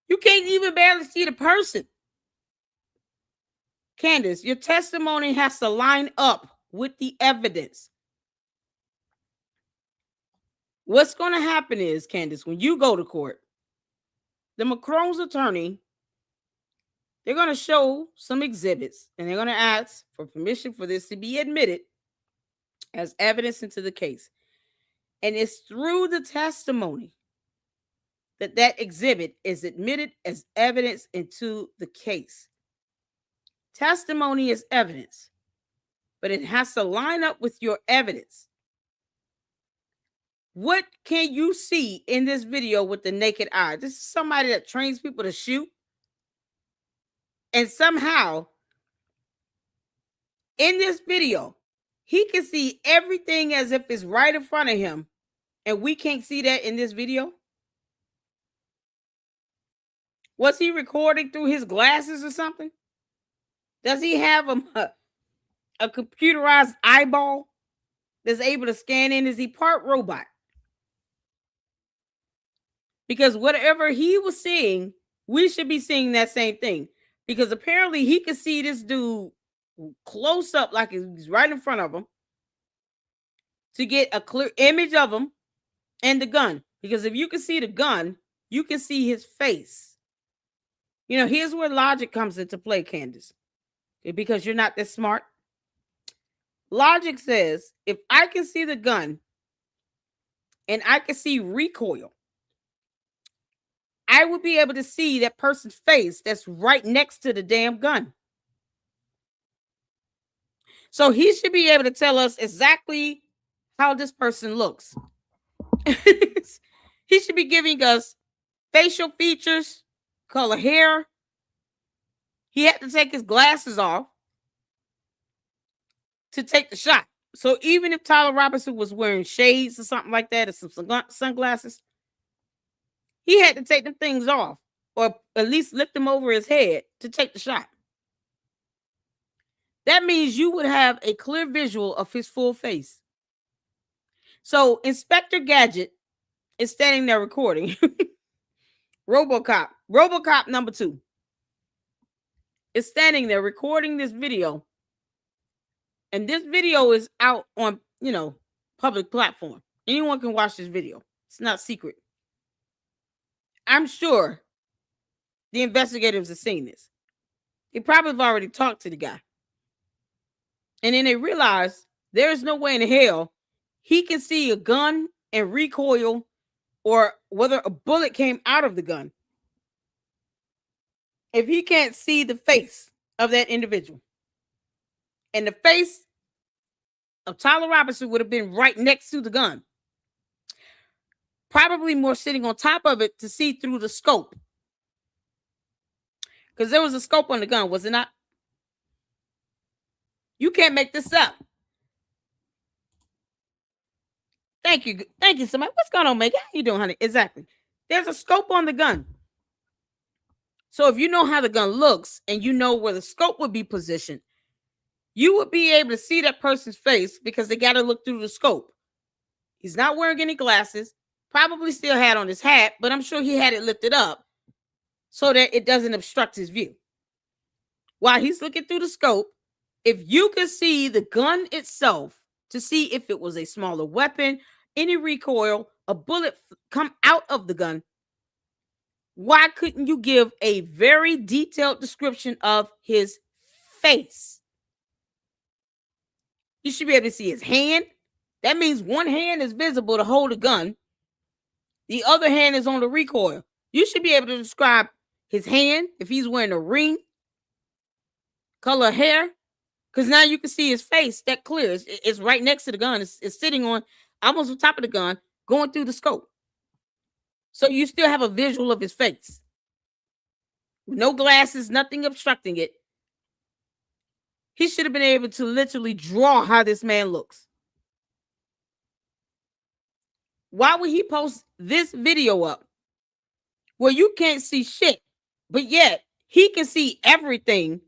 You can't even barely see the person. Candace, your testimony has to line up with the evidence. What's going to happen is, Candace, when you go to court, the Macron's attorney, they're going to show some exhibits and they're going to ask for permission for this to be admitted as evidence into the case. And it's through the testimony that exhibit is admitted as evidence into the case. Testimony is evidence, but it has to line up with your evidence. What can you see in this video with the naked eye? This is somebody that trains people to shoot. And somehow, in this video, he can see everything as if it's right in front of him. And we can't see that in this video. Was he recording through his glasses or something? Does he have a computerized eyeball that's able to scan in? Is he part robot? Because whatever he was seeing, we should be seeing that same thing. Because apparently he could see this dude close up, like he's right in front of him, to get a clear image of him and the gun. Because if you can see the gun, you can see his face. You know, here's where logic comes into play, Candace. Because you're not that smart. Logic says, if I can see the gun and I can see recoil, I would be able to see that person's face that's right next to the damn gun. So he should be able to tell us exactly how this person looks. He should be giving us facial features, color hair. He had to take his glasses off to take the shot. So even if Tyler Robinson was wearing shades or something like that, or some sunglasses, he had to take them things off, or at least lift them over his head to take the shot. That means you would have a clear visual of his full face. So Inspector Gadget is standing there recording. RoboCop number 2 is standing there recording this video. And this video is out on, public platform. Anyone can watch this video. It's not secret. I'm sure the investigators have seen this. They probably have already talked to the guy. And then they realize there is no way in hell he can see a gun and recoil, or whether a bullet came out of the gun, if he can't see the face of that individual. And the face of Tyler Robinson would have been right next to the gun. Probably more sitting on top of it to see through the scope. Because there was a scope on the gun, was it not? You can't make this up. Thank you. Thank you, somebody. What's going on, Megan? How you doing, honey? Exactly. There's a scope on the gun. So if you know how the gun looks and you know where the scope would be positioned, you would be able to see that person's face because they got to look through the scope. He's not wearing any glasses, probably still had on his hat, but I'm sure he had it lifted up so that it doesn't obstruct his view. While he's looking through the scope, if you can see the gun itself to see if it was a smaller weapon, any recoil, a bullet come out of the gun, why couldn't you give a very detailed description of his face? You should be able to see his hand. That means one hand is visible to hold a gun. The other hand is on the recoil. You should be able to describe his hand, if he's wearing a ring, color hair, because now you can see his face that clear. It's right next to the gun. It's sitting on almost on top of the gun, going through the scope. So you still have a visual of his face. No glasses, nothing obstructing it. He should have been able to literally draw how this man looks. Why would he post this video up where you can't see shit, but yet he can see everything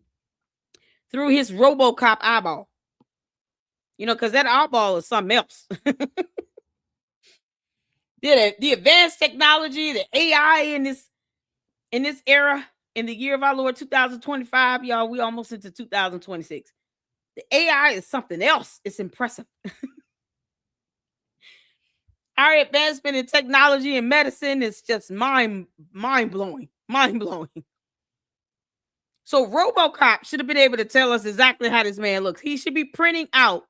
through his RoboCop eyeball? Because that eyeball is something else. The advanced technology, the AI in this era, in the year of our Lord 2025, y'all, we almost into 2026. The AI is something else. It's impressive. Our advancement in technology and medicine is just mind-blowing. Mind-blowing. So RoboCop should have been able to tell us exactly how this man looks. He should be printing out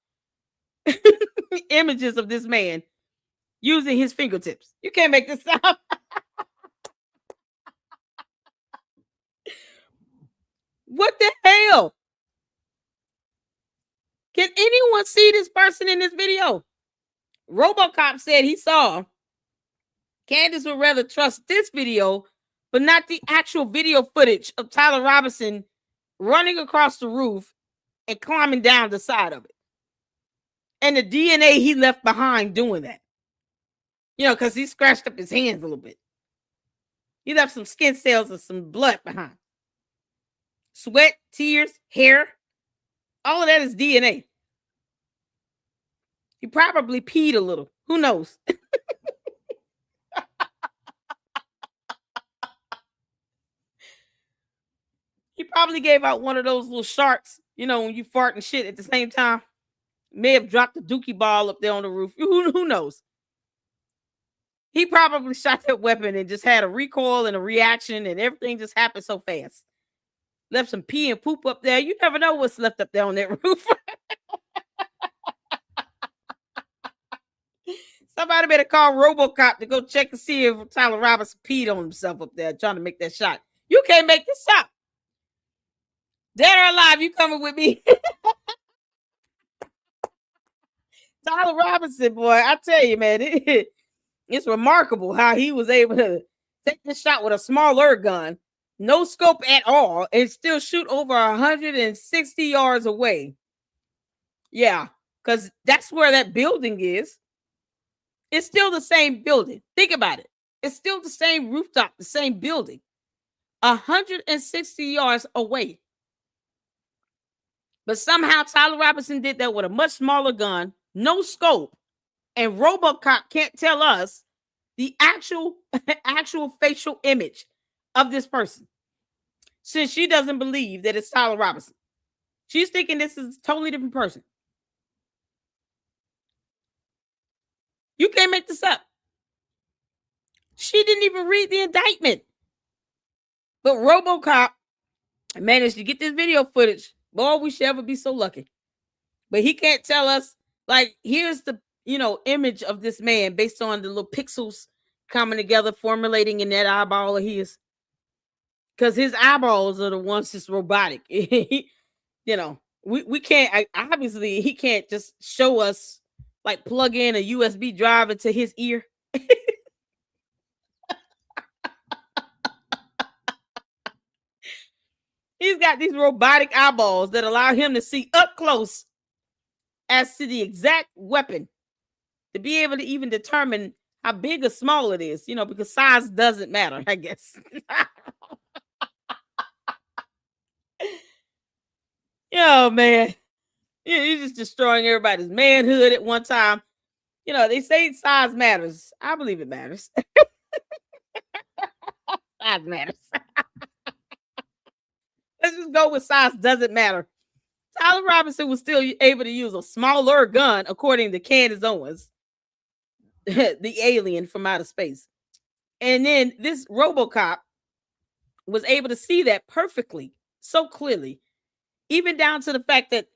images of this man using his fingertips. You can't make this up. What the hell? Can anyone see this person in this video? RoboCop said he saw. Candace would rather trust this video, but not the actual video footage of Tyler Robinson running across the roof and climbing down the side of it. And the DNA he left behind doing that. Because he scratched up his hands a little bit. He left some skin cells and some blood behind. Sweat, tears, hair. All of that is DNA. He probably peed a little. Who knows? He probably gave out one of those little sharks, You know, when you fart and shit at the same time. May have dropped the dookie ball up there on the roof. Who knows? He probably shot that weapon and just had a recoil and a reaction, and everything just happened so fast. Left some pee and poop up there. You never know what's left up there on that roof. Somebody better call RoboCop to go check and see if Tyler Robinson peed on himself up there trying to make that shot. You can't make this up. Dead or alive, you coming with me? Tyler Robinson, boy, I tell you, man, it's remarkable how he was able to take this shot with a smaller gun, no scope at all, and still shoot over 160 yards away. Yeah, because that's where that building is. It's still the same building. Think about it. It's still the same rooftop, the same building. 160 yards away. But somehow Tyler Robinson did that with a much smaller gun, no scope, and RoboCop can't tell us the actual facial image of this person, since she doesn't believe that it's Tyler Robinson. She's thinking this is a totally different person. You can't make this up. She didn't even read the indictment. But RoboCop managed to get this video footage. Boy, we should ever be so lucky. But he can't tell us, like, here's the, image of this man based on the little pixels coming together, formulating in that eyeball of his. Because his eyeballs are the ones that's robotic. We can't, obviously, he can't just show us, like, plug in a USB drive into his ear. He's got these robotic eyeballs that allow him to see up close as to the exact weapon, to be able to even determine how big or small it is, because size doesn't matter, I guess. Oh, man. You're just destroying everybody's manhood at one time. They say size matters. I believe it matters. Size matters. Let's just go with size doesn't matter. Tyler Robinson was still able to use a smaller gun, according to Candace Owens, the alien from outer space. And then this RoboCop was able to see that perfectly, so clearly, even down to the fact that,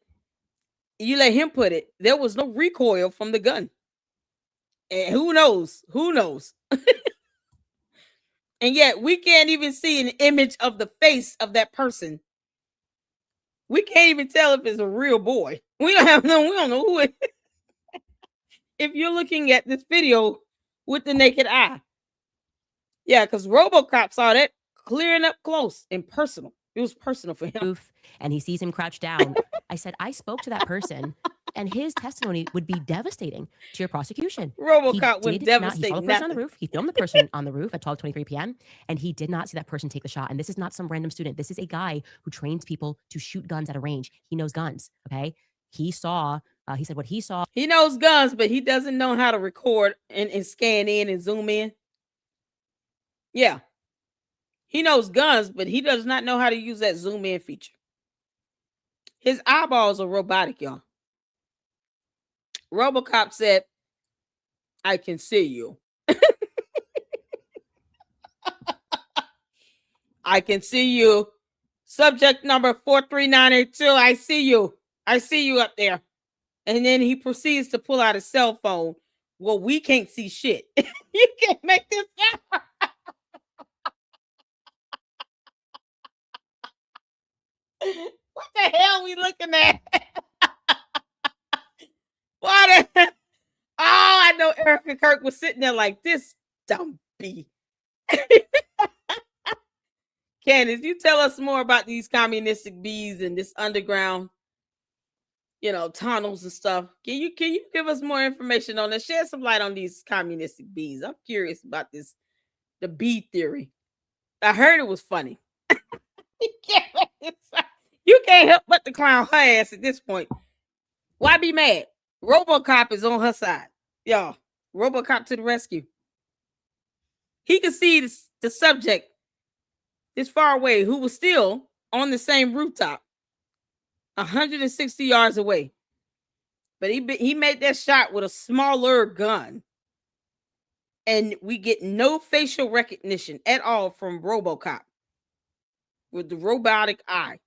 you let him put it, there was no recoil from the gun. And who knows? And yet we can't even see an image of the face of that person. We can't even tell if it's a real boy. We don't know who it is. If you're looking at this video with the naked eye. Yeah, because RoboCop saw that clear and up close and personal. It was personal for him. And he sees him crouched down. I said, I spoke to that person, and his testimony would be devastating to your prosecution. RoboCop would devastate. He saw the person on the roof. He filmed the person on the roof at 12:23 p.m. and he did not see that person take the shot. And this is not some random student. This is a guy who trains people to shoot guns at a range. He knows guns. Okay, he saw. He said what he saw. He knows guns, but he doesn't know how to record and scan in and zoom in. Yeah. He knows guns, but he does not know how to use that zoom in feature. His eyeballs are robotic, y'all. RoboCop said, I can see you. I can see you. Subject number 43982. I see you. I see you up there. And then he proceeds to pull out his cell phone. Well, we can't see shit. You can't make this up. What the hell are we looking at? What? Oh, I know Erika Kirk was sitting there like this dumb bee. Candace, you tell us more about these communistic bees and this underground, tunnels and stuff. Can you give us more information on this? Shed some light on these communistic bees. I'm curious about this, the bee theory. I heard it was funny. You can't help but to clown her ass at this point. Why be mad? RoboCop is on her side. Y'all, RoboCop to the rescue. He could see the subject this far away who was still on the same rooftop. 160 yards away. But he made that shot with a smaller gun. And we get no facial recognition at all from RoboCop with the robotic eye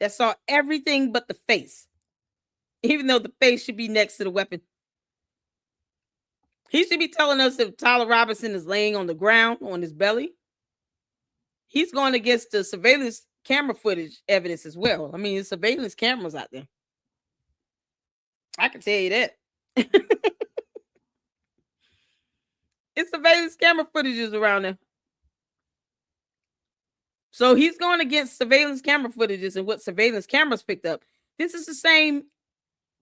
that saw everything but the face, even though the face should be next to the weapon. He should be telling us if Tyler Robinson is laying on the ground on his belly. He's going against the surveillance camera footage evidence as well. I mean, there's surveillance cameras out there. I can tell you that. It's surveillance camera footages around there. So he's going against surveillance camera footages and what surveillance cameras picked up. This is the same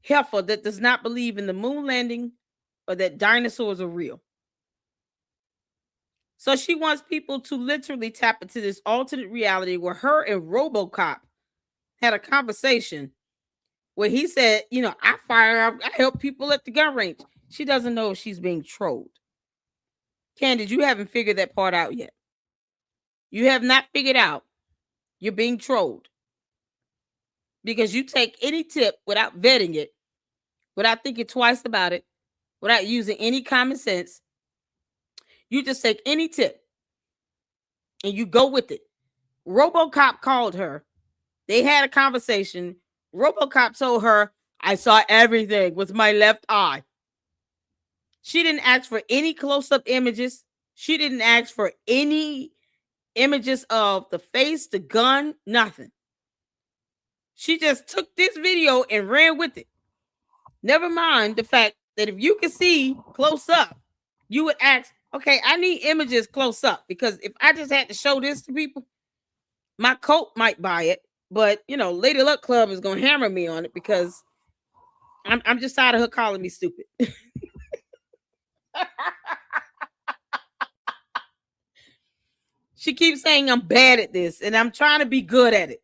heifer that does not believe in the moon landing or that dinosaurs are real. So she wants people to literally tap into this alternate reality where her and RoboCop had a conversation where he said, you know, I help people at the gun range. She doesn't know if she's being trolled. Candace, you haven't figured that part out yet. You have not figured out you're being trolled because you take any tip without vetting it, without thinking twice about it, without using any common sense. You just take any tip and you go with it. RoboCop called her. They had a conversation. RoboCop told her, I saw everything with my left eye. She didn't ask for any close-up images. She didn't ask for any images of the face, the gun, nothing. She just took this video and ran with it. Never mind the fact that if you could see close up, you would ask, okay, I need images close up, because if I just had to show this to people, my coat might buy it, but you know, Lady Luck Club is gonna hammer me on it because I'm just tired of her calling me stupid. She keeps saying I'm bad at this, and I'm trying to be good at it.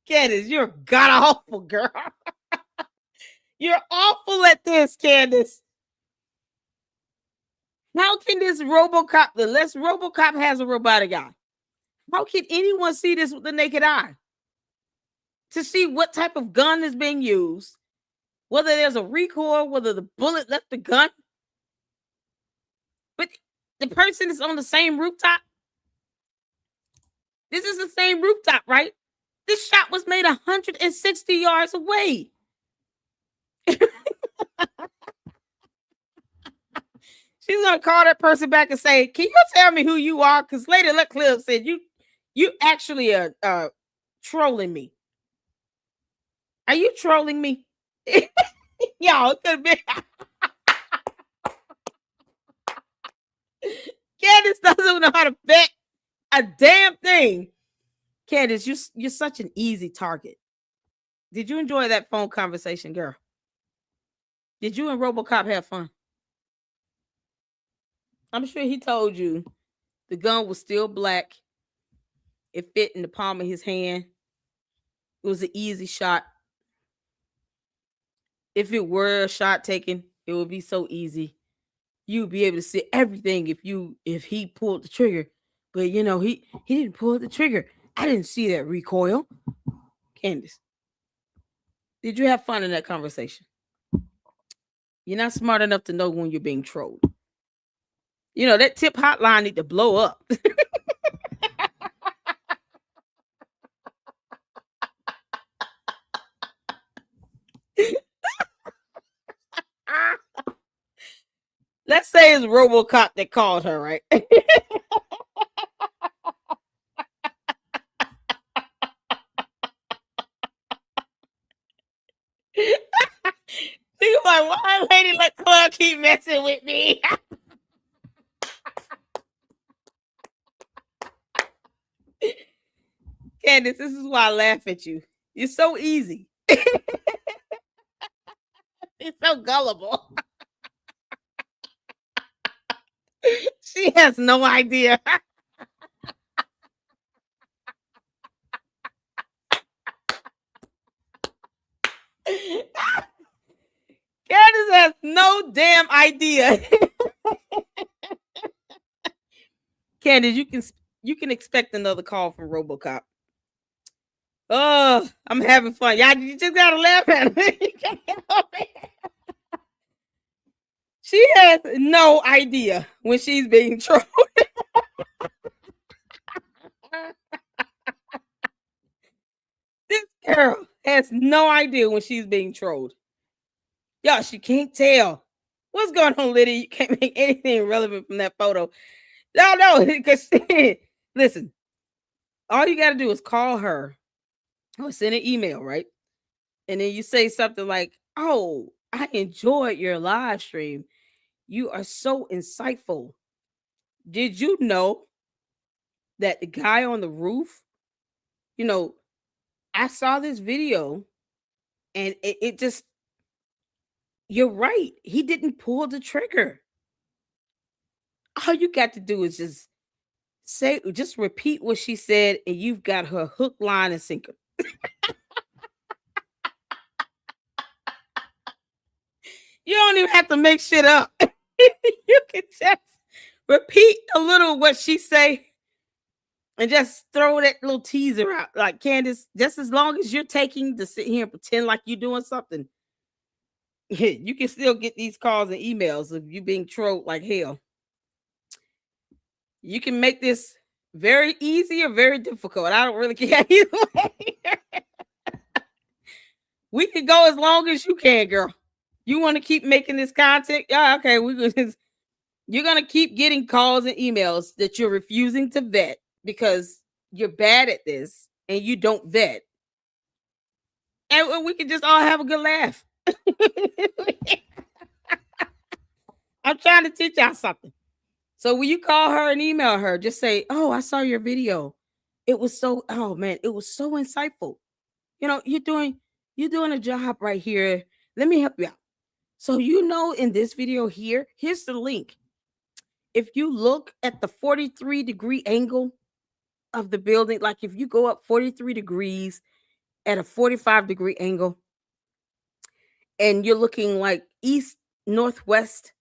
Candace, you're god awful, girl. You're awful at this, Candace. How can this RoboCop, unless RoboCop has a robotic eye, how can anyone see this with the naked eye? To see what type of gun is being used, whether there's a recoil, whether the bullet left the gun. But the person is on the same rooftop. This is the same rooftop, right? This shot was made 160 yards away. She's gonna call that person back and say, "Can you tell me who you are?" Because Lady Luck Club said you actually are trolling me. Are you trolling me? Y'all, it could be. Candace doesn't know how to bet a damn thing. Candace, you're such an easy target. Did you enjoy that phone conversation, girl? Did you and RoboCop have fun? I'm sure he told you the gun was still black. It fit in the palm of his hand. It was an easy shot. If it were a shot taken, it would be so easy. You'd be able to see everything if he pulled the trigger. But you know, he didn't pull the trigger. I didn't see that recoil. Candace, did you have fun in that conversation? You're not smart enough to know when you're being trolled. You know, that tip hotline need to blow up. Let's say it's RoboCop that called her, right? Think about why Lady Luck Club keep messing with me. Candace, this is why I laugh at you. You're so easy. You're so gullible. She has no idea. Candace has no damn idea. Candace, you can expect another call from RoboCop. Oh, I'm having fun. Y'all, you just gotta laugh at me. You can't help it. She has no idea when she's being trolled. This girl has no idea when she's being trolled. Y'all, she can't tell. What's going on, Lydia? You can't make anything relevant from that photo. No, because listen, all you got to do is call her or send an email, right? And then you say something like, "Oh, I enjoyed your live stream. You are so insightful. Did you know that the guy on the roof, I saw this video and it just, you're right. He didn't pull the trigger. All you got to do is just repeat what she said, and you've got her hook, line, and sinker." You don't even have to make shit up. You can just repeat a little what she say and just throw that little teaser out. Like, Candace, just as long as you're taking to sit here and pretend like you're doing something, you can still get these calls and emails of you being trolled like hell. You can make this very easy or very difficult. I don't really care either way. We can go as long as you can, girl. You want to keep making this content? Yeah, okay. You're gonna keep getting calls and emails that you're refusing to vet because you're bad at this and you don't vet. And we can just all have a good laugh. I'm trying to teach y'all something. So when you call her and email her, just say, "Oh, I saw your video. It was so insightful. You're doing a job right here. Let me help you out. So in this video here's the link. If you look at the 43-degree angle of the building, like if you go up 43 degrees at a 45-degree angle, and you're looking like east northwest,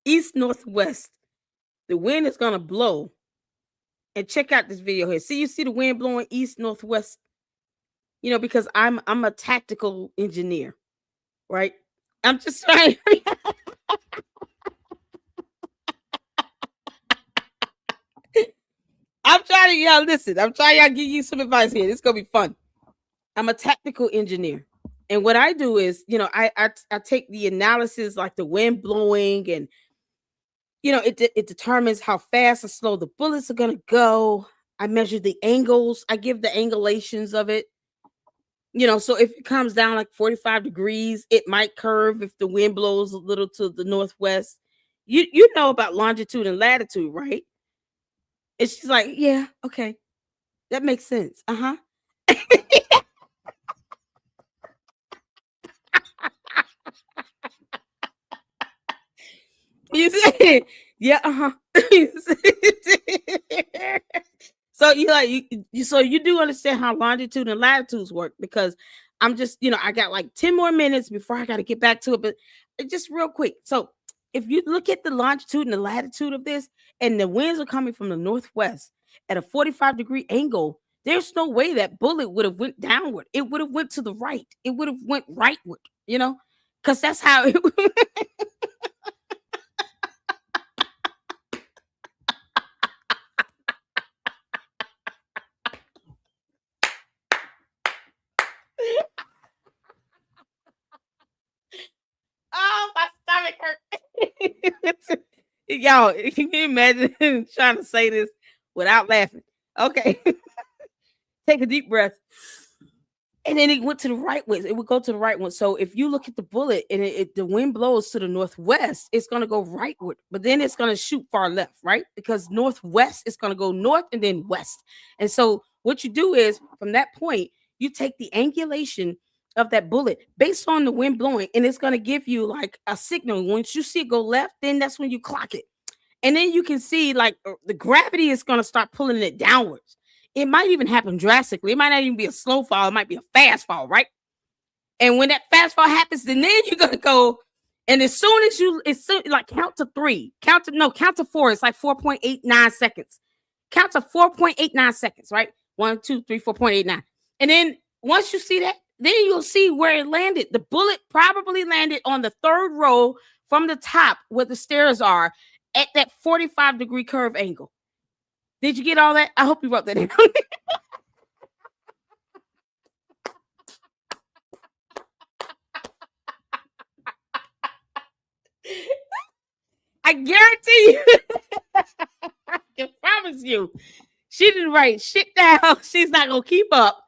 east northwest, the wind is gonna blow." And check out this video here. You see the wind blowing east northwest. Because I'm a tactical engineer, right? I'm just trying. I'm trying to, y'all listen. I'm trying to give you some advice here. This is gonna be fun. I'm a tactical engineer, and what I do is, I take the analysis, like the wind blowing, and it determines how fast or slow the bullets are gonna go. I measure the angles. I give the angulations of it. So if it comes down like 45 degrees, it might curve if the wind blows a little to the northwest. You know about longitude and latitude, right? And she's like, "Yeah, okay. That makes sense. Uh-huh." You see? Yeah, uh-huh. So you do understand how longitude and latitudes work, because I'm just, I got like 10 more minutes before I got to get back to it, but just real quick. So if you look at the longitude and the latitude of this, and the winds are coming from the northwest at a 45-degree angle, there's no way that bullet would have went downward. It would have went to the right. It would have went rightward, because that's how it Oh, my stomach hurt. Y'all, can you imagine trying to say this without laughing? Okay. Take a deep breath. And then it went to the right way. It would go to the right one. So if you look at the bullet and the wind blows to the northwest, it's going to go rightward. But then it's going to shoot far left, right? Because northwest is going to go north and then west. And so what you do is, from that point, you take the angulation of that bullet based on the wind blowing, and it's going to give you like a signal. Once you see it go left, then that's when you clock it. And then you can see like the gravity is going to start pulling it downwards. It might even happen drastically. It might not even be a slow fall. It might be a fast fall, right? And when that fast fall happens, then you're going to go And as soon as like count to 4. It's like 4.89 seconds. Count to 4.89 seconds, right? 1, 2, 3, 4.89. And then once you see that, then you'll see where it landed. The bullet probably landed on the third row from the top where the stairs are at that 45-degree curve angle. Did you get all that? I hope you wrote that down. I guarantee you. I can promise you. She didn't write shit down. She's not going to keep up.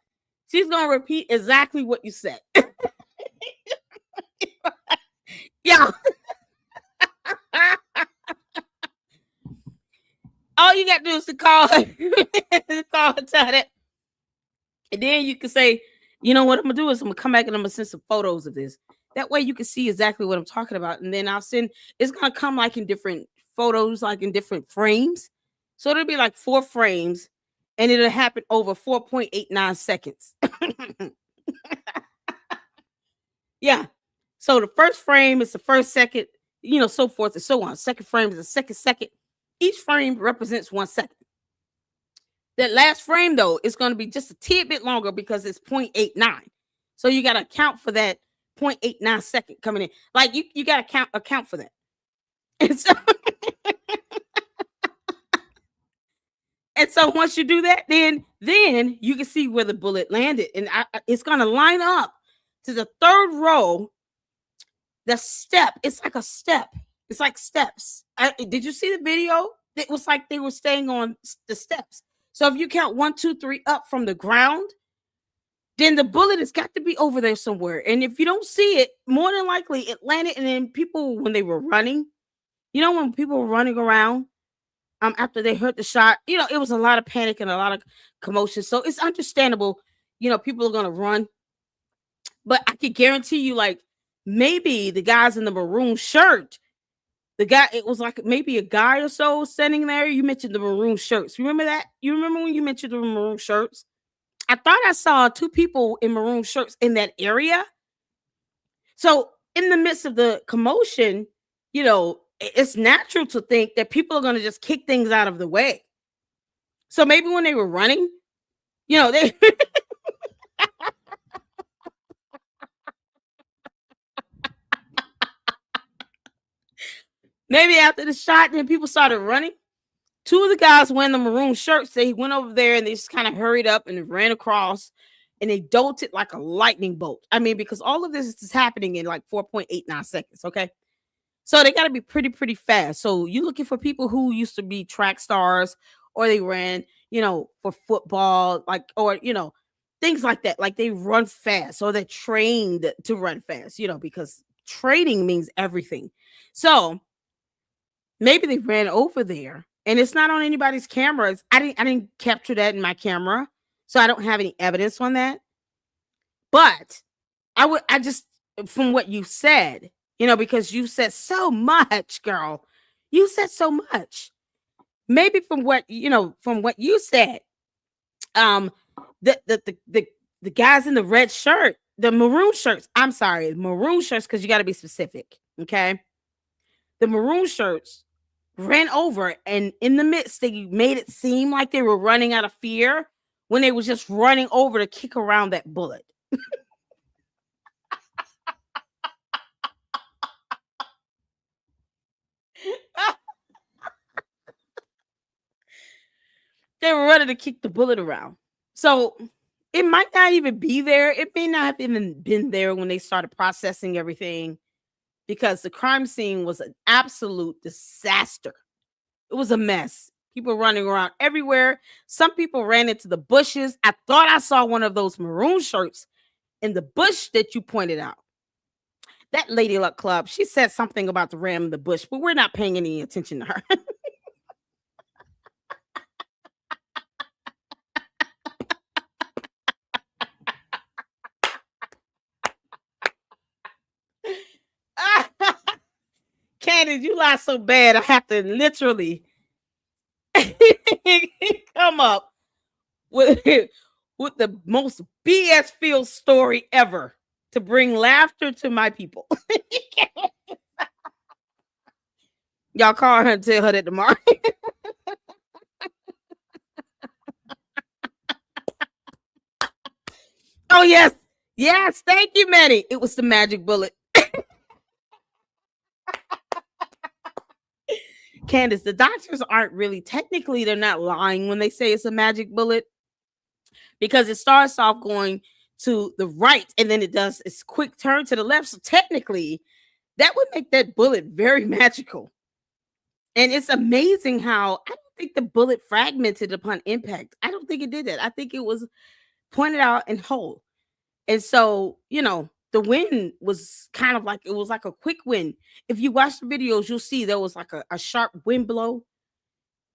She's going to repeat exactly what you said. Yeah. All you got to do is to call her. Call her, tell her. And then you can say, you know what I'm going to do is I'm going to come back and I'm going to send some photos of this. That way you can see exactly what I'm talking about. And then it's going to come like in different photos, like in different frames. So it'll be like 4 frames and it'll happen over 4.89 seconds. Yeah. So the first frame is the first second, so forth and so on. Second frame is the second. Each frame represents 1 second. That last frame, though, is going to be just a tidbit longer because it's 0.89. So you got to account for that 0.89 second coming in. Like you got to account for that. And so once you do that, then you can see where the bullet landed. And it's going to line up to the third row. The step, it's like a step. It's like steps. Did you see the video? It was like they were staying on the steps. So if you count 1, 2, 3 up from the ground, then the bullet has got to be over there somewhere. And if you don't see it, more than likely it landed. And then people, when they were running, when people were running around after they heard the shot, it was a lot of panic and a lot of commotion. So it's understandable, people are going to run. But I can guarantee you, like, maybe the guys in the maroon shirt, it was like maybe a guy or so standing there. You mentioned the maroon shirts. Remember that? You remember when you mentioned the maroon shirts? I thought I saw 2 people in maroon shirts in that area. So in the midst of the commotion, it's natural to think that people are going to just kick things out of the way. So maybe when they were running, they maybe after the shot, then people started running. 2 of the guys wearing the maroon shirts, they went over there and they just kind of hurried up and ran across and they bolted like a lightning bolt. I mean, because all of this is happening in like 4.89 seconds. Okay. So they got to be pretty fast. So you're looking for people who used to be track stars or they ran, for football, like, or, things like that. Like they run fast or they're trained to run fast, because training means everything. So maybe they ran over there and it's not on anybody's cameras. I didn't capture that in my camera. So I don't have any evidence on that. But I just, from what you said, because you said so much, girl, you said so much. Maybe from what you said, the guys in the red shirt, the maroon shirts, I'm sorry, maroon shirts, because you got to be specific. Okay. The maroon shirts ran over and in the midst, they made it seem like they were running out of fear when they was just running over to kick around that bullet. They were running to kick the bullet around. So it might not even be there. It may not have even been there when they started processing everything because the crime scene was an absolute disaster. It was a mess. People running around everywhere. Some people ran into the bushes. I thought I saw one of those maroon shirts in the bush that you pointed out. That Lady Luck Club, she said something about the ram in the bush, but we're not paying any attention to her. Candace, you lie so bad, I have to literally come up with the most BS filled story ever to bring laughter to my people. Y'all call her and tell her that tomorrow. Oh, yes. Yes. Thank you, Manny. It was the magic bullet. Candace, the doctors aren't really, technically, they're not lying when they say it's a magic bullet, because it starts off going to the right and then it does its quick turn to the left. So technically, that would make that bullet very magical. And it's amazing how I don't think the bullet fragmented upon impact. I don't think it did that. I think it was pointed out and whole. And so, the wind was kind of like, it was like a quick wind. If you watch the videos, you'll see there was like a sharp wind blow.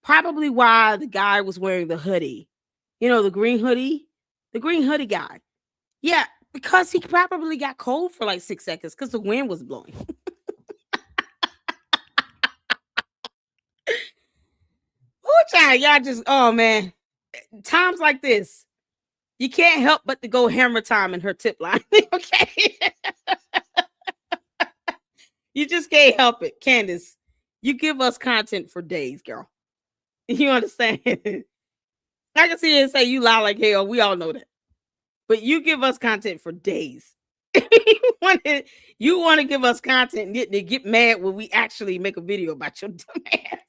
Probably why the guy was wearing the hoodie. The green hoodie? The green hoodie guy. Yeah, because he probably got cold for like 6 seconds because the wind was blowing. Y'all just, oh man. Times like this, you can't help but to go hammer time in her tip line. Okay. You just can't help it. Candace, you give us content for days, girl. You understand? I can see you say you lie like hell. We all know that. But you give us content for days. You want to give us content and get mad when we actually make a video about your dumb ass.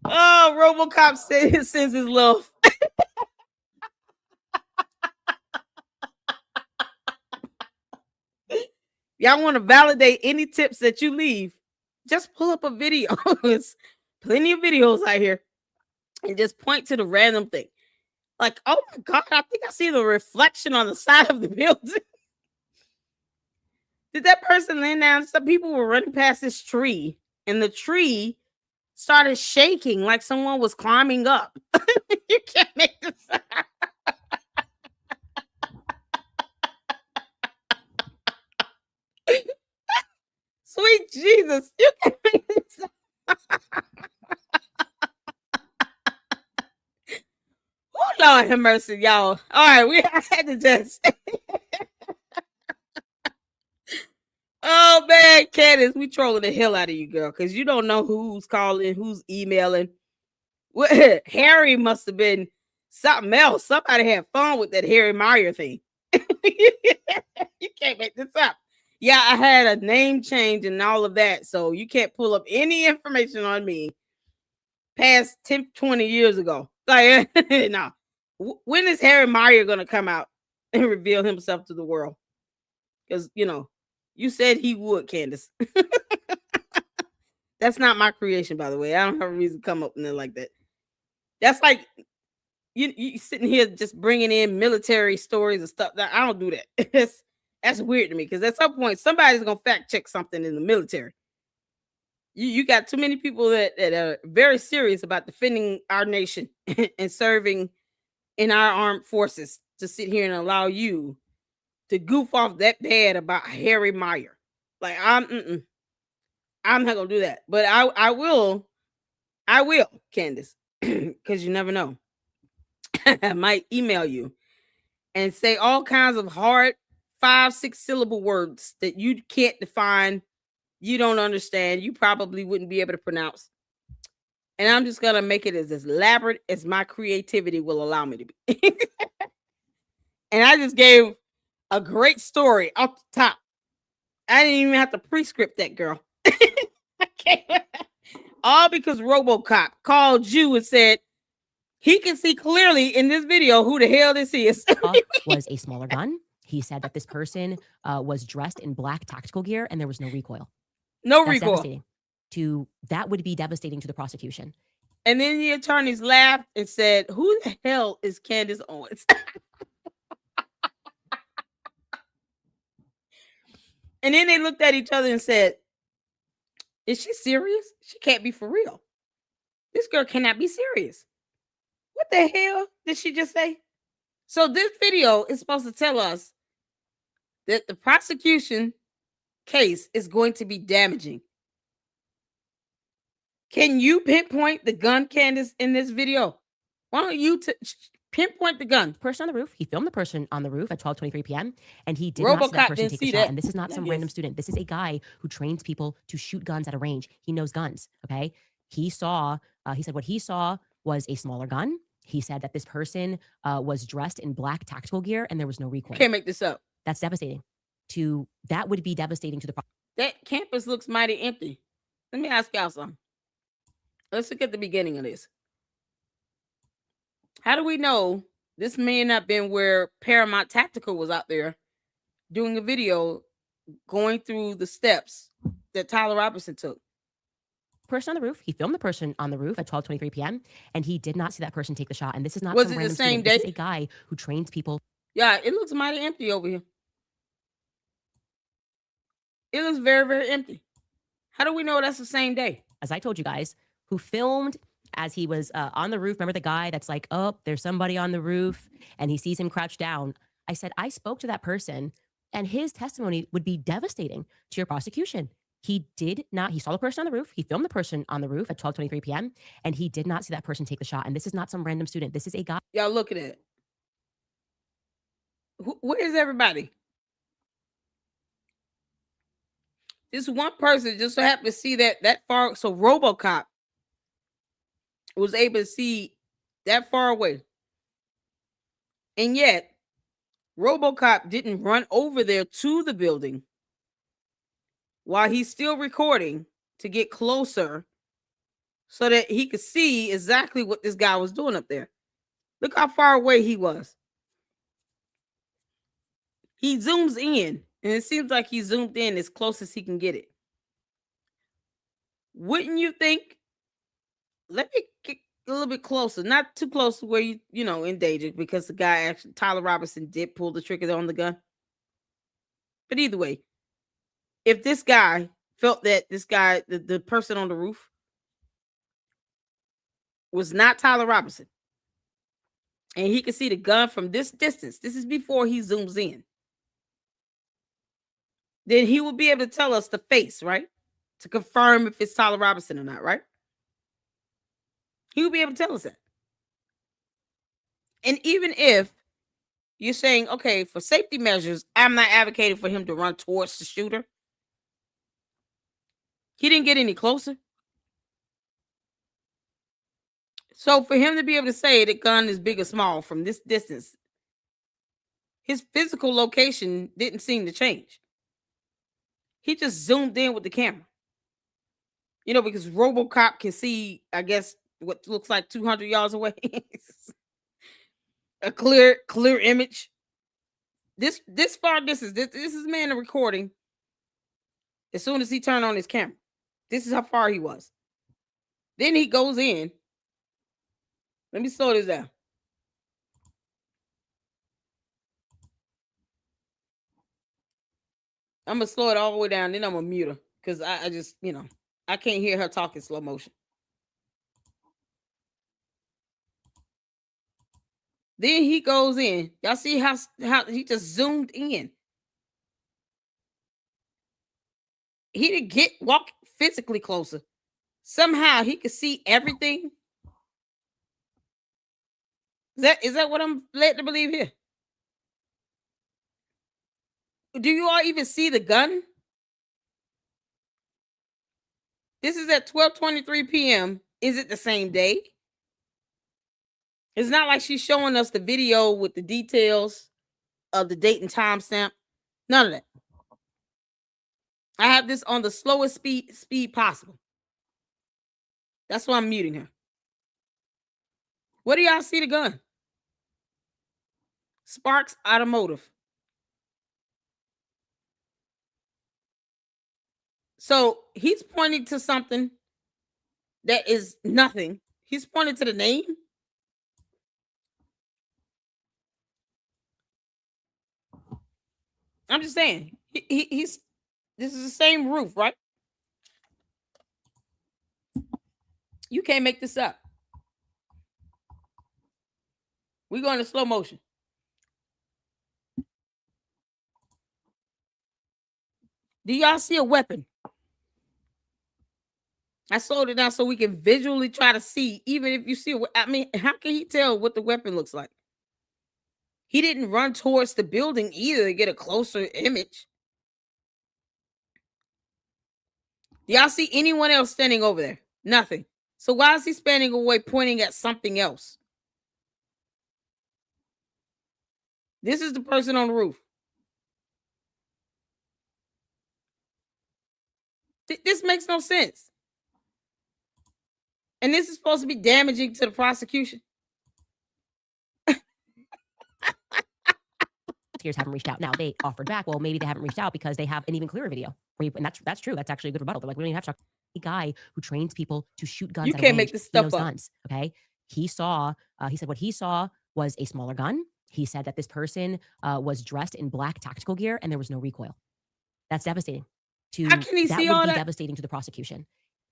Oh, RoboCop sends his love. Y'all want to validate any tips that you leave? Just pull up a video. There's plenty of videos out here. And just point to the random thing. Like, oh my God, I think I see the reflection on the side of the building. Did that person land down? Some people were running past this tree, and the tree started shaking like someone was climbing up. You can't make this up. Sweet Jesus, you can't make this up. Oh, Lord have mercy, y'all. All right, I had to just. Oh man, Candace, we trolling the hell out of you, girl, because you don't know who's calling, who's emailing. Harry must have been something else. Somebody had fun with that Harry Meyer thing. You can't make this up. Yeah, I had a name change and all of that, so you can't pull up any information on me past 10, 20 years ago. Like, no. When is Harry Meyer going to come out and reveal himself to the world? Because, you said he would, Candace. That's not my creation, by the way. I don't have a reason to come up with nothing like that. That's like you sitting here just bringing in military stories and stuff. I don't do that. That's weird to me, because at some point somebody's gonna fact check something in the military. You got too many people that are very serious about defending our nation and serving in our armed forces to sit here and allow you to goof off that bad about Harry Meyer. Like, I'm not gonna do that. But I will, Candace, because you never know. I might email you and say all kinds of hard 5-6 syllable words that you can't define, you don't understand, you probably wouldn't be able to pronounce. And I'm just gonna make it as elaborate as my creativity will allow me to be. And I just gave a great story off the top. I didn't even have to pre-script that, girl. All because RoboCop called you and said he can see clearly in this video who the hell this is. Was a smaller gun. He said that this person was dressed in black tactical gear and there was no recoil. No That's recoil. devastating. That would be devastating to the prosecution. And then the attorneys laughed and said, who the hell is Candace Owens? And then they looked at each other and said, is she serious? She can't be for real. This girl cannot be serious. What the hell did she just say? So this video is supposed to tell us that the prosecution case is going to be damaging. Can you pinpoint the gun, Candace, in this video? Why don't you Pinpoint the gun. Person on the roof. He filmed the person on the roof at 12:23 p.m. and he did not see that RoboCop person didn't take the see shot. that. And this is not I some guess. random student. This is a guy who trains people to shoot guns at a range. He knows guns. Okay. He saw. He said what he saw was a smaller gun. He said that this person was dressed in black tactical gear and there was no recoil. Can't make this up. That's devastating. That would be devastating to the. That campus looks mighty empty. Let me ask y'all something. Let's look at the beginning of this. How do we know this may not have been where Paramount Tactical was out there doing a video going through the steps that Tyler Robinson took? Person on the roof. He filmed the person on the roof at 12:23 p.m. and he did not see that person take the shot. And this is not Was some it the random same student. This day? is a guy who trains people. Yeah, it looks mighty empty over here. It looks very, very empty. How do we know that's the same day? As I told you guys, who filmed as he was on the roof. Remember the guy that's like, oh, there's somebody on the roof and he sees him crouched down. I said, I spoke to that person and his testimony would be devastating to your prosecution. He did not, he saw the person on the roof. He filmed the person on the roof at 12:23 p.m. and he did not see that person take the shot. And this is not some random student. This is a guy. Y'all look at it. Where is everybody? This one person just so happened to see that far. So RoboCop was able to see that far away. And yet, RoboCop didn't run over there to the building while he's still recording to get closer so that he could see exactly what this guy was doing up there. Look how far away he was. He zooms in, and it seems like he zoomed in as close as he can get it. Wouldn't you think? Let me get a little bit closer, not too close to where you in danger, because the guy actually, Tyler Robinson, did pull the trigger on the gun. But either way, if this guy felt that this guy, the person on the roof, was not Tyler Robinson, and he could see the gun from this distance, this is before he zooms in, then he would be able to tell us the face, right? To confirm if it's Tyler Robinson or not, right? He would be able to tell us that. And even if you're saying, okay, for safety measures, I'm not advocating for him to run towards the shooter. He didn't get any closer. So for him to be able to say the gun is big or small from this distance, his physical location didn't seem to change. He just zoomed in with the camera. Because RoboCop can see, I guess, what looks like 200 yards away. A clear image. This far distance. This is man recording. As soon as he turned on his camera, this is how far he was. Then he goes in. Let me slow this down. I'm gonna slow it all the way down. Then I'm gonna mute her because I just I can't hear her talk in slow motion. Then he goes in. Y'all see how he just zoomed in. He didn't walk physically closer. Somehow he could see everything. Is that what I'm led to believe here? Do you all even see the gun? This is at 12:23 p.m. Is it the same day? It's not like she's showing us the video with the details of the date and time stamp. None of that. I have this on the slowest speed possible. That's why I'm muting her. What do y'all see the gun? Sparks Automotive. So he's pointing to something that is nothing. He's pointing to the name. I'm just saying. He's. This is the same roof, right? You can't make this up. We're going to slow motion. Do y'all see a weapon? I slowed it down so we can visually try to see, even if you see, I mean, how can he tell what the weapon looks like? He didn't run towards the building either to get a closer image. Do y'all see anyone else standing over there? Nothing. So why is he standing away pointing at something else? This is the person on the roof. This makes no sense. And this is supposed to be damaging to the prosecution. Prosecutors haven't reached out. Now they offered back. Well, maybe they haven't reached out because they have an even clearer video. And that's true. That's actually a good rebuttal. They're like, we don't even have to talk. A guy who trains people to shoot guns. You at a can't range. make this He stuff knows up. guns. Okay. He said what he saw was a smaller gun. He said that this person was dressed in black tactical gear and there was no recoil. That's devastating. How can he That see would all be that? devastating to the prosecution.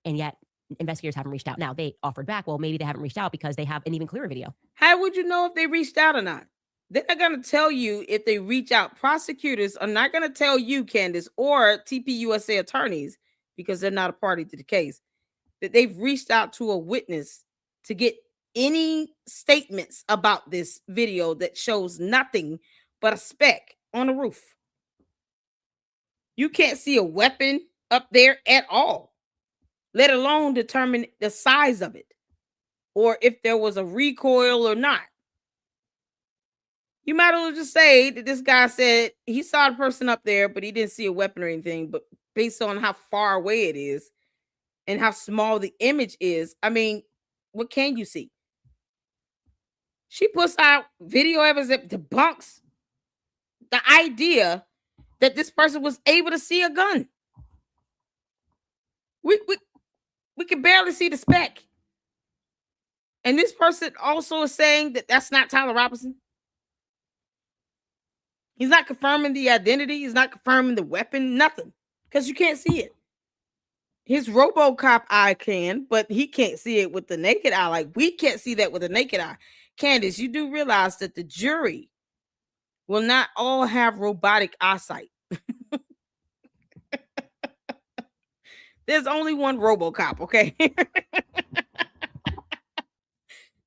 And yet investigators haven't reached out. Now they offered back. Well, maybe they haven't reached out because they have an even clearer video. How would you know if they reached out or not? They're not going to tell you if they reach out. Prosecutors are not going to tell you, Candace, or TPUSA attorneys, because they're not a party to the case, that they've reached out to a witness to get any statements about this video that shows nothing but a speck on the roof. You can't see a weapon up there at all, let alone determine the size of it or if there was a recoil or not. You might as well just say that this guy said he saw the person up there, but he didn't see a weapon or anything. But based on how far away it is and how small the image is, I mean, what can you see? She puts out video evidence that debunks the idea that this person was able to see a gun. We can barely see the speck. And this person also is saying that that's not Tyler Robinson. He's not confirming the identity. He's not confirming the weapon, nothing, because you can't see it. His RoboCop eye can, but he can't see it with the naked eye. Like we can't see that with the naked eye. Candace, you do realize that the jury will not all have robotic eyesight. There's only one RoboCop, okay?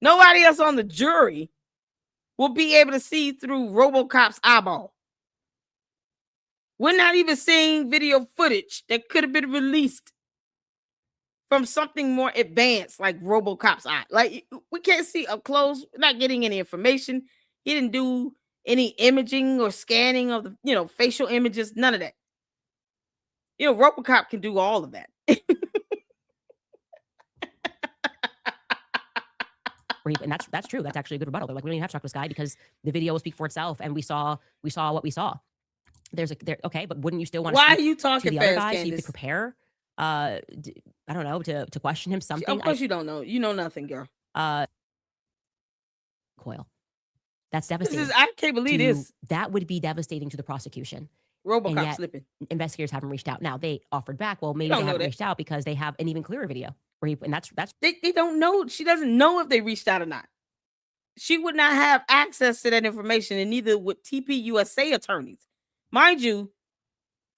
Nobody else on the jury will be able to see through RoboCop's eyeball. We're not even seeing video footage that could have been released from something more advanced like RoboCop's eye. Like we can't see up close. We're not getting any information. He didn't do any imaging or scanning of the, facial images, none of that. RoboCop can do all of that. And that's true. That's actually a good rebuttal. They're like, we don't even have to talk to this guy because the video will speak for itself, and we saw what we saw. Okay, but wouldn't you still want to? Why speak are you to talking the fast, other guy Candace? so you could prepare? I don't know, to question him something. Of course you don't know. You know nothing, girl. Coil. That's devastating. I can't believe this. That would be devastating to the prosecution. RoboCop slipping. Investigators haven't reached out. Now they offered back. Well, maybe they haven't reached out because they have an even clearer video. And that's they don't know. She doesn't know if they reached out or not. She would not have access to that information, and neither would TPUSA attorneys. Mind you,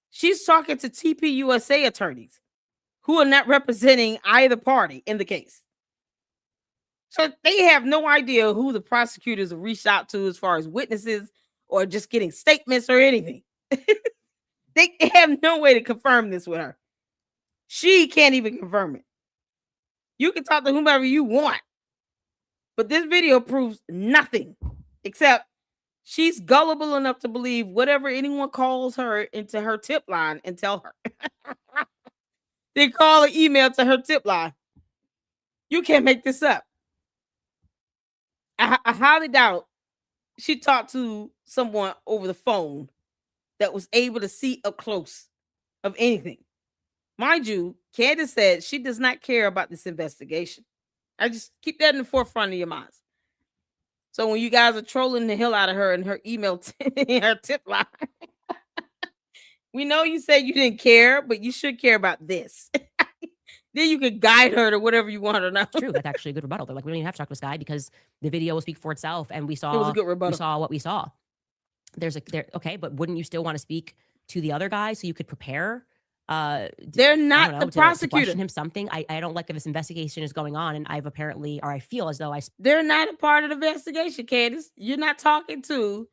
she's talking to TPUSA attorneys who are not representing either party in the case. So they have no idea who the prosecutors have reached out to as far as witnesses or just getting statements or anything. They have no way to confirm this with her. She can't even confirm it. You can talk to whomever you want, but this video proves nothing except she's gullible enough to believe whatever anyone calls her into her tip line and tell her. They call or email to her tip line. You can't make this up. I highly doubt she talked to someone over the phone that was able to see up close of anything. Mind you, Candace said she does not care about this investigation. I just keep that in the forefront of your minds. So when you guys are trolling the hell out of her in her email, in her tip line, we know you said you didn't care, but you should care about this. Then you can guide her to whatever you want her to know. True. That's actually a good rebuttal. They're like, we don't even have to talk to this guy because the video will speak for itself, and we saw It was a good rebuttal. We saw what we saw. Okay, but wouldn't you still want to speak to the other guy so you could prepare? They're not the to prosecutor. question him something. I don't like if this investigation is going on, and I've apparently, or I feel as though They're not a part of the investigation, Candace. You're not talking to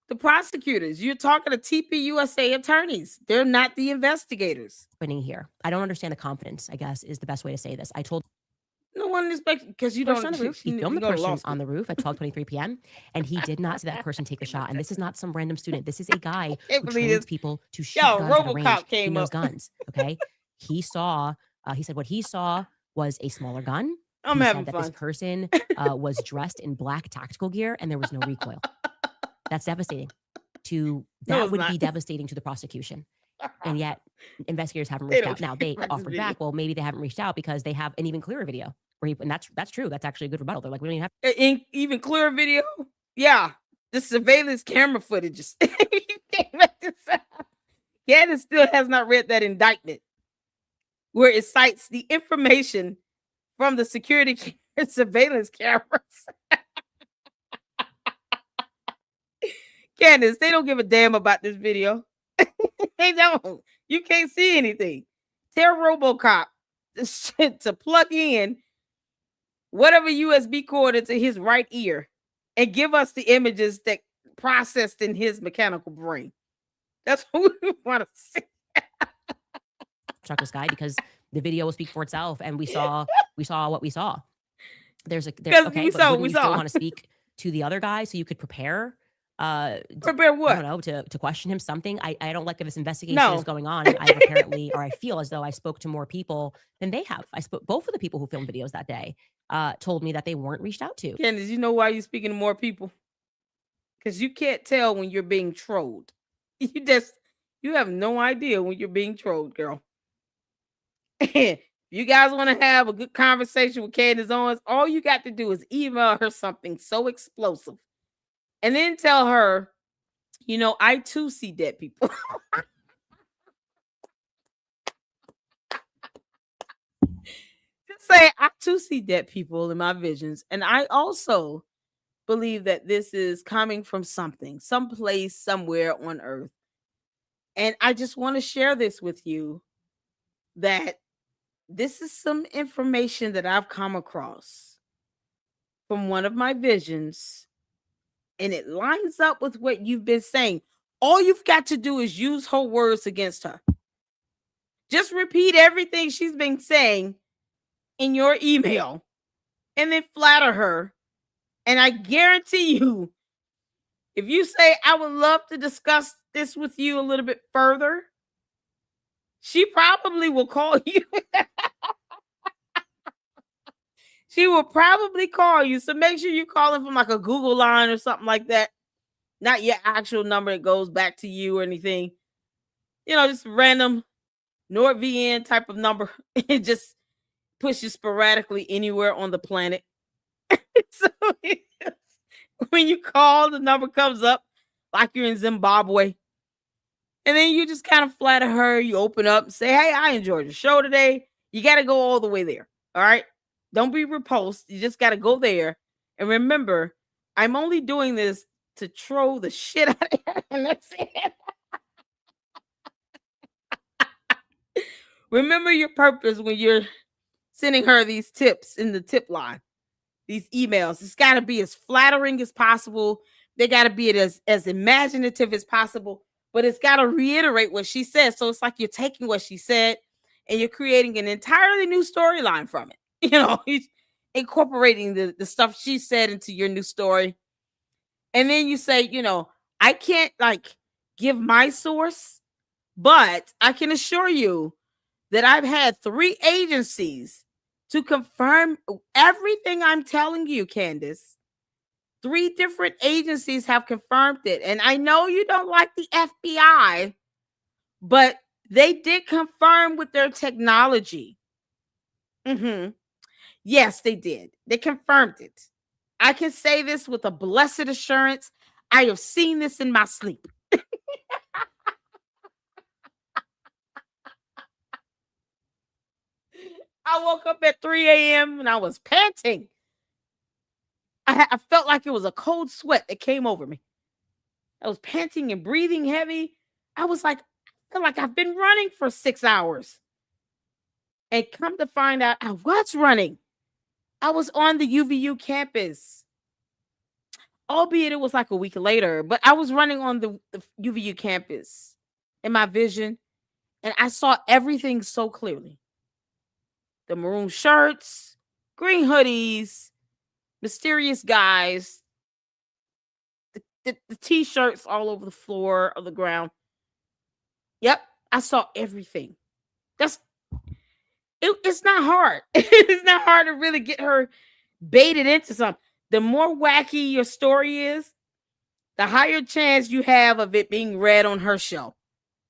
the prosecutors. You're talking to TPUSA attorneys. They're not the investigators. spinning here. I don't understand the confidence, I guess, is the best way to say this. I told No one expects because you the person don't. on the roof. He you filmed the go to law person school. on the roof at 12:23 p.m. and he did not see that person take the shot. And this is not some random student. This is a guy can't who believe trains this. people to shoot Yo, guns at a RoboCop range. He came knows up. guns. Okay, he saw. He said what he saw was a smaller gun. I'm He having said that this fun. person was dressed in black tactical gear and there was no recoil. That's devastating. No, That it's would not. be devastating to the prosecution. And yet investigators haven't They reached don't out. Now they care about this offered video. back. Well, maybe they haven't reached out because they have an even clearer video. And that's true. That's actually a good rebuttal. They're like, we don't even have. Even clearer video. Yeah, the surveillance camera footage. You can't make this up. Candace still has not read that indictment where it cites the information from the security surveillance cameras. Candace, they don't give a damn about this video. They don't. You can't see anything. Tell RoboCop to plug in whatever USB cord into his right ear and give us the images that processed in his mechanical brain. That's what we want to see. Chuck this guy because the video will speak for itself, and we saw what we saw. Because Okay, we but saw what wouldn't we you still saw. want to speak to the other guy so you could prepare? Prepare I what? don't know, to question him something. I don't like if this investigation No. is going on, and I've apparently, or I feel as though I spoke to more people than they have. I spoke, both of the people who filmed videos that day told me that they weren't reached out to. Candace, you know why you're speaking to more people? Because you can't tell when you're being trolled. You have no idea when you're being trolled, girl. If you guys want to have a good conversation with Candace Owens, all you got to do is email her something so explosive and then tell her, I too see dead people. Just say, I too see dead people in my visions. And I also believe that this is coming from something, someplace, somewhere on earth. And I just want to share this with you that this is some information that I've come across from one of my visions, and it lines up with what you've been saying. All you've got to do is use her words against her. Just repeat everything she's been saying in your email and then flatter her. And I guarantee you, if you say, I would love to discuss this with you a little bit further, she probably will call you. She will probably call you. So make sure you call in from like a Google line or something like that. Not your actual number that goes back to you or anything. Just random NordVPN type of number. It just pushes sporadically anywhere on the planet. So when you call, the number comes up like you're in Zimbabwe. And then you just kind of flatter her. You open up and say, hey, I enjoyed the show today. You got to go all the way there. All right. Don't be repulsed. You just got to go there. And remember, I'm only doing this to troll the shit out of her. And that's it. Remember your purpose when you're sending her these tips in the tip line, these emails. It's got to be as flattering as possible. They got to be as imaginative as possible, but it's got to reiterate what she said. So it's like you're taking what she said and you're creating an entirely new storyline from it. Incorporating the stuff she said into your new story. And then you say, I can't give my source, but I can assure you that I've had 3 agencies to confirm everything I'm telling you, Candace. 3 different agencies have confirmed it. And I know you don't like the FBI, but they did confirm with their technology. Yes, they did. They confirmed it. I can say this with a blessed assurance. I have seen this in my sleep. I woke up at 3 a.m. and I was panting. I felt like it was a cold sweat that came over me. I was panting and breathing heavy. I was like, I feel like I've been running for 6 hours. And come to find out, I was running. I was on the UVU campus. Albeit it was like a week later, but I was running on the UVU campus in my vision, and I saw everything so clearly. The maroon shirts, green hoodies, mysterious guys, the t-shirts all over the floor of the ground. Yep, I saw everything. It's not hard. It's not hard to really get her baited into something. The more wacky your story is, the higher chance you have of it being read on her show.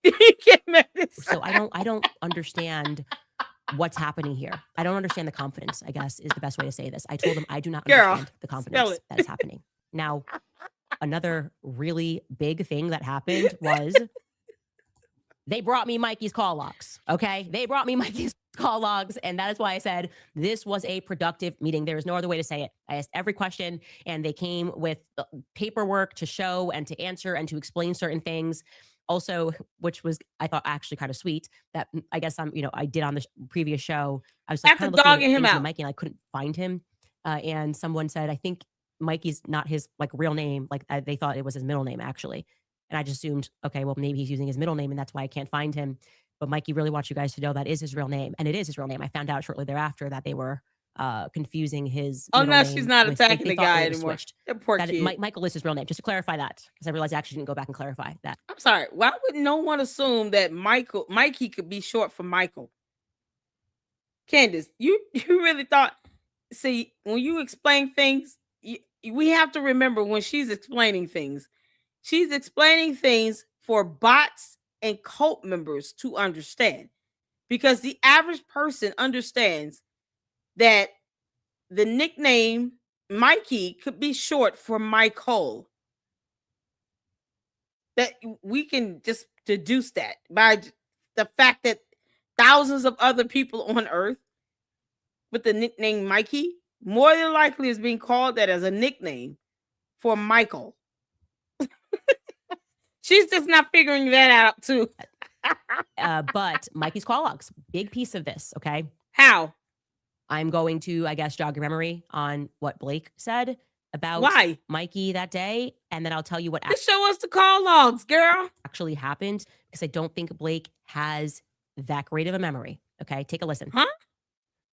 So I don't understand what's happening here. I don't understand the confidence, I guess, is the best way to say this. I told him I do not understand the confidence that is happening. Now, another really big thing that happened was they brought me Mikey's call logs. Okay. They brought me Mikey's call logs. And that is why I said this was a productive meeting. There is no other way to say it. I asked every question and they came with paperwork to show and to answer and to explain certain things. Also, which was, I thought, actually kind of sweet that I guess I did on the previous show. I was like, After kind of looking dogging him into out. Mikey and I couldn't find him. And someone said, I think Mikey's not his like real name. Like they thought it was his middle name actually. And I just assumed, okay, well, maybe he's using his middle name and that's why I can't find him. But Mikey really wants you guys to know that is his real name. And it is his real name. I found out shortly thereafter that they were confusing his Oh, middle no, name she's not with- attacking they the thought guy it was anymore. switched. That poor That kid. Michael is his real name. Just to clarify that, because I realized I actually didn't go back and clarify that. I'm sorry. Why would no one assume that Mikey could be short for Michael? Candace, you really thought? See, when you explain things, we have to remember when she's explaining things for bots and cult members to understand, because the average person understands that the nickname Mikey could be short for Michael. That we can just deduce that by the fact that thousands of other people on Earth with the nickname Mikey more than likely is being called that as a nickname for Michael. She's just not figuring that out too. But Mikey's call logs, big piece of this. Okay. How? I'm going to, I guess, jog your memory on what Blake said about Why? Mikey that day. And then I'll tell you what Just show us the call logs, girl. actually happened, because I don't think Blake has that great of a memory. Okay. Take a listen. Huh?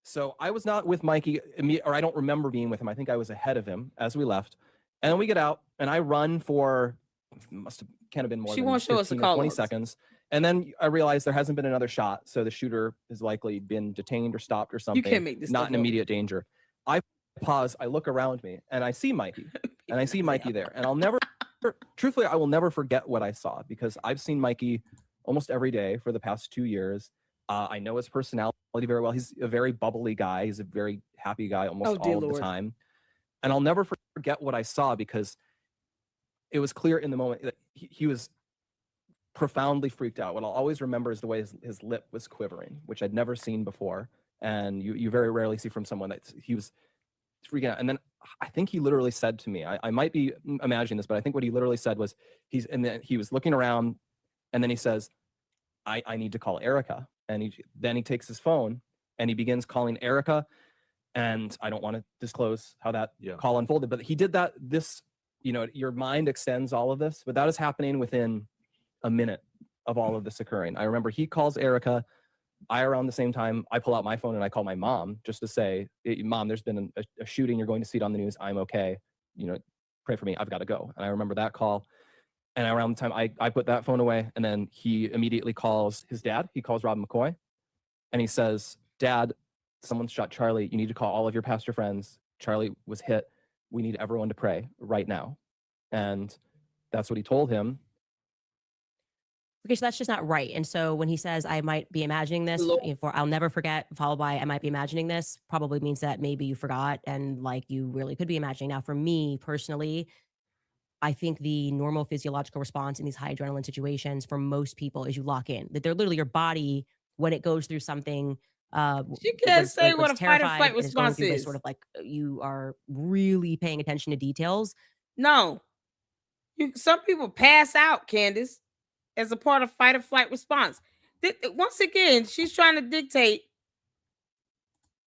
So I was not with Mikey, or I don't remember being with him. I think I was ahead of him as we left. And then we get out and I run for, can't have been more She than won't show us the 15 or call 20 logs. seconds. And then I realized there hasn't been another shot. So the shooter has likely been detained or stopped or something. can't make this Not stuff in up. immediate danger. I pause, I look around me and I see Mikey. And I see Mikey there. And truthfully, I will never forget what I saw, because I've seen Mikey almost every day for the past 2 years. I know his personality very well. He's a very bubbly guy. He's a very happy guy almost Oh, dear all of Lord. the time. And I'll never forget what I saw, because it was clear in the moment that he was profoundly freaked out. What I'll always remember is the way his lip was quivering, which I'd never seen before. And you very rarely see from someone that he was freaking out. And then I think he literally said to me, I might be imagining this, but I think what he literally said was, he was looking around and then he says, I need to call Erika. And then he takes his phone and he begins calling Erika. And I don't want to disclose how that call unfolded, but he did that. Your mind extends all of this, but that is happening within a minute of all of this occurring. I remember he calls Erika. Around the same time, I pull out my phone and I call my mom just to say, Mom, there's been a shooting. You're going to see it on the news. I'm okay. Pray for me. I've got to go. And I remember that call. And around the time I put that phone away, and then he immediately calls his dad. He calls Rob McCoy and he says, Dad, someone shot Charlie. You need to call all of your pastor friends. Charlie was hit. We need everyone to pray right now. And that's what he told him. Okay, so that's just not right. And so when he says, I might be imagining this, for I'll never forget, followed by I might be imagining this, probably means that maybe you forgot and like you really could be imagining. Now, for me personally, I think the normal physiological response in these high adrenaline situations for most people is you lock in. That they're literally your body, when it goes through something. She can't say what a fight or flight response is. Sort of like you are really paying attention to details. No. Some people pass out, Candace. as a part of fight or flight response. Once again, she's trying to dictate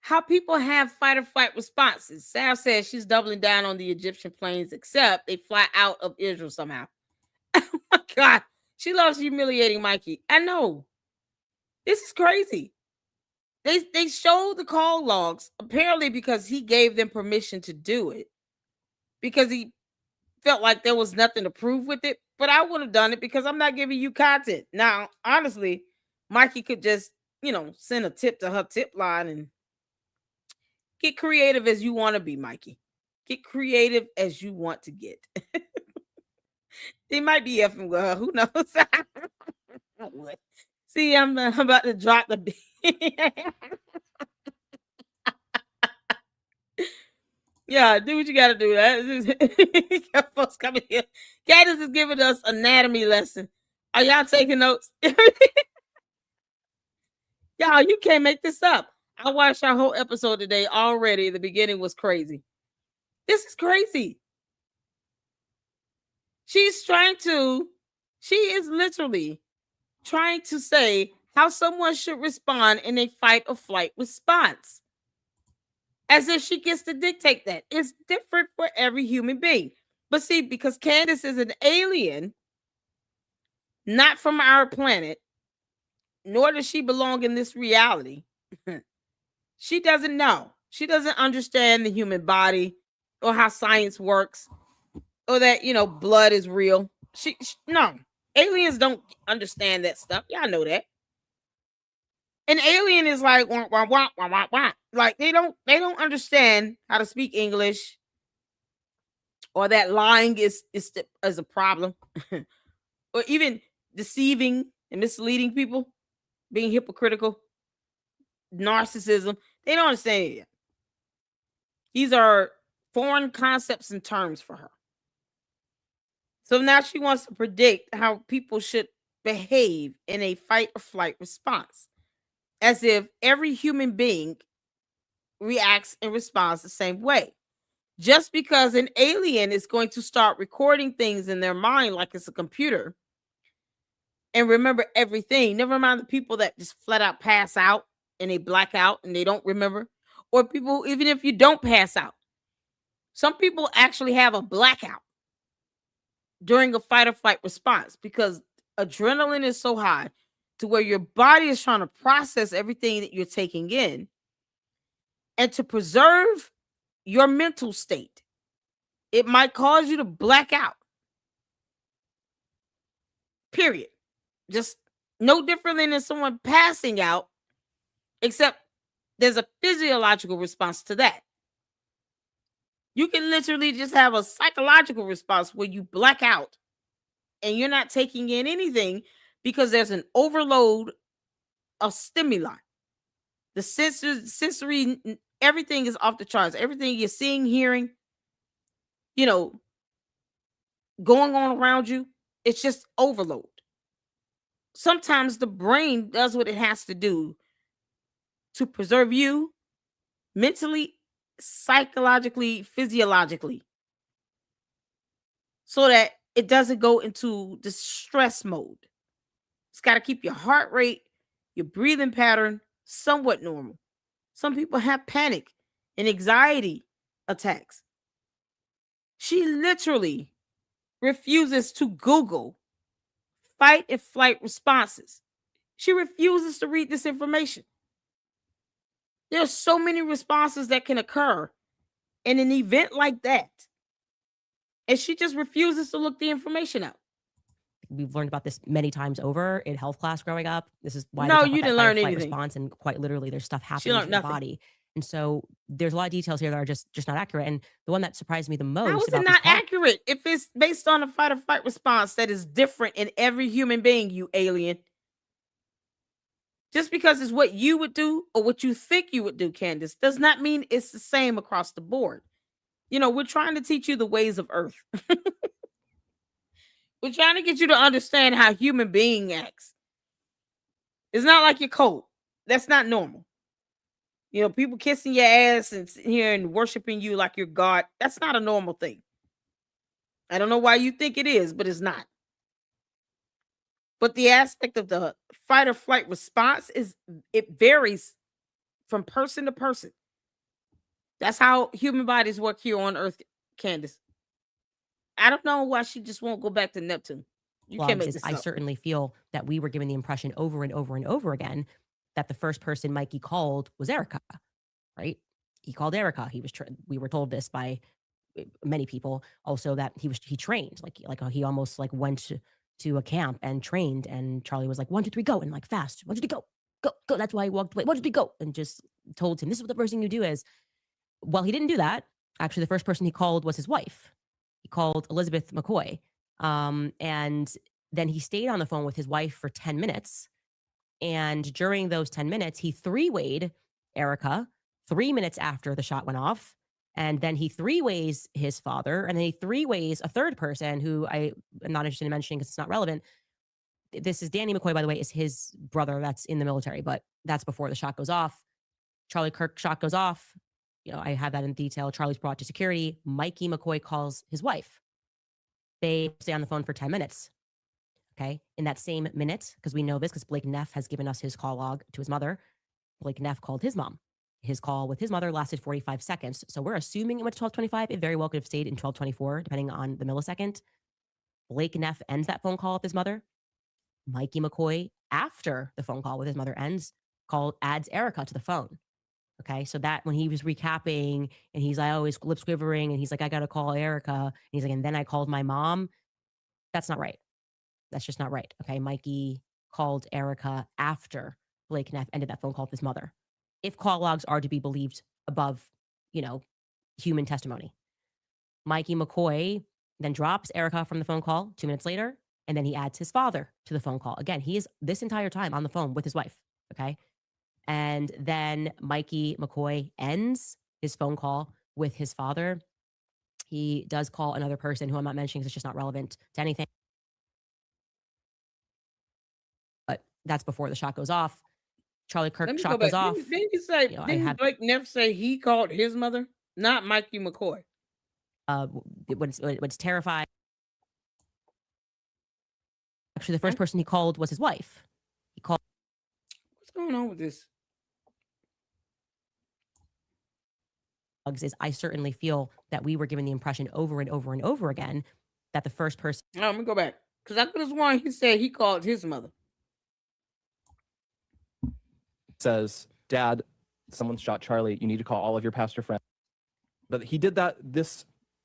how people have fight or flight responses. Sav says she's doubling down on the Egyptian planes, except they fly out of Israel somehow. Oh my God. She loves humiliating Mikey. I know. This is crazy. They showed the call logs, apparently because he gave them permission to do it. Because he felt like there was nothing to prove with it. But I would have done it because I'm not giving you content. Now, honestly, Mikey could just, send a tip to her tip line and get creative as you want to be, Mikey. Get creative as you want to get. They might be effing with her. Who knows? See, I'm about to drop the Yeah, do what you gotta do. That folks coming here. Candace is giving us anatomy lesson. Are y'all taking notes? Y'all, you can't make this up. I watched our whole episode today already. The beginning was crazy. This is crazy. She is literally trying to say how someone should respond in a fight or flight response. As if she gets to dictate that. It's different for every human being. But see, because Candace is an alien, not from our planet, nor does she belong in this reality. She doesn't know. She doesn't understand the human body or how science works or that, blood is real. No. Aliens don't understand that stuff. Y'all know that. An alien is like wah, wah, wah, wah, wah, wah. Like they don't understand how to speak English, or that lying is a problem, or even deceiving and misleading people, being hypocritical, narcissism. They don't understand it yet. These are foreign concepts and terms for her. So now she wants to predict how people should behave in a fight or flight response, as if every human being reacts and responds the same way. Just because an alien is going to start recording things in their mind like it's a computer and remember everything, never mind the people that just flat out pass out and they black out and they don't remember, or people, even if you don't pass out, some people actually have a blackout during a fight or flight response because adrenaline is so high to where your body is trying to process everything that you're taking in. And to preserve your mental state, it might cause you to black out. Period. Just no different than someone passing out, except there's a physiological response to that. You can literally just have a psychological response where you black out and you're not taking in anything because there's an overload of stimuli. The sensory, everything is off the charts. Everything you're seeing, hearing, going on around you, it's just overload. Sometimes the brain does what it has to do to preserve you mentally, psychologically, physiologically, so that it doesn't go into the stress mode. It's got to keep your heart rate, your breathing pattern somewhat normal. Some people have panic and anxiety attacks. She literally refuses to Google fight and flight responses. She refuses to read this information. There's so many responses that can occur in an event like that. And she just refuses to look the information up. We've learned about this many times over in health class growing up. This is why No, they talk you about didn't that fight or learn flight anything. response, and quite literally there's stuff She happening learned in your nothing. body. And so there's a lot of details here that are just not accurate. And the one that surprised me the most How is about it this not accurate if it's based on a fight or flight response that is different in every human being, you alien? Just because it's what you would do or what you think you would do, Candace, does not mean it's the same across the board. We're trying to teach you the ways of Earth. We're trying to get you to understand how human being acts. It's not like you're cold. That's not normal. People kissing your ass and sitting here and worshiping you like you're God. That's not a normal thing. I don't know why you think it is, but it's not. But the aspect of the fight or flight response is it varies from person to person. That's how human bodies work here on Earth, Candace. I don't know why she just won't go back to Neptune. You can't Plugs make is this I up. certainly feel that we were given the impression over and over and over again that the first person Mikey called was Erika, right? He called Erika. We were told this by many people also that he trained like he almost like went to a camp and trained, and Charlie was like 1 2 3 go, and like fast 1 2 3 go. That's why he walked away. 1 2 3 go, and just told him this is what the first thing you do is. Well, he didn't do that. Actually, the first person he called was his wife. He called Elizabeth McCoy, and then he stayed on the phone with his wife for 10 minutes. And during those 10 minutes, he three-wayed Erika 3 minutes after the shot went off. And then he three-ways his father, and then he three-ways a third person who I'm not interested in mentioning because it's not relevant. This is Danny McCoy, by the way, is his brother that's in the military, but that's before the shot goes off. Charlie Kirk shot goes off. I have that in detail. Charlie's brought to security. Mikey McCoy calls his wife. They stay on the phone for 10 minutes. Okay. In that same minute, because we know this because Blake Neff has given us his call log to his mother, Blake Neff called his mom. His call with his mother lasted 45 seconds. So we're assuming it went to 12:25. It very well could have stayed in 12:24, depending on the millisecond. Blake Neff ends that phone call with his mother. Mikey McCoy, after the phone call with his mother ends, adds Erika to the phone. Okay. So that when he was recapping and he's like, oh, his lips quivering and he's like, I got to call Erika. And he's like, and then I called my mom. That's not right. That's just not right. Okay. Mikey called Erika after Blake Neff ended that phone call with his mother. If call logs are to be believed above, human testimony. Mikey McCoy then drops Erika from the phone call 2 minutes later, and then he adds his father to the phone call. Again, he is this entire time on the phone with his wife. Okay. And then Mikey McCoy ends his phone call with his father. He does call another person who I'm not mentioning because it's just not relevant to anything. But that's before the shot goes off. Charlie Let Kirk me go shot back. goes off. Didn't you say? Didn't Blake Neff say he called his mother, not Mikey McCoy? What's terrifying. Actually, the first person he called was his wife. He called. What's going on with this? Is I certainly feel that we were given the impression over and over and over again that the first person. Oh, let me go back because I could have sworn he said he called his mother. Says, Dad, someone shot Charlie. You need to call all of your pastor friends. But he did that.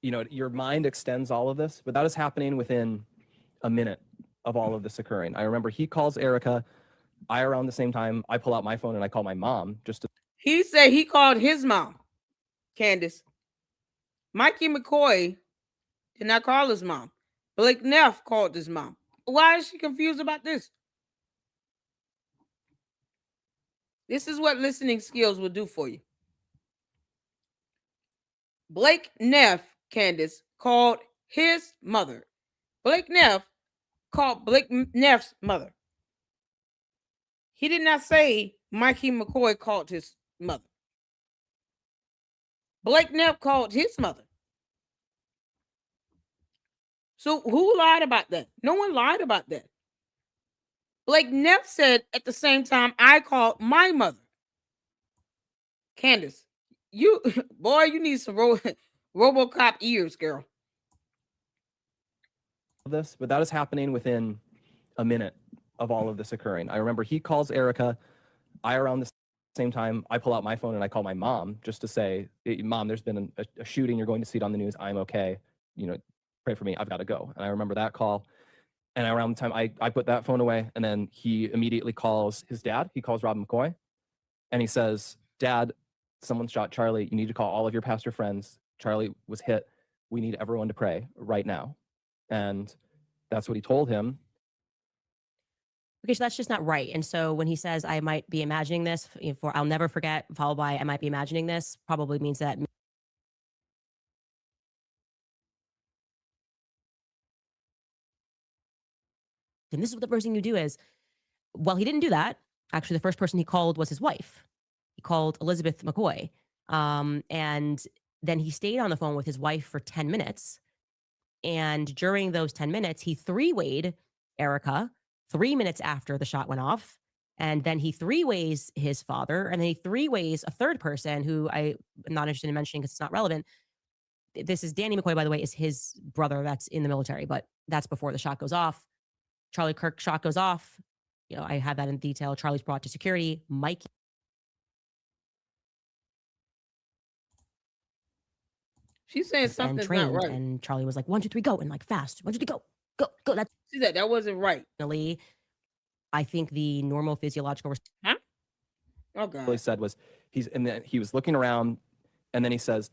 Your mind extends all of this, but that is happening within a minute of all of this occurring. I remember he calls Erika. Around the same time, I pull out my phone and I call my mom just to. He said he called his mom, Candace. Mikey McCoy did not call his mom. Blake Neff called his mom. Why is she confused about this? This is what listening skills will do for you. Blake Neff, Candace, called his mother. Blake Neff called Blake Neff's mother. He did not say Mikey McCoy called his mother. Blake Neff called his mother. So who lied about that? No one lied about that. Blake Neff said at the same time, I called my mother. Candace, you need some RoboCop ears, girl. This, but that is happening within a minute of all of this occurring. I remember he calls Erika. Around the same time, I pull out my phone and I call my mom just to say, Mom, there's been a shooting. You're going to see it on the news. I'm okay. Pray for me. I've got to go. And I remember that call. And around the time I put that phone away, and then he immediately calls his dad. He calls Rob McCoy, and he says, Dad, someone shot Charlie. You need to call all of your pastor friends. Charlie was hit. We need everyone to pray right now. And that's what he told him. Okay, so that's just not right. And so when he says, I might be imagining this, for I'll never forget, followed by I might be imagining this, probably means that. And this is what the first thing you do is, well, he didn't do that. Actually, the first person he called was his wife. He called Elizabeth McCoy. And then he stayed on the phone with his wife for 10 minutes. And during those 10 minutes, he three-wayed Erika 3 minutes after the shot went off. And then he three-ways his father, and then he three-ways a third person who I'm not interested in mentioning because it's not relevant. This is Danny McCoy, by the way, is his brother that's in the military, but that's before the shot goes off. Charlie Kirk shot goes off. You know, I have that in detail. Charlie's brought to security. Mike. She's saying And something's trained, not right. and Charlie was like, 1, 2, 3, go, and like fast. 1, 2, 3, go, go, go. That's She said that wasn't right. finally, I think the normal physiological Huh? Oh What he God. said was he was looking around, and then he says,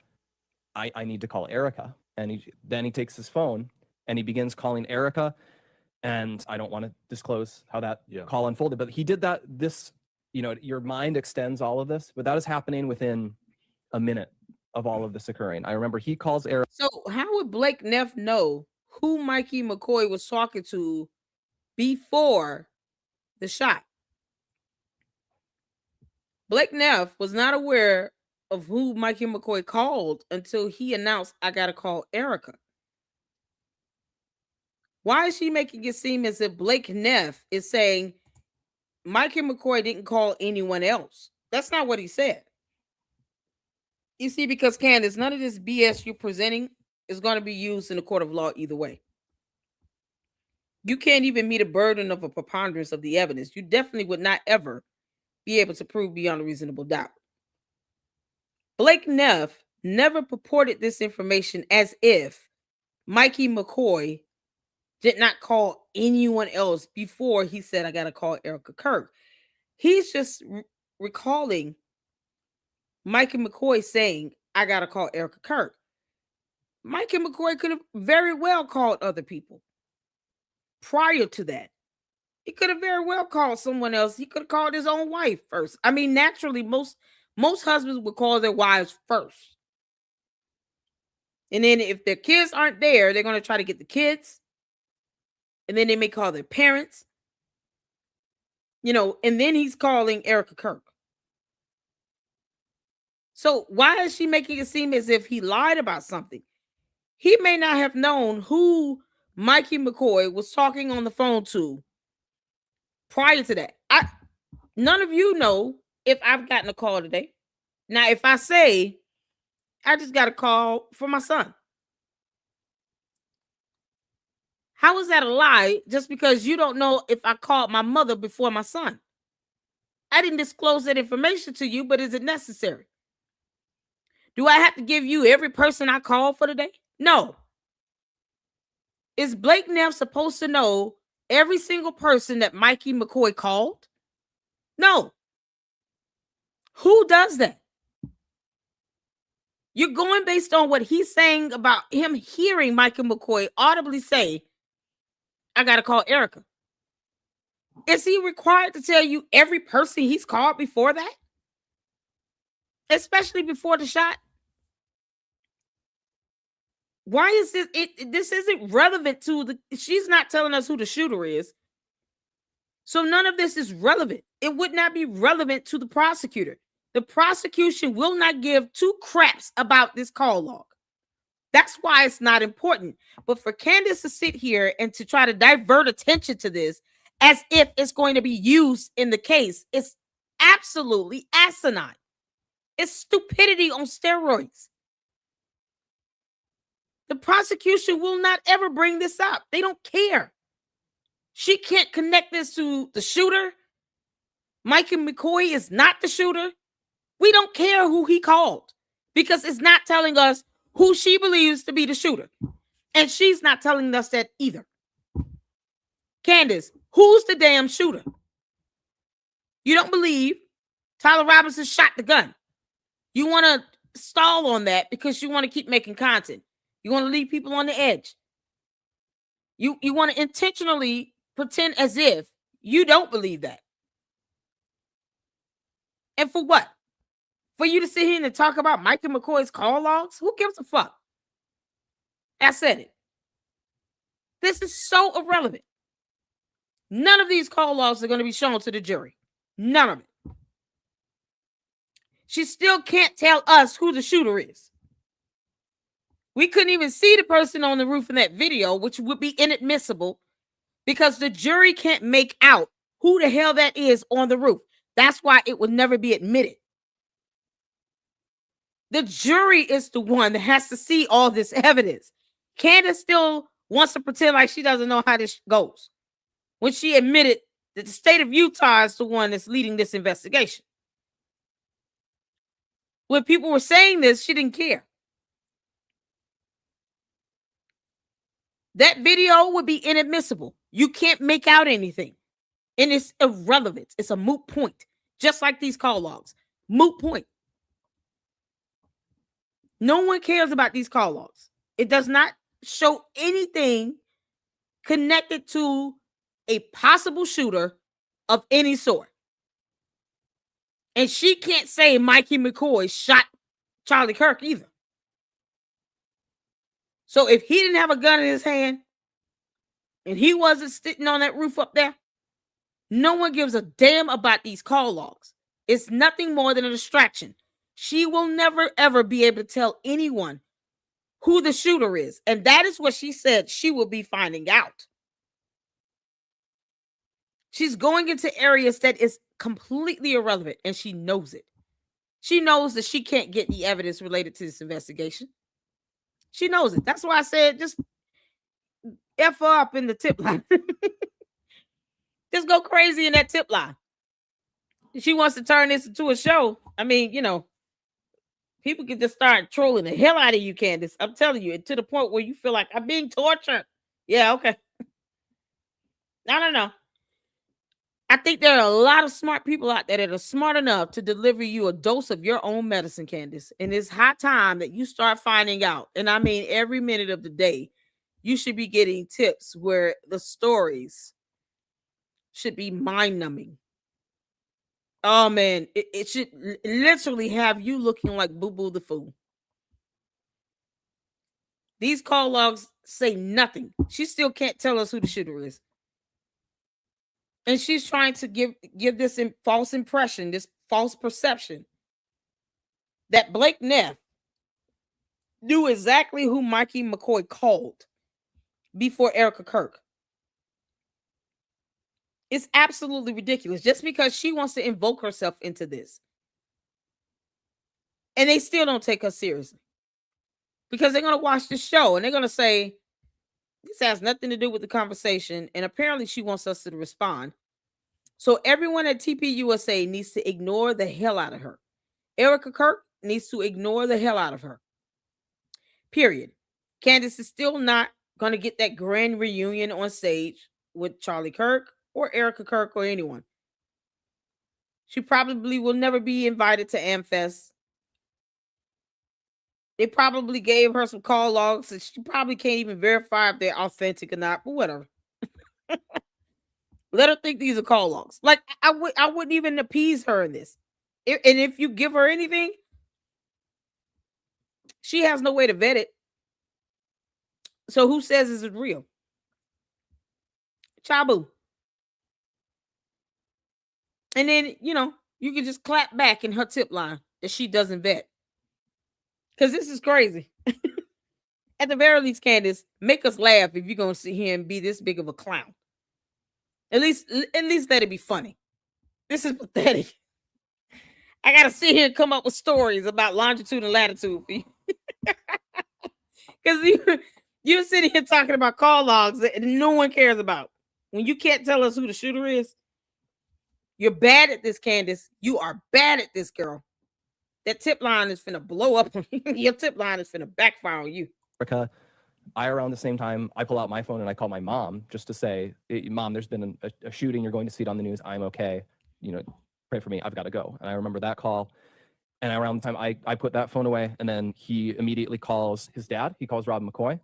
I need to call Erika. And then he takes his phone and he begins calling Erika. And I don't want to disclose how that call unfolded, but he did that. Your mind extends all of this, but that is happening within a minute of all of this occurring. I remember he calls Erika. So how would Blake Neff know who Mikey McCoy was talking to before the shot? Blake Neff was not aware of who Mikey McCoy called until he announced, I got to call Erika. Why is she making it seem as if Blake Neff is saying Mikey McCoy didn't call anyone else? That's not what he said. You see, because Candace, none of this BS you're presenting is going to be used in a court of law either way. You can't even meet a burden of a preponderance of the evidence. You definitely would not ever be able to prove beyond a reasonable doubt. Blake Neff never purported this information as if Mikey McCoy did not call anyone else before he said, I got to call Erika Kirk. He's just recalling Mikey McCoy saying, I got to call Erika Kirk. Mikey McCoy could have very well called other people prior to that. He could have very well called someone else. He could have called his own wife first. I mean, naturally, most husbands would call their wives first. And then if their kids aren't there, they're going to try to get the kids. And then they may call their parents. And then he's calling Erika Kirk. So why is she making it seem as if he lied about something? He may not have known who Mikey McCoy was talking on the phone to prior to that. None of you know if I've gotten a call today. Now, if I say, I just got a call from my son. How is that a lie just because you don't know if I called my mother before my son? I didn't disclose that information to you, but is it necessary? Do I have to give you every person I called for today? No. Is Blake Neff supposed to know every single person that Mikey McCoy called? No. Who does that? You're going based on what he's saying about him hearing Mikey McCoy audibly say, I got to call Erika. Is he required to tell you every person he's called before that? Especially before the shot? Why is this? This isn't relevant to she's not telling us who the shooter is. So none of this is relevant. It would not be relevant to the prosecutor. The prosecution will not give two craps about this call log. That's why it's not important. But for Candace to sit here and to try to divert attention to this as if it's going to be used in the case, it's absolutely asinine. It's stupidity on steroids. The prosecution will not ever bring this up. They don't care. She can't connect this to the shooter. Mikey McCoy is not the shooter. We don't care who he called because it's not telling us who she believes to be the shooter. And she's not telling us that either. Candace, who's the damn shooter? You don't believe Tyler Robinson shot the gun. You want to stall on that because you want to keep making content. You want to leave people on the edge. You want to intentionally pretend as if you don't believe that. And for what? For you to sit here and talk about Mikey McCoy's call logs? Who gives a fuck? I said it. This is so irrelevant. None of these call logs are going to be shown to the jury. None of it. She still can't tell us who the shooter is. We couldn't even see the person on the roof in that video, which would be inadmissible because the jury can't make out who the hell that is on the roof. That's why it would never be admitted. The jury is the one that has to see all this evidence. Candace still wants to pretend like she doesn't know how this goes when she admitted that the state of Utah is the one that's leading this investigation. When people were saying this, she didn't care. That video would be inadmissible. You can't make out anything. And it's irrelevant. It's a moot point. Just like these call logs. Moot point. No one cares about these call logs. It does not show anything connected to a possible shooter of any sort. And she can't say Mikey McCoy shot Charlie Kirk either. So if he didn't have a gun in his hand and he wasn't sitting on that roof up there, no one gives a damn about these call logs. It's nothing more than a distraction. She will never, ever be able to tell anyone who the shooter is. And that is what she said she will be finding out. She's going into areas that is completely irrelevant, and she knows it. She knows that she can't get the evidence related to this investigation. She knows it. That's why I said just F her up in the tip line. Just go crazy in that tip line. She wants to turn this into a show. I mean, you know, people can just start trolling the hell out of you, Candace. I'm telling you, to the point where you feel like I'm being tortured. Yeah, okay. No. I think there are a lot of smart people out there that are smart enough to deliver you a dose of your own medicine, Candace. And it's high time that you start finding out. And I mean, every minute of the day, you should be getting tips where the stories should be mind-numbing. Oh, man, it should literally have you looking like Boo-Boo the Fool. These call logs say nothing. She still can't tell us who the shooter is. And she's trying to give this false impression, this false perception that Blake Neff knew exactly who Mikey McCoy called before Erika Kirk. It's absolutely ridiculous just because she wants to invoke herself into this. And they still don't take her seriously because they're going to watch the show and they're going to say, this has nothing to do with the conversation. And apparently she wants us to respond. So everyone at TPUSA needs to ignore the hell out of her. Erika Kirk needs to ignore the hell out of her. Period. Candace is still not going to get that grand reunion on stage with Charlie Kirk or Erika Kirk or anyone. She probably will never be invited to AmFest. They probably gave her some call logs and she probably can't even verify if they're authentic or not, but whatever. Let her think these are call logs. Like I wouldn't even appease her in this. And if you give her anything, she has no way to vet it. So who says this is real? Chabu. And then, you know, you can just clap back in her tip line that she doesn't vet. Because this is crazy. At the very least, Candace, make us laugh if you're going to sit here and be this big of a clown. At least let it be funny. This is pathetic. I got to sit here and come up with stories about longitude and latitude for you. Because you're sitting here talking about call logs that no one cares about. When you can't tell us who the shooter is, you're bad at this, Candace. You are bad at this, girl. That tip line is finna blow up. Your tip line is finna backfire on you. Erika, around the same time, I pull out my phone and I call my mom just to say, Mom, there's been a shooting. You're going to see it on the news. I'm okay. You know, pray for me. I've got to go. And I remember that call. And around the time I put that phone away, and then he immediately calls his dad. He calls Rob McCoy.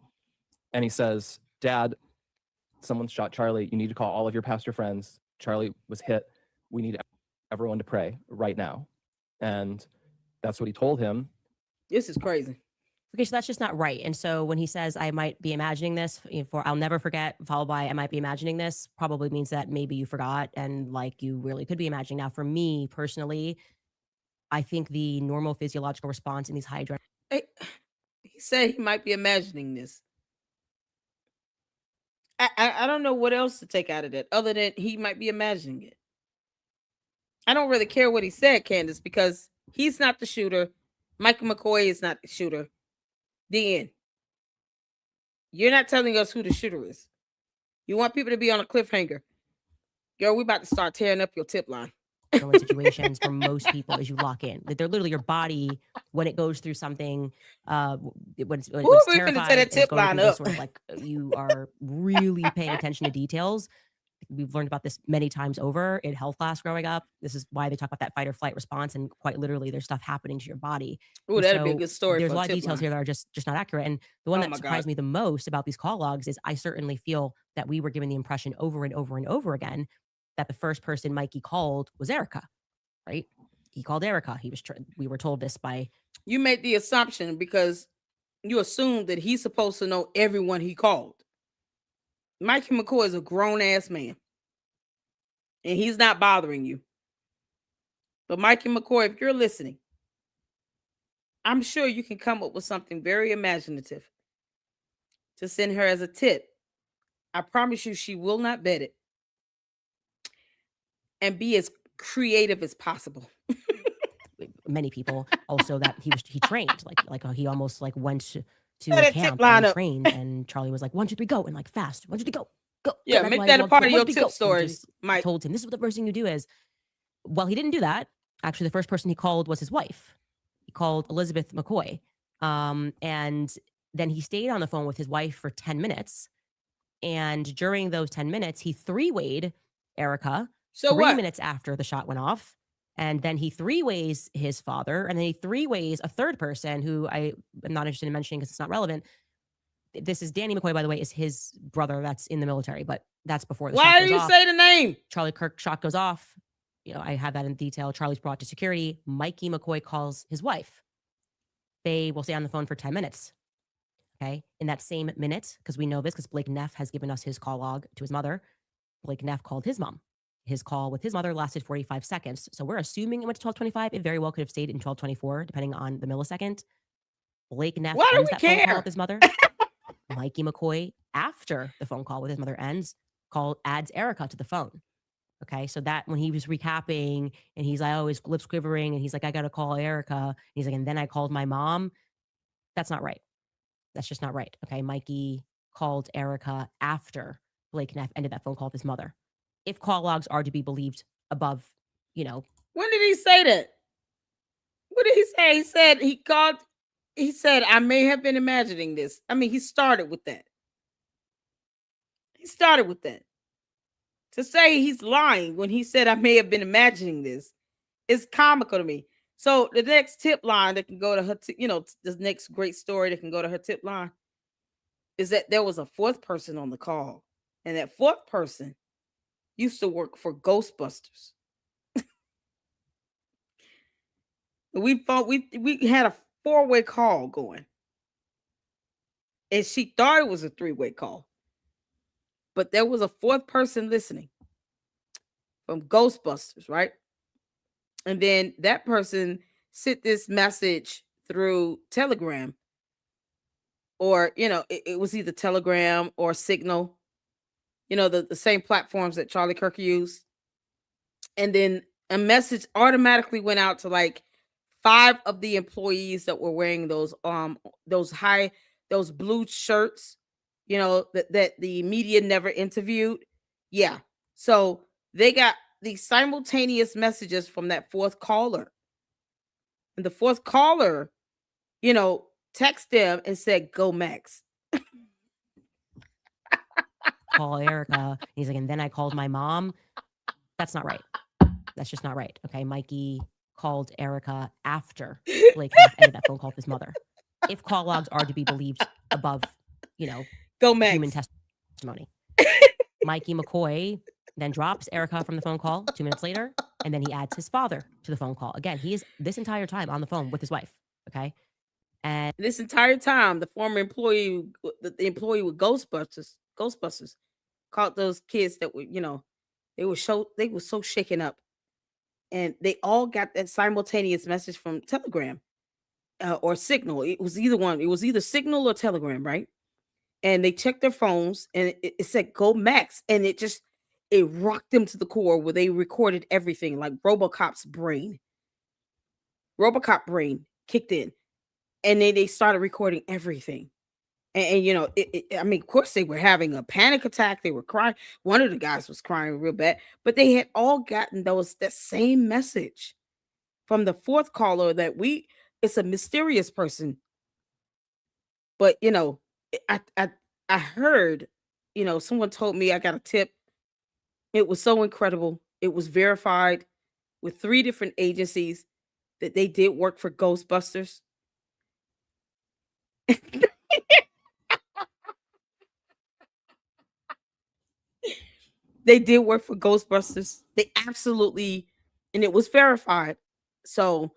And he says, Dad, someone shot Charlie. You need to call all of your pastor friends. Charlie was hit. We need everyone to pray right now. And that's what he told him. This is crazy. Okay, so that's just not right. And so when he says, I might be imagining this, for I'll never forget, followed by I might be imagining this, probably means that maybe you forgot and like you really could be imagining. Now, for me personally, I think the normal physiological response in these high adrenaline. He said he might be imagining this. I don't know what else to take out of that other than he might be imagining it. I don't really care what he said, Candace, because he's not the shooter. Michael McCoy is not the shooter. The end. You're not telling us who the shooter is. You want people to be on a cliffhanger. Girl, we about to start tearing up your tip line. In situations for most people is you lock in. Like they're literally your body when it goes through something. When it's Ooh, terrified, we finna and tear that it's tip going line through this up. sort of like you are really paying attention to details. We've learned about this many times over in health class growing up. This is why they talk about that fight or flight response, and quite literally, there's stuff happening to your body. Ooh, And that'd be a so good story there's for a a lot of tip details line. here that are just not accurate. And the one Oh that my surprised God. me the most about these call logs is I certainly feel that we were given the impression over and over and over again that the first person Mikey called was Erika, right? He called Erika. We were told this by You made the assumption because you assumed that he's supposed to know everyone he called. Mikey McCoy is a grown ass man, and he's not bothering you. But Mikey McCoy, if you're listening, I'm sure you can come up with something very imaginative to send her as a tip. I promise you, she will not bet it, and be as creative as possible. many people also that he trained like he almost like went to Set a that tip camp line and up. trained, and Charlie was like 1 2 3 go, and like fast 1 2 3 go. Yeah, That's make why that a everyone's part like, of your 1 2 3 tip go. And story, just Mike. told him this is what the first thing you do is. Well, he didn't do that. Actually, the first person he called was his wife. He called Elizabeth McCoy, and then he stayed on the phone with his wife for 10 minutes, and during those 10 minutes he three-wayed Erika. So 3 what? minutes after the shot went off. And then he three-ways his father, and then he three-ways a third person who I am not interested in mentioning because it's not relevant. This is Danny McCoy, by the way, is his brother that's in the military, but that's before the shot Why goes do you off. say the name? Charlie Kirk shot goes off. I have that in detail. Charlie's brought to security. Mikey McCoy calls his wife. They will stay on the phone for 10 minutes. Okay. In that same minute, because we know this, because Blake Neff has given us his call log to his mother. Blake Neff called his mom. His call with his mother lasted 45 seconds. So we're assuming it went to 12:25. It very well could have stayed in 12:24, depending on the millisecond. Blake Neff Why do ends we that phone call care? with his mother. Mikey McCoy, after the phone call with his mother ends, adds Erika to the phone. Okay, so that when he was recapping and he's like, oh, his lips quivering, and he's like, I got to call Erika. And he's like, and then I called my mom. That's not right. That's just not right. Okay, Mikey called Erika after Blake Neff ended that phone call with his mother. If call logs are to be believed above, When did he say that? What did he say? He said he called. He said, I may have been imagining this. I mean, he started with that. He started with that. To say he's lying when he said, I may have been imagining this is comical to me. So the next tip line that can go to her, this next great story that can go to her tip line is that there was a fourth person on the call. And that fourth person used to work for Ghostbusters. We had a 4-way call going. And she thought it was a 3-way call. But there was a fourth person listening from Ghostbusters, right? And then that person sent this message through Telegram. Or, it was either Telegram or Signal. The same platforms that Charlie Kirk used. And then a message automatically went out to like 5 of the employees that were wearing those blue shirts, that the media never interviewed. Yeah. So they got these simultaneous messages from that fourth caller. And the fourth caller, text them and said, go Max. call Erika. He's like, and then I called my mom. That's not right. That's just not right. Okay. Mikey called Erika after Blake Neff ended that phone call with his mother. If call logs are to be believed above, go Max. Human testimony. Mikey McCoy then drops Erika from the phone call 2 minutes later, and then he adds his father to the phone call. Again, he is this entire time on the phone with his wife. Okay. And this entire time, the former employee, the employee with Ghostbusters caught those kids that were, they were so shaken up. And they all got that simultaneous message from Telegram or Signal. It was either one. It was either Signal or Telegram, right? and they checked their phones, and it said "Go Max," and it rocked them to the core where they recorded everything like RoboCop's brain. RoboCop brain kicked in, and then they started recording everything. And you know, I mean, of course, they were having a panic attack. They were crying. One of the guys was crying real bad, but they had all gotten that same message from the fourth caller that it's a mysterious person. But you know, I heard, you know, someone told me I got a tip. It was so incredible. It was verified with 3 different agencies that they did work for Ghostbusters. They did work for Ghostbusters. They absolutely, and it was verified. So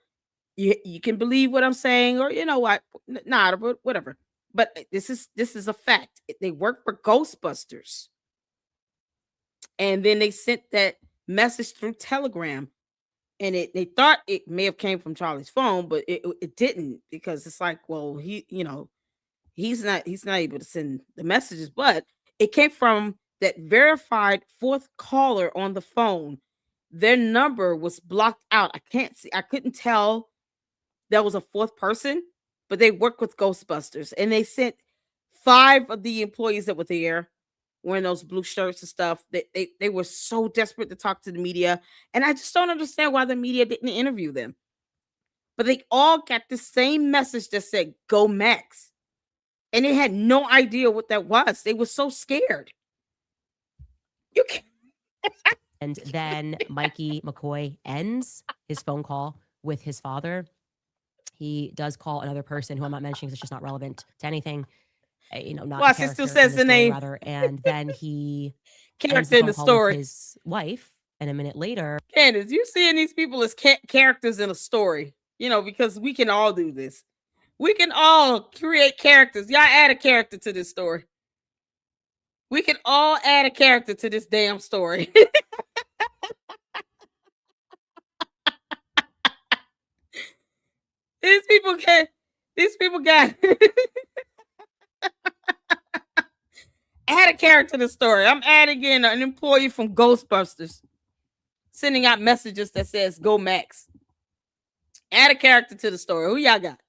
you can believe what I'm saying, or you know what, not but whatever. But this is a fact. They work for Ghostbusters, and then they sent that message through Telegram, and they thought it may have came from Charlie's phone, but it didn't, because it's like, well, he's not able to send the messages, but it came from that verified fourth caller on the phone. Their number was blocked out. I couldn't tell there was a fourth person, but they work with Ghostbusters, and they sent 5 of the employees that were there wearing those blue shirts and stuff. They were so desperate to talk to the media, and I just don't understand why the media didn't interview them. But they all got the same message that said "Go Max," and they had no idea what that was. They were so scared. You can't. And then Mikey McCoy ends his phone call with his father. He does call another person who I'm not mentioning because it's just not relevant to anything. Not Watch, it still says the name. rather. And then he ends Character in the phone call with story. his wife, and a minute later, Candace, you seeing these people as characters in a story, because we can all do this. We can all create characters. Y'all add a character to this story. We can all add a character to this damn story. These people got add a character to the story. I'm adding in an employee from Ghostbusters sending out messages that says "Go Max." Add a character to the story. Who y'all got?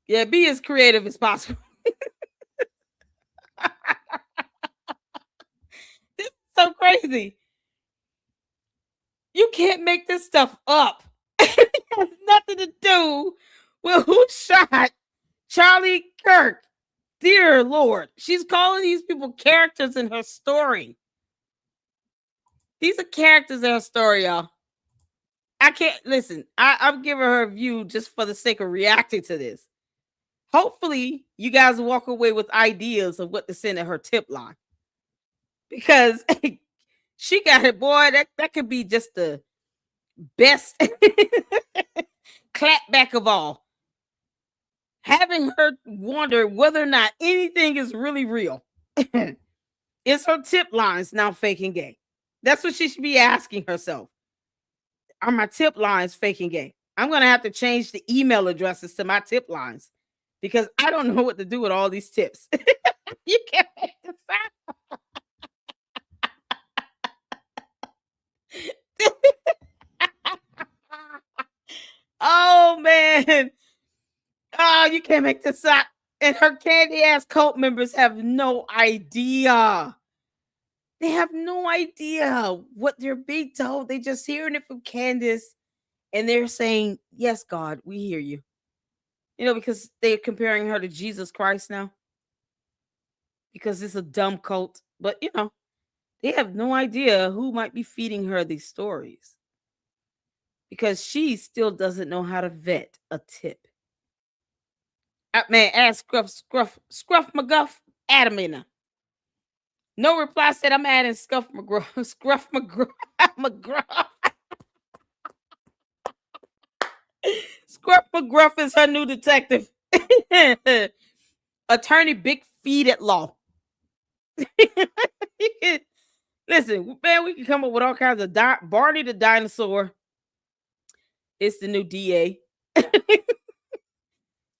Yeah, be as creative as possible. This is so crazy. You can't make this stuff up. It has nothing to do with who shot Charlie Kirk. Dear Lord, she's calling these people characters in her story. These are characters in her story, y'all. I can't listen. I'm giving her a view just for the sake of reacting to this. Hopefully, you guys walk away with ideas of what to send in her tip line, because she got it, boy. That could be just the best clapback of all. Having her wonder whether or not anything is really real. Is her tip lines now fake and gay? That's what she should be asking herself. Are my tip lines fake and gay? I'm going to have to change the email addresses to my tip lines, because I don't know what to do with all these tips. You can't make this up. Oh, man. Oh, you can't make this up. And her candy ass cult members have no idea. They have no idea what they're being told. They're just hearing it from Candace, and they're saying, "Yes, God, we hear you." Because they're comparing her to Jesus Christ now, because it's a dumb cult. But, they have no idea who might be feeding her these stories, because she still doesn't know how to vet a tip. Man, ask Scruff McGuff, add him in there. No reply said I'm adding Scruff McGruff. Scruff McGruff is her new detective. Attorney Big Feet at Law. Listen, man, we can come up with all kinds of Barney the dinosaur. It's the new DA.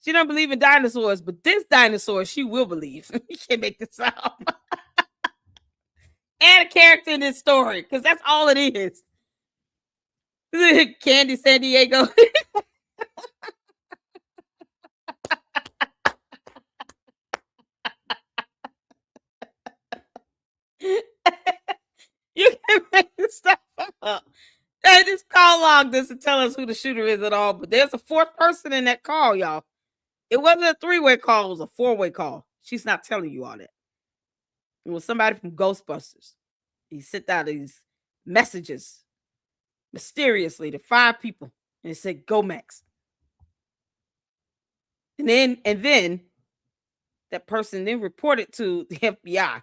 She don't believe in dinosaurs, but this dinosaur she will believe. You can't make this up. Add a character in this story, because that's all it is. Candy San Diego. You can make this stuff up. Hey, this call log doesn't tell us who the shooter is at all, but there's a fourth person in that call, y'all. It wasn't a 3-way call, it was a 4-way call. She's not telling you all that. It was somebody from Ghostbusters. He sent out these messages mysteriously to 5 people, and it said, "Go Max." And then that person then reported to the FBI.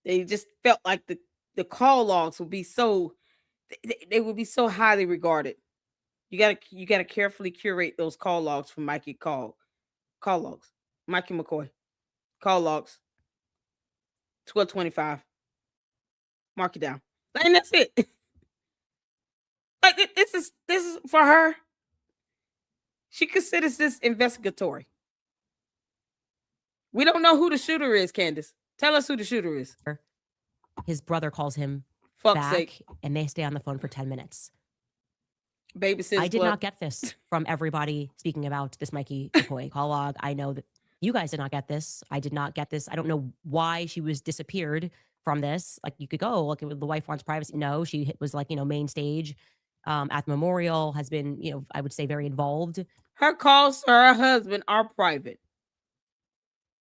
They just felt like the call logs would be so they would be so highly regarded. You gotta carefully curate those call logs from Mikey call logs. Mikey McCoy. Call logs. 1225. Mark it down. And that's it. Like this is for her. She considers this investigatory. We don't know who the shooter is, Candace. Tell us who the shooter is. His brother calls him Fuck's back, sake. and they stay on the phone for 10 minutes. Babysitters I did Club. not get this from everybody speaking about this Mikey McCoy call log. I know that you guys did not get this. I did not get this. I don't know why she was disappeared from this. Like, you could go, look, the wife wants privacy. No, she was like, main stage at the memorial, has been, I would say very involved. Her calls to her husband are private.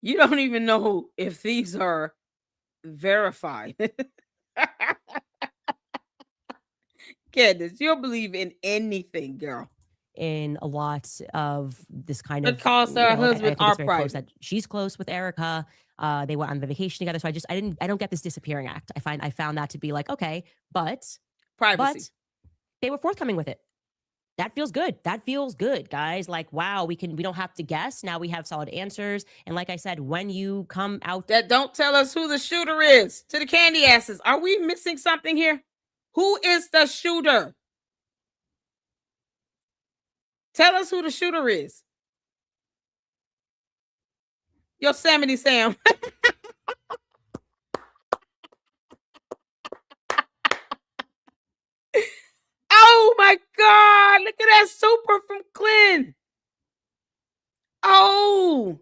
You don't even know if these are verified. Candace, you'll believe in anything, girl. In a lot of this kind The of calls to her husband it's are very close, private. that she's close with Erika. They went on the vacation together. So I don't get this disappearing act. I found that to be like, okay, but Privacy. they were forthcoming with it. That feels good. That feels good, guys. Like, wow, we don't have to guess. Now we have solid answers. And like I said, when you come out, That don't tell us who the shooter is. To the candy asses. Are we missing something here? Who is the shooter? Tell us who the shooter is. Yosemite Sam. Oh my God. Look at that super from Glenn. Oh.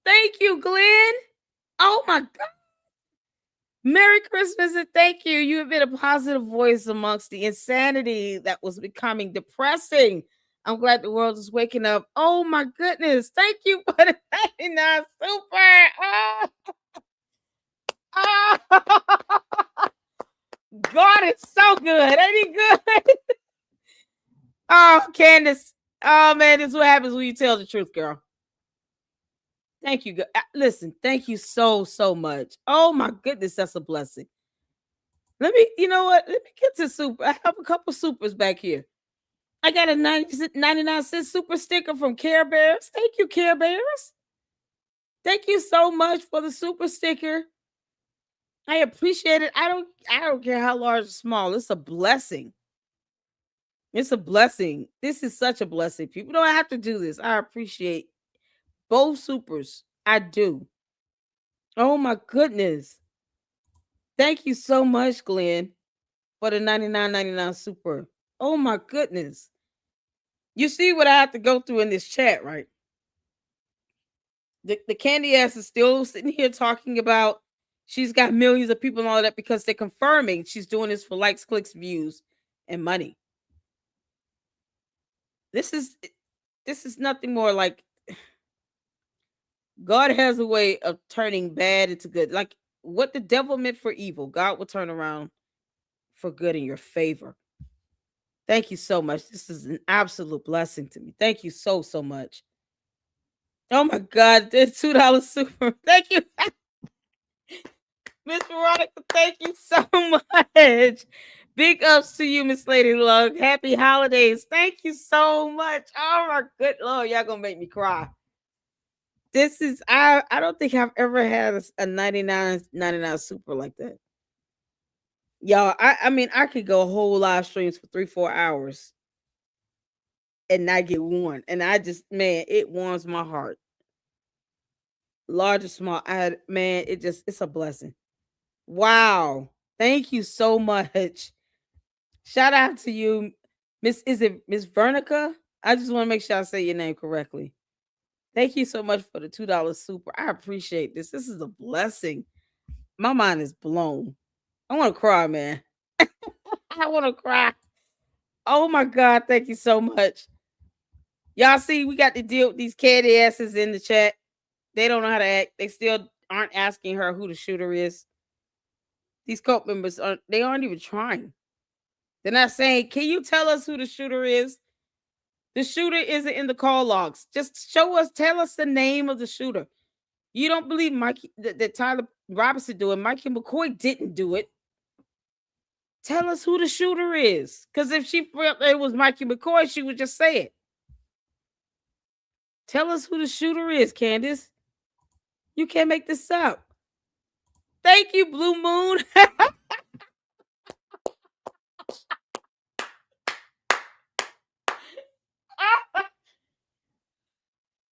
Thank you, Glenn. Oh my God. Merry Christmas and thank you. You have been a positive voice amongst the insanity that was becoming depressing. I'm glad the world is waking up. Oh my goodness. Thank you for the 99 super. Oh. Oh. God, it's so good. Ain't he good? Oh, Candace. Oh man, this is what happens when you tell the truth, girl. Thank you. Listen, thank you so much. Oh my goodness, that's a blessing. You know what? Let me get to super. I have a couple supers back here. I got a 99-cent super sticker from Care Bears. Thank you, Care Bears. Thank you so much for the super sticker. I appreciate it. I don't care how large or small. It's a blessing. It's a blessing. This is such a blessing. People don't have to do this. I appreciate both supers. I do. Oh my goodness. Thank you so much, Glenn, for the 99.99 super. Oh my goodness. You see what I have to go through in this chat, right? The candy ass is still sitting here talking about she's got millions of people and all that because they're confirming she's doing this for likes, clicks, views, and money. This is nothing more like God has a way of turning bad into good. Like what the devil meant for evil, God will turn around for good in your favor. Thank you so much. This is an absolute blessing to me. Thank you so much. Oh my God, there's $2 super. Thank you. Miss Veronica, thank you so much. Big ups to you, Miss Lady Luck. Happy holidays. Thank you so much. Oh my good Lord, y'all gonna make me cry. This is I don't think I've ever had a 99 super like that. Y'all, I mean I could go whole live streams for 3-4 hours and not get warned. And I just, man, it warms my heart. Large or small, man, it's a blessing. Wow. Thank you so much. Shout out to you, is it Miss Vernica? I just want to make sure I say your name correctly. Thank you so much for the $2 super. I appreciate this. This is a blessing. My mind is blown. I want to cry, man. I want to cry. Oh my God. Thank you so much. Y'all see, we got to deal with these catty asses in the chat. They don't know how to act. They still aren't asking her who the shooter is. These cult members aren't even trying. They're not saying, can you tell us who the shooter is? The shooter isn't in the call logs. Just tell us the name of the shooter. You don't believe that Tyler Robinson do it. Mikey McCoy didn't do it. Tell us who the shooter is. Because if she felt it was Mikey McCoy, she would just say it. Tell us who the shooter is, Candace. You can't make this up. Thank you, Blue Moon.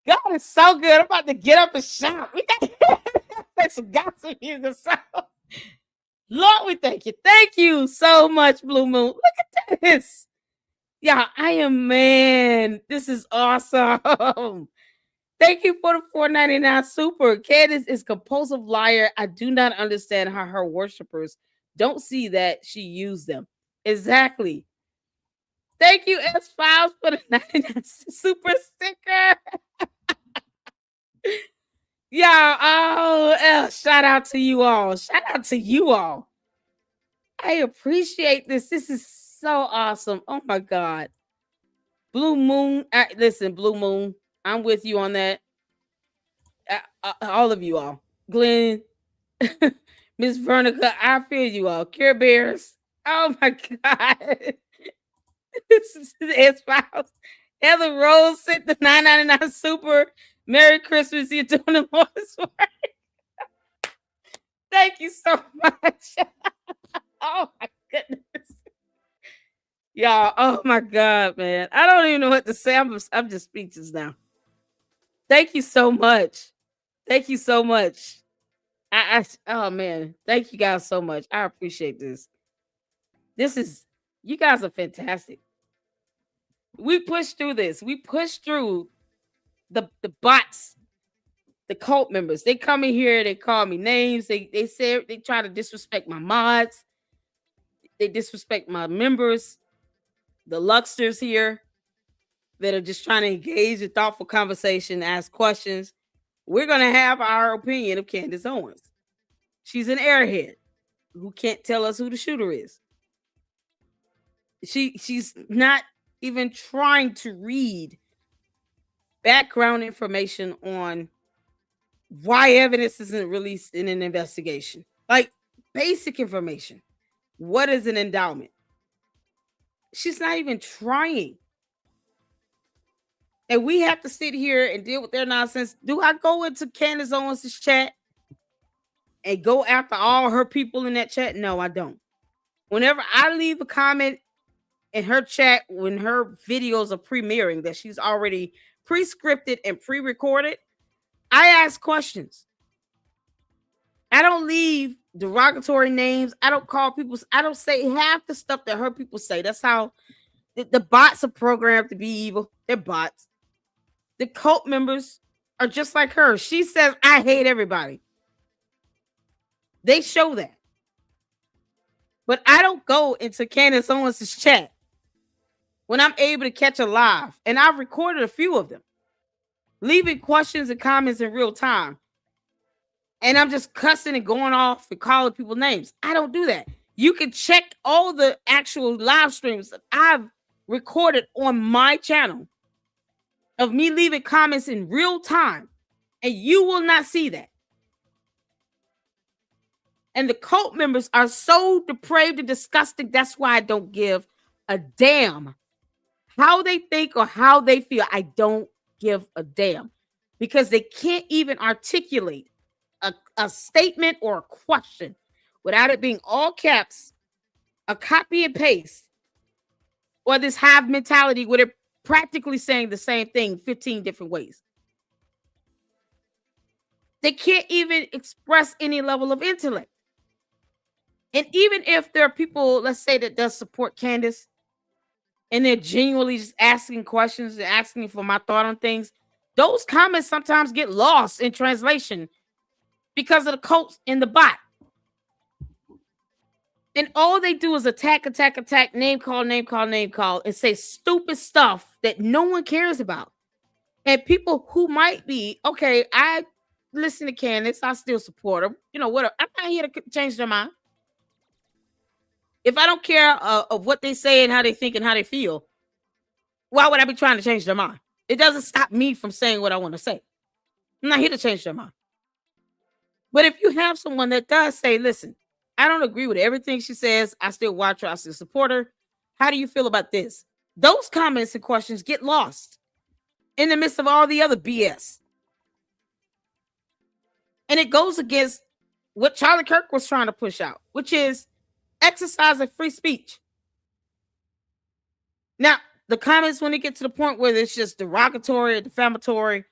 God is so good. I'm about to get up and shout. We got some gossip music. So, Lord, we thank you. Thank you so much, Blue Moon. Look at this. Yeah, man. This is awesome. Thank you for the $4.99 super. Candace is compulsive liar. I do not understand how her worshipers don't see that she used them. Exactly. Thank you, S Files, for the 99 super sticker. Yeah, shout out to you all. Shout out to you all. I appreciate this. This is so awesome. Oh my God. Blue Moon. Listen, Blue Moon. I'm with you on that. All of you all. Glenn, Miss Vernica, I feel you all. Care Bears. Oh my God. This is S Files. Heather Rose sent the $9.99 super. Merry Christmas. You're doing the Lord's work. Thank you so much. Oh my goodness. Y'all, oh my God, man. I don't even know what to say. I'm just speechless now. Thank you so much. Thank you so much. Oh man, thank you guys so much. I appreciate this. You guys are fantastic. We pushed through this. We pushed through the bots, the cult members. They come in here, they call me names. They say they try to disrespect my mods. They disrespect my members, the Luxters here that are just trying to engage in thoughtful conversation, ask questions. We're going to have our opinion of Candace Owens. She's an airhead who can't tell us who the shooter is. She's not even trying to read background information on why evidence isn't released in an investigation. Like basic information. What is an endowment? She's not even trying. And we have to sit here and deal with their nonsense. Do I go into Candace Owens' chat and go after all her people in that chat? No, I don't. Whenever I leave a comment in her chat, when her videos are premiering that she's already pre-scripted and pre-recorded, I ask questions. I don't leave derogatory names. I don't call people. I don't say half the stuff that her people say. That's how the bots are programmed to be evil. They're bots. The cult members are just like her. She says, I hate everybody. They show that. But I don't go into Candace Owens' chat when I'm able to catch a live. And I've recorded a few of them, leaving questions and comments in real time. And I'm just cussing and going off and calling people names. I don't do that. You can check all the actual live streams that I've recorded on my channel of me leaving comments in real time, and you will not see that. And the cult members are so depraved and disgusting. That's why I don't give a damn how they think or how they feel. I don't give a damn because they can't even articulate a statement or a question without it being all caps, a copy and paste, or this hive mentality where they're practically saying the same thing 15 different ways. They can't even express any level of intellect. And even if there are people, let's say, that does support Candace, and they're genuinely just asking questions and asking for my thought on things, those comments sometimes get lost in translation because of the quotes in the bot. And all they do is attack, name call, and say stupid stuff that no one cares about. And people who might be, okay, I listen to Candace, I still support her, whatever. I'm not here to change their mind. If I don't care of what they say and how they think and how they feel, why would I be trying to change their mind? It doesn't stop me from saying what I want to say. I'm not here to change their mind. But if you have someone that does say, listen, I don't agree with everything she says, I still watch her, I still support her. How do you feel about this? Those comments and questions get lost in the midst of all the other BS. And it goes against what Charlie Kirk was trying to push out, which is exercise of free speech. Now, the comments, when it gets to the point where it's just derogatory or defamatory,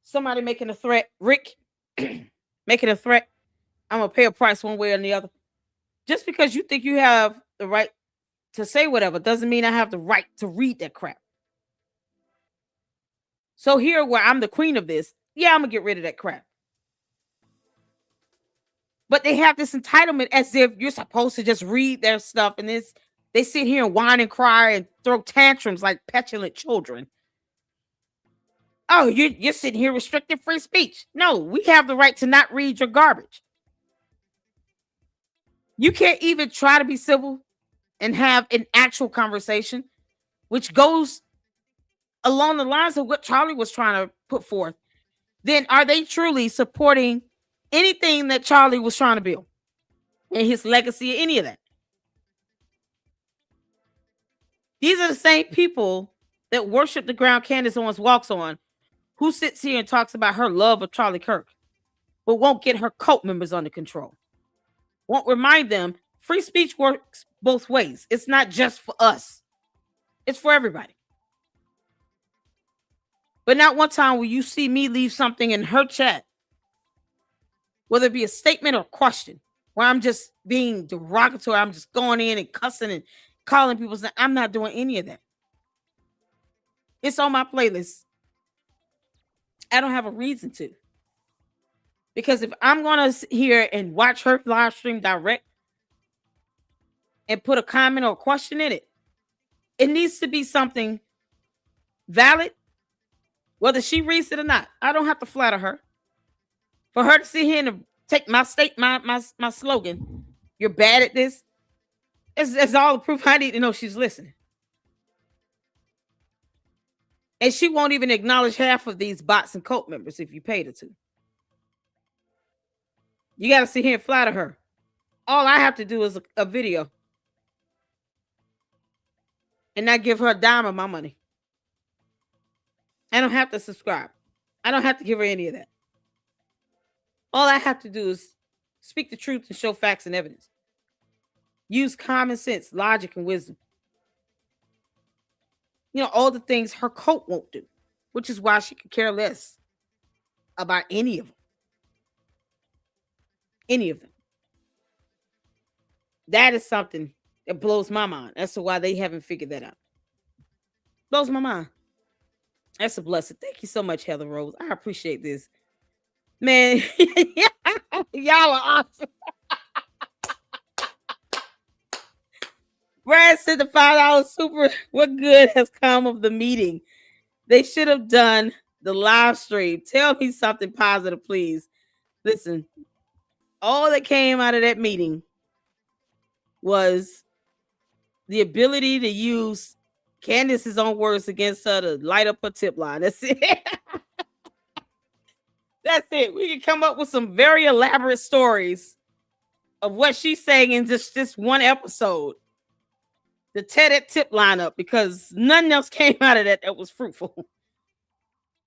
somebody making a threat, Rick making a threat, I'm going to pay a price one way or the other. Just because you think you have the right to say whatever doesn't mean I have the right to read that crap. So here, where I'm the queen of this, yeah, I'm going to get rid of that crap. But they have this entitlement as if you're supposed to just read their stuff, and they sit here and whine and cry and throw tantrums like petulant children. Oh, you're sitting here restricting free speech. No, we have the right to not read your garbage. You can't even try to be civil and have an actual conversation, which goes along the lines of what Charlie was trying to put forth. Then are they truly supporting anything that Charlie was trying to build and his legacy, any of that? These are the same people that worship the ground Candace Owens walks on, who sits here and talks about her love of Charlie Kirk, but won't get her cult members under control. Won't remind them free speech works both ways. It's not just for us. It's for everybody. But not one time will you see me leave something in her chat, whether it be a statement or a question, where I'm just being derogatory. I'm just going in and cussing and calling people. I'm not doing any of that. It's on my playlist. I don't have a reason to. Because if I'm going to hear and watch her live stream direct and put a comment or a question in it, it needs to be something valid, whether she reads it or not. I don't have to flatter her. For her to sit here and take my slogan, you're bad at this, it's all the proof I need to know she's listening. And she won't even acknowledge half of these bots and cult members if you paid her to. You got to sit here and flatter her. All I have to do is a video and not give her a dime of my money. I don't have to subscribe. I don't have to give her any of that. All I have to do is speak the truth and show facts and evidence. Use common sense, logic, and wisdom. All the things her cult won't do, which is why she could care less about any of them. Any of them. That is something that blows my mind. That's why they haven't figured that out. Blows my mind. That's a blessing. Thank you so much, Heather Rose. I appreciate this. Man, y'all are awesome. Brad said the $5 super. What good has come of the meeting? They should have done the live stream. Tell me something positive, please. Listen, all that came out of that meeting was the ability to use Candace's own words against her to light up her tip line. That's it. That's it. We can come up with some very elaborate stories of what she's saying in just this one episode to tear that tip line up, because nothing else came out of that was fruitful.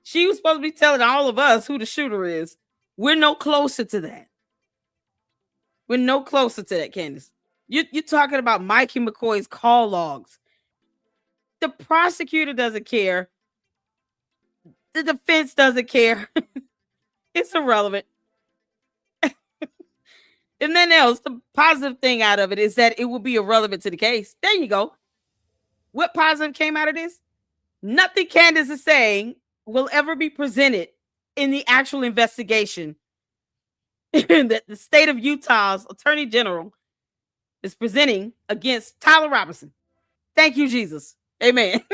She was supposed to be telling all of us who the shooter is. We're no closer to that. We're no closer to that, Candace. You're talking about Mikey McCoy's call logs The prosecutor doesn't care. The defense doesn't care. It's irrelevant. If nothing else, the positive thing out of it is that it will be irrelevant to the case. There you go. What positive came out of this? Nothing Candace is saying will ever be presented in the actual investigation that the state of Utah's attorney general is presenting against Tyler Robinson. Thank you, Jesus. Amen.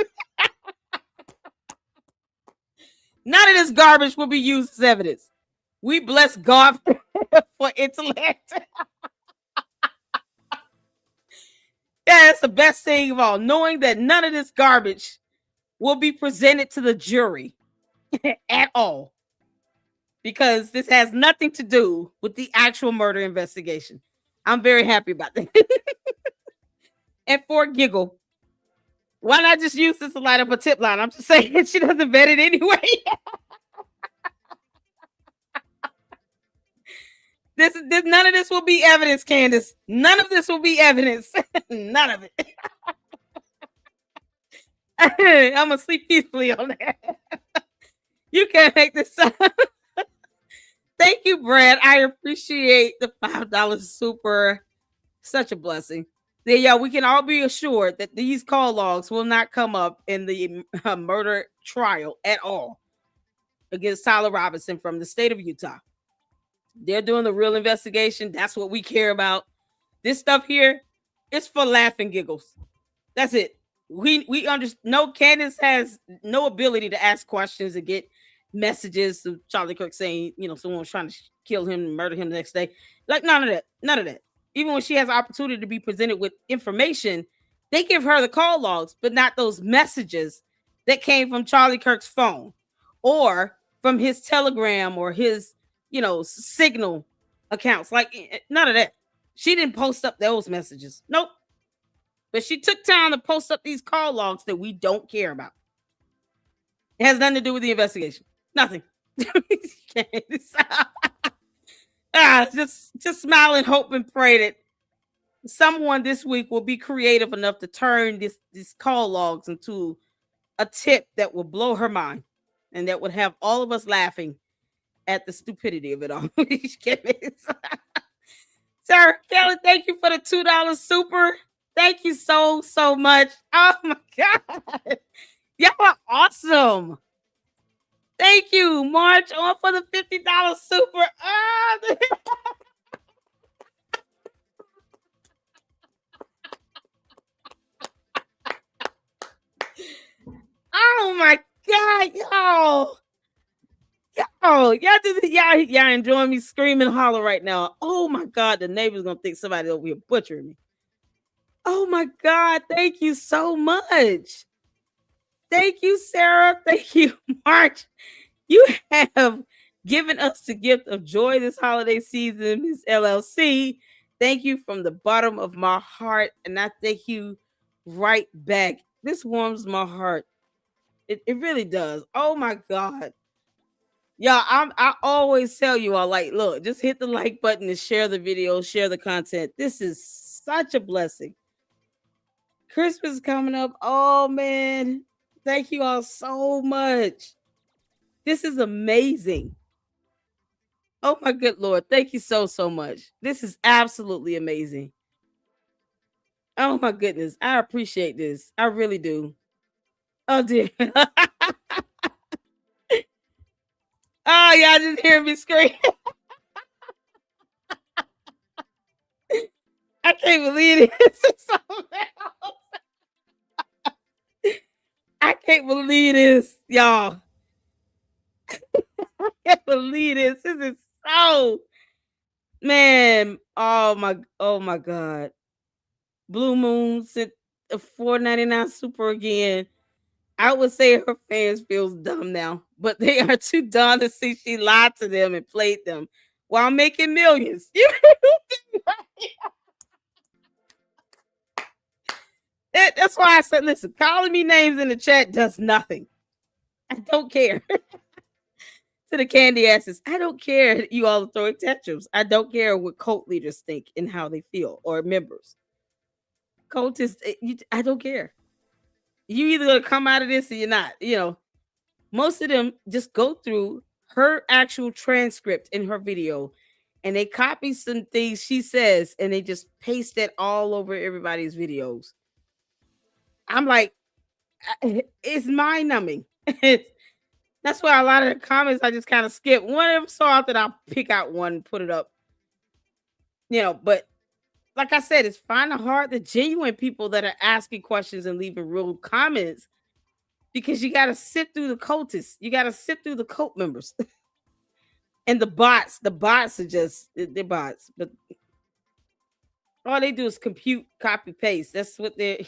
None of this garbage will be used as evidence. We bless God for intellect. Yeah, it's the best thing of all, knowing that none of this garbage will be presented to the jury at all, because this has nothing to do with the actual murder investigation. I'm very happy about that. And for a giggle, why not just use this to light up a tip line? I'm just saying she doesn't vet it anyway. This none of this will be evidence, Candace. None of this will be evidence. None of it. I'm gonna sleep peacefully on that. You can't make this up. Thank you, Brad. I appreciate the $5 super. Such a blessing. Yeah, we can all be assured that these call logs will not come up in the murder trial at all against Tyler Robinson from the state of Utah. They're doing the real investigation. That's what we care about. This stuff here is for laughing giggles. That's it. We understand. No, Candace has no ability to ask questions and get messages of Charlie Kirk saying, someone was trying to kill him and murder him the next day. Like, none of that. None of that. Even when she has an opportunity to be presented with information, they give her the call logs, but not those messages that came from Charlie Kirk's phone or from his Telegram or his, Signal accounts. Like, none of that. She didn't post up those messages. Nope. But she took time to post up these call logs that we don't care about. It has nothing to do with the investigation. Nothing. Just smile and hope and pray that someone this week will be creative enough to turn these call logs into a tip that will blow her mind and that would have all of us laughing at the stupidity of it all. Sir Kelly, thank you for the $2 super. Thank you so much. Oh my God. Y'all are awesome. Thank you, March, on for the $50 super. Oh my God, y'all. Y'all enjoying me screaming and holler right now. Oh my God, the neighbor's gonna think somebody over here butchering me. Oh my God, thank you so much. Thank you, Sarah. Thank you, March. You have given us the gift of joy this holiday season, Miss LLC. Thank you from the bottom of my heart, and I thank you right back. This warms my heart. It really does. Oh my God. Y'all, I always tell you all, like, look, just hit the like button and share the video, share the content. This is such a blessing. Christmas is coming up. Oh man. Thank you all so much. This is amazing. Oh my good Lord. Thank you so much. This is absolutely amazing. Oh my goodness. I appreciate this. I really do. Oh dear. Oh, y'all just hear me scream. I can't believe this. I can't believe this, y'all. I can't believe this. This is so, man. Oh my God. Blue Moon sent a $4.99 super again. I would say her fans feels dumb now, but they are too dumb to see she lied to them and played them while making millions. That's why I said, listen, calling me names in the chat does nothing. I don't care. To the candy asses, I don't care that you all are throwing tantrums. I don't care what cult leaders think and how they feel, or members. Cultists, I don't care. You either gonna come out of this or you're not. Most of them just go through her actual transcript in her video and they copy some things she says and they just paste that all over everybody's videos. I'm like, it's mind numbing. That's why a lot of the comments I just kind of skip. One of them so often I'll pick out one and put it up. But like I said, it's finding hard the genuine people that are asking questions and leaving real comments because you got to sit through the cultists. You got to sit through the cult members and the bots. The bots are just, they're bots. But all they do is compute, copy, paste. That's what they're,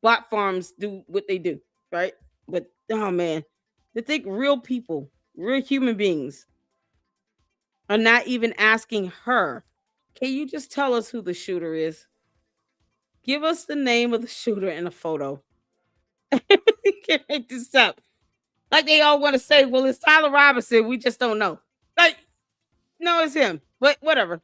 bot farms do what they do, right? But, oh man, to think real people, real human beings are not even asking her, can you just tell us who the shooter is? Give us the name of the shooter and a photo. Can't make this up. Like they all want to say, well, it's Tyler Robinson. We just don't know. Like, no, it's him. But whatever.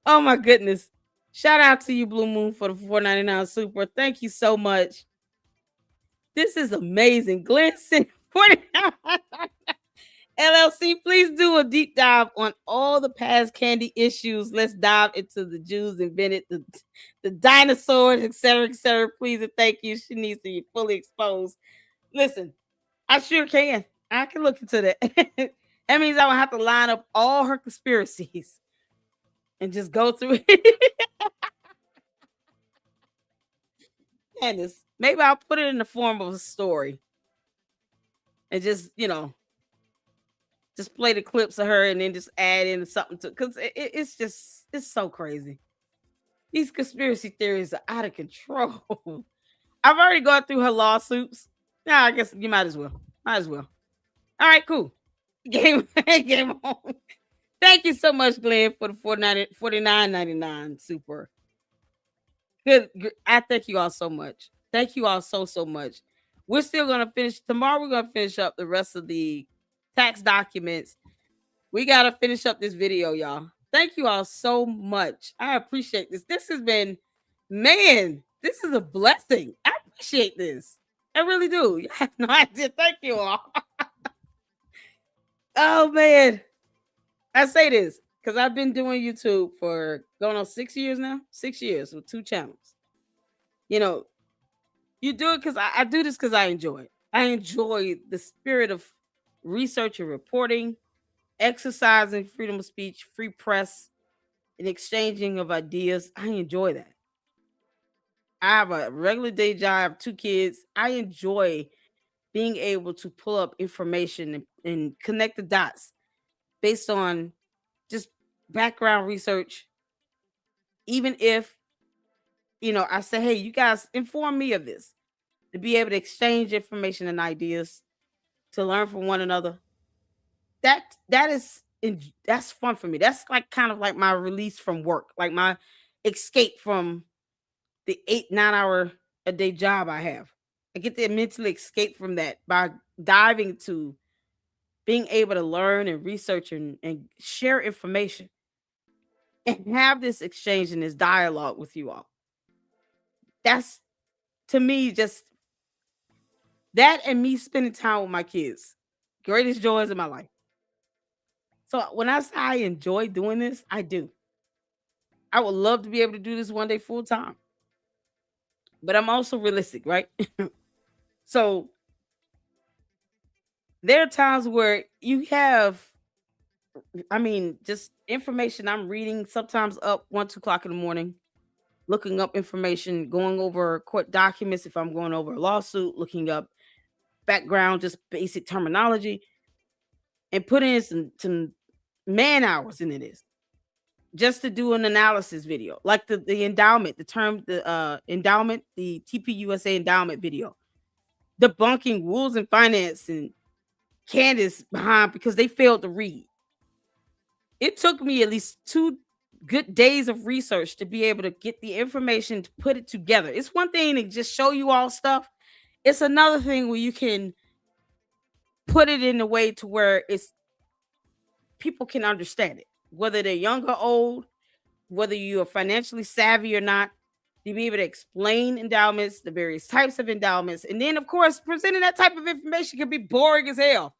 Oh my goodness. Shout out to you, Blue Moon, for the $4.99 super. Thank you so much. This is amazing. Glenn sent 49. LLC, please do a deep dive on all the past candy issues. Let's dive into the Jews invented the dinosaurs, etc., etc. Please and thank you. She needs to be fully exposed. Listen, I sure can. I can look into that. That means I will have to line up all her conspiracies and just go through it. Candace, maybe I'll put it in the form of a story and just, just play the clips of her and then just add in something to, because it's so crazy. These conspiracy theories are out of control. I've already gone through her lawsuits. Now I guess you might as well. All right, cool. Game on. Thank you so much, Glenn, for the $49.99 super. Good. I thank you all so much. Thank you all so much. We're still gonna finish tomorrow. We're gonna finish up the rest of the tax documents. We gotta finish up this video, y'all. Thank you all so much. I appreciate this. This has been, man, this is a blessing. I appreciate this. I really do. You have no idea. Thank you all. Oh man. I say this because I've been doing YouTube for going on 6 years now. 6 years with 2 channels. You do it because I do this because I enjoy it. I enjoy the spirit of research and reporting, exercising freedom of speech, free press, and exchanging of ideas. I enjoy that. I have a regular day job, I have 2 kids. I enjoy being able to pull up information and connect the dots based on just background research. Even if, I say, hey, you guys inform me of this, to be able to exchange information and ideas, to learn from one another. That's fun for me. That's like kind of like my release from work, like my escape from the 8-9 hour a day job I have. I get to mentally escape from that by diving to being able to learn and research and share information and have this exchange and this dialogue with you all. That's, to me, just that and me spending time with my kids. Greatest joys of my life. So when I say I enjoy doing this, I do. I would love to be able to do this one day full time. But I'm also realistic, right? So there are times where you have, just information I'm reading sometimes up 1-2 o'clock in the morning, looking up information, going over court documents if I'm going over a lawsuit, looking up background, just basic terminology, and putting in some man hours into this just to do an analysis video, like the endowment, endowment, the TPUSA endowment video, debunking rules and finance and Candace behind because they failed to read. It took me at least 2 good days of research to be able to get the information to put it together. It's one thing to just show you all stuff. It's another thing where you can put it in a way to where people can understand it, whether they're young or old, whether you are financially savvy or not. to be able to explain endowments, the various types of endowments. And then, of course, presenting that type of information can be boring as hell.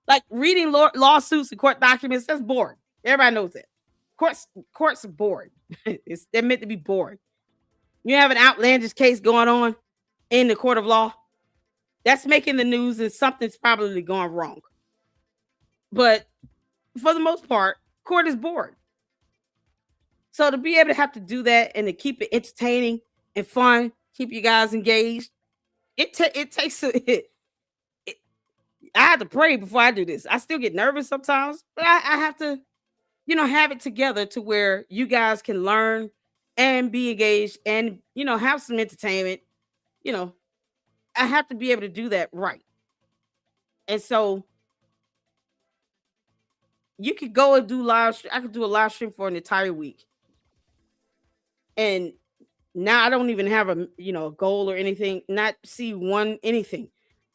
Like reading lawsuits and court documents, that's boring. Everybody knows that. Courts are boring. They're meant to be boring. You have an outlandish case going on in the court of law, that's making the news and something's probably going wrong. But for the most part, court is boring. So to be able to have to do that and to keep it entertaining and fun, keep you guys engaged, it takes I have to pray before I do this. I still get nervous sometimes, but I have to, have it together to where you guys can learn and be engaged and, have some entertainment. I have to be able to do that right. And so you could go and do I could do a live stream for an entire week. And now I don't even have a goal or anything, not see anything,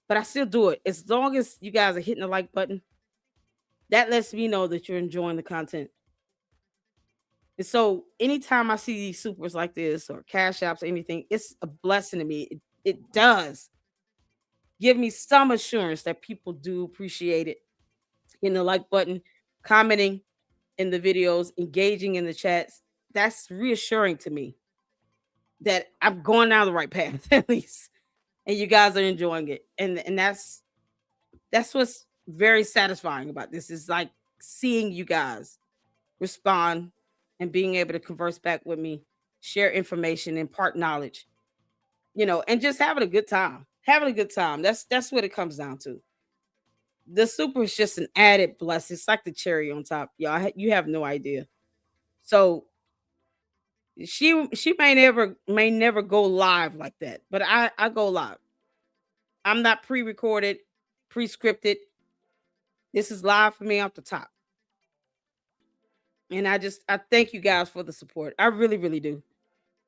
but I still do it. As long as you guys are hitting the like button, that lets me know that you're enjoying the content. And so anytime I see these supers like this or cash apps or anything, it's a blessing to me. It does give me some assurance that people do appreciate it. Hitting the like button, commenting in the videos, engaging in the chats. That's reassuring to me that I'm going down the right path at least, and you guys are enjoying it. And that's what's very satisfying about this, is like seeing you guys respond and being able to converse back with me, share information, impart knowledge, and just having a good time. Having a good time. That's what it comes down to. The super is just an added blessing. It's like the cherry on top, y'all. You have no idea. So she may never go live like that, but I go live. I'm not pre-recorded, pre-scripted. This is live for me off the top. And I thank you guys for the support. I really, really do.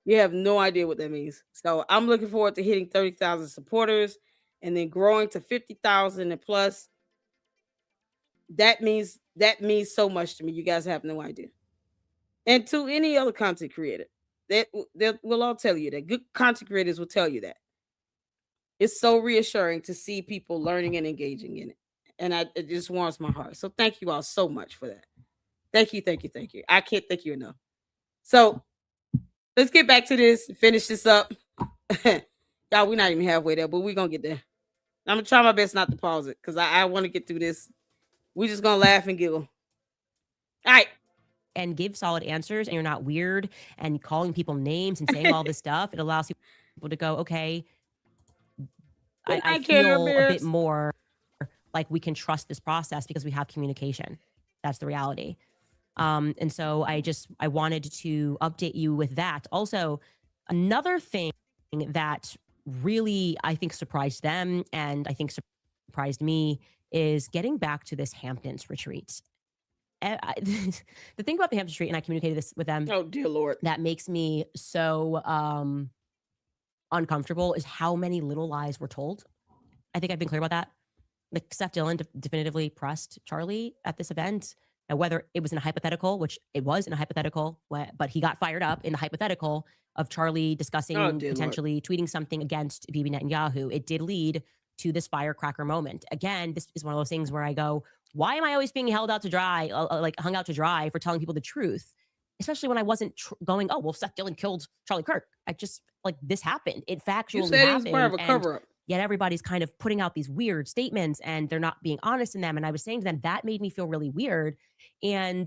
You have no idea what that means. So I'm looking forward to hitting 30,000 supporters and then growing to 50,000 and plus. That means so much to me. You guys have no idea. And to any other content creator, that will all tell you that. Good content creators will tell you that. It's so reassuring to see people learning and engaging in it. And it just warms my heart. So thank you all so much for that. Thank you, thank you, thank you. I can't thank you enough. So let's get back to this, finish this up. Y'all, we're not even halfway there, but we're going to get there. I'm going to try my best not to pause it because I want to get through this. We're just going to laugh and giggle. All right. And give solid answers, and you're not weird and calling people names and saying all this stuff. It allows people to go, okay, I feel a bit more like we can trust this process because we have communication. That's the reality. And so I wanted to update you with that. Also, another thing that really, I think, surprised them and I think surprised me is getting back to this Hamptons retreat. The thing about the Hamptons retreat, and I communicated this with them. Oh, dear Lord. That makes me so uncomfortable is how many little lies were told. I think I've been clear about that. Like Steph Dillon definitively pressed Charlie at this event. Whether it was in a hypothetical, which it was in a hypothetical, but he got fired up in the hypothetical of Charlie discussing potentially tweeting something against Bibi Netanyahu. It did lead to this firecracker moment. Again, this is one of those things where I go, why am I always being hung out to dry for telling people the truth? Especially when I wasn't going, oh, well, Steph Dillon killed Charlie Kirk. I just, this happened. It factually happened. It was part of a cover-up. Yet everybody's kind of putting out these weird statements and they're not being honest in them. And I was saying to them, that made me feel really weird. And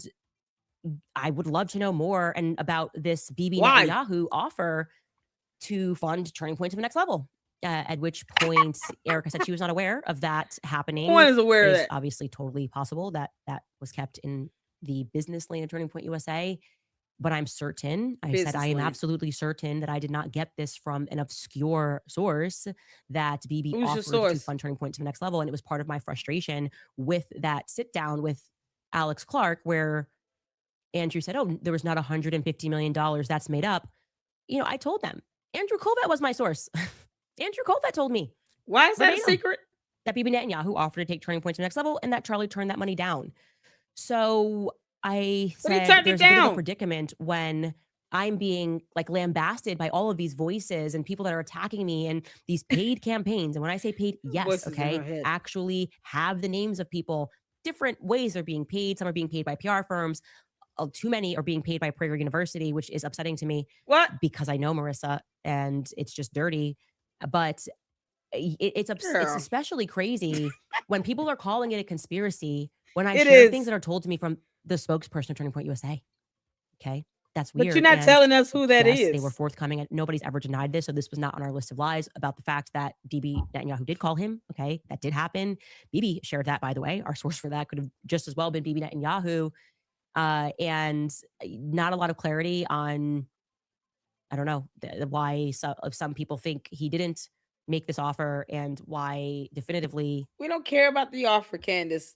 I would love to know more about this Bibi Netanyahu offer to fund Turning Point to the next level. At which point Erika said she was not aware of that happening. One is aware of that. It's obviously totally possible that was kept in the business lane of Turning Point USA. But I'm certain, I said, I am absolutely certain that I did not get this from an obscure source that Bibi offered to fund Turning Point to the next level. And it was part of my frustration with that sit down with Alex Clark, where Andrew said, oh, there was not $150 million that's made up. I told them, Andrew Colvett was my source. Andrew Colvett told me. Why is that a secret? That Bibi Netanyahu offered to take Turning Point to the next level and that Charlie turned that money down. So I said there's a bit of a predicament when I'm being like lambasted by all of these voices and people that are attacking me and these paid campaigns. And when I say paid, yes, Voices in her okay, head. actually have the names of people. Different ways they're being paid. Some are being paid by PR firms. Too many are being paid by Prager University, which is upsetting to me What? because I know Marissa and it's just dirty. But it's Girl. especially crazy when people are calling it a conspiracy when I'm It sharing is. things that are told to me from the spokesperson of Turning Point USA. Okay. That's weird. But you're not And telling us who that yes, is. they were forthcoming and nobody's ever denied this. So this was not on our list of lies about the fact that DB Netanyahu did call him. Okay. That did happen. Bibi shared that, by the way. Our source for that could have just as well been Bibi Netanyahu. And not a lot of clarity on, I don't know, why some people think he didn't make this offer and why definitively. We don't care about the offer, Candace,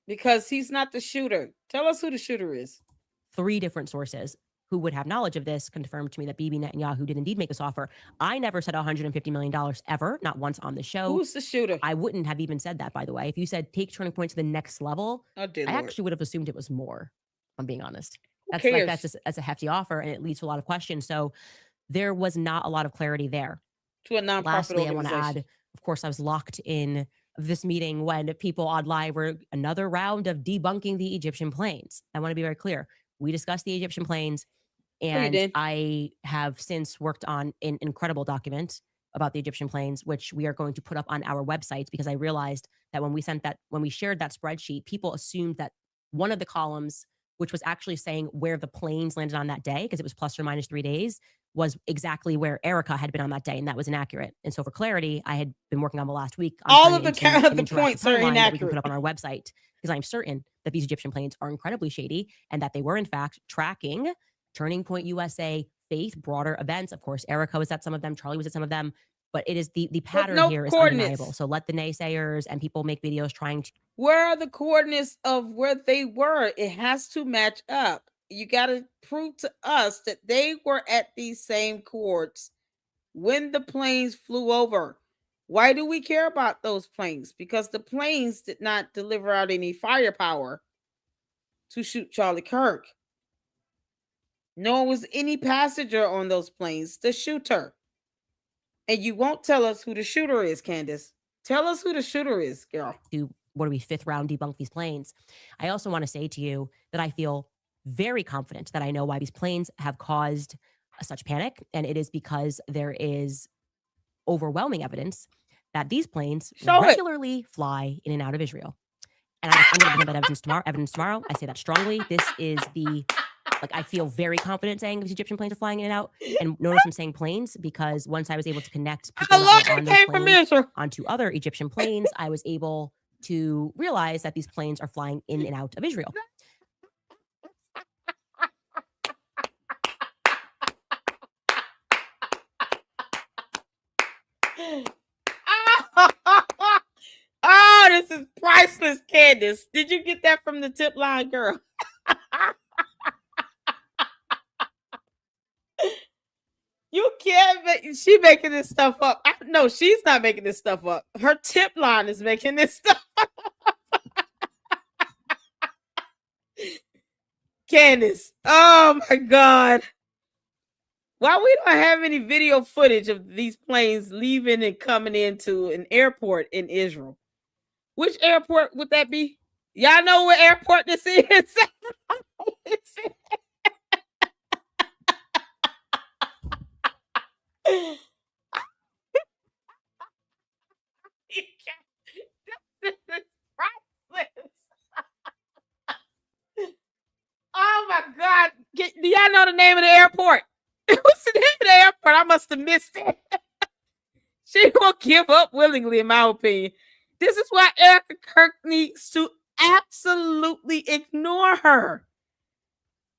because he's not the shooter. Tell us who the shooter is. 3 different sources who would have knowledge of this confirmed to me that Bibi Netanyahu did indeed make this offer. I never said $150 million ever, not once on the show. Who's the shooter? I wouldn't have even said that, by the way. If you said take Turning Point to the next level, Oh, dear I Lord. actually would have assumed it was more, if I'm being honest. Who That's like cares? that's a hefty offer and it leads to a lot of questions. So there was not a lot of clarity there. To a nonprofit Lastly, I want organization. to add, of course, I was locked in this meeting when people on live were another round of debunking the Egyptian planes. I want to be very clear. We discussed the Egyptian planes, and did. I have since worked on an incredible document about the Egyptian planes, which we are going to put up on our website because I realized that when we shared that spreadsheet, people assumed that one of the columns, which was actually saying where the planes landed on that day, because it was plus or minus 3 days, was exactly where Erika had been on that day, and that was inaccurate. And so for clarity, I had been working on the last week on All turning of the it into an the interactive points are timeline that we can inaccurate. put up on our website because I'm certain that these Egyptian planes are incredibly shady and that they were in fact tracking Turning Point USA faith broader events. Of course, Erika was at some of them, Charlie was at some of them, but it is the pattern no here is coordinates. undeniable. So let the naysayers and people make videos trying to. Where are the coordinates of where they were? It has to match up. You got to prove to us that they were at these same coords when the planes flew over. Why do we care about those planes? Because the planes did not deliver out any firepower to shoot Charlie Kirk. Nor was any passenger on those planes the shooter. And you won't tell us who the shooter is, Candace. Tell us who the shooter is, girl. What are we, 5th round debunk these planes? I also want to say to you that I feel very confident that I know why these planes have caused such panic. And it is because there is overwhelming evidence that these planes regularly fly in and out of Israel. And I'm going to present that evidence tomorrow. I say that strongly. This is I feel very confident saying these Egyptian planes are flying in and out. And notice I'm saying planes because once I was able to connect people that were on those planes onto other Egyptian planes, I was able to realize that these planes are flying in and out of Israel. Oh, this is priceless, Candace. Did you get that from the tip line, girl? You can't make. She making this stuff up. No, she's not making this stuff up. Her tip line is making this stuff up. Candace. Oh my God. Why we don't have any video footage of these planes leaving and coming into an airport in Israel? Which airport would that be? Y'all know what airport this is? Oh my God. Do y'all know the name of the airport? What's the name of the airport? I must have missed it. She won't give up willingly, in my opinion. This is why Erika Kirk needs to absolutely ignore her.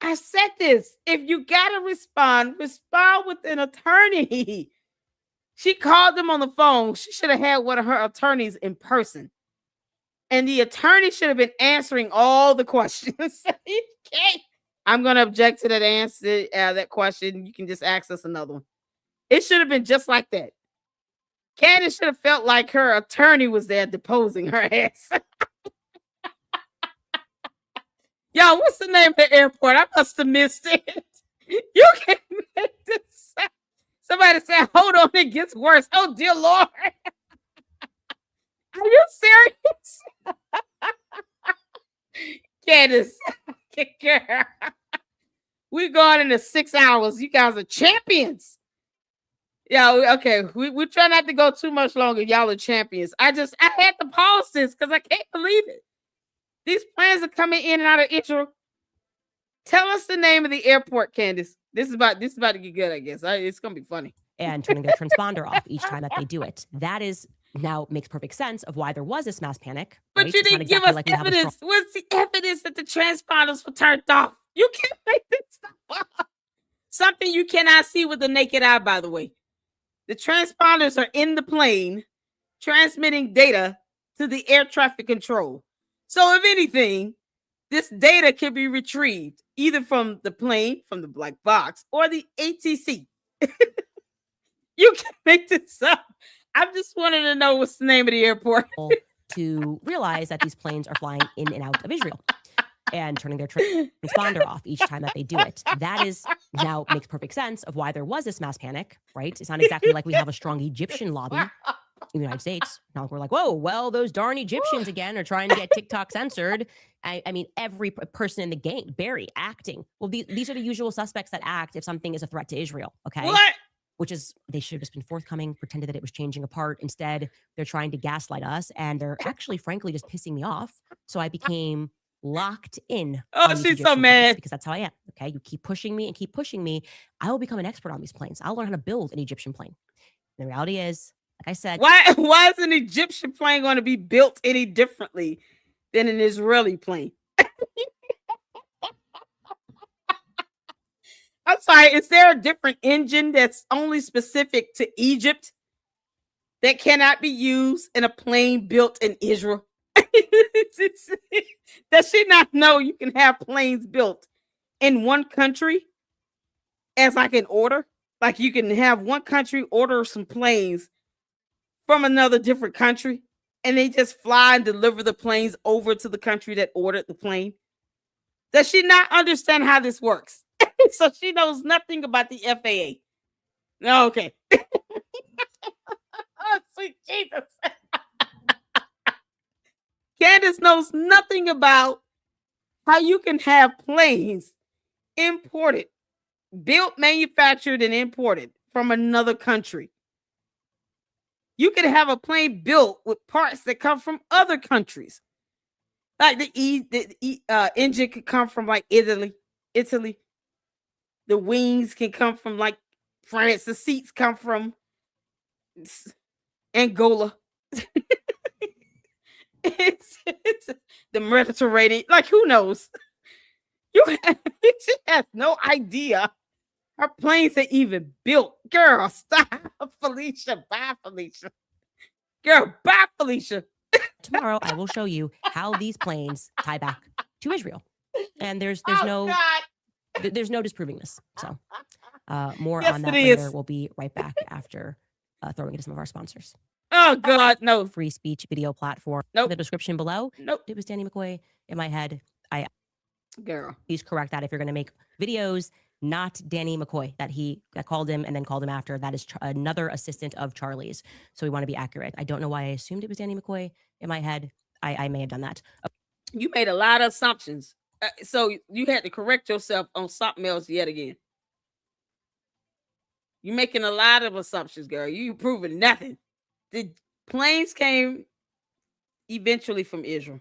I said this. If you gotta respond with an attorney. She called them on the phone. She should have had one of her attorneys in person. And the attorney should have been answering all the questions. I'm going to object to that answer, that question. You can just ask us another one. It should have been just like that. Candace should have felt like her attorney was there deposing her ass. Yo, what's the name of the airport? I must have missed it. You can make this. Somebody said, hold on, it gets worse. Oh, dear Lord. Are you serious? Candace, girl, we're going into 6 hours. You guys are champions. Yeah, okay. We try not to go too much longer. Y'all are champions. I had to pause this because I can't believe it. These planes are coming in and out of Israel. Tell us the name of the airport, Candace. This is about to get good, I guess. It's gonna be funny. And turning their transponder off each time that they do it. That is now makes perfect sense of why there was this mass panic. But right? you It's not didn't give exactly us like we have a strong- evidence. What's the evidence that the transponders were turned off? You can't make this stuff up. Something you cannot see with the naked eye, by the way. The transponders are in the plane transmitting data to the air traffic control. So if anything, this data can be retrieved either from the plane, from the black box, or the ATC. You can make this up. I just wanted to know what's the name of the airport. to realize that these planes are flying in and out of Israel and turning their transponder off each time that they do it. That is now makes perfect sense of why there was this mass panic, right? It's not exactly like we have a strong Egyptian lobby in the United States. Now we're like, whoa, well, those darn Egyptians again are trying to get TikTok censored. I mean, every person in the game, Barry, acting. Well, these are the usual suspects that act if something is a threat to Israel, okay? What? Which is, they should have just been forthcoming, pretended that it was changing apart. Instead, they're trying to gaslight us, and they're actually, frankly, just pissing me off. So I became locked in. Oh, on these she's so Egyptian planes mad. because that's how I am. Okay, you keep pushing me and keep pushing me. I will become an expert on these planes. I'll learn how to build an Egyptian plane. And the reality is, like I said, Why is an Egyptian plane going to be built any differently than an Israeli plane? I'm sorry, is there a different engine that's only specific to Egypt that cannot be used in a plane built in Israel? Does she not know you can have planes built in one country as like an order? Like you can have one country order some planes from another different country and they just fly and deliver the planes over to the country that ordered the plane. Does she not understand how this works? So she knows nothing about the FAA. No, okay. Oh, sweet Jesus. Candace knows nothing about how you can have planes imported, built, manufactured, and imported from another country. You can have a plane built with parts that come from other countries. Like the engine could come from like Italy. The wings can come from like France. The seats come from Angola. it's the Mediterranean. Like, who knows? She has no idea. Her planes are even built. Girl, stop. Felicia. Bye, Felicia. Girl, bye, Felicia. tomorrow I will show you how these planes tie back to Israel. And there's no disproving this. So more Yes, on that it later. is. We'll be right back after throwing into some of our sponsors. Oh, God, no. Free speech video platform. Nope. The description below. Nope. It was Danny McCoy in my head. Girl. Please correct that if you're going to make videos, not Danny McCoy that called him and then called him after. That is another assistant of Charlie's. So we want to be accurate. I don't know why I assumed it was Danny McCoy in my head. I may have done that. You made a lot of assumptions. So you had to correct yourself on something else yet again. You're making a lot of assumptions, girl. You proving nothing. The planes came eventually from Israel.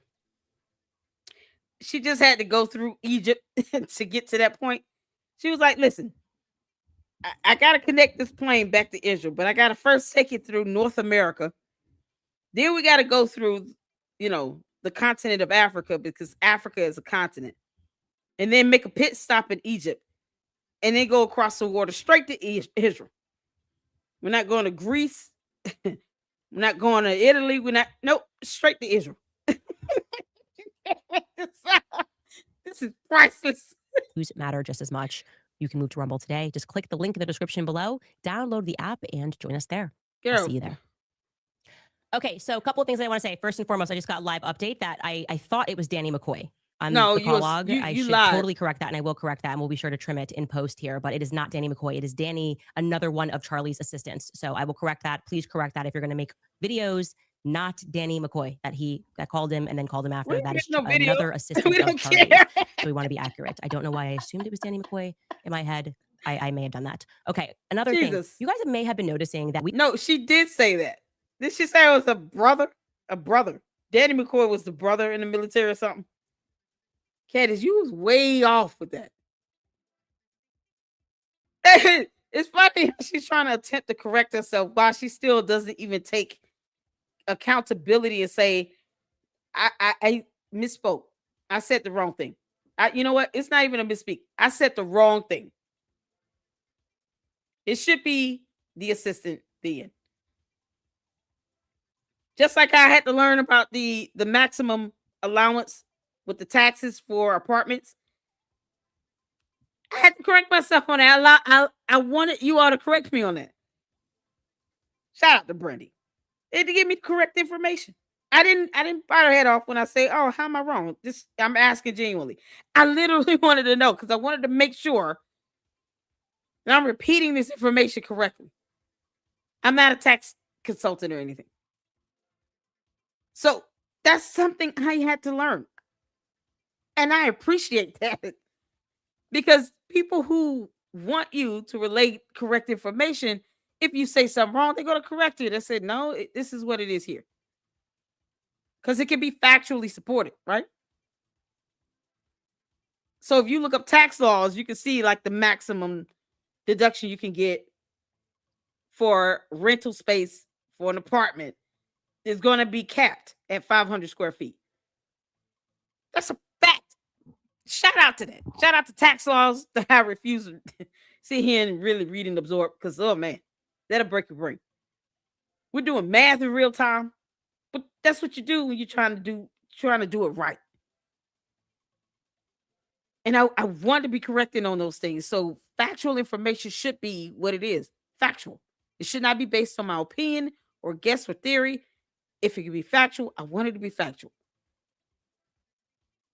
She just had to go through Egypt to get to that point. She was like, listen, I got to connect this plane back to Israel, but I got to first take it through North America. Then we got to go through, the continent of Africa, because Africa is a continent. And then make a pit stop in Egypt. And then go across the water straight to Israel. We're not going to Greece. We're not going to Italy. Straight to Israel. This is priceless. Views matter just as much. You can move to Rumble today. Just click the link in the description below, download the app, and join us there. Girl. I'll see you there. Okay, so a couple of things I want to say. First and foremost, I just got a live update that I thought it was Danny McCoy on No, the call log. you I should lied. totally correct that, and I will correct that, and we'll be sure to trim it in post here. But it is not Danny McCoy. It is Danny, another one of Charlie's assistants. So I will correct that. Please correct that if you're going to make videos. Not Danny McCoy that called him and then called him We after. don't That get is no video. another assistant We of don't Charlie's. care. So we want to be accurate. I don't know why I assumed it was Danny McCoy in my head. I may have done that. Okay, another thing. Jesus. You guys may have been noticing that we No, she did say that. Did she say it was a brother? A brother. Danny McCoy was the brother in the military or something. Candace, you was way off with that. It's funny how she's trying to attempt to correct herself while she still doesn't even take accountability and say, I misspoke. I said the wrong thing. You know what? It's not even a misspeak. I said the wrong thing. It should be the assistant then. Just like I had to learn about the maximum allowance with the taxes for apartments. I had to correct myself on that. I wanted you all to correct me on that. Shout out to Brandy. They had to give me correct information. I didn't bite her head off when I say, "Oh, how am I wrong?" I'm asking genuinely. I literally wanted to know because I wanted to make sure that I'm repeating this information correctly. I'm not a tax consultant or anything. So that's something I had to learn. And I appreciate that because people who want you to relate correct information, if you say something wrong, they go to correct you. They say, no, this is what it is here. Because it can be factually supported, right? So if you look up tax laws, you can see like the maximum deduction you can get for rental space for an apartment is going to be capped at 500 square feet. That's a fact. Shout out to that. Shout out to tax laws that I refuse to sit here and really read and absorb because, oh man, that'll break your brain. We're doing math in real time, but that's what you do when you're trying to do it right. And I want to be correcting on those things. So factual information should be what it is. Factual. It should not be based on my opinion or guess or theory. If it can be factual, I want it to be factual.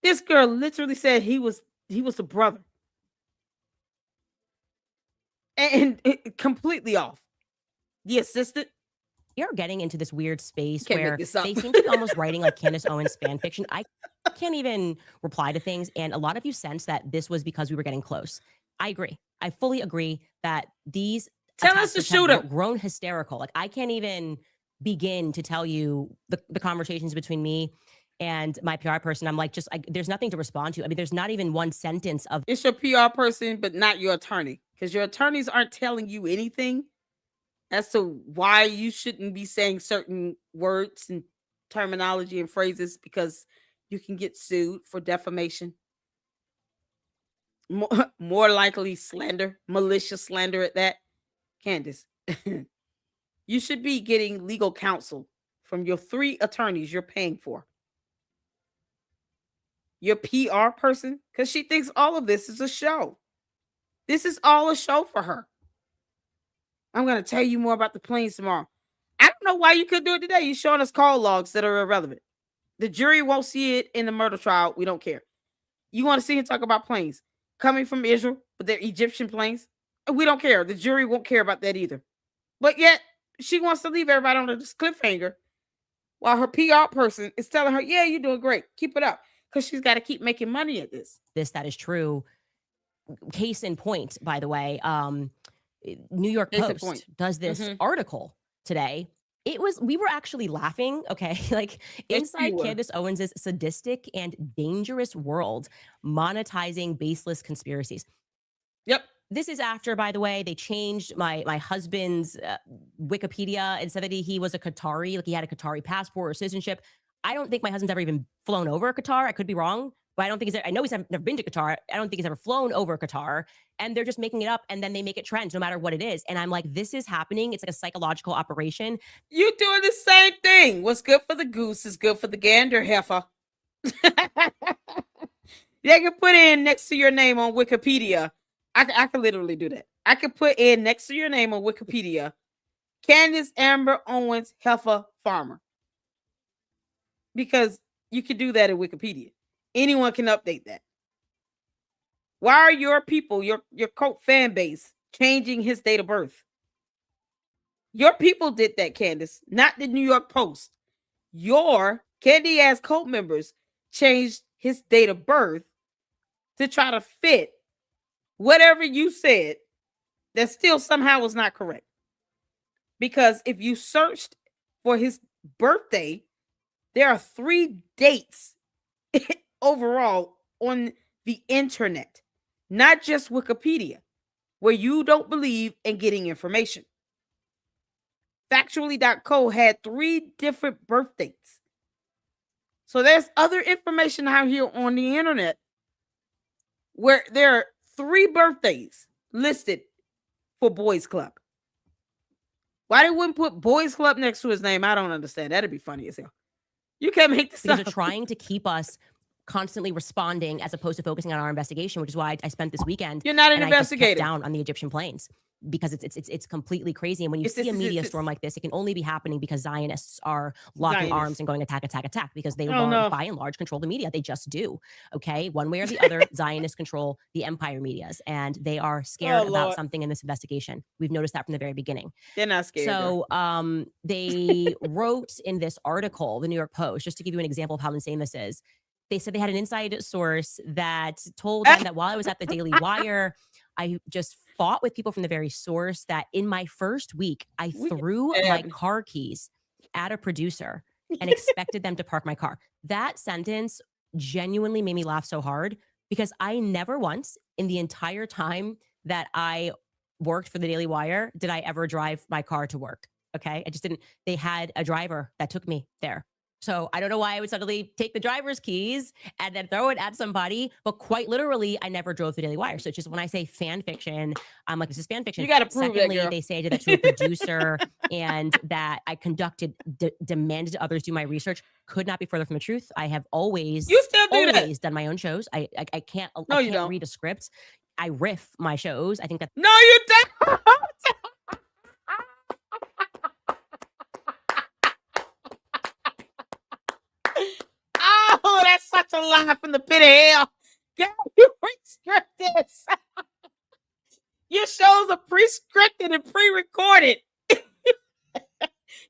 This girl literally said he was the brother. And completely off. The assistant. You're getting into this weird space Can't make where this up. they seem to be almost writing like Candace Owens fan fiction. I can't even reply to things. And a lot of you sense that this was because we were getting close. I agree. I fully agree that these Tell us to attackers have shoot him. grown hysterical. Like I can't even begin to tell you the conversations between me and my PR person. I'm like, there's nothing to respond to. I mean, there's not even one sentence of It's your PR person, but not your attorney. Because your attorneys aren't telling you anything as to why you shouldn't be saying certain words and terminology and phrases because you can get sued for defamation. More likely slander, malicious slander at that. Candace, you should be getting legal counsel from your 3 attorneys you're paying for. Your PR person, because she thinks all of this is a show. This is all a show for her. I'm going to tell you more about the planes tomorrow. I don't know why you could do it today. You're showing us call logs that are irrelevant. The jury won't see it in the murder trial. We don't care. You want to see him talk about planes coming from Israel, but they're Egyptian planes. We don't care. The jury won't care about that either. But yet, she wants to leave everybody on this cliffhanger while her PR person is telling her, yeah, you're doing great. Keep it up. Because she's got to keep making money at this. that is true. Case in point, by the way, New York Case in Post point. does this article today. We were actually laughing, okay? Like Yes, inside you were. Candace Owens' sadistic and dangerous world, monetizing baseless conspiracies. Yep. This is after, by the way, they changed my husband's Wikipedia and said that he was a Qatari, like he had a Qatari passport or citizenship. I don't think my husband's ever even flown over Qatar. I could be wrong, but I know he's never been to Qatar. I don't think he's ever flown over Qatar. And they're just making it up and then they make it trend no matter what it is. And I'm like, this is happening. It's like a psychological operation. You doing the same thing. What's good for the goose is good for the gander, heifer. They can put in next to your name on Wikipedia. I can literally do that. I can put in next to your name on Wikipedia, Candace Amber Owens heifer farmer. Because you can do that in Wikipedia. Anyone can update that. Why are your people, your cult fan base, changing his date of birth? Your people did that, Candace, not the New York Post. Your candy ass cult members changed his date of birth to try to fit whatever you said that still somehow was not correct. Because if you searched for his birthday, there are 3 dates overall on the internet, not just Wikipedia, where you don't believe in getting information. Factually.co had 3 different birth dates. So there's other information out here on the internet where there are 3 birthdays listed for Boys Club. Why they wouldn't put Boys Club next to his name, I don't understand. That'd be funny as hell. You can't make this because up. they're trying to keep us constantly responding as opposed to focusing on our investigation, which is why I spent this weekend. You're not an and I just kept investigator. down on the Egyptian plains because it's completely crazy. And when you see a media storm like this, it can only be happening because Zionists are locking arms and going attack because they by and large control the media. They just do. Okay, one way or the other, Zionists control the empire medias, and they are scared about something in this investigation. We've noticed that from the very beginning. They're not scared. So they wrote in this article, the New York Post, just to give you an example of how insane this is. They said they had an inside source that told them that while I was at the Daily Wire, I just fought with people from the very source that in my first week, I threw my car keys at a producer and expected them to park my car. That sentence genuinely made me laugh so hard because I never once in the entire time that I worked for the Daily Wire did I ever drive my car to work. Okay. I just didn't. They had a driver that took me there. So I don't know why I would suddenly take the driver's keys and then throw it at somebody, but quite literally, I never drove the Daily Wire. So it's just when I say fan fiction, I'm like, this is fan fiction. You got to prove Secondly, that, girl. they say I did that to a producer and that I conducted, demanded others do my research. Could not be further from the truth. I have always, done my own shows. I can't read a script. I riff my shows. I think that. No, you don't. Oh, that's such a lie from the pit of hell. Girl, you pre-scripted. Your shows are pre-scripted and pre-recorded.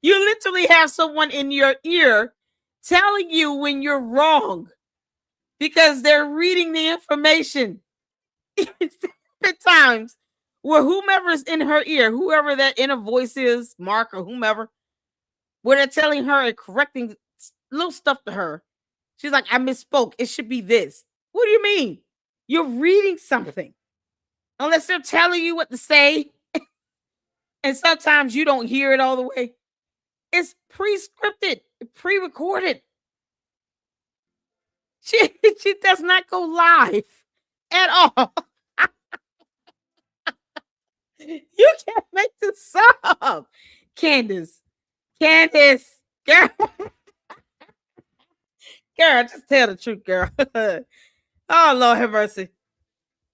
You literally have someone in your ear telling you when you're wrong because they're reading the information. At times where whomever's in her ear, whoever that inner voice is, Mark or whomever, where they're telling her and correcting little stuff to her. She's like, I misspoke. It should be this. What do you mean? You're reading something. Unless they're telling you what to say. And sometimes you don't hear it all the way. It's pre-scripted, pre-recorded. She does not go live at all. You can't make this up. Candace, girl. Girl, just tell the truth, girl. Oh, Lord have mercy.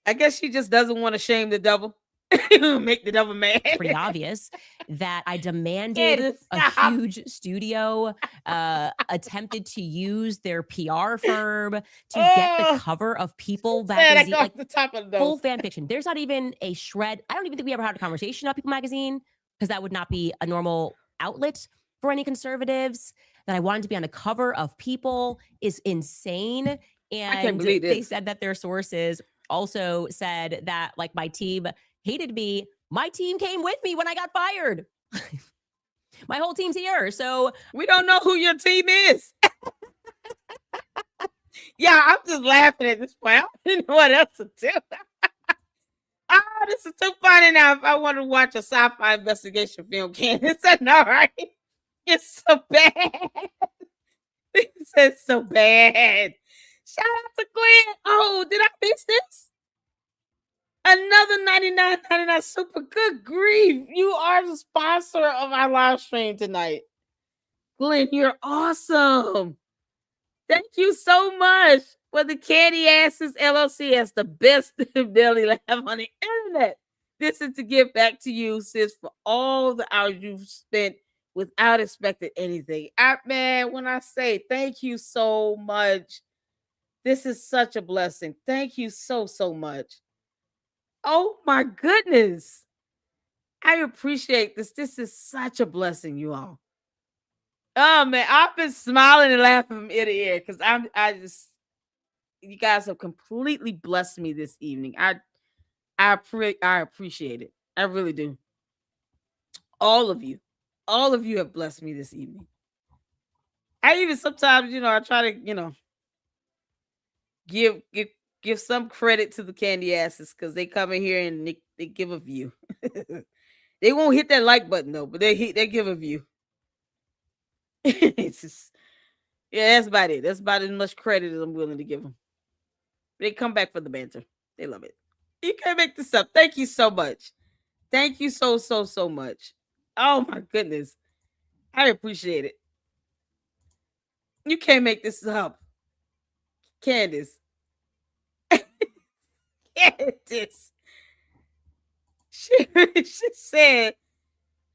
I guess she just doesn't want to shame the devil. Make the devil mad. It's pretty obvious that I demanded a huge studio, attempted to use their PR firm to get the cover of People magazine, like the top of the full fan fiction. There's not even a shred. I don't even think we ever had a conversation about People magazine because that would not be a normal outlet for any conservatives. That I wanted to be on the cover of People is insane. And I can't believe this. They said that their sources also said that like my team hated me. My team came with me when I got fired. My whole team's here. So we don't know who your team is. Yeah, I'm just laughing at this point. I don't know what else to do. Oh, this is too funny now. If I want to watch a sci-fi investigation film, Candace, I know, right? It's so bad. It's so bad. Shout out to Glenn. Oh, did I miss this? Another $99.99 super. Good grief. You are the sponsor of our live stream tonight. Glenn, you're awesome. Thank you so much for the Candy Asses LLC as the best belly laugh on the internet. This is to give back to you, sis, for all the hours you've spent without expecting anything. Man, when I say thank you so much, This is such a blessing. Thank you so, so much. Oh my goodness. I appreciate this. This is such a blessing, you all. Oh man, I've been smiling and laughing from ear to ear because you guys have completely blessed me this evening. I appreciate it. I really do. All of you. All of you have blessed me this evening. I even sometimes, I try to, give give some credit to the candy asses because they come in here and they give a view. They won't hit that like button though, but they give a view. It's just, yeah, that's about it. That's about as much credit as I'm willing to give them. They come back for the banter. They love it. You can't make this up. Thank you so much. Thank you so, so, so much. Oh my goodness. I appreciate it. You can't make this up. Candace. Candace. She said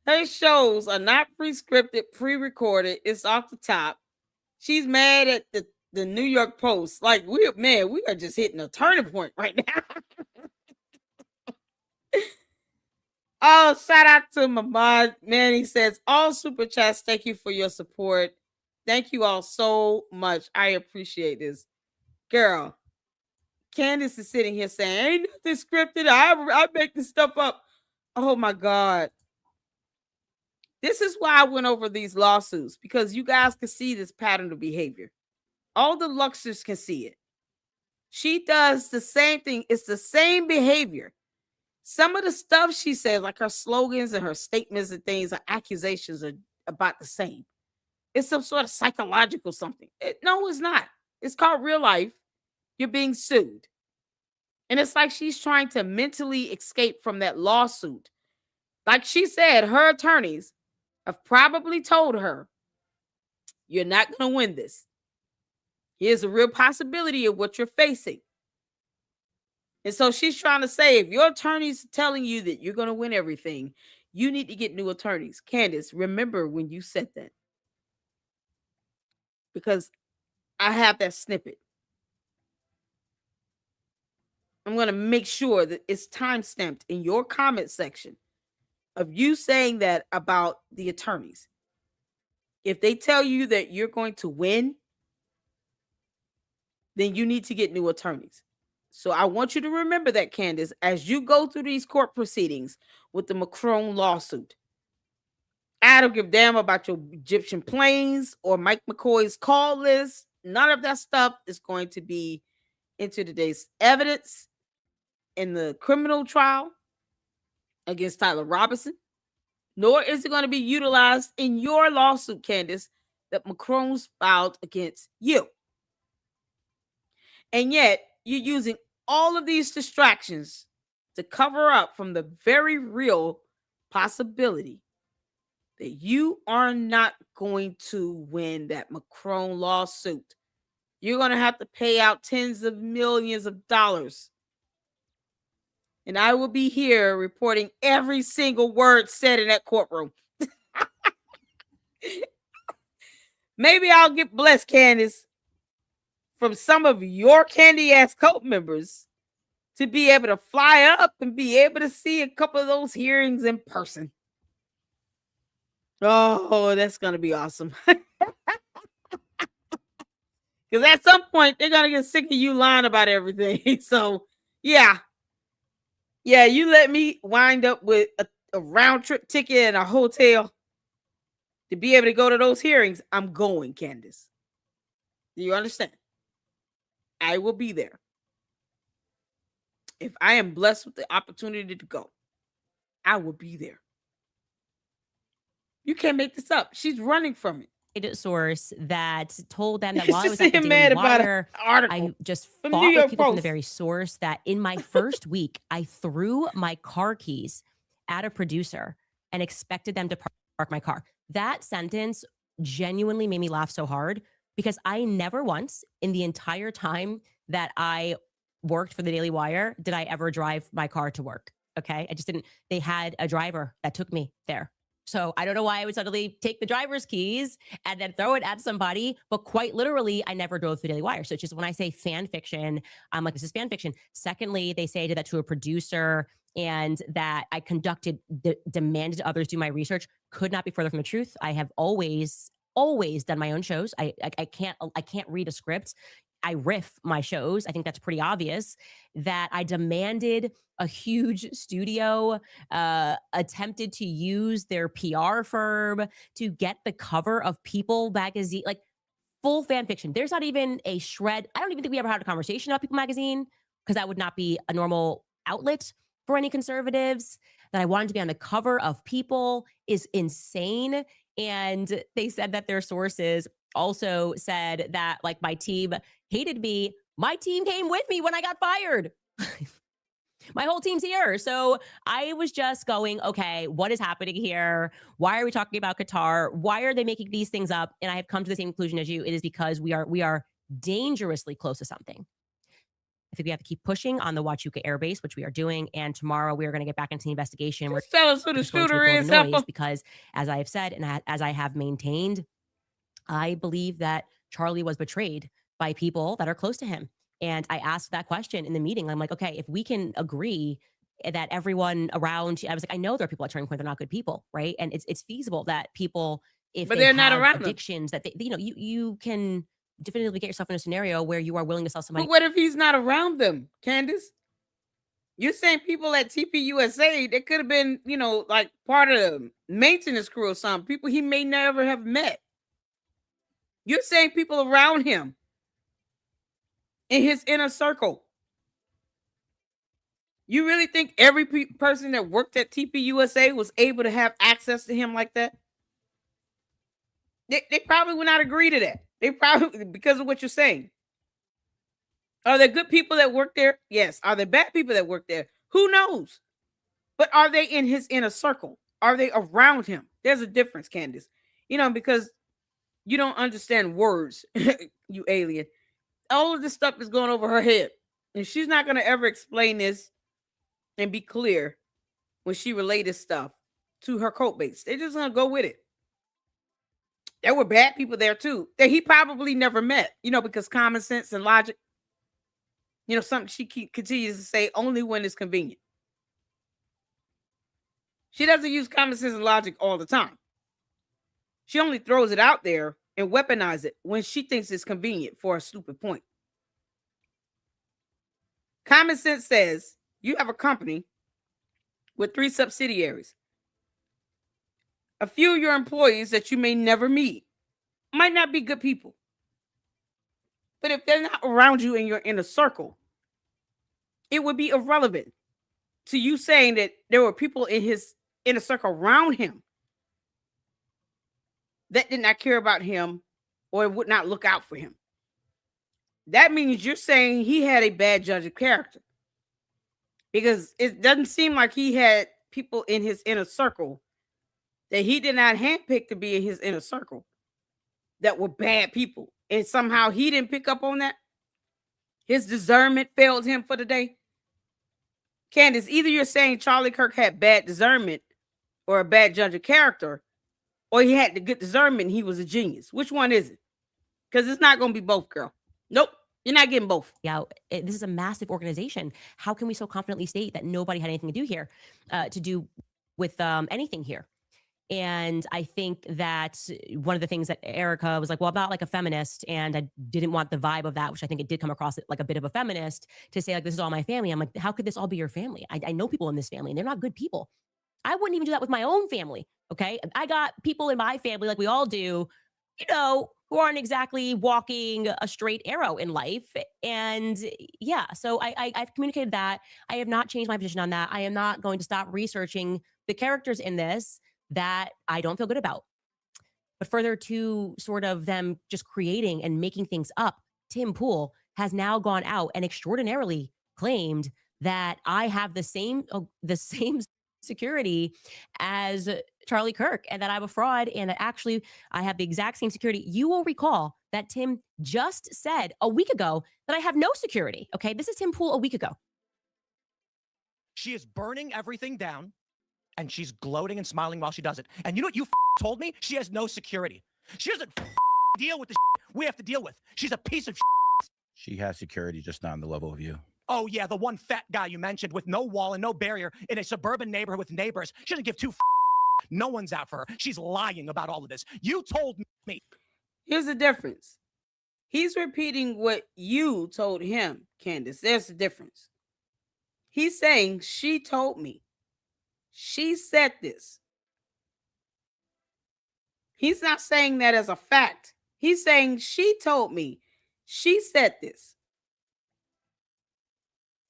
her shows are not pre-scripted, pre-recorded. It's off the top. She's mad at the New York Post. Like, we are just hitting a turning point right now. Oh, shout out to my mod. Man, he says, all super chats, thank you for your support. Thank you all so much. I appreciate this. Girl, Candace is sitting here saying, ain't nothing scripted. I make this stuff up. Oh my God. This is why I went over these lawsuits, because you guys can see this pattern of behavior. All the Luxers can see it. She does the same thing. It's the same behavior. Some of the stuff she says, like her slogans and her statements and things, her accusations are about the same. It's some sort of psychological something. No, it's not. It's called real life. You're being sued. And it's like she's trying to mentally escape from that lawsuit. Like she said, her attorneys have probably told her, you're not going to win this. Here's a real possibility of what you're facing. And so she's trying to say, if your attorney's telling you that you're going to win everything, you need to get new attorneys. Candace, remember when you said that. Because I have that snippet. I'm going to make sure that it's time-stamped in your comment section of you saying that about the attorneys. If they tell you that you're going to win, then you need to get new attorneys. So I want you to remember that, Candace, as you go through these court proceedings with the Macron lawsuit. I don't give a damn about your Egyptian planes or Mike McCoy's call list. None of that stuff is going to be into today's evidence in the criminal trial against Tyler Robinson, nor is it going to be utilized in your lawsuit, Candace, that Macron's filed against you. And yet, you're using all of these distractions to cover up from the very real possibility that you are not going to win that Macron lawsuit. You're going to have to pay out tens of millions of dollars. And I will be here reporting every single word said in that courtroom. Maybe I'll get blessed, Candace, from some of your candy ass cult members to be able to fly up and be able to see a couple of those hearings in person. Oh, that's going to be awesome. Because at some point, they're going to get sick of you lying about everything. So, yeah. Yeah, you let me wind up with a round trip ticket and a hotel to be able to go to those hearings. I'm going, Candace. Do you understand? I will be there. If I am blessed with the opportunity to go, I will be there. You can't make this up. She's running from it. Source that told them that while I was at the Daily mad about Wire, an article I just from fought New York with people from the Post. very source that in my first week, I threw my car keys at a producer and expected them to park my car. That sentence genuinely made me laugh so hard because I never once in the entire time that I worked for the Daily Wire did I ever drive my car to work. Okay. I just didn't. They had a driver that took me there. So I don't know why I would suddenly take the driver's keys and then throw it at somebody, but quite literally, I never drove through Daily Wire. So it's just when I say fan fiction, I'm like, this is fan fiction. Secondly, they say I did that to a producer and that I demanded others do my research. Could not be further from the truth. I have always done my own shows. I can't read a script. I riff my shows. I think that's pretty obvious. That I demanded a huge studio attempted to use their PR firm to get the cover of People magazine, like full fan fiction. There's not even a shred. I don't even think we ever had a conversation about People magazine because that would not be a normal outlet for any conservatives. That I wanted to be on the cover of People is insane. And they said that their sources also said that like my team hated me. My team came with me when I got fired. My whole team's here. So I was just going, okay, what is happening here? Why are we talking about Qatar? Why are they making these things up? And I have come to the same conclusion as you. It is because we are dangerously close to something. I think we have to keep pushing on the Huachuca Air Base, which we are doing. And tomorrow we are going to get back into the investigation. Just tell us who the shooter is, Helper. Because as I have said, and as I have maintained, I believe that Charlie was betrayed by people that are close to him. And I asked that question in the meeting. I'm like, okay, if we can agree that everyone around, I was like, I know there are people at Turning Point, they're not good people, right? And it's feasible that people, if But they they're not have around them. addictions, that they, you can definitively get yourself in a scenario where you are willing to sell somebody. But what if he's not around them, Candace? You're saying people at TPUSA, they could have been, like part of the maintenance crew or something, people he may never have met. You're saying people around him in his inner circle. You really think every person that worked at TPUSA was able to have access to him like that? They probably would not agree to that. They probably, because of what you're saying. Are there good people that work there? Yes. Are there bad people that work there? Who knows? But are they in his inner circle? Are they around him? There's a difference, Candace. Because you don't understand words, you alien. All of this stuff is going over her head. And she's not going to ever explain this and be clear when she related stuff to her cult mates. They're just going to go with it. There were bad people there too that he probably never met, because common sense and logic, something she continues to say only when it's convenient. She doesn't use common sense and logic all the time. She only throws it out there and weaponizes it when she thinks it's convenient for a stupid point. Common sense says you have a company with 3 subsidiaries. A few of your employees that you may never meet might not be good people. But if they're not around you in your inner circle, it would be irrelevant to you saying that there were people in his inner circle around him that did not care about him or would not look out for him. That means you're saying he had a bad judge of character, because it doesn't seem like he had people in his inner circle that he did not handpick to be in his inner circle that were bad people. And somehow he didn't pick up on that. His discernment failed him for the day. Candace, either you're saying Charlie Kirk had bad discernment or a bad judge of character, or he had the good discernment and he was a genius. Which one is it? Because it's not going to be both, girl. Nope. You're not getting both. Yeah, this is a massive organization. How can we so confidently state that nobody had anything to do here, to do with anything here? And I think that one of the things that Erika was like, well, about like a feminist, and I didn't want the vibe of that, which I think it did come across like a bit of a feminist, to say like, this is all my family. I'm like, how could this all be your family? I know people in this family and they're not good people. I wouldn't even do that with my own family. Okay. I got people in my family, like we all do, who aren't exactly walking a straight arrow in life. And yeah, so I've communicated that. I have not changed my position on that. I am not going to stop researching the characters in this that I don't feel good about. But further to sort of them just creating and making things up, Tim Pool has now gone out and extraordinarily claimed that I have the same security as Charlie Kirk, and that I'm a fraud, and that actually I have the exact same security. You will recall that Tim just said a week ago that I have no security. Okay, this is Tim Pool a week ago. She is burning everything down. and she's gloating and smiling while she does it. And you know what you told me? She has no security. She doesn't deal with the we have to deal with. She's a piece of She has security, just not on the level of you. Oh, yeah, the one fat guy you mentioned with no wall and no barrier in a suburban neighborhood with neighbors. She doesn't give two No one's out for her. She's lying about all of this. You told me. Here's the difference. He's repeating what you told him, Candace. There's the difference. He's saying, she told me. She said this. He's not saying that as a fact. He's saying, she told me. She said this.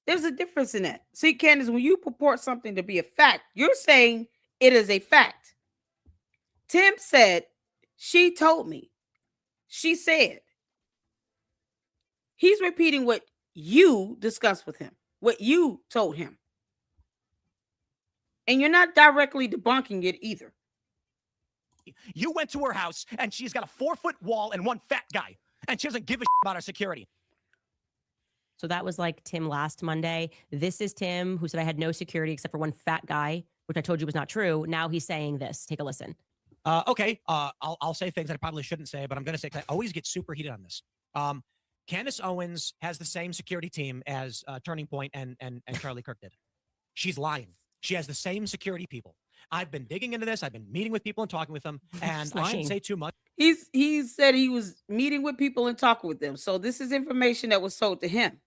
There's a difference in that. See, Candace, when you purport something to be a fact, you're saying it is a fact. Tim said, she told me. She said. He's repeating what you discussed with him, what you told him. And you're not directly debunking it either. You went to her house and she's got a 4-foot wall and one fat guy, and she doesn't give a about our security. So that was like Tim last Monday. This is Tim who said I had no security except for one fat guy, which I told you was not true. Now he's saying this. Take a listen. Okay, I'll say things that I probably shouldn't say, but I'm going to say, I always get super heated on this. Candace Owens has the same security team as Turning Point and Charlie Kirk did. She's lying. She has the same security people. I've been digging into this. I've been meeting with people and talking with them, and I shouldn't say too much. He said he was meeting with people and talking with them. So this is information that was told to him.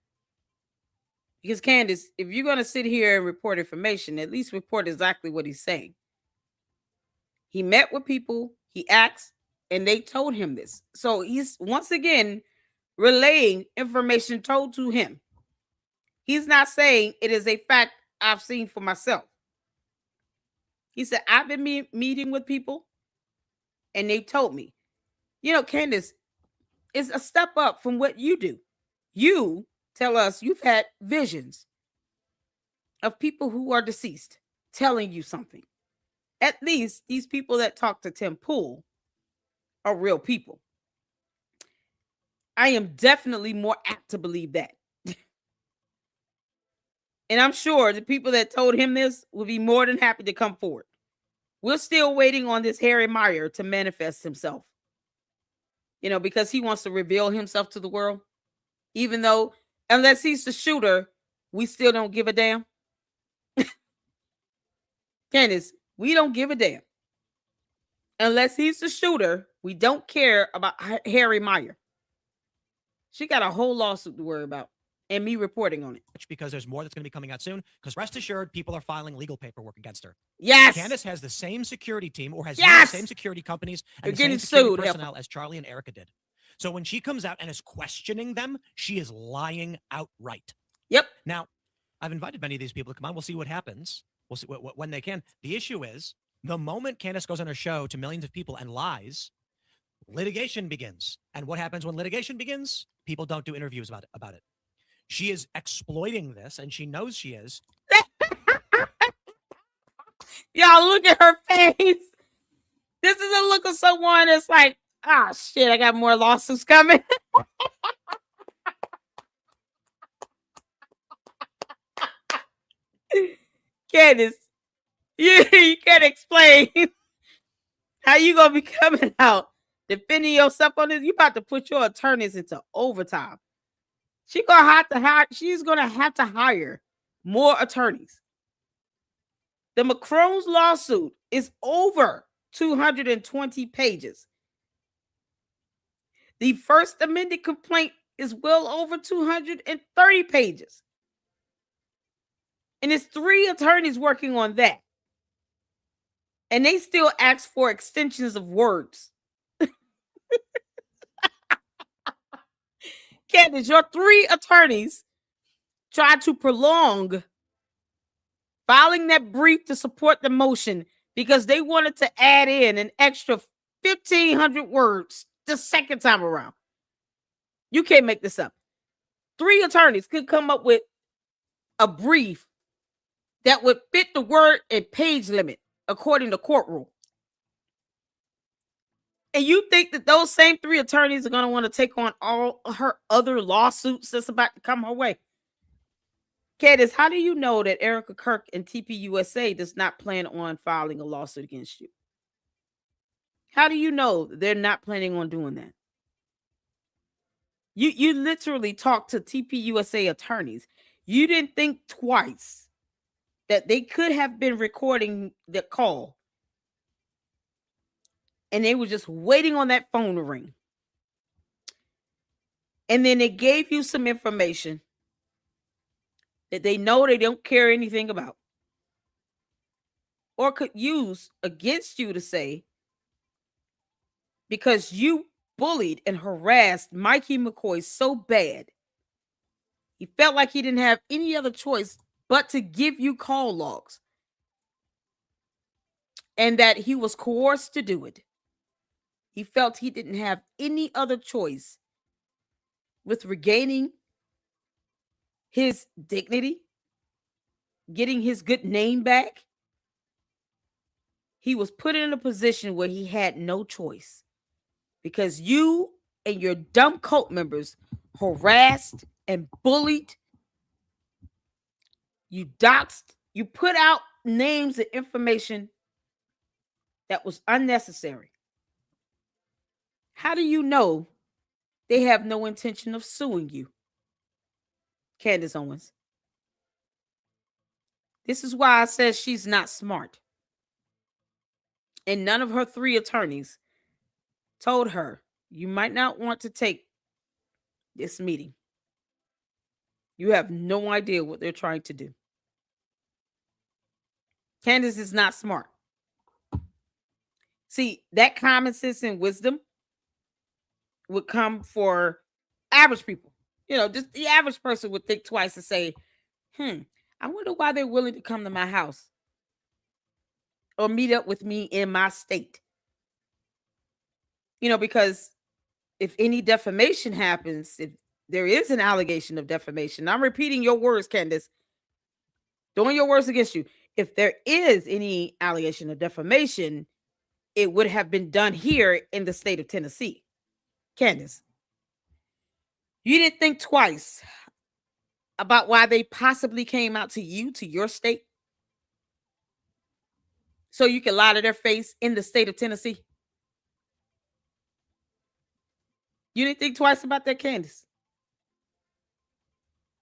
Because Candace, if you're going to sit here and report information, at least report exactly what he's saying. He met with people, he asked, and they told him this. So he's once again relaying information told to him. He's not saying it is a fact I've seen for myself. He said, I've been meeting with people and they told me. You know, Candace, it's a step up from what you do. You tell us you've had visions of people who are deceased telling you something. At least these people that talk to Tim Pool are real people. I am definitely more apt to believe that. And I'm sure the people that told him this will be more than happy to come forward. We're still waiting on this Harry Meyer to manifest himself. You know, because he wants to reveal himself to the world. Even though, unless he's the shooter, we still don't give a damn. Candace, we don't give a damn. Unless he's the shooter, we don't care about Harry Meyer. She got a whole lawsuit to worry about. And me reporting on it. Because there's more that's going to be coming out soon. Because rest assured, people are filing legal paperwork against her. Yes. Candace has the same security team or has yes. the same security companies and You're the getting same security sued, personnel as Charlie and Erika did. So when she comes out and is questioning them, she is lying outright. Yep. Now, I've invited many of these people to come on. We'll see what happens. We'll see when they can. The issue is the moment Candace goes on her show to millions of people and lies, litigation begins. And what happens when litigation begins? People don't do interviews about it. She is exploiting this, and she knows she is. Y'all look at her face. This is a look of someone that's like, ah, shit, I got more lawsuits coming. Candace, you can't explain how you gonna be coming out defending yourself on this. You about to put your attorneys into overtime. She's gonna have to hire more attorneys. The Macron's lawsuit is over 220 pages. The first amended complaint is well over 230 pages. And it's 3 attorneys working on that. And they still ask for extensions of words. Candace, your 3 attorneys tried to prolong filing that brief to support the motion because they wanted to add in an extra 1,500 words the second time around. You can't make this up. 3 attorneys could come up with a brief that would fit the word and page limit according to court rule. And you think that those same 3 attorneys are going to want to take on all her other lawsuits that's about to come her way? Candace, how do you know that Erika Kirk and TPUSA does not plan on filing a lawsuit against you? How do you know they're not planning on doing that? You literally talked to TPUSA attorneys. You didn't think twice that they could have been recording the call, and they were just waiting on that phone to ring. And then they gave you some information that they know they don't care anything about, or could use against you to say, because you bullied and harassed Mikey McCoy so bad, he felt like he didn't have any other choice but to give you call logs, and that he was coerced to do it. He felt he didn't have any other choice with regaining his dignity, getting his good name back. He was put in a position where he had no choice because you and your dumb cult members harassed and bullied. You doxed. You put out names and information that was unnecessary. How do you know they have no intention of suing you, Candace Owens? This is why I said she's not smart. And none of her 3 attorneys told her, you might not want to take this meeting. You have no idea what they're trying to do. Candace is not smart. See, that common sense and wisdom would come for average people. You know, just the average person would think twice and say, I wonder why they're willing to come to my house or meet up with me in my state. You know, because if any defamation happens, if there is an allegation of defamation, I'm repeating your words, Candace, throwing your words against you. If there is any allegation of defamation, it would have been done here in the state of Tennessee. Candace, you didn't think twice about why they possibly came out to you, to your state, so you could lie to their face in the state of Tennessee? You didn't think twice about that, Candace?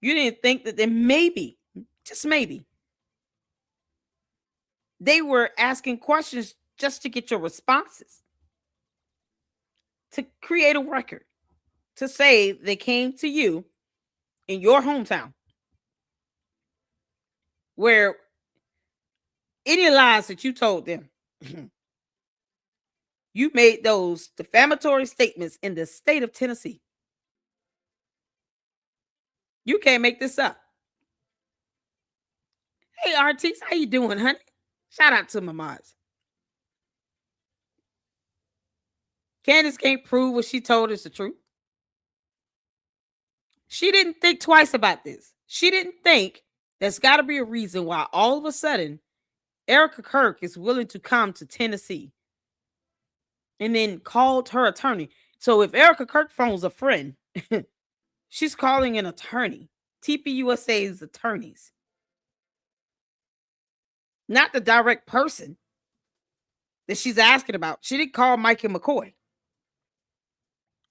You didn't think that then maybe, just maybe, they were asking questions just to get your responses, to create a record, to say they came to you in your hometown, where any lies that you told them, you made those defamatory statements in the state of Tennessee. You can't make this up. Hey, Artiste, how you doing, honey? Shout out to my mods. Candace can't prove what she told is the truth. She didn't think twice about this. She didn't think there's got to be a reason why all of a sudden Erika Kirk is willing to come to Tennessee, and then called her attorney. So if Erika Kirk phones a friend, she's calling an attorney, TPUSA's attorneys, not the direct person that she's asking about. She didn't call Mikey McCoy.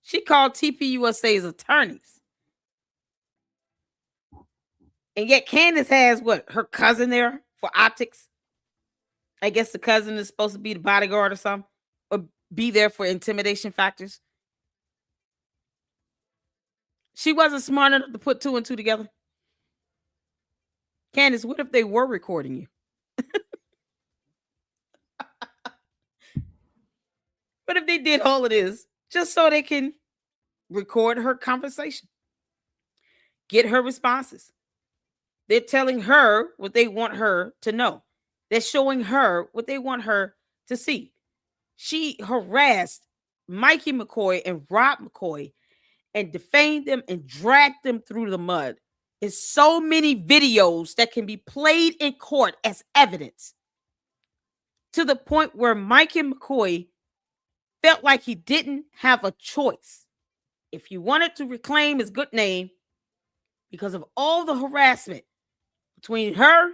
She called TPUSA's attorneys. And yet Candace has what? Her cousin there for optics. I guess the cousin is supposed to be the bodyguard or something, or be there for intimidation factors. She wasn't smart enough to put 2 and 2 together. Candace, what if they were recording you? What if they did all of this just so they can record her conversation, get her responses? They're telling her what they want her to know. They're showing her what they want her to see. She harassed Mikey McCoy and Rob McCoy and defamed them and dragged them through the mud. There's so many videos that can be played in court as evidence, to the point where Mikey McCoy felt like he didn't have a choice. If he wanted to reclaim his good name because of all the harassment between her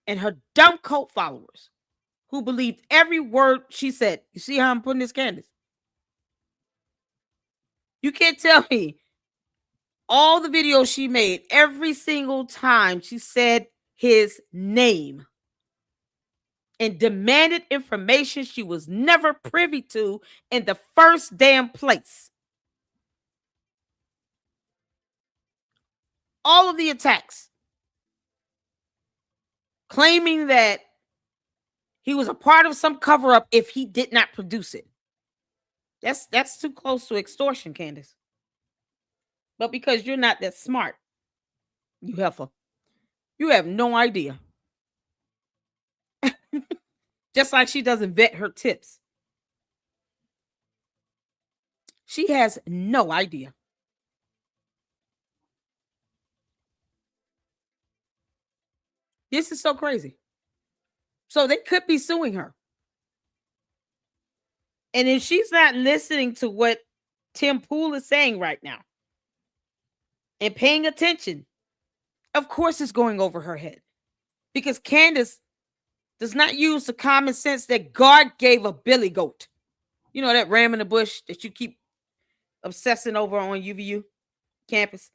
and her dumb cult followers who believed every word she said. You see how I'm putting this, Candace? You can't tell me all the videos she made, every single time she said his name and demanded information she was never privy to in the first damn place. All of the attacks claiming that he was a part of some cover-up if he did not produce it. That's too close to extortion, Candace. But because you're not that smart, you heifer, you have no idea. Just like she doesn't vet her tips. She has no idea. This is so crazy. So they could be suing her. And if she's not listening to what Tim Pool is saying right now and paying attention, of course it's going over her head. Because Candace does not use the common sense that God gave a billy goat. You know, that ram in the bush that you keep obsessing over on UVU campus.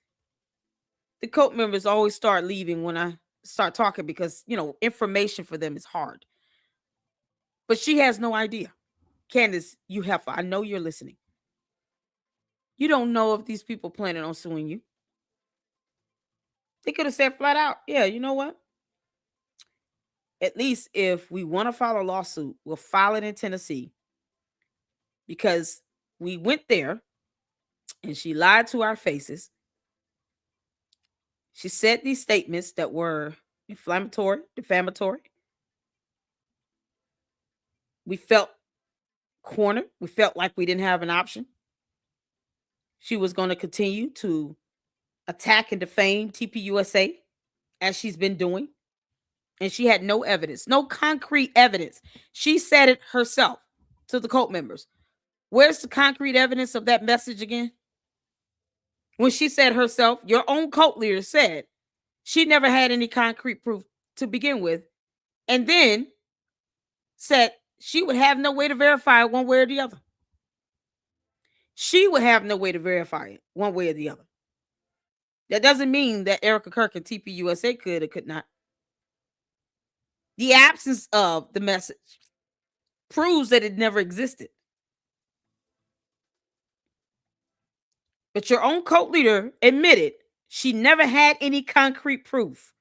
The cult members always start leaving when I start talking because, you know, information for them is hard. But she has no idea. Candace, you heifer, I know you're listening. You don't know if these people planning on suing you. They could have said flat out, yeah, you know what? At least if we want to file a lawsuit, we'll file it in Tennessee. Because we went there and she lied to our faces. She said these statements that were inflammatory, defamatory. We felt cornered. We felt like we didn't have an option. She was going to continue to attack and defame TPUSA as she's been doing. And she had no evidence, no concrete evidence. She said it herself to the cult members. Where's the concrete evidence of that message again? When she said herself, your own cult leader said she never had any concrete proof to begin with. And then said she would have no way to verify it one way or the other. She would have no way to verify it one way or the other. That doesn't mean that Erika Kirk and TPUSA could or could not. The absence of the message proves that it never existed. But your own cult leader admitted she never had any concrete proof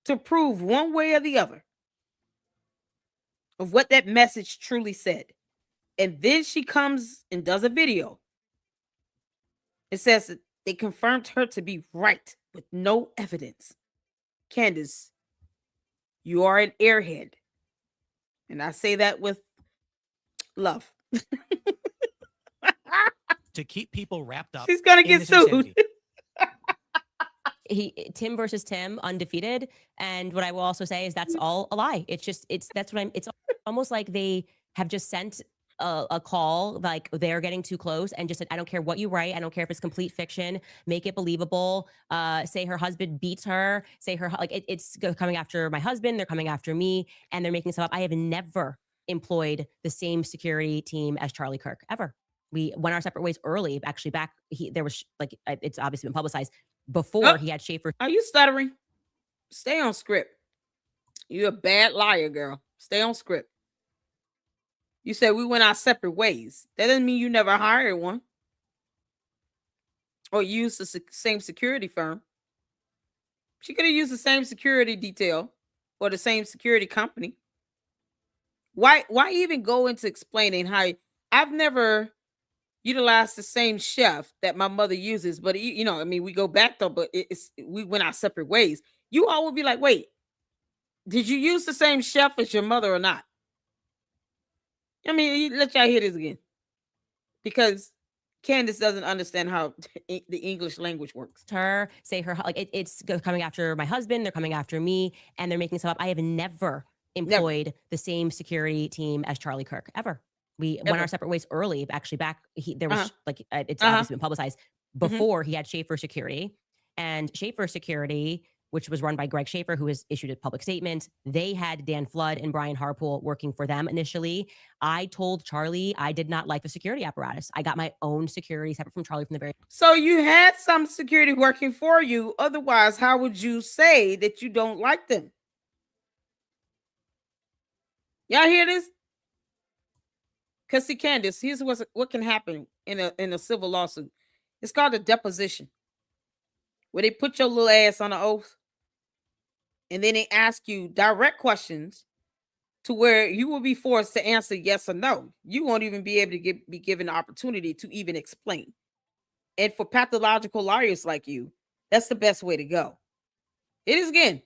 to prove one way or the other of what that message truly said. And then she comes and does a video. It says that they confirmed her to be right with no evidence. Candace, you are an airhead. And I say that with love. To keep people wrapped up. She's going to in get this sued. insanity. Tim versus Tim, undefeated. And what I will also say is that's all a lie. It's almost like they have just sent a call, like they're getting too close and just said, I don't care what you write. I don't care if it's complete fiction, make it believable. Say her husband beats her, say her, like it's coming after my husband. They're coming after me and they're making stuff up. I have never employed the same security team as Charlie Kirk ever. We went our separate ways early. Actually, there was like, it's obviously been publicized before he had Schaefer. Are you stuttering? Stay on script. You're a bad liar, girl. Stay on script. You said we went our separate ways. That doesn't mean you never hired one or used the same security firm. She could have used the same security detail or the same security company. Why even go into explaining how I've never utilized the same chef that my mother uses, but you know, I mean, we go back though, but we went our separate ways. You all would be like, wait, did you use the same chef as your mother or not? I mean, let y'all hear this again, because Candace doesn't understand how the English language works. Her, say her, like it's coming after my husband. They're coming after me, and they're making stuff up. I have never employed the same security team as Charlie Kirk ever. We went our separate ways early. Actually, there was like it's obviously been publicized before he had Schaefer Security, and Schaefer Security which was run by Greg Schaefer, who has issued a public statement. They had Dan Flood and Brian Harpool working for them initially. I told Charlie I did not like the security apparatus. I got my own security separate from Charlie from the very. So you had some security working for you. Otherwise, how would you say that you don't like them? Y'all hear this? Because see, Candace, here's what can happen in a civil lawsuit. It's called a deposition, where they put your little ass on an oath, and then they ask you direct questions to where you will be forced to answer yes or no. You won't even be able to be given the opportunity to even explain. And for pathological lawyers like you, that's the best way to go. It is again,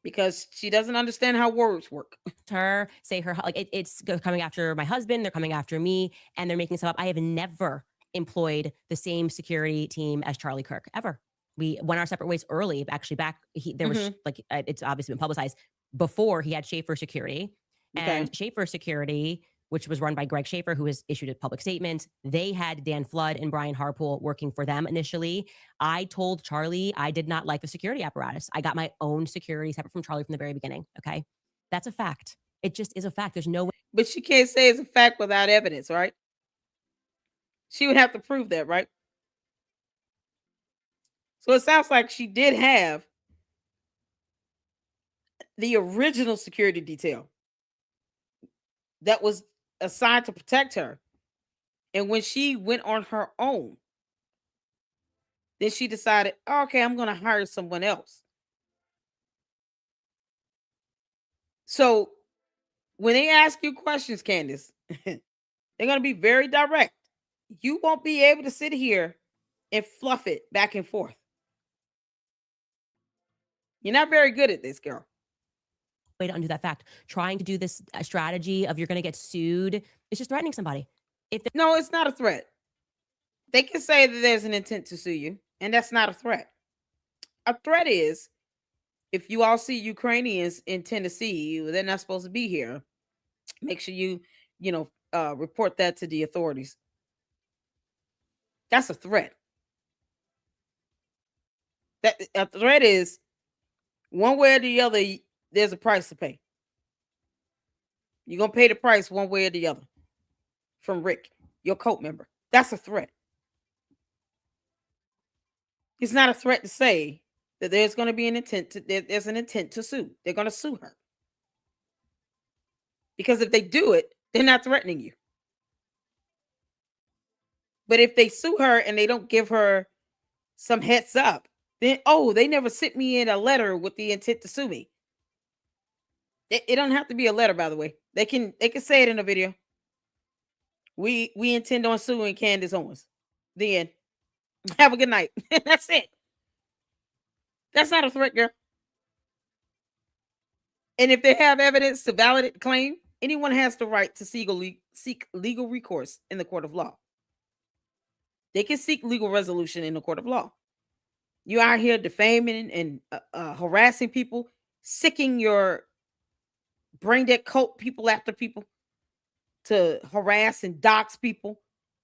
because she doesn't understand how words work. Her say her like it's coming after my husband. They're coming after me, and they're making stuff up. I have never employed the same security team as Charlie Kirk ever. We went our separate ways early. Actually, there was like it's obviously been publicized before he had Schaefer Security, and Schaefer Security, which was run by Greg Schaefer, who has issued a public statement. They had Dan Flood and Brian Harpool working for them initially. I told Charlie I did not like the security apparatus. I got my own security separate from Charlie from the very beginning. Okay. That's a fact. It just is a fact. There's no way. But she can't say it's a fact without evidence, right? She would have to prove that, right? So it sounds like she did have the original security detail that was assigned to protect her. And when she went on her own, then she decided, oh, okay, I'm going to hire someone else. So when they ask you questions, Candace, they're going to be very direct. You won't be able to sit here and fluff it back and forth. You're not very good at this, girl. Way to undo that fact. Trying to do this strategy of you're going to get sued, it's just threatening somebody. No, it's not a threat. They can say that there's an intent to sue you, and that's not a threat. A threat is if you all see Ukrainians in Tennessee, they're not supposed to be here. Make sure you report that to the authorities. That's a threat. That a threat is one way or the other. There's a price to pay. You're gonna pay the price one way or the other. From Rick, your cult member. That's a threat. It's not a threat to say that there's going to be an intent to there's an intent to sue. They're going to sue her. Because if they do it, they're not threatening you. But if they sue her and they don't give her some heads up, then they never sent me in a letter with the intent to sue me. It don't have to be a letter, by the way. They can say it in a video. We intend on suing Candace Owens. The end. Have a good night. That's it. That's not a threat, girl. And if they have evidence to validate the claim, anyone has the right to seek legal recourse in the court of law. They can seek legal resolution in the court of law. You out here defaming and harassing people, sicking your brain dead cult people after people to harass and dox people,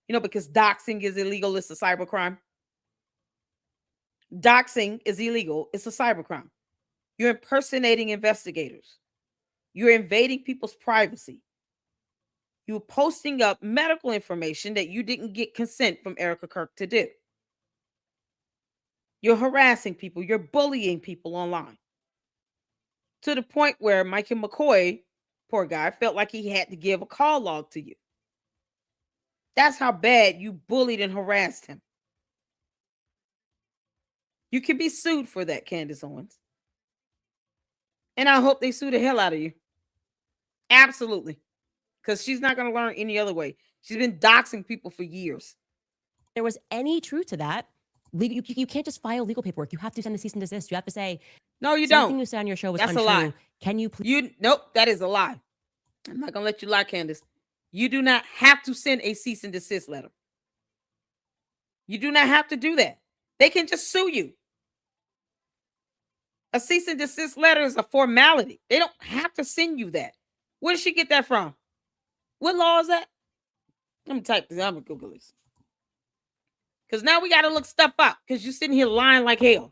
because doxing is illegal. It's a cybercrime. Doxing is illegal. It's a cybercrime. You're impersonating investigators. You're invading people's privacy. You're posting up medical information that you didn't get consent from Erika Kirk to do. You're harassing people. You're bullying people online. To the point where Michael McCoy, poor guy, felt like he had to give a call log to you. That's how bad you bullied and harassed him. You can be sued for that, Candace Owens. And I hope they sue the hell out of you. Absolutely. Because she's not going to learn any other way. She's been doxing people for years. There was any truth to that. You can't just file legal paperwork. You have to send a cease and desist. You have to say, no, you something don't. you said on your show was That's untrue. A lie. Can you please? Nope, that is a lie. I'm not going to let you lie, Candace. You do not have to send a cease and desist letter. You do not have to do that. They can just sue you. A cease and desist letter is a formality. They don't have to send you that. Where did she get that from? What law is that? Let me type this. I'm going to Google this. Because now we got to look stuff up because you're sitting here lying like hell.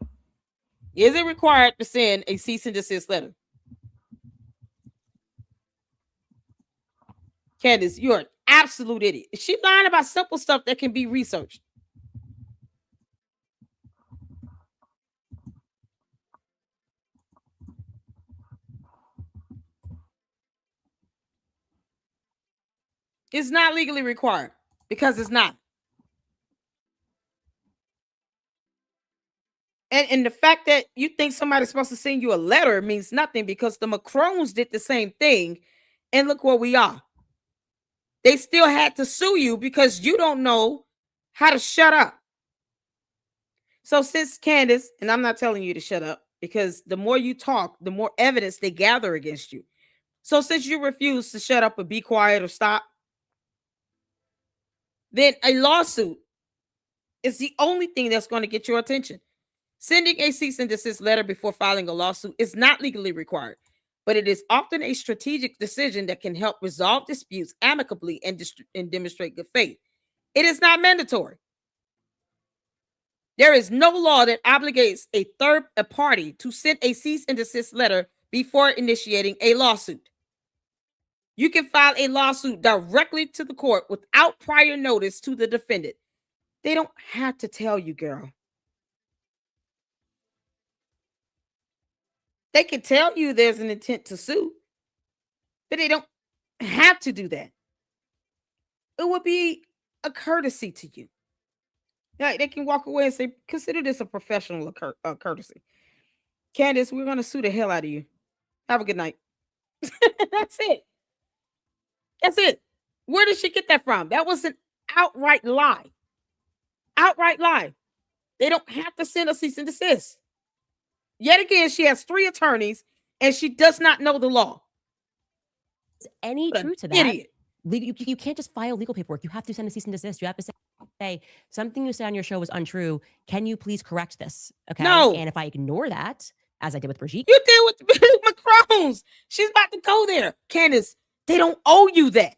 Is it required to send a cease and desist letter? Candace, you're an absolute idiot. She's lying about simple stuff that can be researched. It's not legally required because it's not. And the fact that you think somebody's supposed to send you a letter means nothing because the Macrons did the same thing. And look where we are. They still had to sue you because you don't know how to shut up. So since Candace, and I'm not telling you to shut up because the more you talk, the more evidence they gather against you. So since you refuse to shut up or be quiet or stop, then a lawsuit is the only thing that's going to get your attention. Sending a cease and desist letter before filing a lawsuit is not legally required, but it is often a strategic decision that can help resolve disputes amicably and demonstrate good faith. It is not mandatory. There is no law that obligates a third party to send a cease and desist letter before initiating a lawsuit. You can file a lawsuit directly to the court without prior notice to the defendant. They don't have to tell you, girl. They can tell you there's an intent to sue, but they don't have to do that. It would be a courtesy to you. Like they can walk away and say, consider this a professional courtesy. Candace, we're going to sue the hell out of you. Have a good night. That's it. That's it. Where did she get that from? That was an outright lie. Outright lie. They don't have to send a cease and desist. Yet again, she has 3 attorneys and she does not know the law. Is any truth to that? Idiot. You can't just file legal paperwork. You have to send a cease and desist. You have to say something you said on your show was untrue. Can you please correct this? Okay. No. And if I ignore that, as I did with Brigitte, You did with the Macrons. She's about to go there. Candace, they don't owe you that.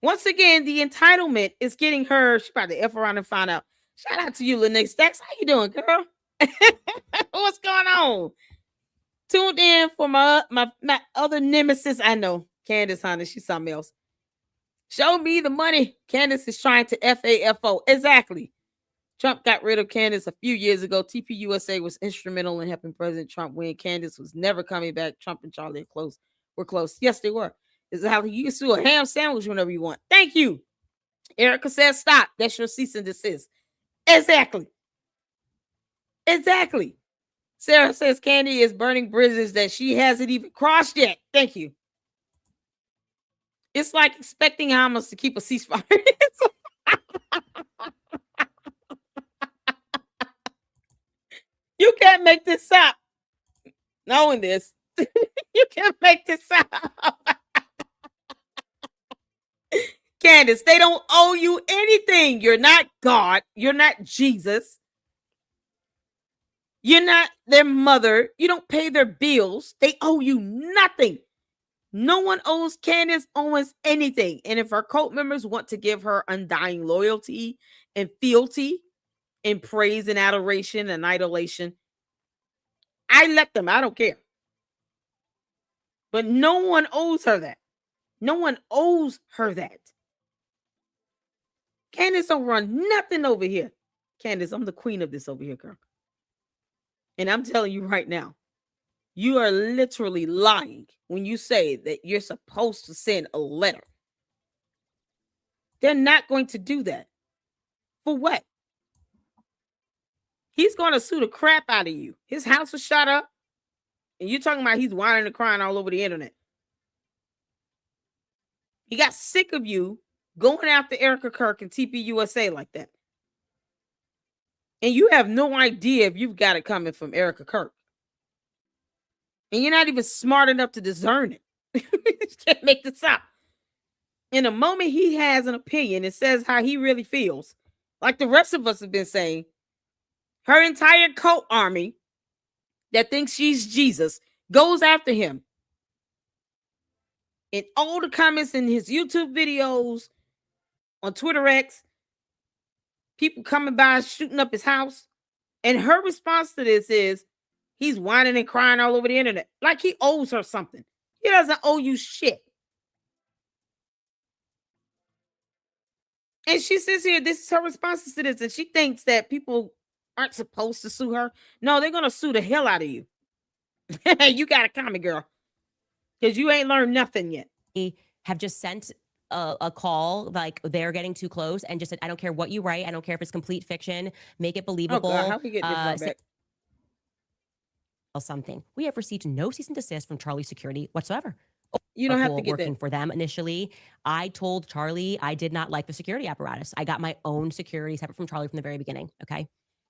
Once again, the entitlement is getting her. She's about to F around and find out. Shout out to you, Lene Stacks. How you doing, girl? What's going on? Tuned in for my other nemesis. I know. Candace, honey, she's something else. Show me the money. Candace is trying to FAFO. Exactly. Trump got rid of Candace a few years ago. TPUSA was instrumental in helping President Trump win. Candace was never coming back. Trump and Charlie were close. Yes, they were. This is how you can do a ham sandwich whenever you want. Thank you. Erika says stop. That's your cease and desist. Exactly. Exactly. Sarah says Candy is burning bridges that she hasn't even crossed yet. Thank you. It's like expecting Hamas to keep a ceasefire. You can't make this up. Knowing this, you can't make this up. Candace, they don't owe you anything. You're not God. You're not Jesus. You're not their mother. You don't pay their bills. They owe you nothing. No one owes Candace Owens anything. And if her cult members want to give her undying loyalty and fealty and praise and adoration and idolation, I let them. I don't care. But no one owes her that. No one owes her that. Candace don't run nothing over here. Candace, I'm the queen of this over here, girl. And I'm telling you right now, you are literally lying when you say that you're supposed to send a letter. They're not going to do that. For what? He's going to sue the crap out of you. His house was shot up. And you're talking about he's whining and crying all over the internet. He got sick of you going after Erika Kirk and TPUSA like that. And you have no idea if you've got it coming from Erika Kirk. And you're not even smart enough to discern it. You can't make this up. In the moment he has an opinion and says how he really feels, like the rest of us have been saying, her entire cult army that thinks she's Jesus goes after him. In all the comments in his YouTube videos, on Twitter X, people coming by shooting up his house. And her response to this is he's whining and crying all over the internet like he owes her something. He doesn't owe you shit. And she says here, this is her response to this, and she thinks that people aren't supposed to sue her. No, they're gonna sue the hell out of you. You got it coming, girl, because you ain't learned nothing yet. Have just sent a call like they're getting too close and just said, I don't care what you write. I don't care if it's complete fiction. Make it Oh believable. God, how we get this far say back? something. We have received no cease and desist from Charlie Security whatsoever. You don't have to Cool get working that. for them initially. I told Charlie I did not like the security apparatus. I got my own security separate from Charlie from the very beginning. Okay.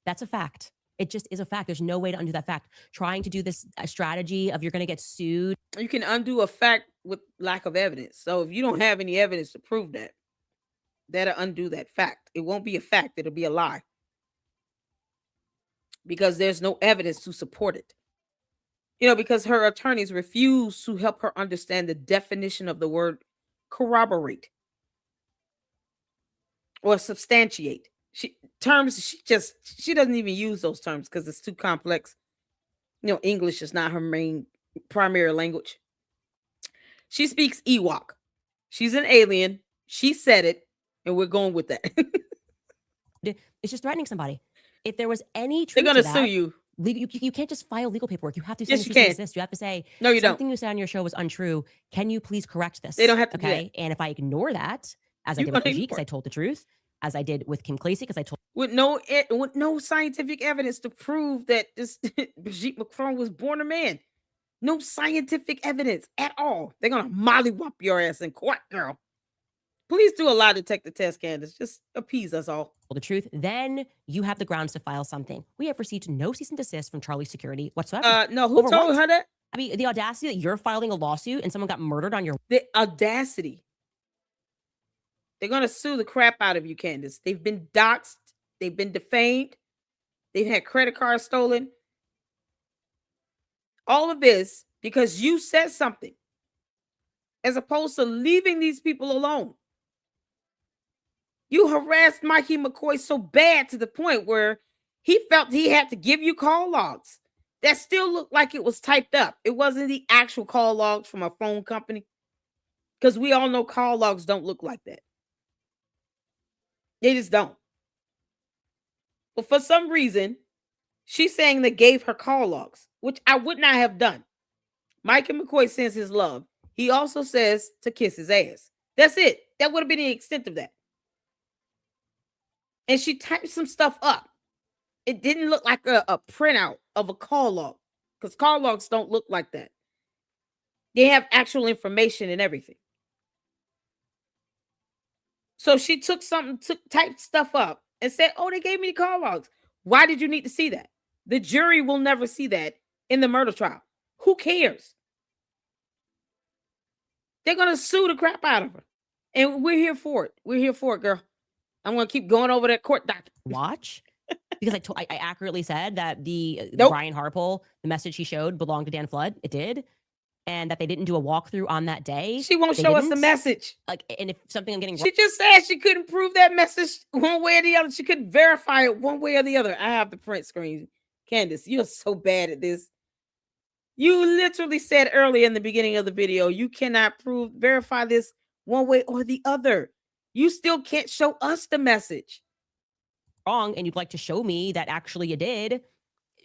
That's a fact. It just is a fact. There's no way to undo that fact. Trying to do this strategy of you're going to get sued. You can undo a fact with lack of evidence. So if you don't have any evidence to prove that, that'll undo that fact. It won't be a fact. It'll be a lie. Because there's no evidence to support it. You know, because her attorneys refuse to help her understand the definition of the word corroborate or substantiate. She doesn't even use those terms because it's too complex. You know, English is not her main primary language. She speaks Ewok. She's an alien. She said it, and we're going with that. It's just threatening somebody. If there was any They're truth gonna to sue that, you. you can't just file legal paperwork. You have to send Yes, a you cease and can. desist. You have to say, No, you don't. something you said on your show was untrue. Can you please correct this? They don't have to do Okay. And if I ignore that, as I You did with gonna Brigitte, ignore because I it. told the truth, as I did with Kim Clasey, because I told with no scientific evidence to prove that this Brigitte Macron was born a man. No scientific evidence at all. They're gonna mollywop your ass in court, girl. Please do a lie detector test, Candace. Just appease us all. the truth, then you have the grounds to file something. We have received no cease and desist from Charlie Security whatsoever. No, who Over told what? her that? I mean, the audacity that you're filing a lawsuit and someone got murdered on your The audacity. They're gonna sue the crap out of you, Candace. They've been doxxed, they've been defamed, they've had credit cards stolen. All of this because you said something, as opposed to leaving these people alone. You harassed Mikey McCoy so bad to the point where he felt he had to give you call logs that still looked like it was typed up. It wasn't the actual call logs from a phone company, because we all know call logs don't look like that. They just don't. But for some reason, she's saying they gave her call logs, which I would not have done. Mikey McCoy sends his love. He also says to kiss his ass. That's it. That would have been the extent of that. And she typed some stuff up. It didn't look like a printout of a call log, because call logs don't look like that. They have actual information and everything. So she took typed stuff up and said, oh, they gave me the call logs. Why did you need to see that? The jury will never see that in the murder trial. Who cares? They're going to sue the crap out of her. And we're here for it. We're here for it, girl. I'm going to keep going over that court document. watch. Because I accurately said that the Nope. Brian Harpole, the message he showed belonged to Dan Flood. It did. And that they didn't do a walkthrough on that day. She won't They show us the didn't. message. Like, and if something I'm getting She just said she couldn't prove that message one way or the other. She couldn't verify it one way or the other. I have the print screen. Candace, you're so bad at this. You literally said earlier in the beginning of the video, you cannot verify this one way or the other. You still can't show us the message. wrong and you'd like to show me that actually you did,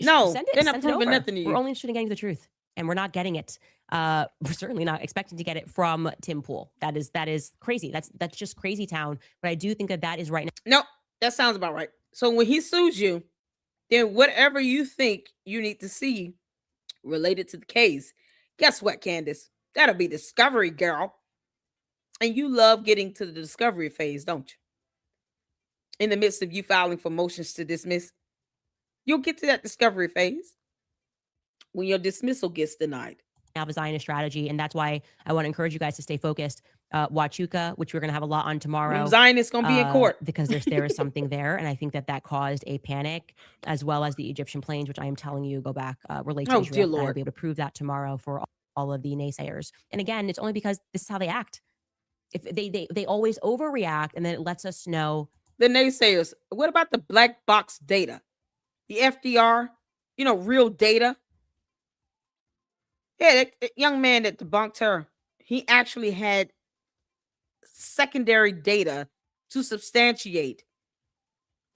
No, send it. they're not send it proving over. nothing to We're you. only interested in getting the truth, and we're not getting it. We're certainly not expecting to get it from Tim Pool. That is crazy. That's just crazy town. But I do think that is right now. No, that sounds about right. So when he sues you, then whatever you think you need to see related to the case, guess what, Candace? That'll be discovery, girl. And you love getting to the discovery phase, don't you? In the midst of you filing for motions to dismiss, you'll get to that discovery phase when your dismissal gets denied. Have a Zionist strategy, and that's why I want to encourage you guys to stay focused. Wachuca, which we're going to have a lot on tomorrow. Zionist going to be in court because there is something there, and I think that caused a panic, as well as the Egyptian planes, which I am telling you go back relate to Oh, Israel. dear And I'll Lord. be able to prove that tomorrow for all of the naysayers. And again, it's only because this is how they act. If they always overreact, and then it lets us know. The naysayers. What about the black box data? the FDR, real data. Yeah, that young man that debunked her, he actually had secondary data to substantiate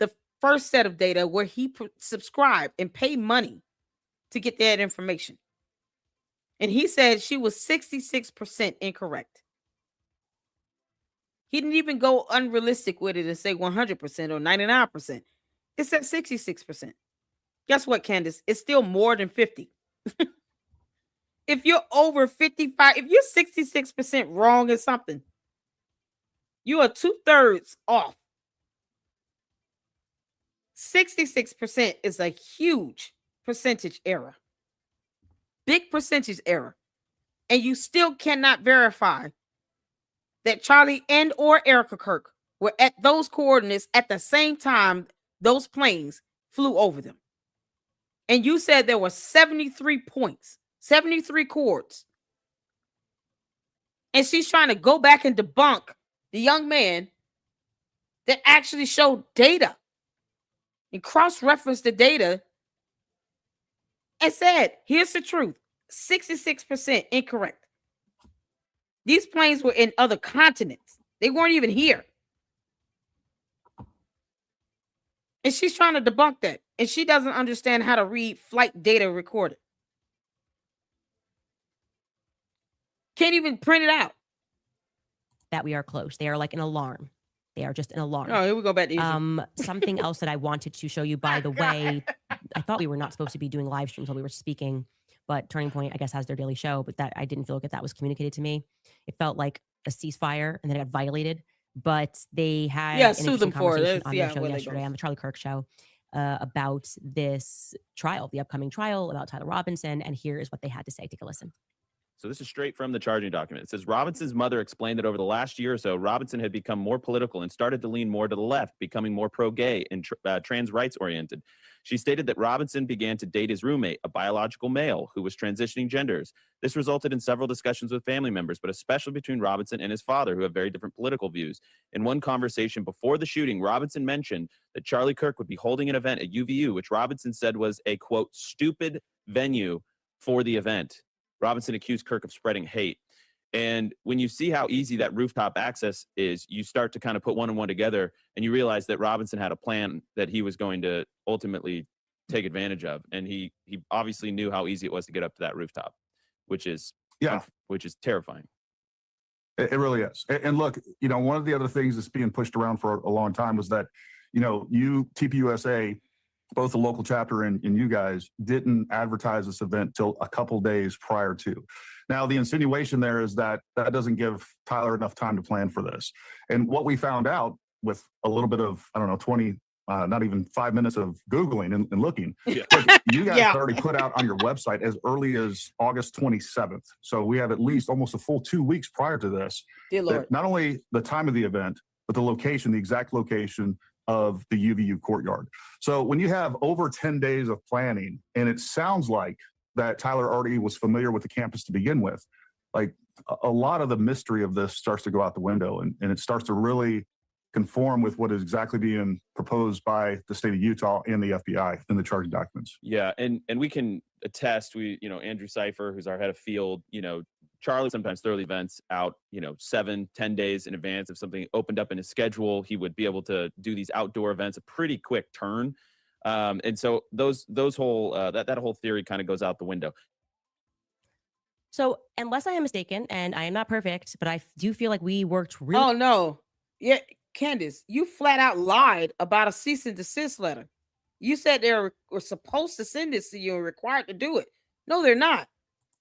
the first set of data where he subscribed and paid money to get that information. And he said she was 66% incorrect. He didn't even go unrealistic with it and say 100% or 99%. It said 66%. Guess what, Candace? It's still more than 50. If you're over 55, if you're 66% wrong in something, you are 2/3 off. 66% is a huge percentage error. Big percentage error. And you still cannot verify that Charlie and or Erika Kirk were at those coordinates at the same time those planes flew over them. And you said there were 73 points, 73 chords. And she's trying to go back and debunk the young man that actually showed data and cross-referenced the data and said, here's the truth, 66% incorrect. These planes were in other continents. They weren't even here. And she's trying to debunk that. And she doesn't understand how to read flight data recorded. Can't even print it out. That we are close. They are like an alarm. They are just an alarm. Oh, here we go back to easy. Something else that I wanted to show you, by the way, I thought we were not supposed to be doing live streams while we were speaking, but Turning Point, I guess, has their daily show, but that I didn't feel like that was communicated to me. It felt like a ceasefire and then it got violated, but they had an sue interesting them for conversation it. on Yeah, their show where they yesterday, go. on the Charlie Kirk show, about this trial, the upcoming trial about Tyler Robinson. And here is what they had to say. Take a listen. So this is straight from the charging document. It says Robinson's mother explained that over the last year or so, Robinson had become more political and started to lean more to the left, becoming more pro-gay and trans rights oriented. She stated that Robinson began to date his roommate, a biological male who was transitioning genders. This resulted in several discussions with family members, but especially between Robinson and his father, who have very different political views. In one conversation before the shooting, Robinson mentioned that Charlie Kirk would be holding an event at UVU, which Robinson said was a, quote, stupid venue for the event. Robinson accused Kirk of spreading hate. And when you see how easy that rooftop access is, you start to kind of put one and one together, and you realize that Robinson had a plan that he was going to ultimately take advantage of. And he obviously knew how easy it was to get up to that rooftop, which is terrifying. It really is. And look, one of the other things that's being pushed around for a long time was that, TPUSA, both the local chapter and you guys, didn't advertise this event till a couple days prior to. Now, the insinuation there is that doesn't give Tyler enough time to plan for this. And what we found out with a little bit of, 20, not even 5 minutes of Googling and looking, but you guys already put out on your website as early as August 27th. So we have at least almost a full 2 weeks prior to this. Dear Lord. Not only the time of the event, but the location, the exact location of the UVU courtyard. So when you have over 10 days of planning, and it sounds like that Tyler already was familiar with the campus to begin with, like a lot of the mystery of this starts to go out the window, and it starts to really conform with what is exactly being proposed by the state of Utah and the FBI in the charging documents. Yeah, and we can attest, Andrew Cipher, who's our head of field, Charlie sometimes throw the events out, 7-10 days in advance. If something opened up in his schedule, he would be able to do these outdoor events a pretty quick turn. And so those whole that whole theory kind of goes out the window. So unless I am mistaken, and I am not perfect, but I do feel like we worked really. Oh, no. Yeah, Candace, you flat out lied about a cease and desist letter. You said they were supposed to send this to you and required to do it. No, they're not.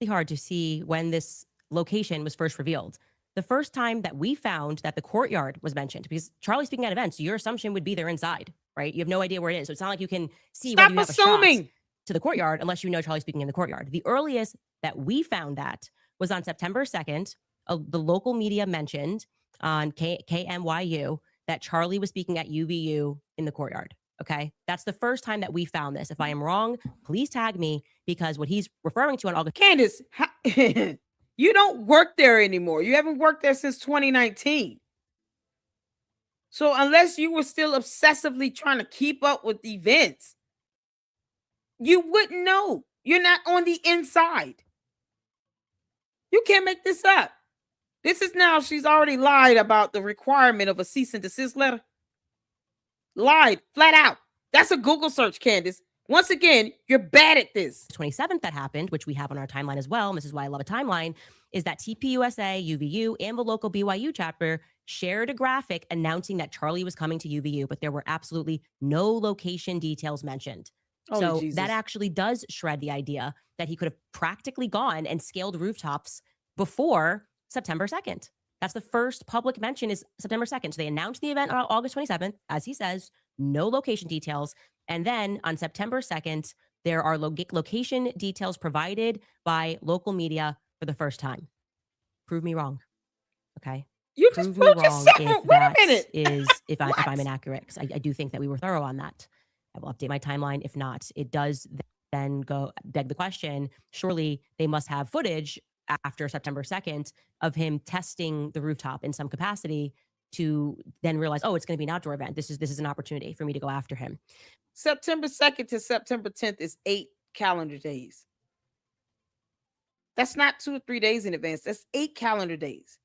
Hard to see when this location was first revealed. The first time that we found that the courtyard was mentioned, because Charlie's speaking at events, your assumption would be they're inside, right? You have no idea where it is. So it's not like you can see Stop whether you have assuming. a shot to the courtyard unless you know Charlie's speaking in the courtyard. The earliest that we found that was on September 2nd. The local media mentioned on KMYU that Charlie was speaking at UVU in the courtyard. Okay, that's the first time that we found this. If I am wrong, please tag me, because what he's referring to on August. Candace, you don't work there anymore. You haven't worked there since 2019. So unless you were still obsessively trying to keep up with events, You wouldn't know. You're not on the inside. You can't make this up. This is now, she's already lied about the requirement of a cease and desist letter. Lied flat out. That's a Google search, Candace. Once again, you're bad at this. 27th that happened, which we have on our timeline as well, and this is why I love a timeline, is that TPUSA, UVU, and the local BYU chapter shared a graphic announcing that Charlie was coming to UVU, but there were absolutely no location details mentioned. So that actually does shred the idea that he could have practically gone and scaled rooftops before September 2nd. That's the first public mention is September 2nd. So they announced the event on August 27th, as he says, no location details. And then on September 2nd, there are location details provided by local media for the first time. Prove me wrong. Okay. You Prove just me proved wrong yourself. if Wait a that minute. is if I'm inaccurate, because I do think that we were thorough on that. I will update my timeline. If not, it does then go beg the question. Surely they must have footage after September 2nd of him testing the rooftop in some capacity to then realize, oh, it's going to be an outdoor event. This is an opportunity for me to go after him. September 2nd to September 10th is 8 calendar days. That's not 2 or 3 days in advance. That's 8 calendar days.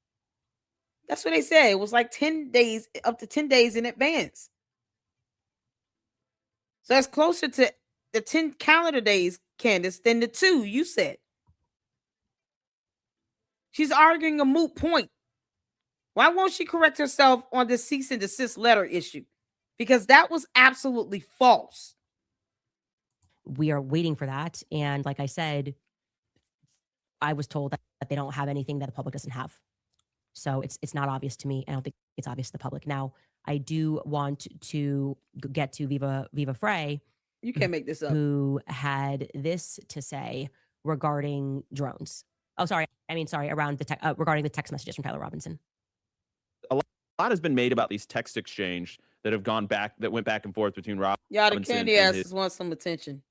That's what they said. It was like 10 days, up to 10 days in advance. So that's closer to the 10 calendar days, Candace, than the 2 you said. She's arguing a moot point. Why won't she correct herself on the cease and desist letter issue? Because that was absolutely false. We are waiting for that. And like I said, I was told that they don't have anything that the public doesn't have. So it's not obvious to me. I don't think it's obvious to the public. Now, I do want to get to Viva Frey. You can't make this up. Who had this to say regarding drones. Oh, sorry. Around the regarding the text messages from Tyler Robinson. A lot has been made about these text exchange that went back and forth between Robinson. Y'all, the candy asses want some attention.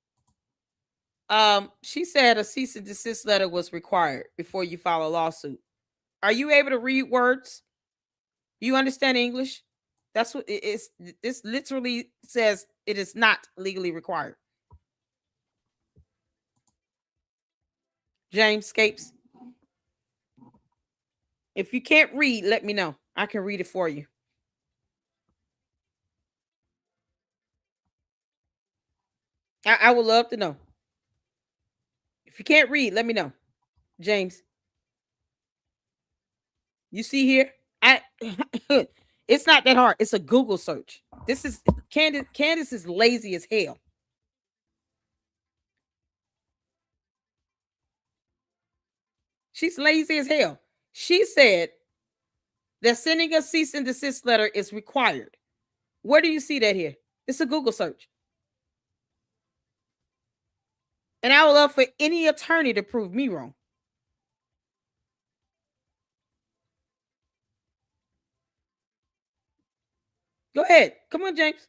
She said a cease and desist letter was required before you file a lawsuit. Are you able to read words? Do you understand English? That's what it is. This literally says it is not legally required. James Scapes. If you can't read, let me know. I can read it for you. I would love to know. If you can't read, let me know. James. You see here? It's not that hard. It's a Google search. This is Candace is lazy as hell. She's lazy as hell. She said that sending a cease and desist letter is required. Where do you see that here? It's a Google search. And I would love for any attorney to prove me wrong. Go ahead. Come on, James.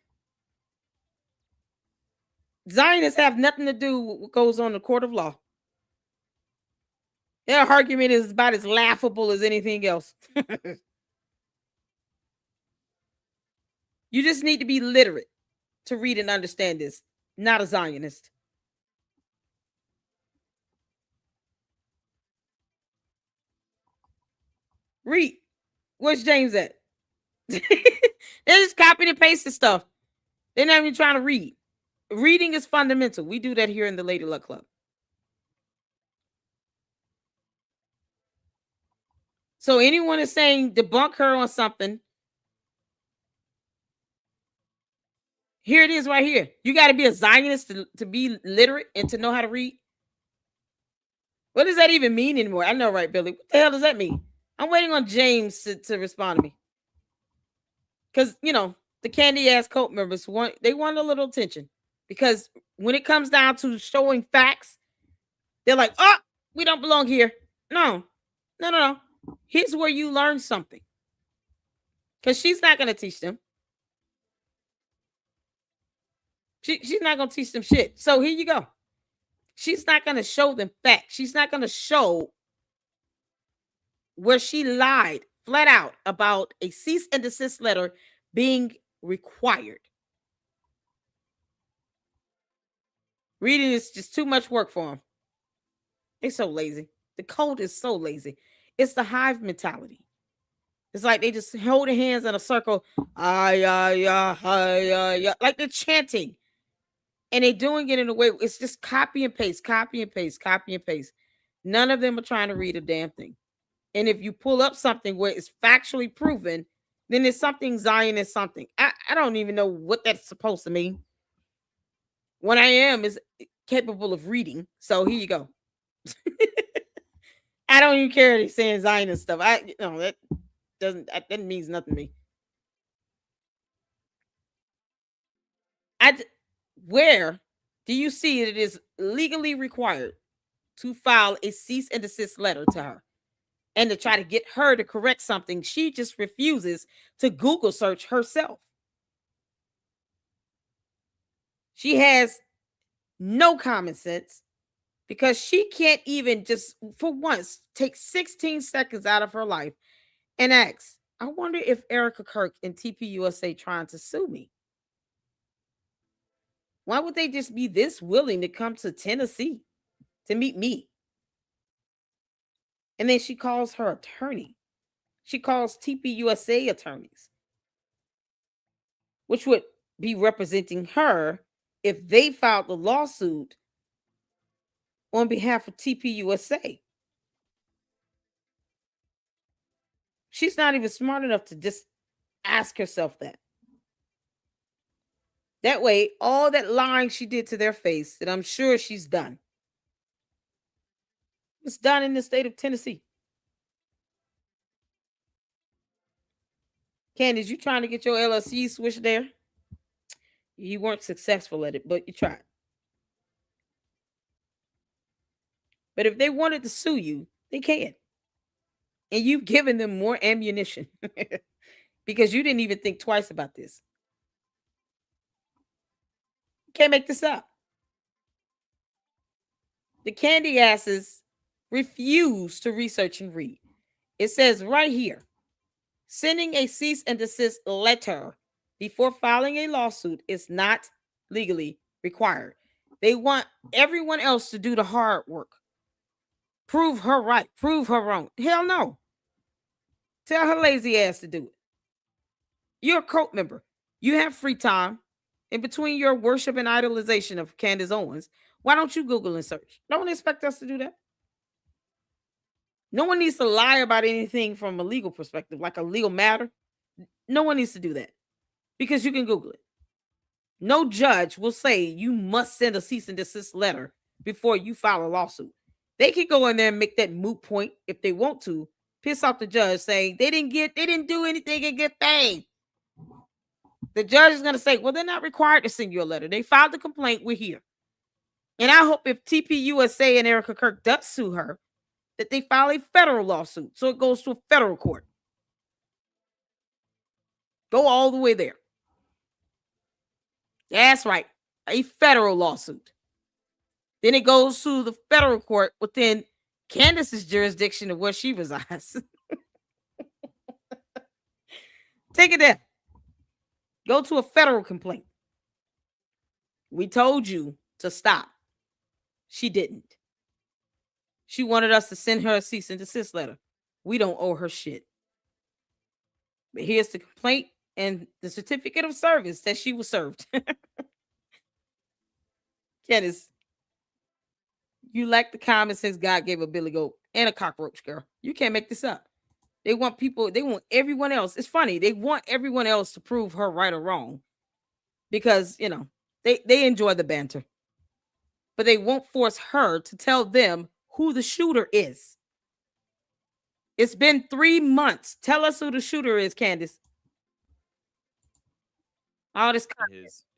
Zionists have nothing to do with what goes on in the court of law. Their argument is about as laughable as anything else. You just need to be literate to read and understand this, not a Zionist. Read. Where's James at? They're just copying and pasting stuff. They're not even trying to read. Reading is fundamental. We do that here in the Lady Luck Club. So anyone is saying debunk her on something. Here it is right here. You got to be a Zionist to be literate and to know how to read. What does that even mean anymore? I know, right, Billy? What the hell does that mean? I'm waiting on James to respond to me. Because, the candy ass cult members want a little attention. Because when it comes down to showing facts, they're like, oh, we don't belong here. No. Here's where you learn something. Because she's not going to teach them. She's not going to teach them shit. So here you go. She's not going to show them facts. She's not going to show where she lied flat out about a cease and desist letter being required. Reading is just too much work for them. They're so lazy. The code is so lazy. It's the hive mentality. It's like they just hold their hands in a circle, like they're chanting, and they're doing it in a way. It's just copy and paste, copy and paste, copy and paste. None of them are trying to read a damn thing. And if you pull up something where it's factually proven, then it's something Zionist something. I don't even know what that's supposed to mean. What I am is capable of reading. So here you go. I don't even care they're saying Zionist stuff. That means nothing to me. Where do you see it is legally required to file a cease and desist letter to her and to try to get her to correct something she just refuses to Google search herself? She has no common sense because she can't even just for once take 16 seconds out of her life and ask, I wonder if Erika Kirk and TPUSA trying to sue me. Why would they just be this willing to come to Tennessee to meet me? And then she calls her attorney. She calls TPUSA attorneys, which would be representing her if they filed the lawsuit on behalf of TPUSA. She's not even smart enough to just ask herself that. That way, all that lying she did to their face, that I'm sure she's done, it's done in the state of Tennessee. Candace, you trying to get your LLC switched there? You weren't successful at it, but you tried. But if they wanted to sue you, they can. And you've given them more ammunition because you didn't even think twice about this. You can't make this up. The candy asses refuse to research and read. It says right here, sending a cease and desist letter before filing a lawsuit is not legally required. They want everyone else to do the hard work. Prove her right, prove her wrong. Hell no. Tell her lazy ass to do it. You're a cult member. You have free time in between your worship and idolization of Candace Owens. Why don't you Google and search? Don't expect us to do that. No one needs to lie about anything from a legal perspective, like a legal matter. No one needs to do that because you can Google it. No judge will say you must send a cease and desist letter before you file a lawsuit. They can go in there and make that moot point if they want to, piss off the judge saying they didn't do anything and get paid. The judge is going to say, well, they're not required to send you a letter. They filed the complaint. We're here. And I hope if TPUSA and Erika Kirk does sue her, that they file a federal lawsuit. So it goes to a federal court. Go all the way there. That's right. A federal lawsuit. Then it goes to the federal court within Candace's jurisdiction of where she resides. Take it there. Go to a federal complaint. We told you to stop. She didn't. She wanted us to send her a cease and desist letter. We don't owe her shit. But here's the complaint and the certificate of service that she was served. Candace, you lack the common sense God gave a billy goat and a cockroach, girl. You can't make this up. They want everyone else. It's funny. They want everyone else to prove her right or wrong because, they enjoy the banter. But they won't force her to tell them who the shooter is. It's been 3 months. Tell us who the shooter is, Candace. All this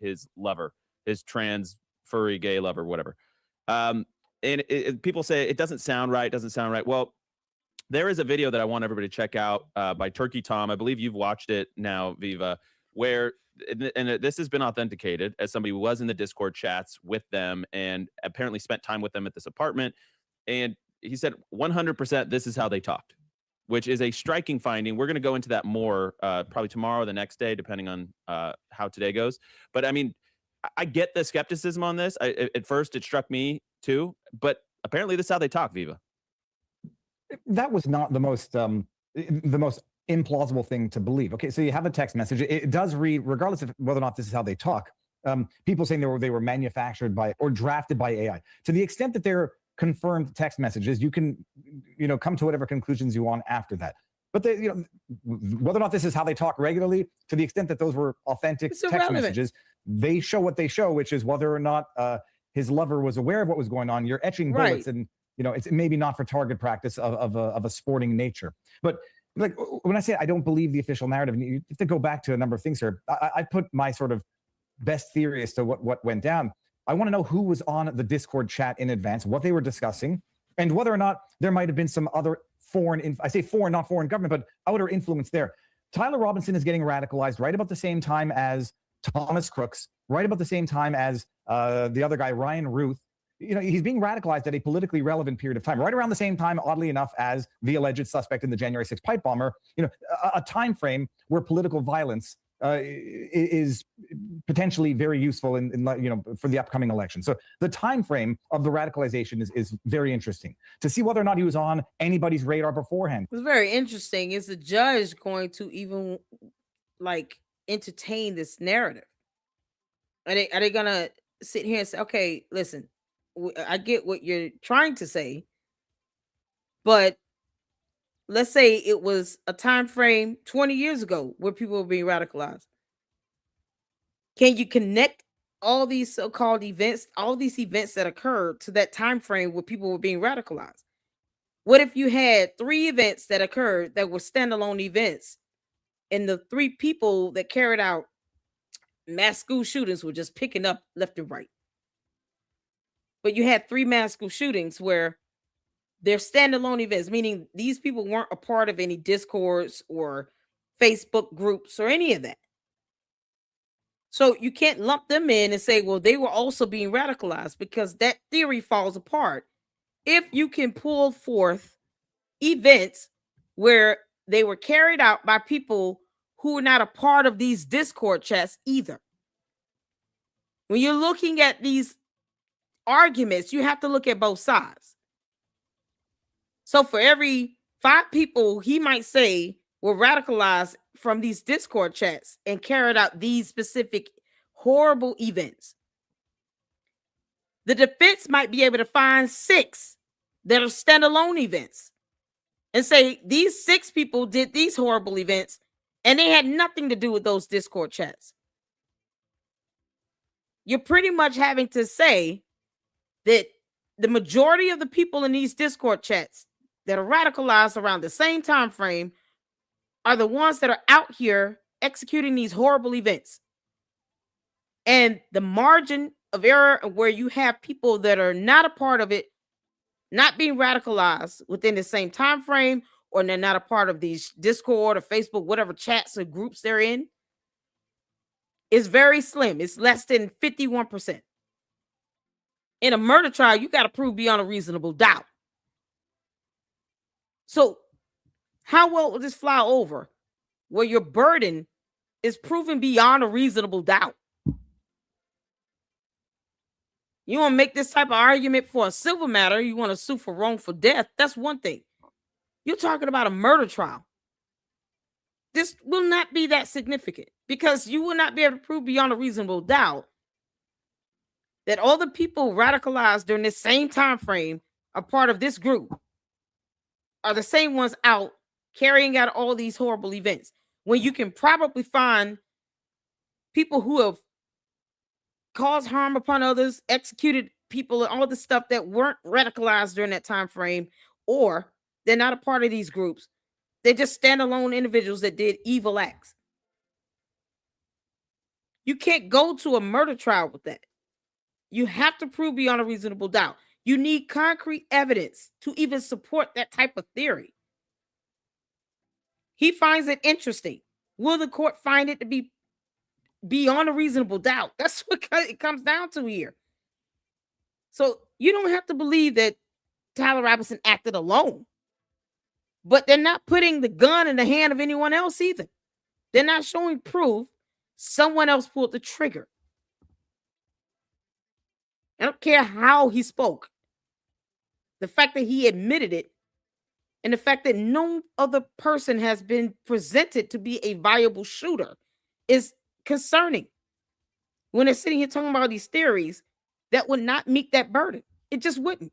his lover, his trans furry gay lover, whatever. And people say it doesn't sound right. Well, there is a video that I want everybody to check out by Turkey Tom. I believe you've watched it now, Viva, where, and this has been authenticated as somebody who was in the Discord chats with them and apparently spent time with them at this apartment. And he said 100% this is how they talked, which is a striking finding. We're going to go into that more probably tomorrow or the next day, depending on how today goes. But I mean, I get the skepticism on this. At first, it struck me too, but apparently, this is how they talk, Viva. That was not the most implausible thing to believe. Okay, so you have a text message. It does read, regardless of whether or not this is how they talk. People saying they were manufactured by or drafted by AI. To the extent that they're confirmed text messages, you can come to whatever conclusions you want after that. But whether or not this is how they talk regularly, to the extent that those were authentic text messages, they show what they show, which is whether or not his lover was aware of what was going on. You're etching bullets, and it's maybe not for target practice of a sporting nature. But like when I say I don't believe the official narrative, and you have to go back to a number of things here. I put my sort of best theory as to what went down. I want to know who was on the Discord chat in advance, what they were discussing, and whether or not there might have been some other I say foreign, not foreign government, but outer influence there. Tyler Robinson is getting radicalized right about the same time as Thomas Crooks, right about the same time as the other guy, Ryan Ruth. He's being radicalized at a politically relevant period of time, right around the same time, oddly enough, as the alleged suspect in the January 6th pipe bomber. A time frame where political violence is potentially very useful for the upcoming election. So the time frame of the radicalization is very interesting to see whether or not he was on anybody's radar beforehand. It's very interesting. Is the judge going to even entertain this narrative? Are they gonna sit here and say, okay, listen, I get what you're trying to say, but let's say it was a time frame 20 years ago where people were being radicalized. Can you connect all these so-called events, all these events that occurred to that time frame where people were being radicalized? What if you had 3 events that occurred that were standalone events, and the 3 people that carried out mass school shootings were just picking up left and right? But you had 3 mass school shootings where they're standalone events, meaning these people weren't a part of any discords or Facebook groups or any of that. So you can't lump them in and say, well, they were also being radicalized, because that theory falls apart if you can pull forth events where they were carried out by people who are not a part of these Discord chats either. When you're looking at these arguments, you have to look at both sides. So for every 5 people he might say were radicalized from these Discord chats and carried out these specific horrible events, the defense might be able to find 6 that are standalone events and say these 6 people did these horrible events and they had nothing to do with those Discord chats. You're pretty much having to say that the majority of the people in these Discord chats that are radicalized around the same time frame are the ones that are out here executing these horrible events. And the margin of error where you have people that are not a part of it, not being radicalized within the same time frame, or they're not a part of these Discord or Facebook, whatever chats or groups they're in, is very slim. It's less than 51%. In a murder trial, you got to prove beyond a reasonable doubt. So how well will this fly over where your burden is proven beyond a reasonable doubt? You want to make this type of argument for a civil matter, you want to sue for wrongful death, that's one thing. You're talking about a murder trial. This will not be that significant, because you will not be able to prove beyond a reasonable doubt that all the people radicalized during this same time frame are part of this group, are the same ones out carrying out all these horrible events, when you can probably find people who have caused harm upon others, executed people, and all the stuff that weren't radicalized during that time frame, or they're not a part of these groups. They're just standalone individuals that did evil acts. You can't go to a murder trial with that. You have to prove beyond a reasonable doubt. You need concrete evidence to even support that type of theory. He finds it interesting. Will the court find it to be beyond a reasonable doubt? That's what it comes down to here. So you don't have to believe that Tyler Robinson acted alone, but they're not putting the gun in the hand of anyone else either. They're not showing proof someone else pulled the trigger. I don't care how he spoke. The fact that he admitted it and the fact that no other person has been presented to be a viable shooter is concerning. When they're sitting here talking about these theories that would not meet that burden. It just wouldn't.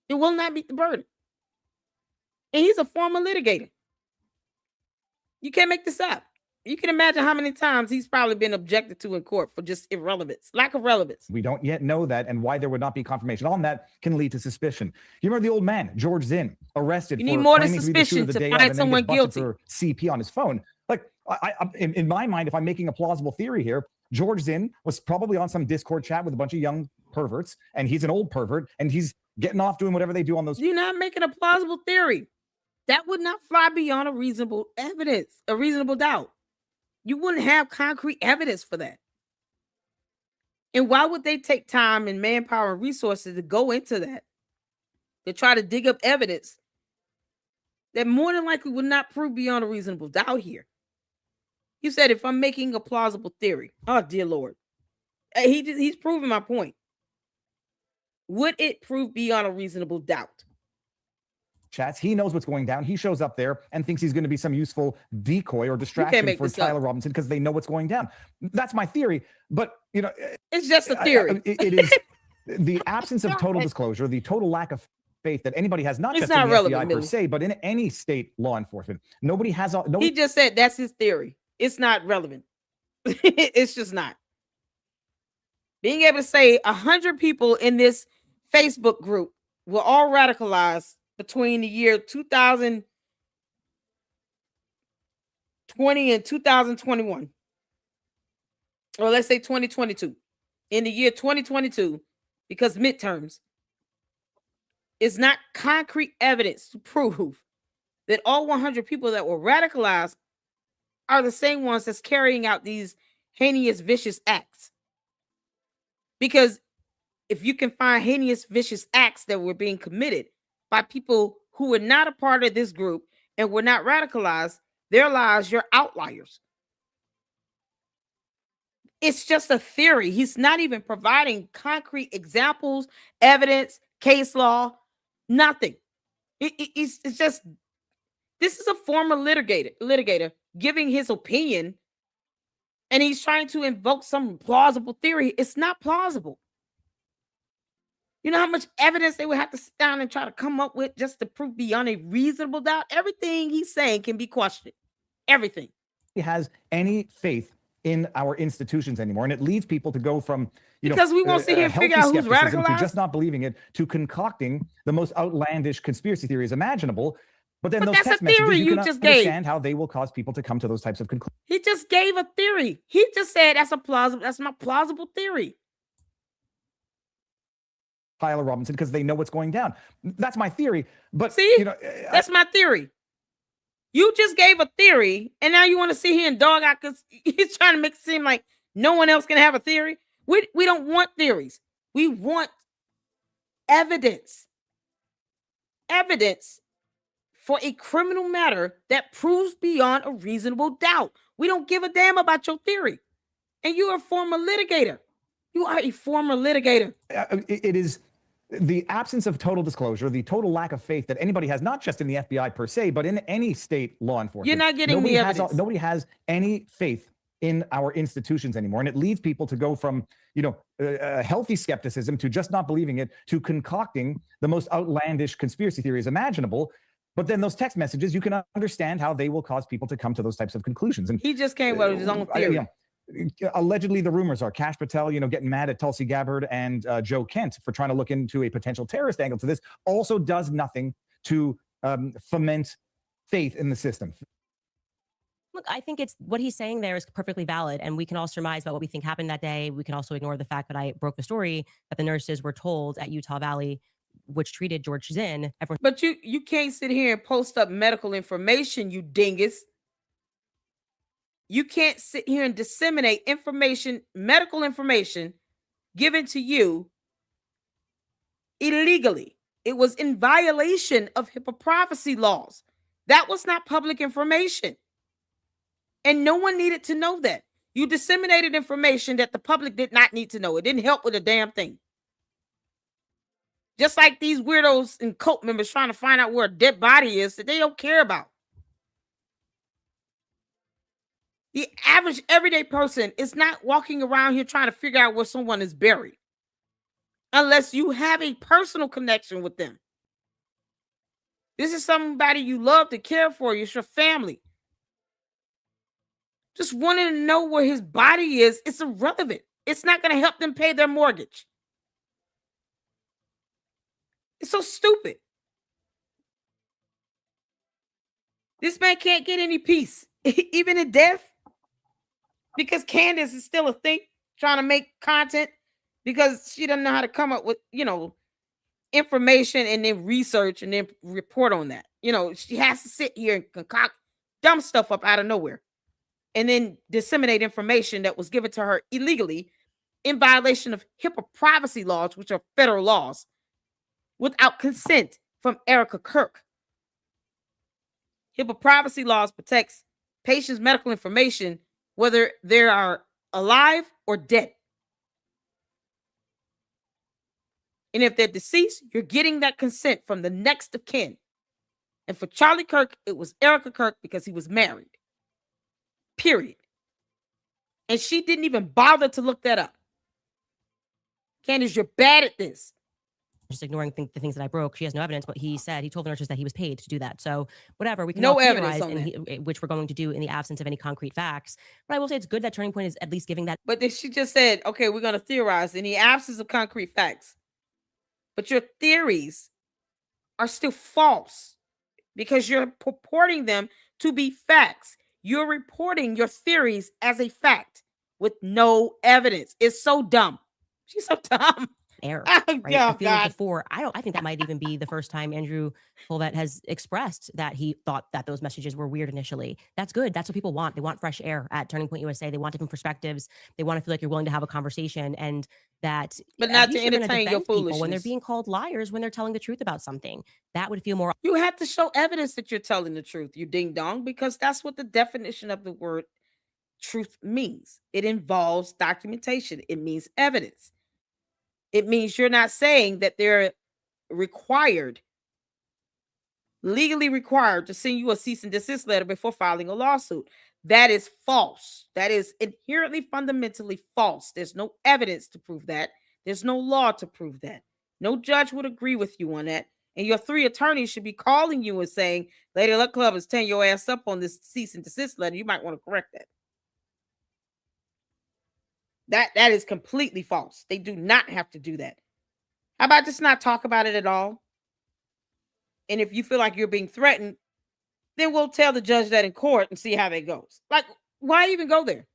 It will not meet the burden. And he's a former litigator. You can't make this up. You can imagine how many times he's probably been objected to in court for just irrelevance, lack of relevance. We don't yet know that, and why there would not be confirmation on that can lead to suspicion. You remember the old man, George Zinn, arrested You need for more than claiming to be the shooter suspicion the to day find of and then someone gets busted guilty. for CP on his phone. Like, in my mind, if I'm making a plausible theory here, George Zinn was probably on some Discord chat with a bunch of young perverts, and he's an old pervert, and he's getting off doing whatever they do on those. You're not making a plausible theory. That would not fly beyond a reasonable evidence, a reasonable doubt. You wouldn't have concrete evidence for that. And why would they take time and manpower and resources to go into that, to try to dig up evidence that more than likely would not prove beyond a reasonable doubt here? You said, if I'm making a plausible theory, oh dear Lord, he's proving my point. Would it prove beyond a reasonable doubt? Chats. He knows what's going down. He shows up there and thinks he's going to be some useful decoy or distraction for Tyler Robinson because they know what's going down. That's my theory. But, you know, it's just a theory. It is the absence of total disclosure, the total lack of faith that anybody has, not just in the FBI per se, but in any state law enforcement. Nobody has. He just said that's his theory. It's not relevant. It's just not. Being able to say 100 people in this Facebook group were all radicalized between the year 2020 and 2021, or let's say 2022. In the year 2022, because midterms is not concrete evidence to prove that all 100 people that were radicalized are the same ones that's carrying out these heinous, vicious acts. Because if you can find heinous, vicious acts that were being committed by people who were not a part of this group and were not radicalized, their lives, you're outliers. It's just a theory. He's not even providing concrete examples, evidence, case law, nothing. It's just, this is a former litigator giving his opinion, and he's trying to invoke some plausible theory. It's not plausible. You know how much evidence they would have to sit down and try to come up with just to prove beyond a reasonable doubt? Everything he's saying can be questioned. Everything. He has any faith in our institutions anymore, and it leads people to go from because we won't sit here and figure out who's radicalized, to just not believing it, to concocting the most outlandish conspiracy theories imaginable. But then those text messages, you can understand how they will cause people to come to those types of conclusions. He just gave a theory. He just said that's my plausible theory. Tyler Robinson, because they know what's going down. That's my theory. But see, that's my theory. You just gave a theory, and now you want to sit here and dog out because he's trying to make it seem like no one else can have a theory. We don't want theories. We want evidence. Evidence for a criminal matter that proves beyond a reasonable doubt. We don't give a damn about your theory. And you're a former litigator. You are a former litigator. It is the absence of total disclosure, the total lack of faith that anybody has, not just in the FBI per se, but in any state law enforcement. You're not getting the evidence. Nobody has any faith in our institutions anymore. And it leads people to go from, healthy skepticism to just not believing it, to concocting the most outlandish conspiracy theories imaginable. But then those text messages, you can understand how they will cause people to come to those types of conclusions. And he just came up with his own theory. Allegedly, the rumors are Kash Patel, getting mad at Tulsi Gabbard and Joe Kent for trying to look into a potential terrorist angle to this, also does nothing to foment faith in the system. Look, I think it's what he's saying there is perfectly valid, and we can all surmise about what we think happened that day. We can also ignore the fact that I broke the story that the nurses were told at Utah Valley, which treated George Zinn. But you can't sit here and post up medical information, you dingus. You can't sit here and disseminate information, medical information given to you illegally. It was in violation of HIPAA privacy laws. That was not public information. And no one needed to know that. You disseminated information that the public did not need to know. It didn't help with a damn thing. Just like these weirdos and cult members trying to find out where a dead body is that they don't care about. The average everyday person is not walking around here trying to figure out where someone is buried unless you have a personal connection with them. This is somebody you love to care for. It's your family. Just wanting to know where his body is, it's irrelevant. It's not going to help them pay their mortgage. It's so stupid. This man can't get any peace, even in death, because Candace is still a thing trying to make content because she doesn't know how to come up with, information and then research and then report on that. She has to sit here and concoct dumb stuff up out of nowhere and then disseminate information that was given to her illegally in violation of HIPAA privacy laws, which are federal laws, without consent from Erika Kirk. HIPAA privacy laws protects patients' medical information, whether they are alive or dead. And if they're deceased, you're getting that consent from the next of kin. And for Charlie Kirk, it was Erika Kirk because he was married. Period. And she didn't even bother to look that up. Candace, you're bad at this. Just ignoring the things that I broke. She has no evidence, but he told the nurses that he was paid to do that. So whatever, we can No all evidence theorize, on which we're going to do in the absence of any concrete facts. But I will say it's good that Turning Point is at least giving that. But then she just said, okay, we're going to theorize in the absence of concrete facts. But your theories are still false because you're purporting them to be facts. You're reporting your theories as a fact with no evidence. It's so dumb. She's so dumb. Error, Oh, right? yeah, I feel like God. before, I think that might even be the first time Andrew Colvett has expressed that he thought that those messages were weird initially. That's good. That's what people want. They want fresh air at Turning Point USA. They want different perspectives. They want to feel like you're willing to have a conversation and that But at not to least you're gonna entertain your defend people when they're foolishness. being called liars when they're telling the truth about something. That would feel more. You have to show evidence that you're telling the truth, you ding dong, because that's what the definition of the word truth means. It involves documentation. It means evidence. It means you're not saying that they're legally required to send you a cease and desist letter before filing a lawsuit. That is false. That is inherently fundamentally false. There's no evidence to prove that. There's no law to prove that. No judge would agree with you on that. And your 3 attorneys should be calling you and saying, Lady Luck Club is tearing your ass up on this cease and desist letter. You might want to correct that. That is completely false. They do not have to do that. How about just not talk about it at all? And if you feel like you're being threatened, then we'll tell the judge that in court and see how that goes. Like, why even go there?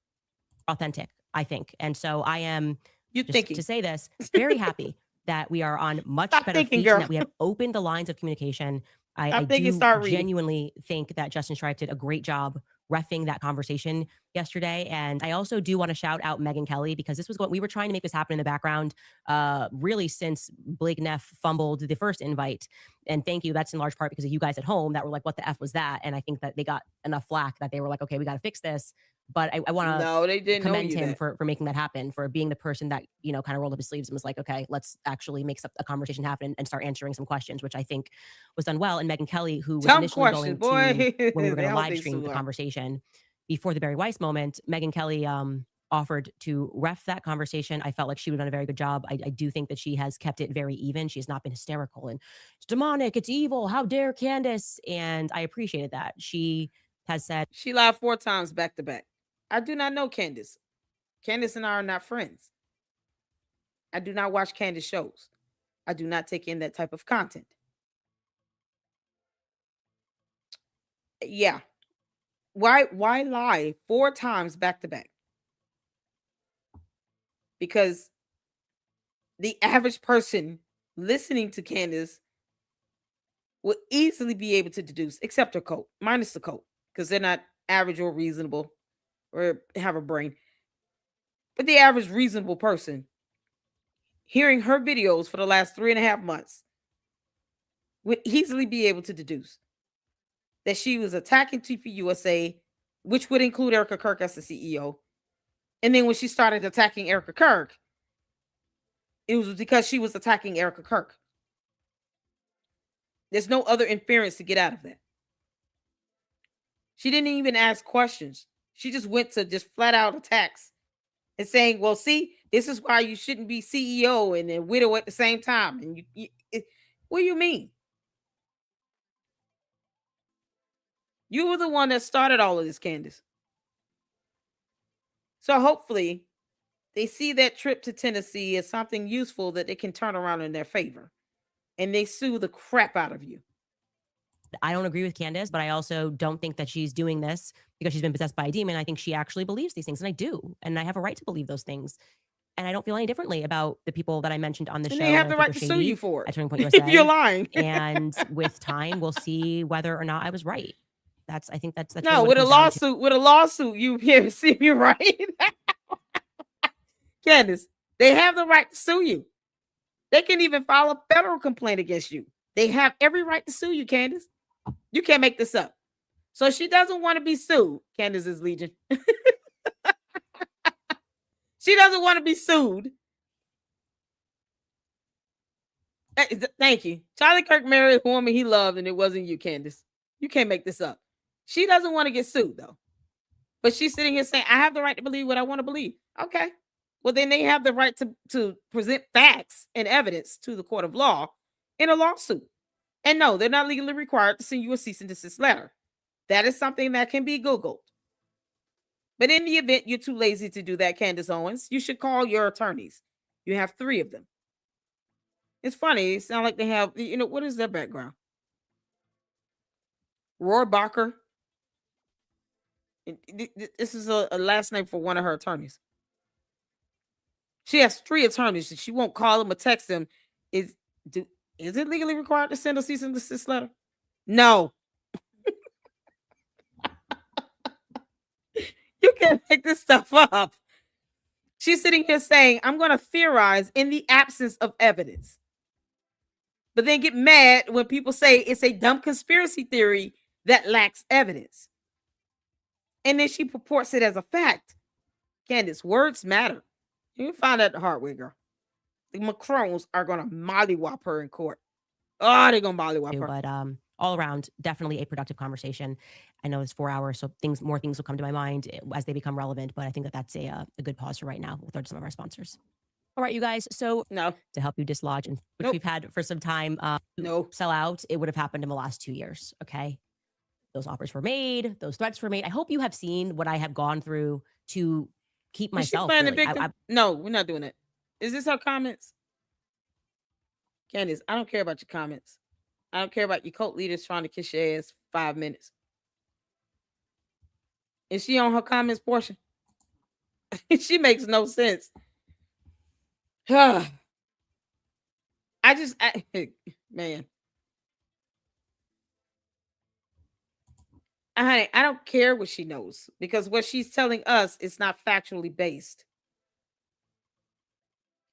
Authentic, I think. And so I am, just thinking. to say this, very happy that we are on much Stop better thinking, feet girl. and that we have opened the lines of communication. I thinking, do start reading. genuinely think that Justin Strife did a great job reffing that conversation yesterday. And I also do want to shout out Megyn Kelly because this was what we were trying to make this happen in the background really since Blake Neff fumbled the first invite. And thank you. That's in large part because of you guys at home that were like, what the F was that? And I think that they got enough flack that they were like, okay, we got to fix this. But I want No, they to didn't know commend you him that. for making that happen, for being the person that, kind of rolled up his sleeves and was like, okay, let's actually make a conversation happen and start answering some questions, which I think was done well. And Megyn Kelly, who was Tough initially question, going boy. to, when we were They going to all live think stream so the hard. conversation before the Barry Weiss moment, Megyn Kelly offered to ref that conversation. I felt like she would have done a very good job. I do think that she has kept it very even. She has not been hysterical and it's demonic, it's evil, how dare Candace? And I appreciated that. She has said She lied 4 times back to back. I do not know Candace. Candace and I are not friends. I do not watch Candace shows. I do not take in that type of content. Yeah. Why lie 4 times back to back? Because the average person listening to Candace will easily be able to deduce, except her coat, minus the coat, because they're not average or reasonable or have a brain. But the average reasonable person hearing her videos for the last 3.5 months would easily be able to deduce that she was attacking TPUSA, which would include Erika Kirk as the CEO, And then when she started attacking Erika Kirk, it was because she was attacking Erika Kirk. There's no other inference to get out of that. She didn't even ask questions. She just went to just flat out attacks and saying, well, see, this is why you shouldn't be CEO and a widow at the same time. And what do you mean? You were the one that started all of this, Candace. So hopefully they see that trip to Tennessee as something useful that they can turn around in their favor. And they sue the crap out of you. I don't agree with Candace, but I also don't think that she's doing this because she's been possessed by a demon. I think she actually believes these things, and I do. And I have a right to believe those things. And I don't feel any differently about the people that I mentioned on the And show. they have that the I right think to are sue shady you for at it. Turning Point If USA. you're lying. And with time, we'll see whether or not I was right. I think that's no, really what with it a comes down to. lawsuit, you can see me right. Candace, they have the right to sue you. They can even file a federal complaint against you. They have every right to sue you, Candace. You can't make this up. So she doesn't want to be sued, Candace's Legion. She doesn't want to be sued. Thank you. Charlie Kirk married a woman he loved, and it wasn't you, Candace. You can't make this up. She doesn't want to get sued, though. But she's sitting here saying, I have the right to believe what I want to believe. Okay. Well, then they have the right to present facts and evidence to the court of law in a lawsuit. And no, they're not legally required to send you a cease and desist letter. That is something that can be Googled. But in the event you're too lazy to do that, Candace Owens, you should call your attorneys. You have 3 of them. It's funny. It sounds like they have, what is their background? Roy Barker. This is a last name for one of her attorneys. She has 3 attorneys. She won't call them or text them. Is it legally required to send a cease and desist letter? No. You can't make this stuff up. She's sitting here saying, I'm going to theorize in the absence of evidence. But then get mad when people say it's a dumb conspiracy theory that lacks evidence. And then she purports it as a fact. Candace, words matter. You can find out the hard way, girl. The Macrons are going to mollywop her in court. Oh, they're going to mollywop her. But all around, definitely a productive conversation. I know it's 4 hours, so more things will come to my mind as they become relevant. But I think that's a good pause for right now. We'll throw to some of our sponsors. All right, you guys. So to help you dislodge, and which we've had for some time, sell out. It would have happened in the last 2 years. Okay, those offers were made. Those threats were made. I hope you have seen what I have gone through to keep myself. Really. No, we're not doing it. Is this our comments? Candace, I don't care about your comments. I don't care about your cult leaders trying to kiss your ass 5 minutes. Is she on her comments portion? She makes no sense. Man. I don't care what she knows because what she's telling us is not factually based.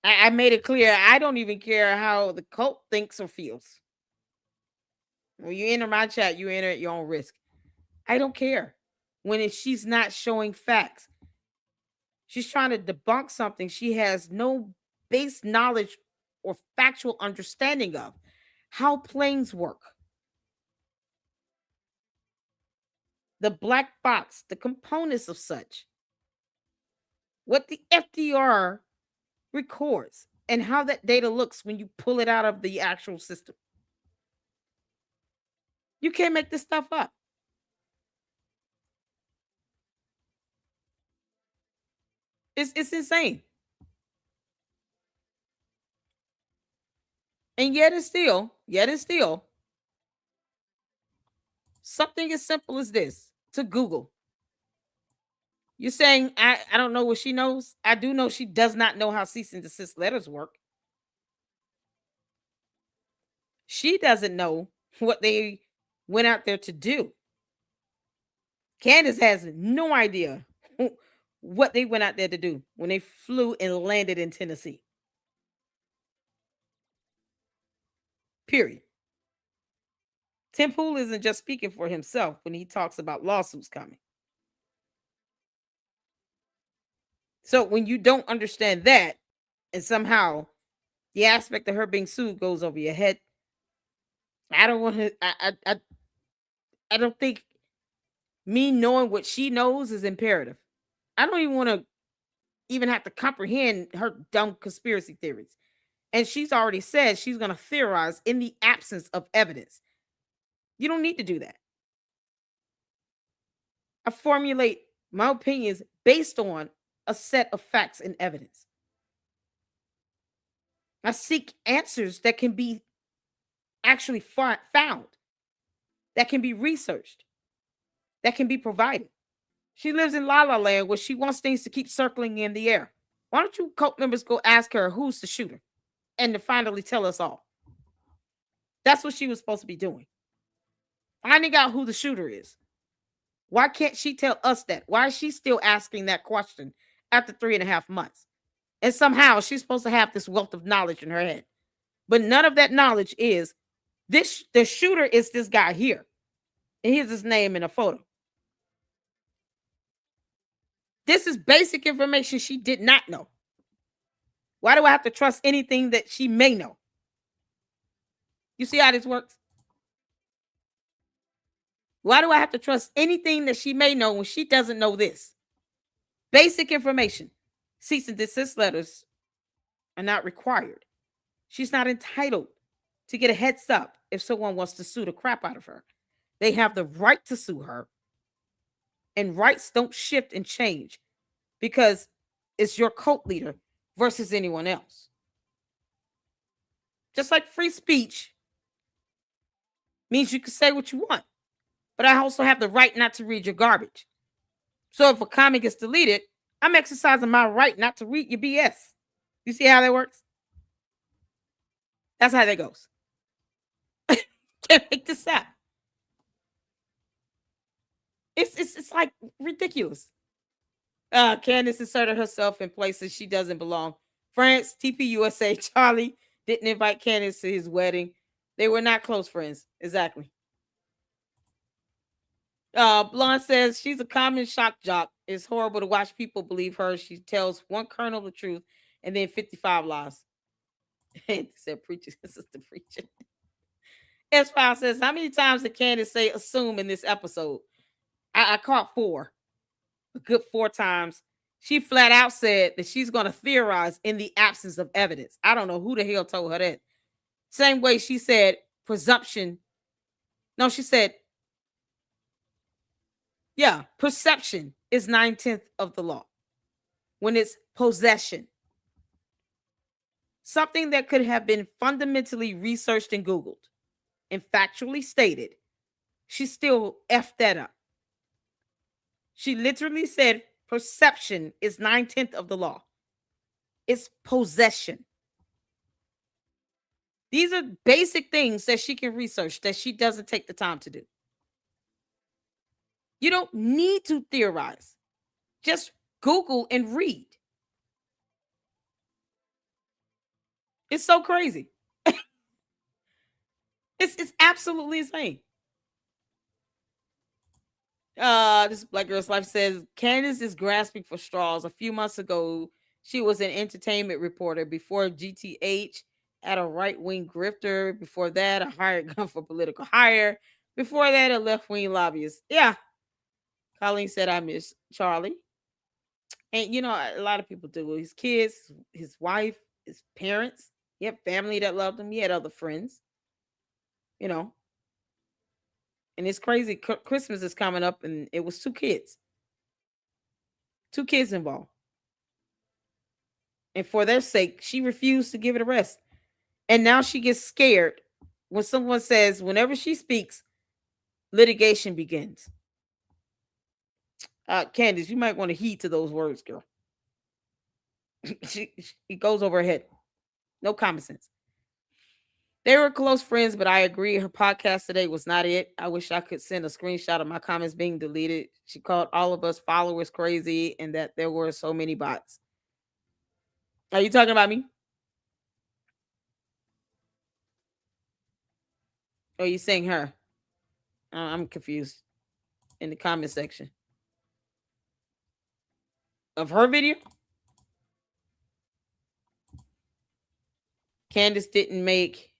I made it clear. I don't even care how the cult thinks or feels. When you enter my chat, you enter at your own risk. I don't care when she's not showing facts. She's trying to debunk something she has no base knowledge or factual understanding of. How planes work. The black box, the components of such. What the FDR records and how that data looks when you pull it out of the actual system. You can't make this stuff up. It's insane. And yet it's still something as simple as this to Google. You're saying I don't know what she knows. I do know she does not know how cease and desist letters work. She doesn't know what they went out there to do. Candace has no idea what they went out there to do when they flew and landed in Tennessee. Period. Tim Pool isn't just speaking for himself when he talks about lawsuits coming. So when you don't understand that, and somehow the aspect of her being sued goes over your head, I don't want to. I don't think me knowing what she knows is imperative. I don't even want to even have to comprehend her dumb conspiracy theories. And she's already said she's going to theorize in the absence of evidence. You don't need to do that. I formulate my opinions based on a set of facts and evidence. I seek answers that can be actually found, that can be researched, that can be provided. She lives in La La Land where she wants things to keep circling in the air. Why don't you cult members go ask her who's the shooter and to finally tell us all? That's what she was supposed to be doing. Finding out who the shooter is. Why can't she tell us that? Why is she still asking that question after 3.5 months? And somehow she's supposed to have this wealth of knowledge in her head. But none of that knowledge is this. The shooter is this guy here. And here's his name in a photo. This is basic information she did not know. Why do I have to trust anything that she may know? You see how this works? Why do I have to trust anything that she may know when she doesn't know this? Basic information. Cease and desist letters are not required. She's not entitled to get a heads up if someone wants to sue the crap out of her. They have the right to sue her. And rights don't shift and change because it's your cult leader versus anyone else. Just like free speech means you can say what you want, but I also have the right not to read your garbage. So if a comment gets deleted, I'm exercising my right not to read your BS. You see how that works? That's how that goes. Can't make this up. It's like ridiculous. Candace inserted herself in places she doesn't belong. France, TPUSA, Charlie didn't invite Candace to his wedding. They were not close friends. Exactly. Blonde says she's a common shock jock. It's horrible to watch people believe her. She tells one kernel of the truth and then 55 lies. And said preacher, this is the preacher. S-File says, how many times did Candace say assume in this episode? I caught 4. A good 4 times. She flat out said that she's going to theorize in the absence of evidence. I don't know who the hell told her that. Same way she said presumption. No, she said, yeah, perception is 9/10 of the law when it's possession. Something that could have been fundamentally researched and Googled and factually stated. She still effed that up. She literally said perception is 9/10 of the law. It's possession. These are basic things that she can research that she doesn't take the time to do. You don't need to theorize. Just Google and read. It's so crazy. It's absolutely insane. This Black Girl's Life says Candace is grasping for straws. A few months ago, she was an entertainment reporter. Before GTH, at a right-wing grifter. Before that, a hired gun for political hire. Before that, a left-wing lobbyist. Yeah. Colleen said, I miss Charlie. And you know, a lot of people do. His kids, his wife, his parents. He had family that loved him. He had other friends. You know. And it's crazy. Christmas is coming up, and it was 2 kids. 2 kids involved. And for their sake, she refused to give it a rest. And now she gets scared when someone says, whenever she speaks, litigation begins. Candace, you might want to heed to those words, girl. It goes over her head. No common sense. They were close friends, but I agree. Her podcast today was not it. I wish I could send a screenshot of my comments being deleted. She called all of us followers crazy and that there were so many bots. Are you talking about me? Or are you saying her? I'm confused. In the comment section. Of her video? Candace didn't make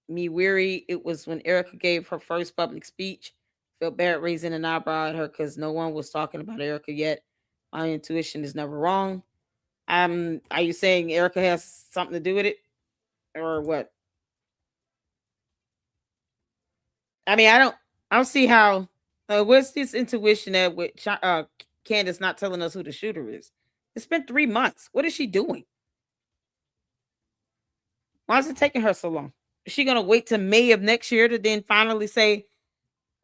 me weary. It was when Erika gave her first public speech. Felt bad raising an eyebrow at her because no one was talking about Erika yet. My intuition is never wrong. Are you saying Erika has something to do with it, or what? I mean, I don't see how. What's this intuition that with Candace not telling us who the shooter is? It's been 3 months. What is she doing? Why is it taking her so long? Is she gonna wait till May of next year to then finally say,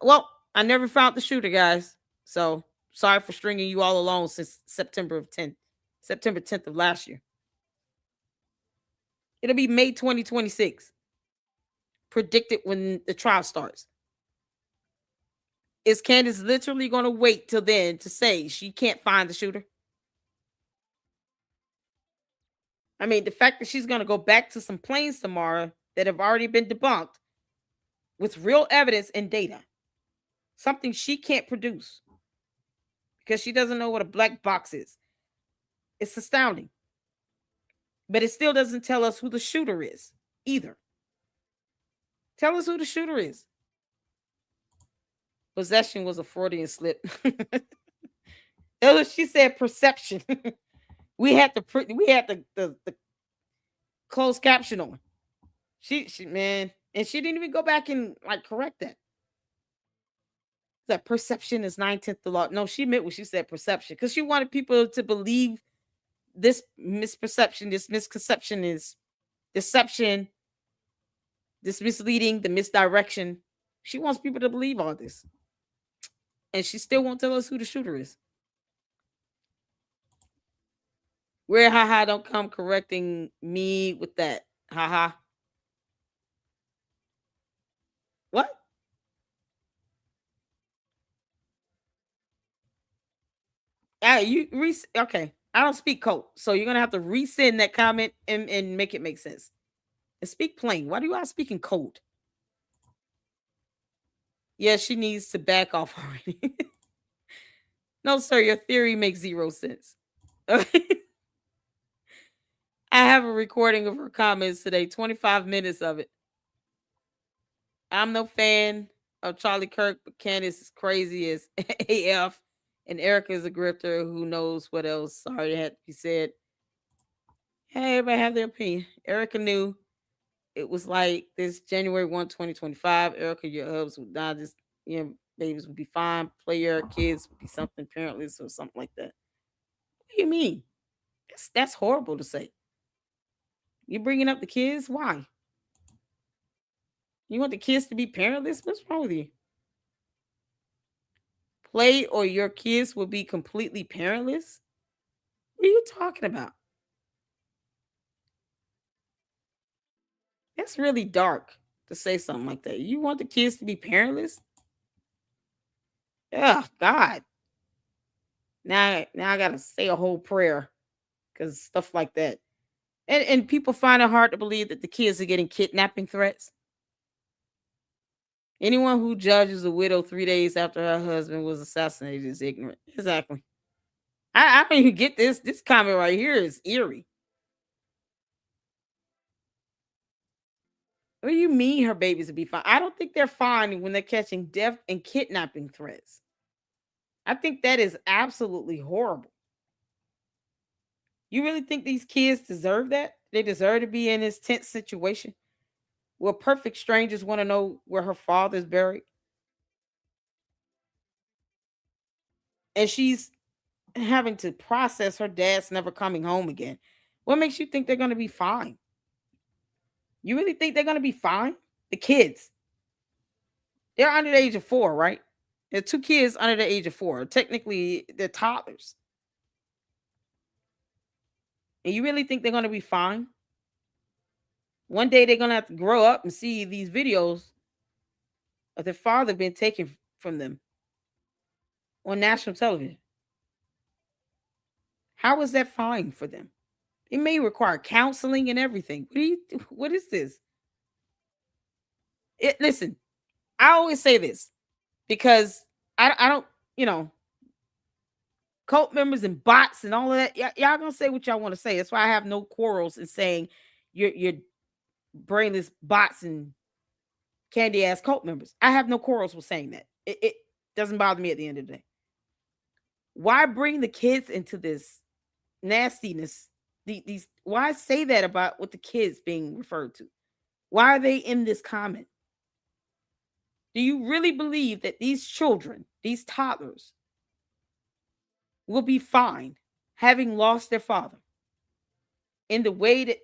"Well, I never found the shooter, guys. So sorry for stringing you all along since September 10th of last year." It'll be May 2026. Predicted when the trial starts. Is Candace literally going to wait till then to say she can't find the shooter? I mean, the fact that she's going to go back to some planes tomorrow that have already been debunked with real evidence and data, something she can't produce because she doesn't know what a black box is. It's astounding. But it still doesn't tell us who the shooter is either. Tell us who the shooter is. Possession was a Freudian slip. She said perception. we had the closed caption on. She man, and she didn't even go back and like correct that. That perception is 9/10 the law. No, she meant what she said perception because she wanted people to believe this misperception, this misconception is deception, this misleading, the misdirection. She wants people to believe all this. And she still won't tell us who the shooter is. Where haha don't come correcting me with that. Haha. What? Okay. I don't speak code. So you're gonna have to resend that comment and make it make sense. And speak plain. Why do I speak in code? Yeah, she needs to back off already. No, sir, your theory makes zero sense. I have a recording of her comments today, 25 minutes of it. I'm no fan of Charlie Kirk, but Candace is crazy as AF, and Erika is a grifter who knows what else. Sorry, it had to be said. Hey, everybody have their opinion. Erika knew it was like this January 1, 2025. Erika, your hubs would die. This, babies would be fine. Player kids would be something parentless or something like that. What do you mean? That's horrible to say. You bringing up the kids? Why? You want the kids to be parentless? What's wrong with you? Play or your kids will be completely parentless? What are you talking about? That's really dark to say something like that. You want the kids to be parentless? Oh, God. Now I gotta say a whole prayer because stuff like that. And people find it hard to believe that the kids are getting kidnapping threats. Anyone who judges a widow 3 days after her husband was assassinated is ignorant. Exactly. I don't even get this. This comment right here is eerie. What do you mean her babies will be fine? I don't think they're fine when they're catching death and kidnapping threats. I think that is absolutely horrible. You really think these kids deserve that? They deserve to be in this tense situation where perfect strangers want to know where her father's buried? And she's having to process her dad's never coming home again. What makes you think they're going to be fine? You really think they're going to be fine? The kids. They're under the age of 4, right? There are 2 kids under the age of 4. Technically, they're toddlers. And you really think they're going to be fine? One day they're going to have to grow up and see these videos of their father being taken from them on national television. How is that fine for them? It may require counseling and everything. What is this? Listen, I always say this because I don't, cult members and bots and all of that. Y'all gonna say what y'all want to say. That's why I have no quarrels in saying you're brainless bots and candy ass cult members. I have no quarrels with saying that. It doesn't bother me at the end of the day. Why bring the kids into this nastiness? These why say that about what the kids being referred to? Why are they in this comment? Do you really believe that these children, these toddlers, will be fine having lost their father in the way that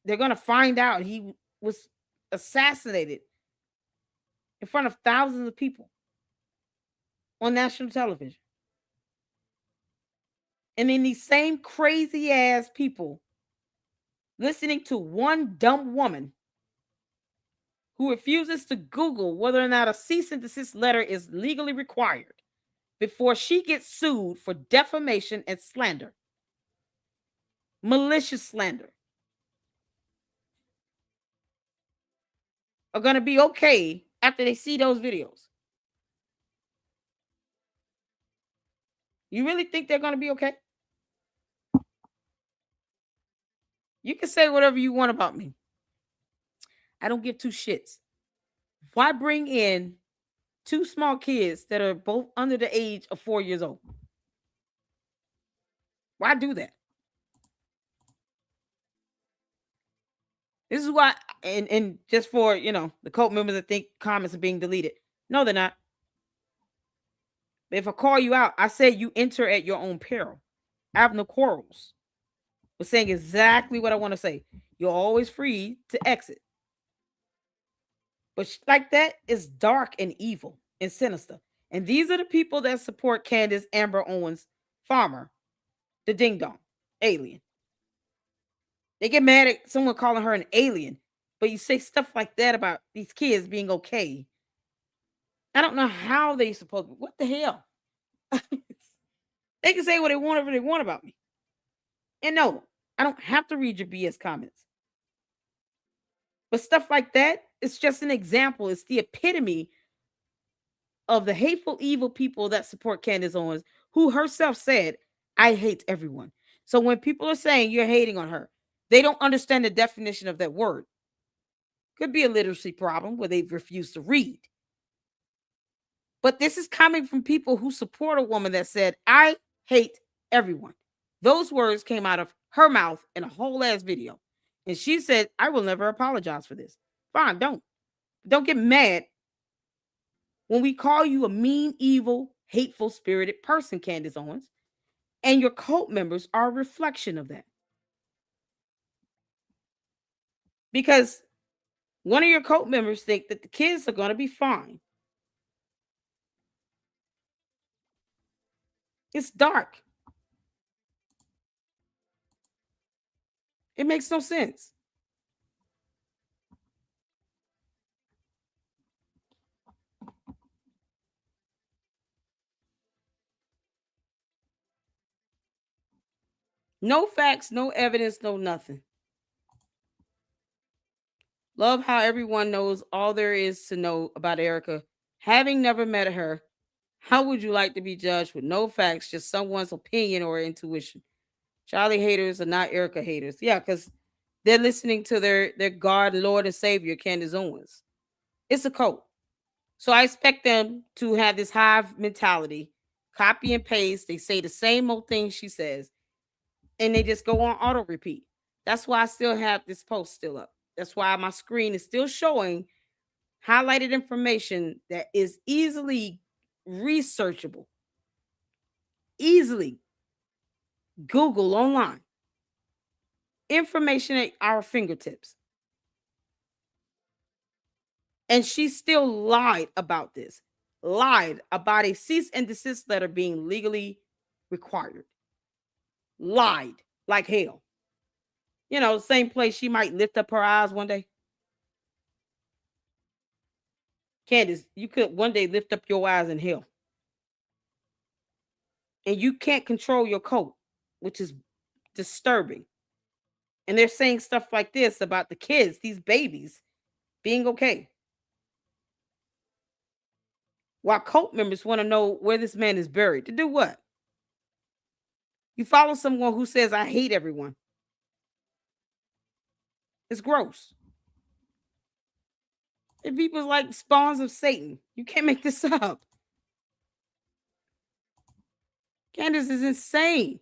they're going to find out he was assassinated in front of thousands of people on national television? And then these same crazy ass people listening to one dumb woman who refuses to Google whether or not a cease and desist letter is legally required before she gets sued for defamation and slander, malicious slander, are going to be okay after they see those videos. You really think they're going to be okay? You can say whatever you want about me. I don't give two shits. Why bring in two small kids that are both under the age of 4 years old? Why do that? This is why, and just for, the cult members that think comments are being deleted. No, they're not. But if I call you out, I say you enter at your own peril. I have no quarrels with saying exactly what I want to say. You're always free to exit. But like that is dark and evil and sinister. And these are the people that support Candace Amber Owens Farmer, the ding dong, alien. They get mad at someone calling her an alien, but you say stuff like that about these kids being okay. I don't know how they supposed to. What the hell? They can say what they want whatever they want about me. And no, I don't have to read your BS comments. But stuff like that, it's just an example. It's the epitome of the hateful, evil people that support Candace Owens, who herself said, I hate everyone. So when people are saying you're hating on her, they don't understand the definition of that word. Could be a literacy problem where they've refused to read. But this is coming from people who support a woman that said, I hate everyone. Those words came out of her mouth in a whole ass video. And she said, I will never apologize for this. Fine, don't. Don't get mad when we call you a mean, evil, hateful spirited person, Candace Owens, and your cult members are a reflection of that. Because one of your cult members think that the kids are going to be fine. It's dark. It makes no sense. No facts, no evidence, no nothing. Love how everyone knows all there is to know about Erika. Having never met her, how would you like to be judged with no facts, just someone's opinion or intuition? Charlie haters are not Erika haters. Yeah, because they're listening to their God, Lord, and Savior, Candace Owens. It's a cult. So I expect them to have this hive mentality, copy and paste. They say the same old thing she says, and they just go on auto repeat. That's why I still have this post still up. That's why my screen is still showing highlighted information that is easily researchable, easily Google online. Information at our fingertips. And she still lied about this. Lied about a cease and desist letter being legally required. Lied like hell. The same place she might lift up her eyes one day. Candace, you could one day lift up your eyes in hell. And you can't control your cult, which is disturbing. And they're saying stuff like this about the kids, these babies, being okay. While cult members want to know where this man is buried. To do what? You follow someone who says, I hate everyone. It's gross. And people's like spawns of Satan. You can't make this up. Candace is insane.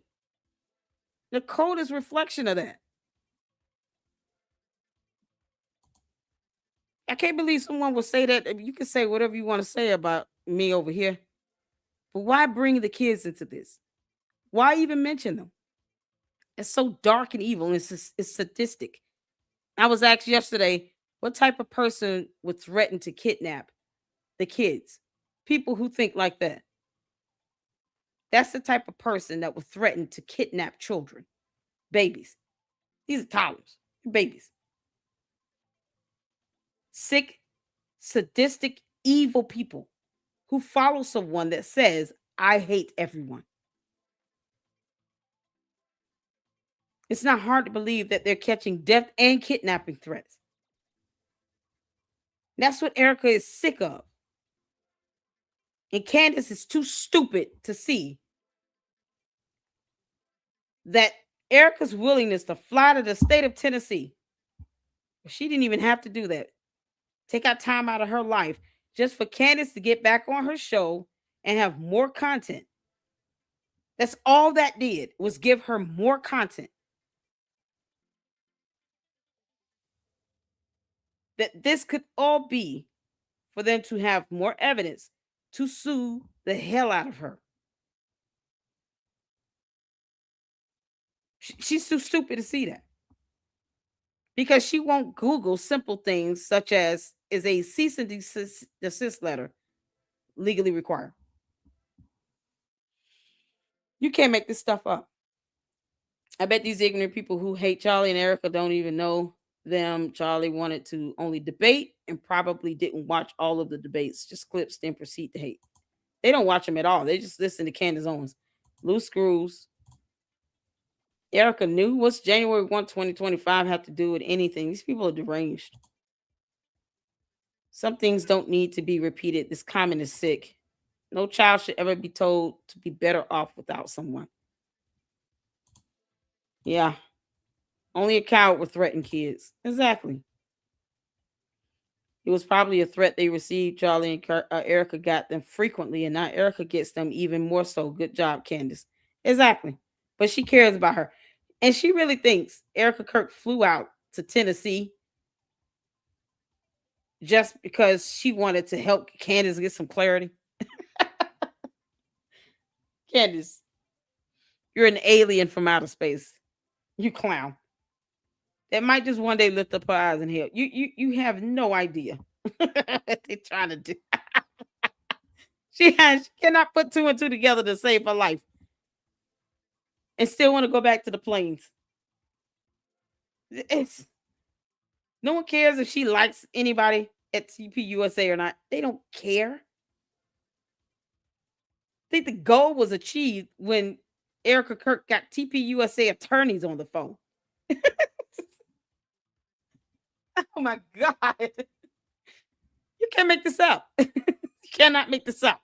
The coldest reflection of that. I can't believe someone would say that. You can say whatever you want to say about me over here, but why bring the kids into this? Why even mention them? It's so dark and evil. And it's sadistic. I was asked yesterday, what type of person would threaten to kidnap the kids? People who think like that. That's the type of person that would threaten to kidnap children, babies. These are toddlers, babies. Sick, sadistic, evil people who follow someone that says, I hate everyone. It's not hard to believe that they're catching death and kidnapping threats. That's what Erika is sick of. And Candace is too stupid to see that Erika's willingness to fly to the state of Tennessee, she didn't even have to do that. Take out time out of her life just for Candace to get back on her show and have more content. That's all that did, was give her more content. That this could all be for them to have more evidence to sue the hell out of her. She's too stupid to see that. Because she won't Google simple things such as, is a cease and desist letter legally required? You can't make this stuff up. I bet these ignorant people who hate Charlie and Erika don't even know them. Charlie wanted to only debate and probably didn't watch all of the debates, just clips, then proceed to hate. They don't watch them at all. They just listen to Candace Owens. Loose screws. Erika knew. What's January 1, 2025 have to do with anything? These people are deranged. Some things don't need to be repeated. This comment is sick. No child should ever be told to be better off without someone. Yeah. Only a coward would threaten kids. Exactly. It was probably a threat they received. Charlie and Erika got them frequently, and now Erika gets them even more so. Good job, Candace. Exactly. But she cares about her. And she really thinks Erika Kirk flew out to Tennessee just because she wanted to help Candace get some clarity. Candace, you're an alien from outer space. You clown. That might just one day lift up her eyes and help. You have no idea what they're trying to do. She cannot put two and two together to save her life. And still want to go back to the plains. It's no one cares if she likes anybody at TPUSA or not. They don't care. I think the goal was achieved when Erika Kirk got TPUSA attorneys on the phone. Oh my God. You can't make this up. You cannot make this up.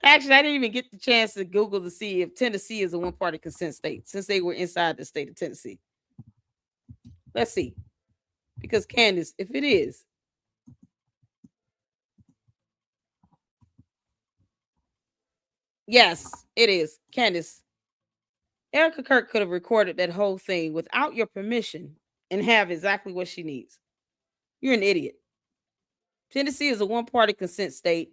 Actually, I didn't even get the chance to Google to see if Tennessee is a one-party consent state since they were inside the state of Tennessee. Let's see. Because Candace, if it is, yes, it is. Candace, Erika Kirk could have recorded that whole thing without your permission and have exactly what she needs. You're an idiot. Tennessee is a one-party consent state,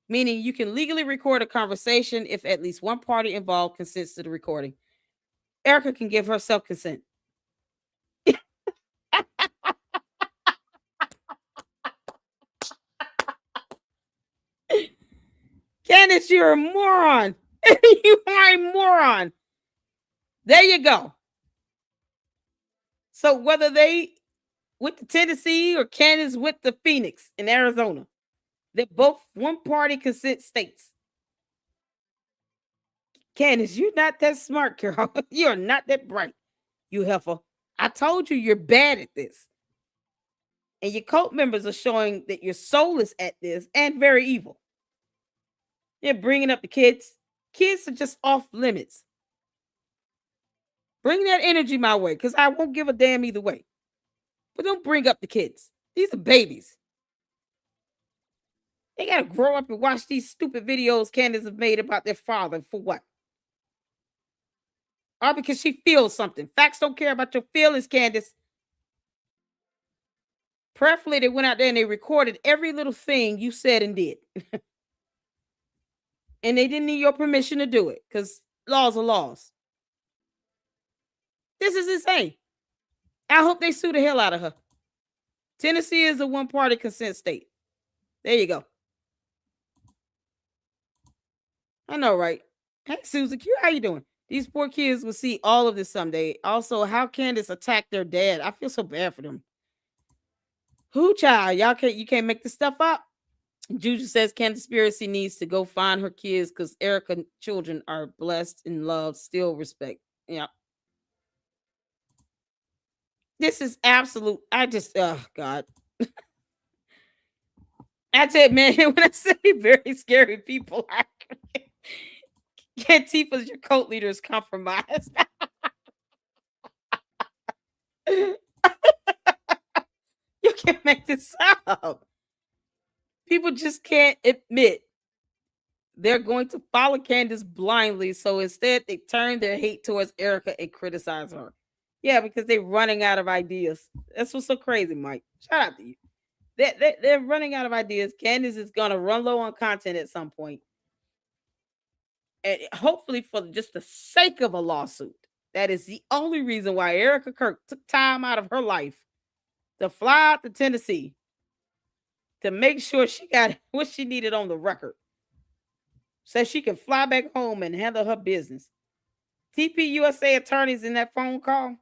meaning you can legally record a conversation if at least one party involved consents to the recording. Erika can give herself consent. Candace, you're a moron. You are a moron. There you go. So whether they with the Tennessee or Candace with the Phoenix in Arizona, they're both one-party consent states. Candace, you're not that smart, girl. You're not that bright, you heifer. I told you you're bad at this. And your cult members are showing that you're soulless at this and very evil. They're bringing up the kids. Kids are just off limits. Bring that energy my way because I won't give a damn either way. But don't bring up the kids. These are babies. They gotta grow up and watch these stupid videos Candace have made about their father for what? All because she feels something. Facts don't care about your feelings, Candace. Prayerfully, they went out there and they recorded every little thing you said and did. And they didn't need your permission to do it because laws are laws. This is insane. I hope they sue the hell out of her. Tennessee is a one-party consent state. There you go. I know, right? Hey, Susan Q, how you doing? These poor kids will see all of this someday. Also, how Candace attacked their dad. I feel so bad for them. Who, child? You can't make this stuff up. Juju says Conspiracy needs to go find her kids because Erika children are blessed and loved, still respect. Yeah. This is absolute. Oh God. That's it, man. When I say very scary people, Cantifa's your cult leader is compromised. You can't make this up. People just can't admit they're going to follow Candace blindly. So instead, they turn their hate towards Erika and criticize her. Yeah, because they're running out of ideas. That's what's so crazy, Mike. Shout out to you. They're running out of ideas. Candace is going to run low on content at some point. And hopefully for just the sake of a lawsuit. That is the only reason why Erika Kirk took time out of her life to fly out to Tennessee to make sure she got what she needed on the record so she can fly back home and handle her business. TPUSA attorneys in that phone call.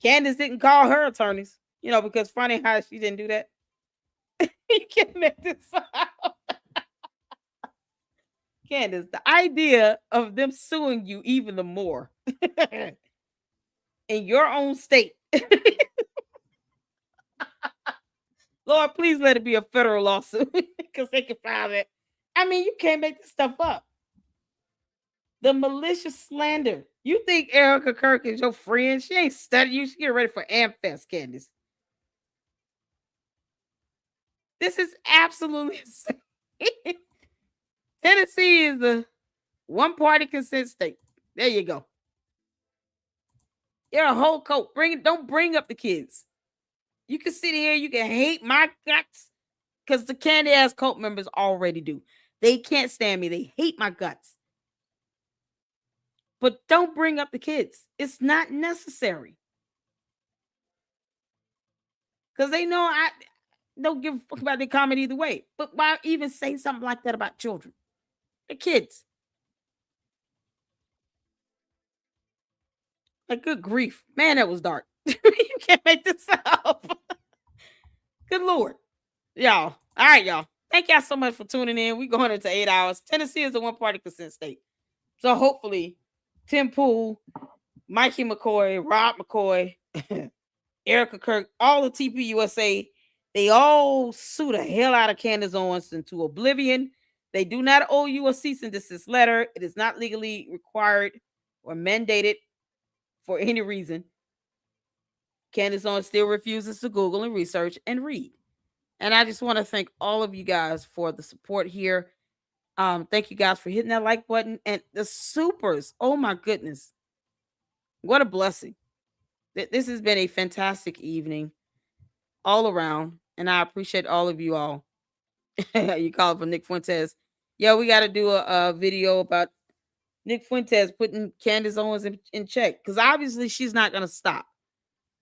Candace didn't call her attorneys, because funny how she didn't do that. You can't make this up. Candace, the idea of them suing you even the more in your own state. Lord, please let it be a federal lawsuit because they can file it. I mean, you can't make this stuff up. The malicious slander. You think Erika Kirk is your friend? She ain't studying. You should get ready for AmFest, Candace. This is absolutely insane. Tennessee is a one-party consent state. There you go. You're a whole coat. Don't bring up the kids. You can sit here, you can hate my guts because the candy ass cult members already do. They can't stand me. They hate my guts. But don't bring up the kids. It's not necessary. Because they know I don't give a fuck about their comment either way. But why even say something like that about children? The kids. Like, good grief. Man, that was dark. You can't make this up. Good Lord. Y'all. All right, y'all. Thank y'all so much for tuning in. We're going into 8 hours. Tennessee is a one-party consent state. So hopefully, Tim Pool, Mikey McCoy, Rob McCoy, Erika Kirk, all the TPUSA, they all sue the hell out of Candace Owens into oblivion. They do not owe you a cease and desist letter. It is not legally required or mandated for any reason. Candace Owens still refuses to Google and research and read. And I just want to thank all of you guys for the support here. Thank you guys for hitting that like button and the supers. Oh my goodness. What a blessing. This has been a fantastic evening all around. And I appreciate all of you all. You call it for Nick Fuentes. Yeah, we got to do a video about Nick Fuentes putting Candace Owens in check. Because obviously she's not going to stop.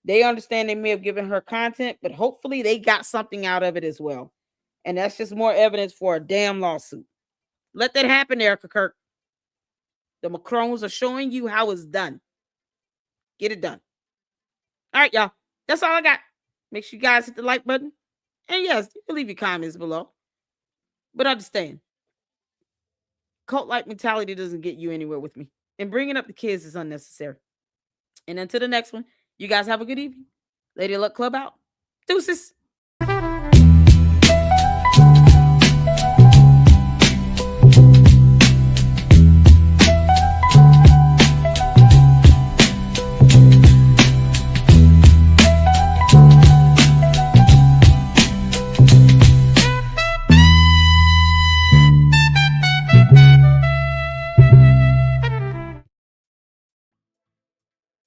They understand they may have given her content, but hopefully they got something out of it as well. And that's just more evidence for a damn lawsuit. Let that happen, Erika Kirk. The Macrons are showing you how it's done. Get it done. All right, y'all. That's all I got. Make sure you guys hit the like button. And yes, you can leave your comments below. But understand, cult-like mentality doesn't get you anywhere with me. And bringing up the kids is unnecessary. And until the next one, you guys have a good evening. Lady Luck Club out. Deuces.